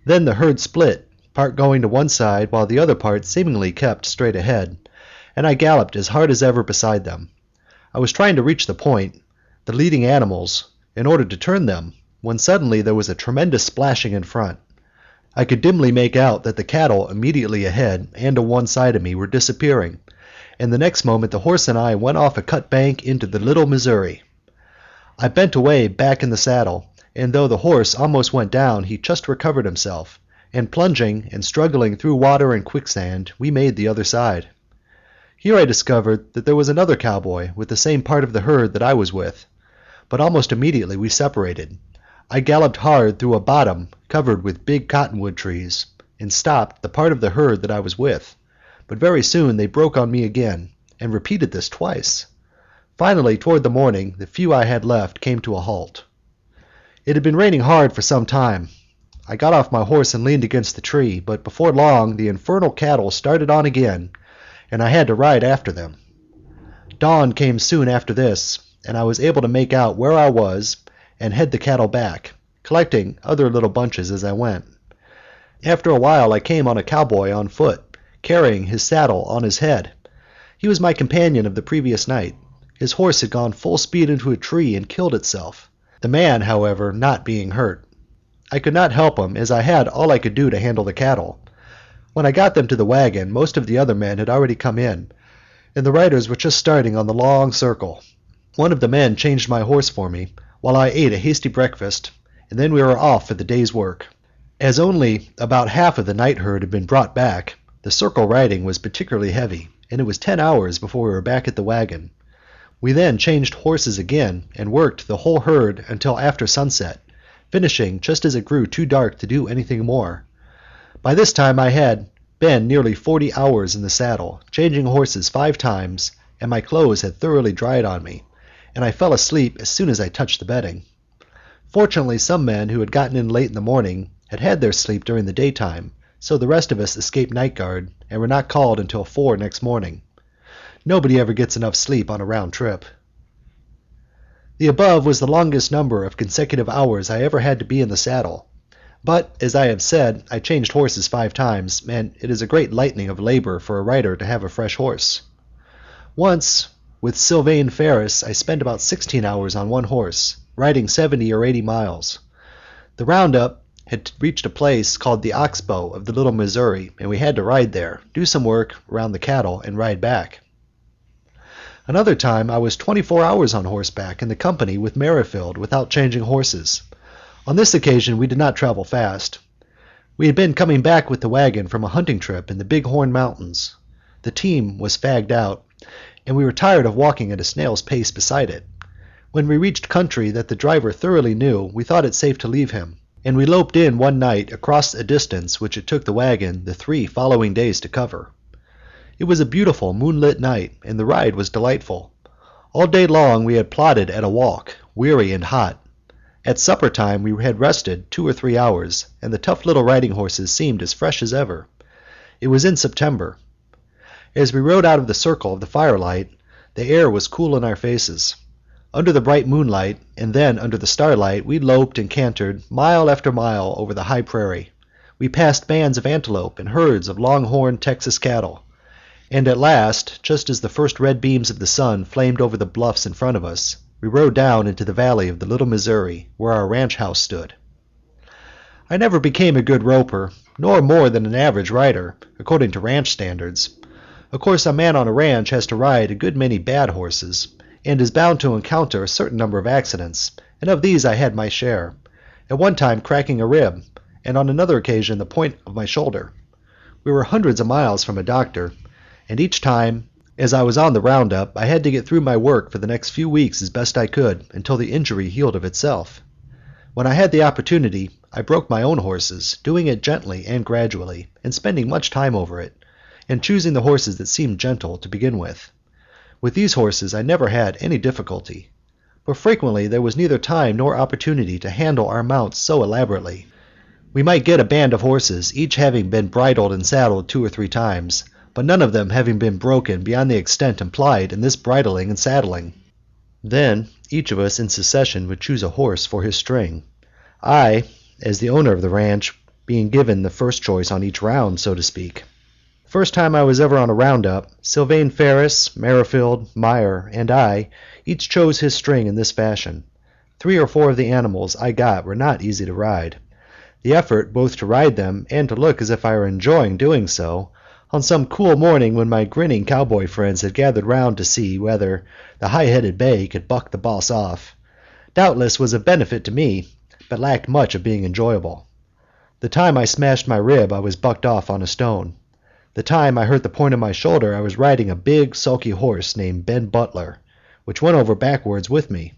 Then the herd split, part going to one side while the other part seemingly kept straight ahead, and I galloped as hard as ever beside them. I was trying to reach the point, the leading animals, in order to turn them, when suddenly there was a tremendous splashing in front. I could dimly make out that the cattle immediately ahead and to one side of me were disappearing, and the next moment the horse and I went off a cut bank into the Little Missouri. I bent away back in the saddle, and though the horse almost went down, he just recovered himself, and plunging and struggling through water and quicksand, we made the other side. Here I discovered that there was another cowboy with the same part of the herd that I was with, but almost immediately we separated. I galloped hard through a bottom covered with big cottonwood trees, and stopped the part of the herd that I was with, but very soon they broke on me again, and repeated this twice. Finally, toward the morning, the few I had left came to a halt. It had been raining hard for some time. I got off my horse and leaned against the tree, but before long the infernal cattle started on again, and I had to ride after them. Dawn came soon after this, and I was able to make out where I was and head the cattle back, collecting other little bunches as I went. After a while I came on a cowboy on foot, carrying his saddle on his head. He was my companion of the previous night. His horse had gone full speed into a tree and killed itself, the man, however, not being hurt. I could not help him, as I had all I could do to handle the cattle. When I got them to the wagon, most of the other men had already come in, and the riders were just starting on the long circle. One of the men changed my horse for me, while I ate a hasty breakfast, and then we were off for the day's work. As only about half of the night herd had been brought back, the circle riding was particularly heavy, and it was 10 hours before we were back at the wagon. We then changed horses again and worked the whole herd until after sunset, finishing just as it grew too dark to do anything more. By this time I had been nearly 40 hours in the saddle, changing horses 5 times, and my clothes had thoroughly dried on me, and I fell asleep as soon as I touched the bedding. Fortunately, some men who had gotten in late in the morning had had their sleep during the daytime, so the rest of us escaped night guard and were not called until 4 next morning. Nobody ever gets enough sleep on a round trip. The above was the longest number of consecutive hours I ever had to be in the saddle. But, as I have said, I changed horses 5 times, and it is a great lightening of labor for a writer to have a fresh horse. Once, with Sylvain Ferris, I spent about 16 hours on one horse, riding 70 or 80 miles. The roundup had reached a place called the Oxbow of the Little Missouri, and we had to ride there, do some work around the cattle, and ride back. Another time I was 24 hours on horseback in the company with Merrifield without changing horses. On this occasion we did not travel fast. We had been coming back with the wagon from a hunting trip in the Big Horn Mountains. The team was fagged out, and we were tired of walking at a snail's pace beside it. When we reached country that the driver thoroughly knew, we thought it safe to leave him, and we loped in one night across a distance which it took the wagon the 3 following days to cover. It was a beautiful moonlit night, and the ride was delightful. All day long we had plodded at a walk, weary and hot. At supper time we had rested 2 or 3 hours, and the tough little riding horses seemed as fresh as ever. It was in September. As we rode out of the circle of the firelight, the air was cool in our faces. Under the bright moonlight, and then under the starlight, we loped and cantered mile after mile over the high prairie. We passed bands of antelope and herds of long-horned Texas cattle. And at last, just as the first red beams of the sun flamed over the bluffs in front of us, we rode down into the valley of the Little Missouri, where our ranch house stood. I never became a good roper, nor more than an average rider, according to ranch standards. Of course, a man on a ranch has to ride a good many bad horses, and is bound to encounter a certain number of accidents, and of these I had my share, at one time cracking a rib, and on another occasion the point of my shoulder. We were hundreds of miles from a doctor, and each time, as I was on the roundup, I had to get through my work for the next few weeks as best I could until the injury healed of itself. When I had the opportunity, I broke my own horses, doing it gently and gradually, and spending much time over it, and choosing the horses that seemed gentle to begin with. With these horses I never had any difficulty, but frequently there was neither time nor opportunity to handle our mounts so elaborately. We might get a band of horses, each having been bridled and saddled 2 or 3 times, but none of them having been broken beyond the extent implied in this bridling and saddling. Then each of us in succession would choose a horse for his string, I, as the owner of the ranch, being given the first choice on each round, so to speak. The first time I was ever on a roundup, Sylvain Ferris, Merrifield, Meyer, and I each chose his string in this fashion. 3 or 4 of the animals I got were not easy to ride. The effort both to ride them and to look as if I were enjoying doing so, on some cool morning when my grinning cowboy friends had gathered round to see whether the high-headed bay could buck the boss off, doubtless was of benefit to me, but lacked much of being enjoyable. The time I smashed my rib I was bucked off on a stone. The time I hurt the point of my shoulder I was riding a big, sulky horse named Ben Butler, which went over backwards with me.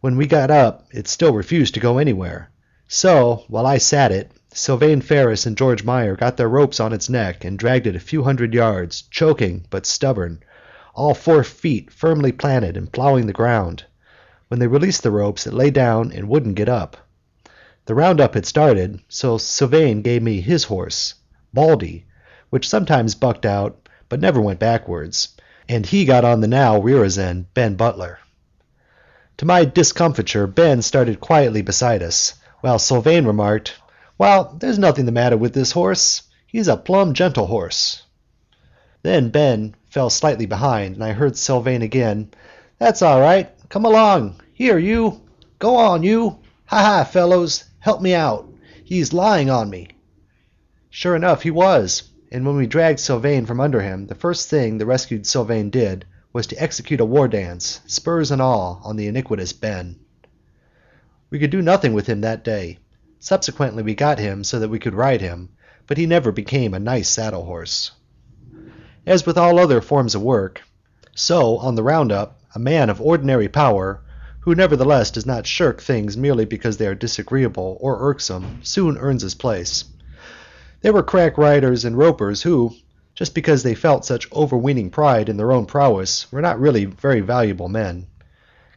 When we got up, it still refused to go anywhere. So, while I sat it, Sylvain Ferris and George Meyer got their ropes on its neck and dragged it a few hundred yards, choking but stubborn, all 4 feet firmly planted and plowing the ground. When they released the ropes, it lay down and wouldn't get up. The roundup had started, so Sylvain gave me his horse, Baldy, which sometimes bucked out but never went backwards, and he got on the now rear's end, Ben Butler. To my discomfiture, Ben started quietly beside us, while Sylvain remarked, "Well, there's nothing the matter with this horse. He's a plumb gentle horse." Then Ben fell slightly behind, and I heard Sylvain again, "That's all right. Come along. Here, you. Go on, you. Ha-ha, fellows. Help me out. He's lying on me." Sure enough, he was, and when we dragged Sylvain from under him, the first thing the rescued Sylvain did was to execute a war dance, spurs and all, on the iniquitous Ben. We could do nothing with him that day. Subsequently we got him so that we could ride him, but he never became a nice saddle horse. As with all other forms of work, so on the roundup, a man of ordinary power, who nevertheless does not shirk things merely because they are disagreeable or irksome, soon earns his place. There were crack riders and ropers who, just because they felt such overweening pride in their own prowess, were not really very valuable men.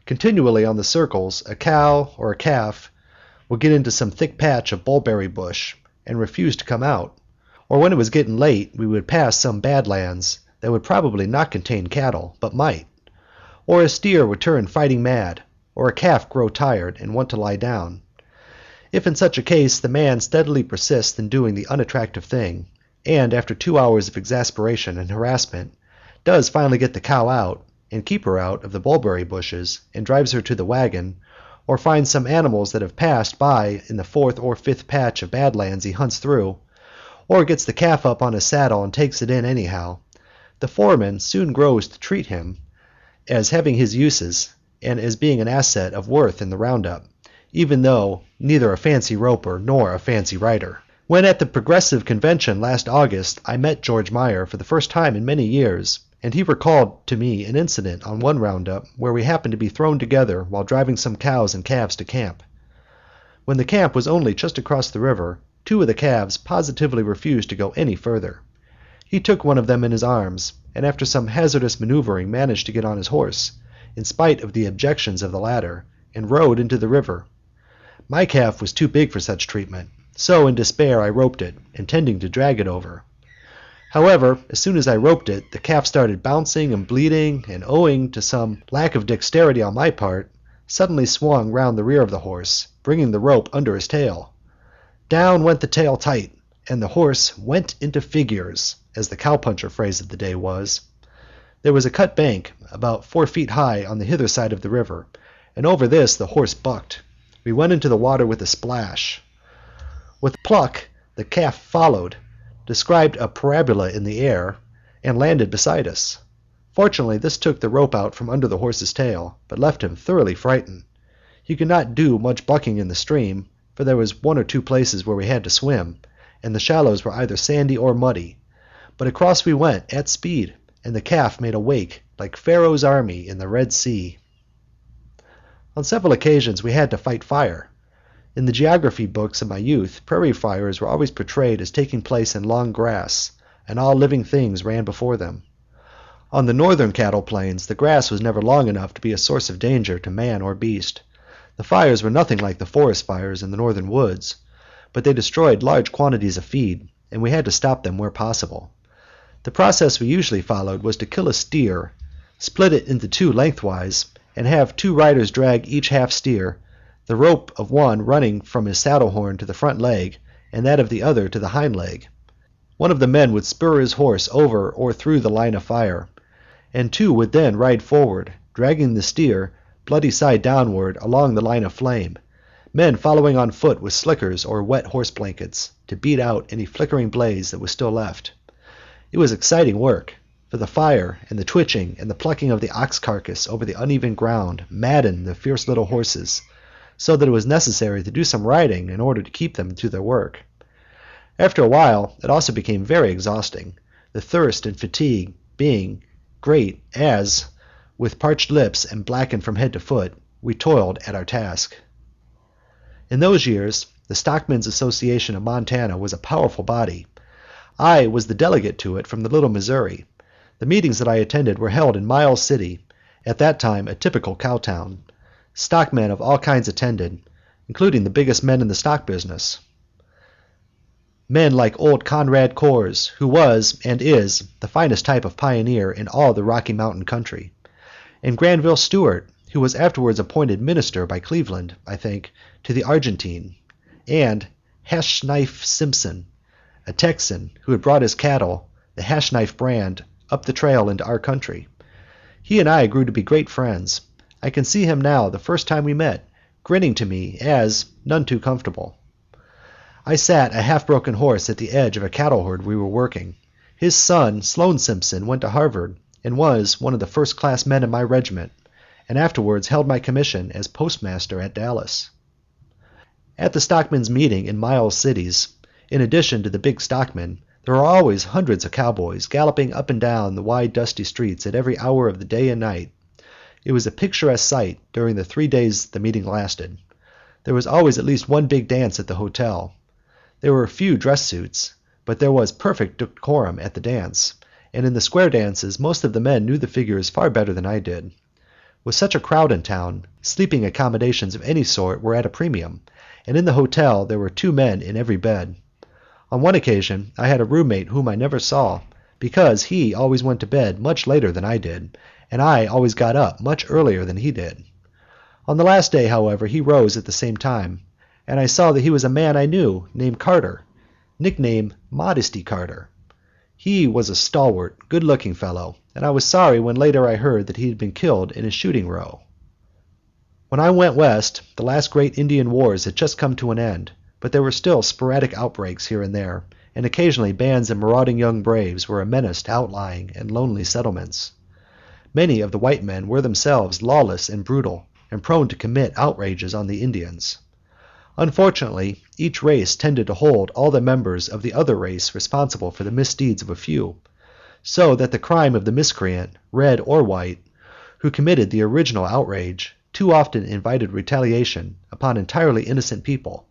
Continually on the circles, a cow or a calf would get into some thick patch of bulberry bush and refuse to come out, or when it was getting late we would pass some bad lands that would probably not contain cattle, but might. Or a steer would turn fighting mad, or a calf grow tired and want to lie down. If in such a case the man steadily persists in doing the unattractive thing, and after 2 hours of exasperation and harassment, does finally get the cow out, and keep her out of the mulberry bushes, and drives her to the wagon, or finds some animals that have passed by in the 4th or 5th patch of badlands he hunts through, or gets the calf up on his saddle and takes it in anyhow, the foreman soon grows to treat him as having his uses and as being an asset of worth in the roundup, even though neither a fancy roper nor a fancy rider. When at the Progressive Convention last August I met George Meyer for the first time in many years, and he recalled to me an incident on one roundup where we happened to be thrown together while driving some cows and calves to camp. When the camp was only just across the river, 2 of the calves positively refused to go any further. He took one of them in his arms, and after some hazardous maneuvering managed to get on his horse, in spite of the objections of the latter, and rode into the river. My calf was too big for such treatment, so in despair I roped it, intending to drag it over. However, as soon as I roped it, the calf started bouncing and bleeding, and owing to some lack of dexterity on my part, suddenly swung round the rear of the horse, bringing the rope under his tail. Down went the tail tight, and the horse went into figures, as the cowpuncher phrase of the day was. There was a cut bank about 4 feet high on the hither side of the river, and over this the horse bucked. We went into the water with a splash. With pluck, the calf followed, described a parabola in the air, and landed beside us. Fortunately, this took the rope out from under the horse's tail, but left him thoroughly frightened. He could not do much bucking in the stream, for there was 1 or 2 places where we had to swim, and the shallows were either sandy or muddy. But across we went at speed, and the calf made a wake like Pharaoh's army in the Red Sea. On several occasions we had to fight fire. In the geography books of my youth, prairie fires were always portrayed as taking place in long grass, and all living things ran before them. On the northern cattle plains, the grass was never long enough to be a source of danger to man or beast. The fires were nothing like the forest fires in the northern woods, but they destroyed large quantities of feed, and we had to stop them where possible. The process we usually followed was to kill a steer, split it into 2 lengthwise, and have 2 riders drag each half steer, the rope of one running from his saddle horn to the front leg, and that of the other to the hind leg. One of the men would spur his horse over or through the line of fire, and 2 would then ride forward, dragging the steer bloody side downward along the line of flame, men following on foot with slickers or wet horse blankets to beat out any flickering blaze that was still left. It was exciting work, for the fire and the twitching and the plucking of the ox carcass over the uneven ground maddened the fierce little horses, so that it was necessary to do some riding in order to keep them to their work. After a while it also became very exhausting, the thirst and fatigue being great as, with parched lips and blackened from head to foot, we toiled at our task. In those years, the Stockmen's Association of Montana was a powerful body. I was the delegate to it from the Little Missouri. The meetings that I attended were held in Miles City, at that time a typical cow town. Stockmen of all kinds attended, including the biggest men in the stock business. Men like old Conrad Coors, who was and is the finest type of pioneer in all the Rocky Mountain country, and Granville Stewart, who was afterwards appointed minister by Cleveland, I think, to the Argentine, and Hash Knife Simpson, a Texan who had brought his cattle, the Hash Knife brand, up the trail into our country. He and I grew to be great friends. I can see him now, the first time we met, grinning to me as none too comfortable. I sat a half-broken horse at the edge of a cattle herd we were working. His son, Sloan Simpson, went to Harvard and was one of the first-class men in my regiment, and afterwards held my commission as postmaster at Dallas. At the stockmen's meeting in Miles cities, in addition to the big stockmen, there were always hundreds of cowboys galloping up and down the wide dusty streets at every hour of the day and night. It was a picturesque sight during the 3 days the meeting lasted. There was always at least one big dance at the hotel. There were few dress suits, but there was perfect decorum at the dance, and in the square dances most of the men knew the figures far better than I did. With such a crowd in town, sleeping accommodations of any sort were at a premium, and in the hotel there were 2 men in every bed. On one occasion I had a roommate whom I never saw, because he always went to bed much later than I did, and I always got up much earlier than he did. On the last day, however, he rose at the same time, and I saw that he was a man I knew named Carter, nicknamed Modesty Carter. He was a stalwart, good-looking fellow, and I was sorry when later I heard that he had been killed in a shooting row. When I went west, the last great Indian wars had just come to an end, but there were still sporadic outbreaks here and there, and occasionally bands of marauding young braves were a menace to outlying and lonely settlements. Many of the white men were themselves lawless and brutal, and prone to commit outrages on the Indians. Unfortunately, each race tended to hold all the members of the other race responsible for the misdeeds of a few, so that the crime of the miscreant, red or white, who committed the original outrage, too often invited retaliation upon entirely innocent people,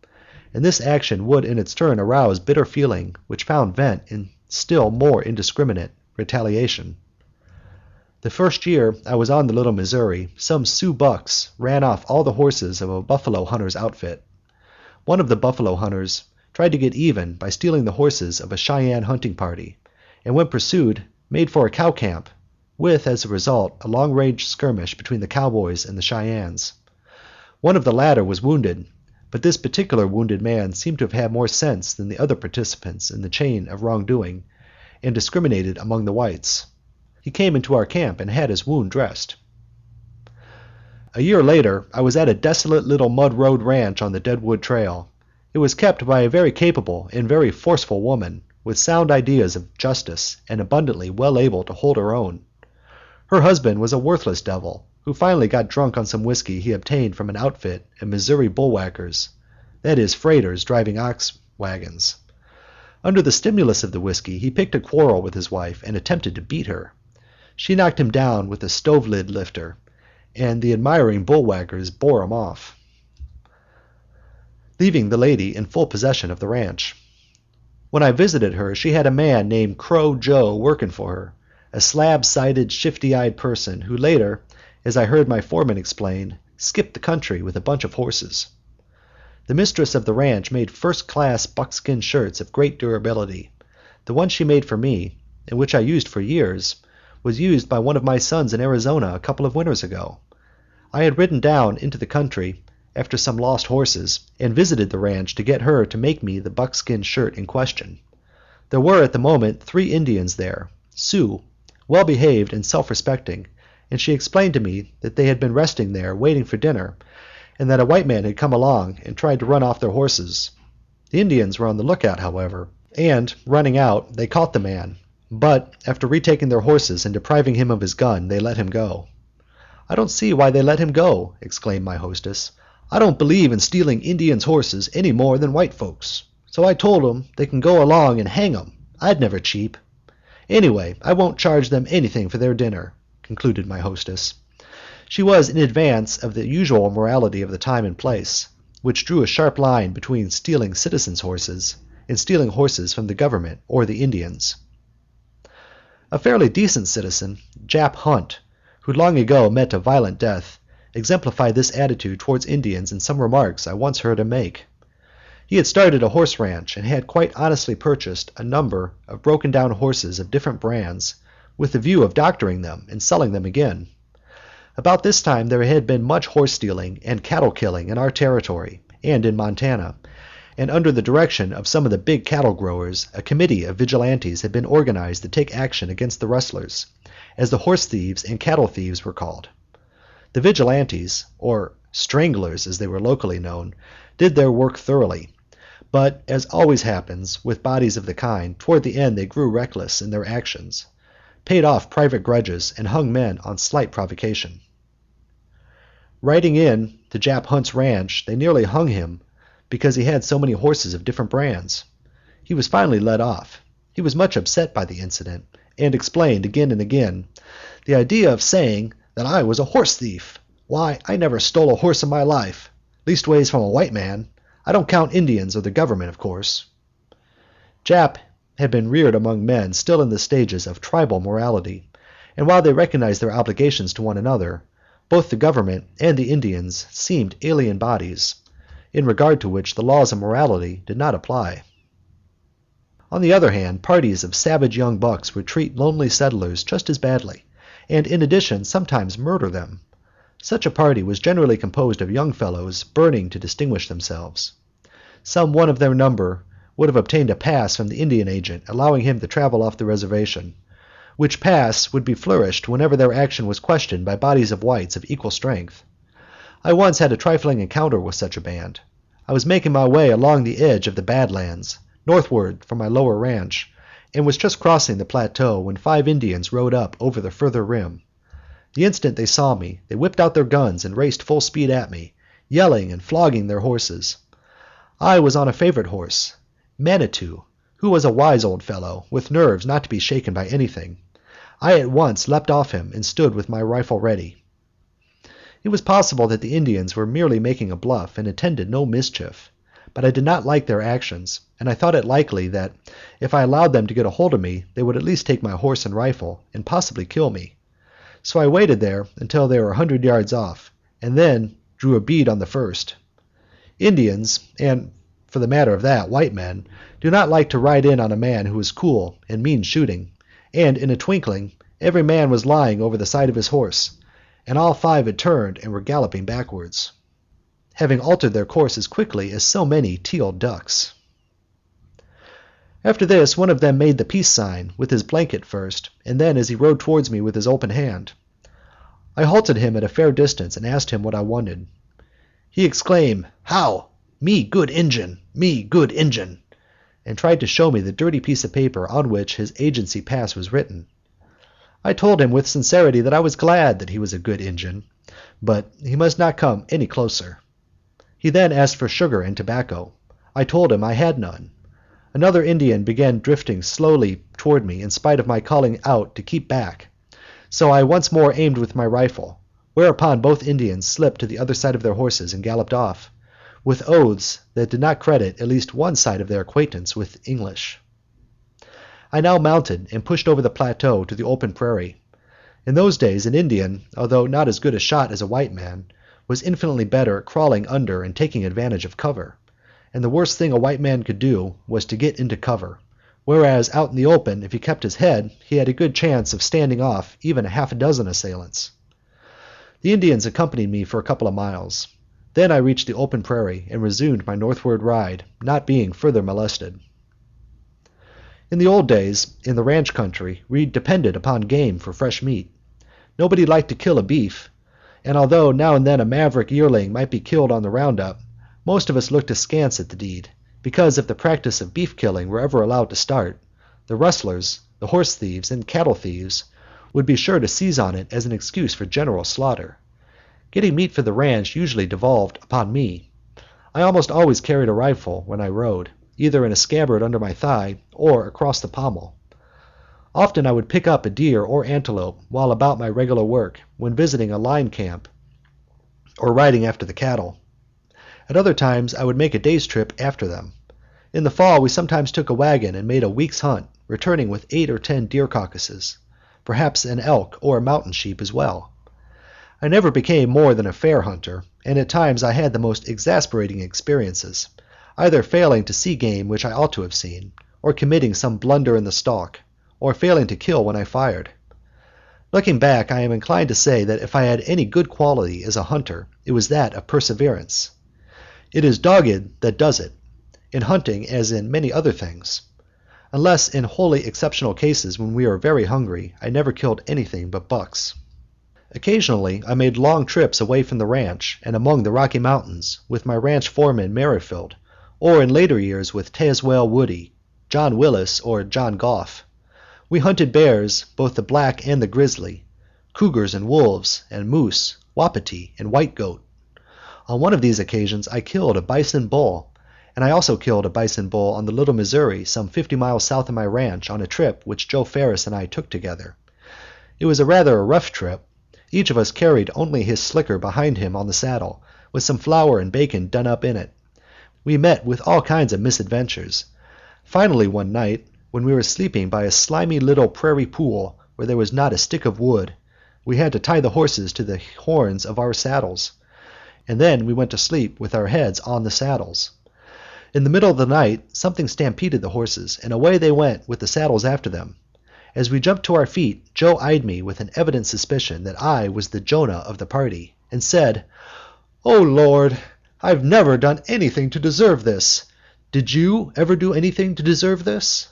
and this action would in its turn arouse bitter feeling which found vent in still more indiscriminate retaliation. The first year I was on the Little Missouri, some Sioux bucks ran off all the horses of a buffalo hunter's outfit. One of the buffalo hunters tried to get even by stealing the horses of a Cheyenne hunting party, and when pursued, made for a cow camp, with, as a result, a long-range skirmish between the cowboys and the Cheyennes. One of the latter was wounded, but this particular wounded man seemed to have had more sense than the other participants in the chain of wrongdoing, and discriminated among the whites. He came into our camp and had his wound dressed. A year later, I was at a desolate little mud road ranch on the Deadwood Trail. It was kept by a very capable and very forceful woman, with sound ideas of justice and abundantly well able to hold her own. Her husband was a worthless devil, who finally got drunk on some whiskey he obtained from an outfit of Missouri bullwhackers, that is, freighters driving ox wagons. Under the stimulus of the whiskey, he picked a quarrel with his wife and attempted to beat her. She knocked him down with a stove-lid lifter, and the admiring bullwhackers bore him off, leaving the lady in full possession of the ranch. When I visited her, she had a man named Crow Joe working for her, a slab-sided, shifty-eyed person who later, as I heard my foreman explain, skipped the country with a bunch of horses. The mistress of the ranch made first-class buckskin shirts of great durability. The one she made for me, and which I used for years, was used by one of my sons in Arizona a couple of winters ago. I had ridden down into the country after some lost horses, and visited the ranch to get her to make me the buckskin shirt in question. There were at the moment 3 Indians there, Sioux, well-behaved and self-respecting, and she explained to me that they had been resting there waiting for dinner, and that a white man had come along and tried to run off their horses. The Indians were on the lookout, however, and, running out, they caught the man, but, after retaking their horses and depriving him of his gun, they let him go. "I don't see why they let him go," exclaimed my hostess. "I don't believe in stealing Indians' horses any more than white folks, so I told 'em they can go along and hang 'em. I'd never cheep. Anyway, I won't charge them anything for their dinner," concluded my hostess. She was in advance of the usual morality of the time and place, which drew a sharp line between stealing citizens' horses and stealing horses from the government or the Indians. A fairly decent citizen, Jap Hunt, who long ago met a violent death, exemplified this attitude towards Indians in some remarks I once heard him make. He had started a horse ranch and had quite honestly purchased a number of broken-down horses of different brands with the view of doctoring them and selling them again. About this time there had been much horse-stealing and cattle-killing in our territory and in Montana, and under the direction of some of the big cattle growers, a committee of vigilantes had been organized to take action against the rustlers, as the horse thieves and cattle thieves were called. The vigilantes, or stranglers as they were locally known, did their work thoroughly, but, as always happens with bodies of the kind, toward the end they grew reckless in their actions, paid off private grudges, and hung men on slight provocation. Riding in to Jap Hunt's ranch, they nearly hung him because he had so many horses of different brands. He was finally let off. He was much upset by the incident, and explained again and again, "The idea of saying that I was a horse thief! Why, I never stole a horse in my life, leastways from a white man. I don't count Indians or the government, of course." Jap had been reared among men still in the stages of tribal morality, and while they recognized their obligations to one another, both the government and the Indians seemed alien bodies, in regard to which the laws of morality did not apply. On the other hand, parties of savage young bucks would treat lonely settlers just as badly, and in addition sometimes murder them. Such a party was generally composed of young fellows burning to distinguish themselves. Some one of their number would have obtained a pass from the Indian agent allowing him to travel off the reservation, which pass would be flourished whenever their action was questioned by bodies of whites of equal strength. I once had a trifling encounter with such a band. I was making my way along the edge of the Bad Lands, northward from my lower ranch, and was just crossing the plateau when 5 Indians rode up over the further rim. The instant they saw me, they whipped out their guns and raced full speed at me, yelling and flogging their horses. I was on a favorite horse, Manitou, who was a wise old fellow, with nerves not to be shaken by anything. I at once leapt off him and stood with my rifle ready. It was possible that the Indians were merely making a bluff and intended no mischief, but I did not like their actions, and I thought it likely that if I allowed them to get a hold of me, they would at least take my horse and rifle, and possibly kill me. So I waited there until they were 100 yards off, and then drew a bead on the first. Indians, and for the matter of that, white men, do not like to ride in on a man who is cool and means shooting, and in a twinkling every man was lying over the side of his horse, and all 5 had turned and were galloping backwards, having altered their course as quickly as so many teal ducks. After this, one of them made the peace sign with his blanket first, and then as he rode towards me with his open hand. I halted him at a fair distance and asked him what I wanted. He exclaimed, "How? Me good Injun, me good Injun," and tried to show me the dirty piece of paper on which his agency pass was written. I told him with sincerity that I was glad that he was a good Injun, but he must not come any closer. He then asked for sugar and tobacco. I told him I had none. Another Indian began drifting slowly toward me in spite of my calling out to keep back, so I once more aimed with my rifle, whereupon both Indians slipped to the other side of their horses and galloped off, with oaths that did not credit at least one side of their acquaintance with English. I now mounted and pushed over the plateau to the open prairie. In those days an Indian, although not as good a shot as a white man, was infinitely better at crawling under and taking advantage of cover, and the worst thing a white man could do was to get into cover, whereas out in the open, if he kept his head, he had a good chance of standing off even a half a dozen assailants. The Indians accompanied me for a couple of miles. Then I reached the open prairie and resumed my northward ride, not being further molested. In the old days, in the ranch country, we depended upon game for fresh meat. Nobody liked to kill a beef, and although now and then a maverick yearling might be killed on the roundup, most of us looked askance at the deed, because if the practice of beef killing were ever allowed to start, the rustlers, the horse thieves, and cattle thieves would be sure to seize on it as an excuse for general slaughter. Getting meat for the ranch usually devolved upon me. I almost always carried a rifle when I rode, either in a scabbard under my thigh or across the pommel. Often I would pick up a deer or antelope while about my regular work when visiting a line camp or riding after the cattle. At other times I would make a day's trip after them. In the fall we sometimes took a wagon and made a week's hunt, returning with 8 or 10 deer carcasses, perhaps an elk or a mountain sheep as well. I never became more than a fair hunter, and at times I had the most exasperating experiences, either failing to see game which I ought to have seen, or committing some blunder in the stalk, or failing to kill when I fired. Looking back, I am inclined to say that if I had any good quality as a hunter, it was that of perseverance. It is dogged that does it, in hunting as in many other things. Unless in wholly exceptional cases when we are very hungry, I never killed anything but bucks. Occasionally I made long trips away from the ranch and among the Rocky Mountains with my ranch foreman Merrifield, or in later years with Tazewell Woody, John Willis, or John Goff. We hunted bears, both the black and the grizzly, cougars and wolves, and moose, wapiti, and white goat. On one of these occasions I killed a bison bull, and I also killed a bison bull on the Little Missouri some 50 miles south of my ranch on a trip which Joe Ferris and I took together. It was rather a rough trip. Each of us carried only his slicker behind him on the saddle, with some flour and bacon done up in it. We met with all kinds of misadventures. Finally, one night, when we were sleeping by a slimy little prairie pool where there was not a stick of wood, we had to tie the horses to the horns of our saddles, and then we went to sleep with our heads on the saddles. In the middle of the night something stampeded the horses, and away they went with the saddles after them. As we jumped to our feet, Joe eyed me with an evident suspicion that I was the Jonah of the party, and said, "Oh, Lord, I've never done anything to deserve this. Did you ever do anything to deserve this?"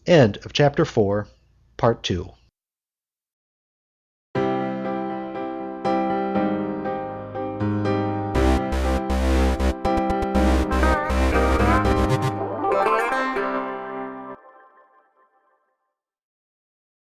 End of chapter 4, part 2.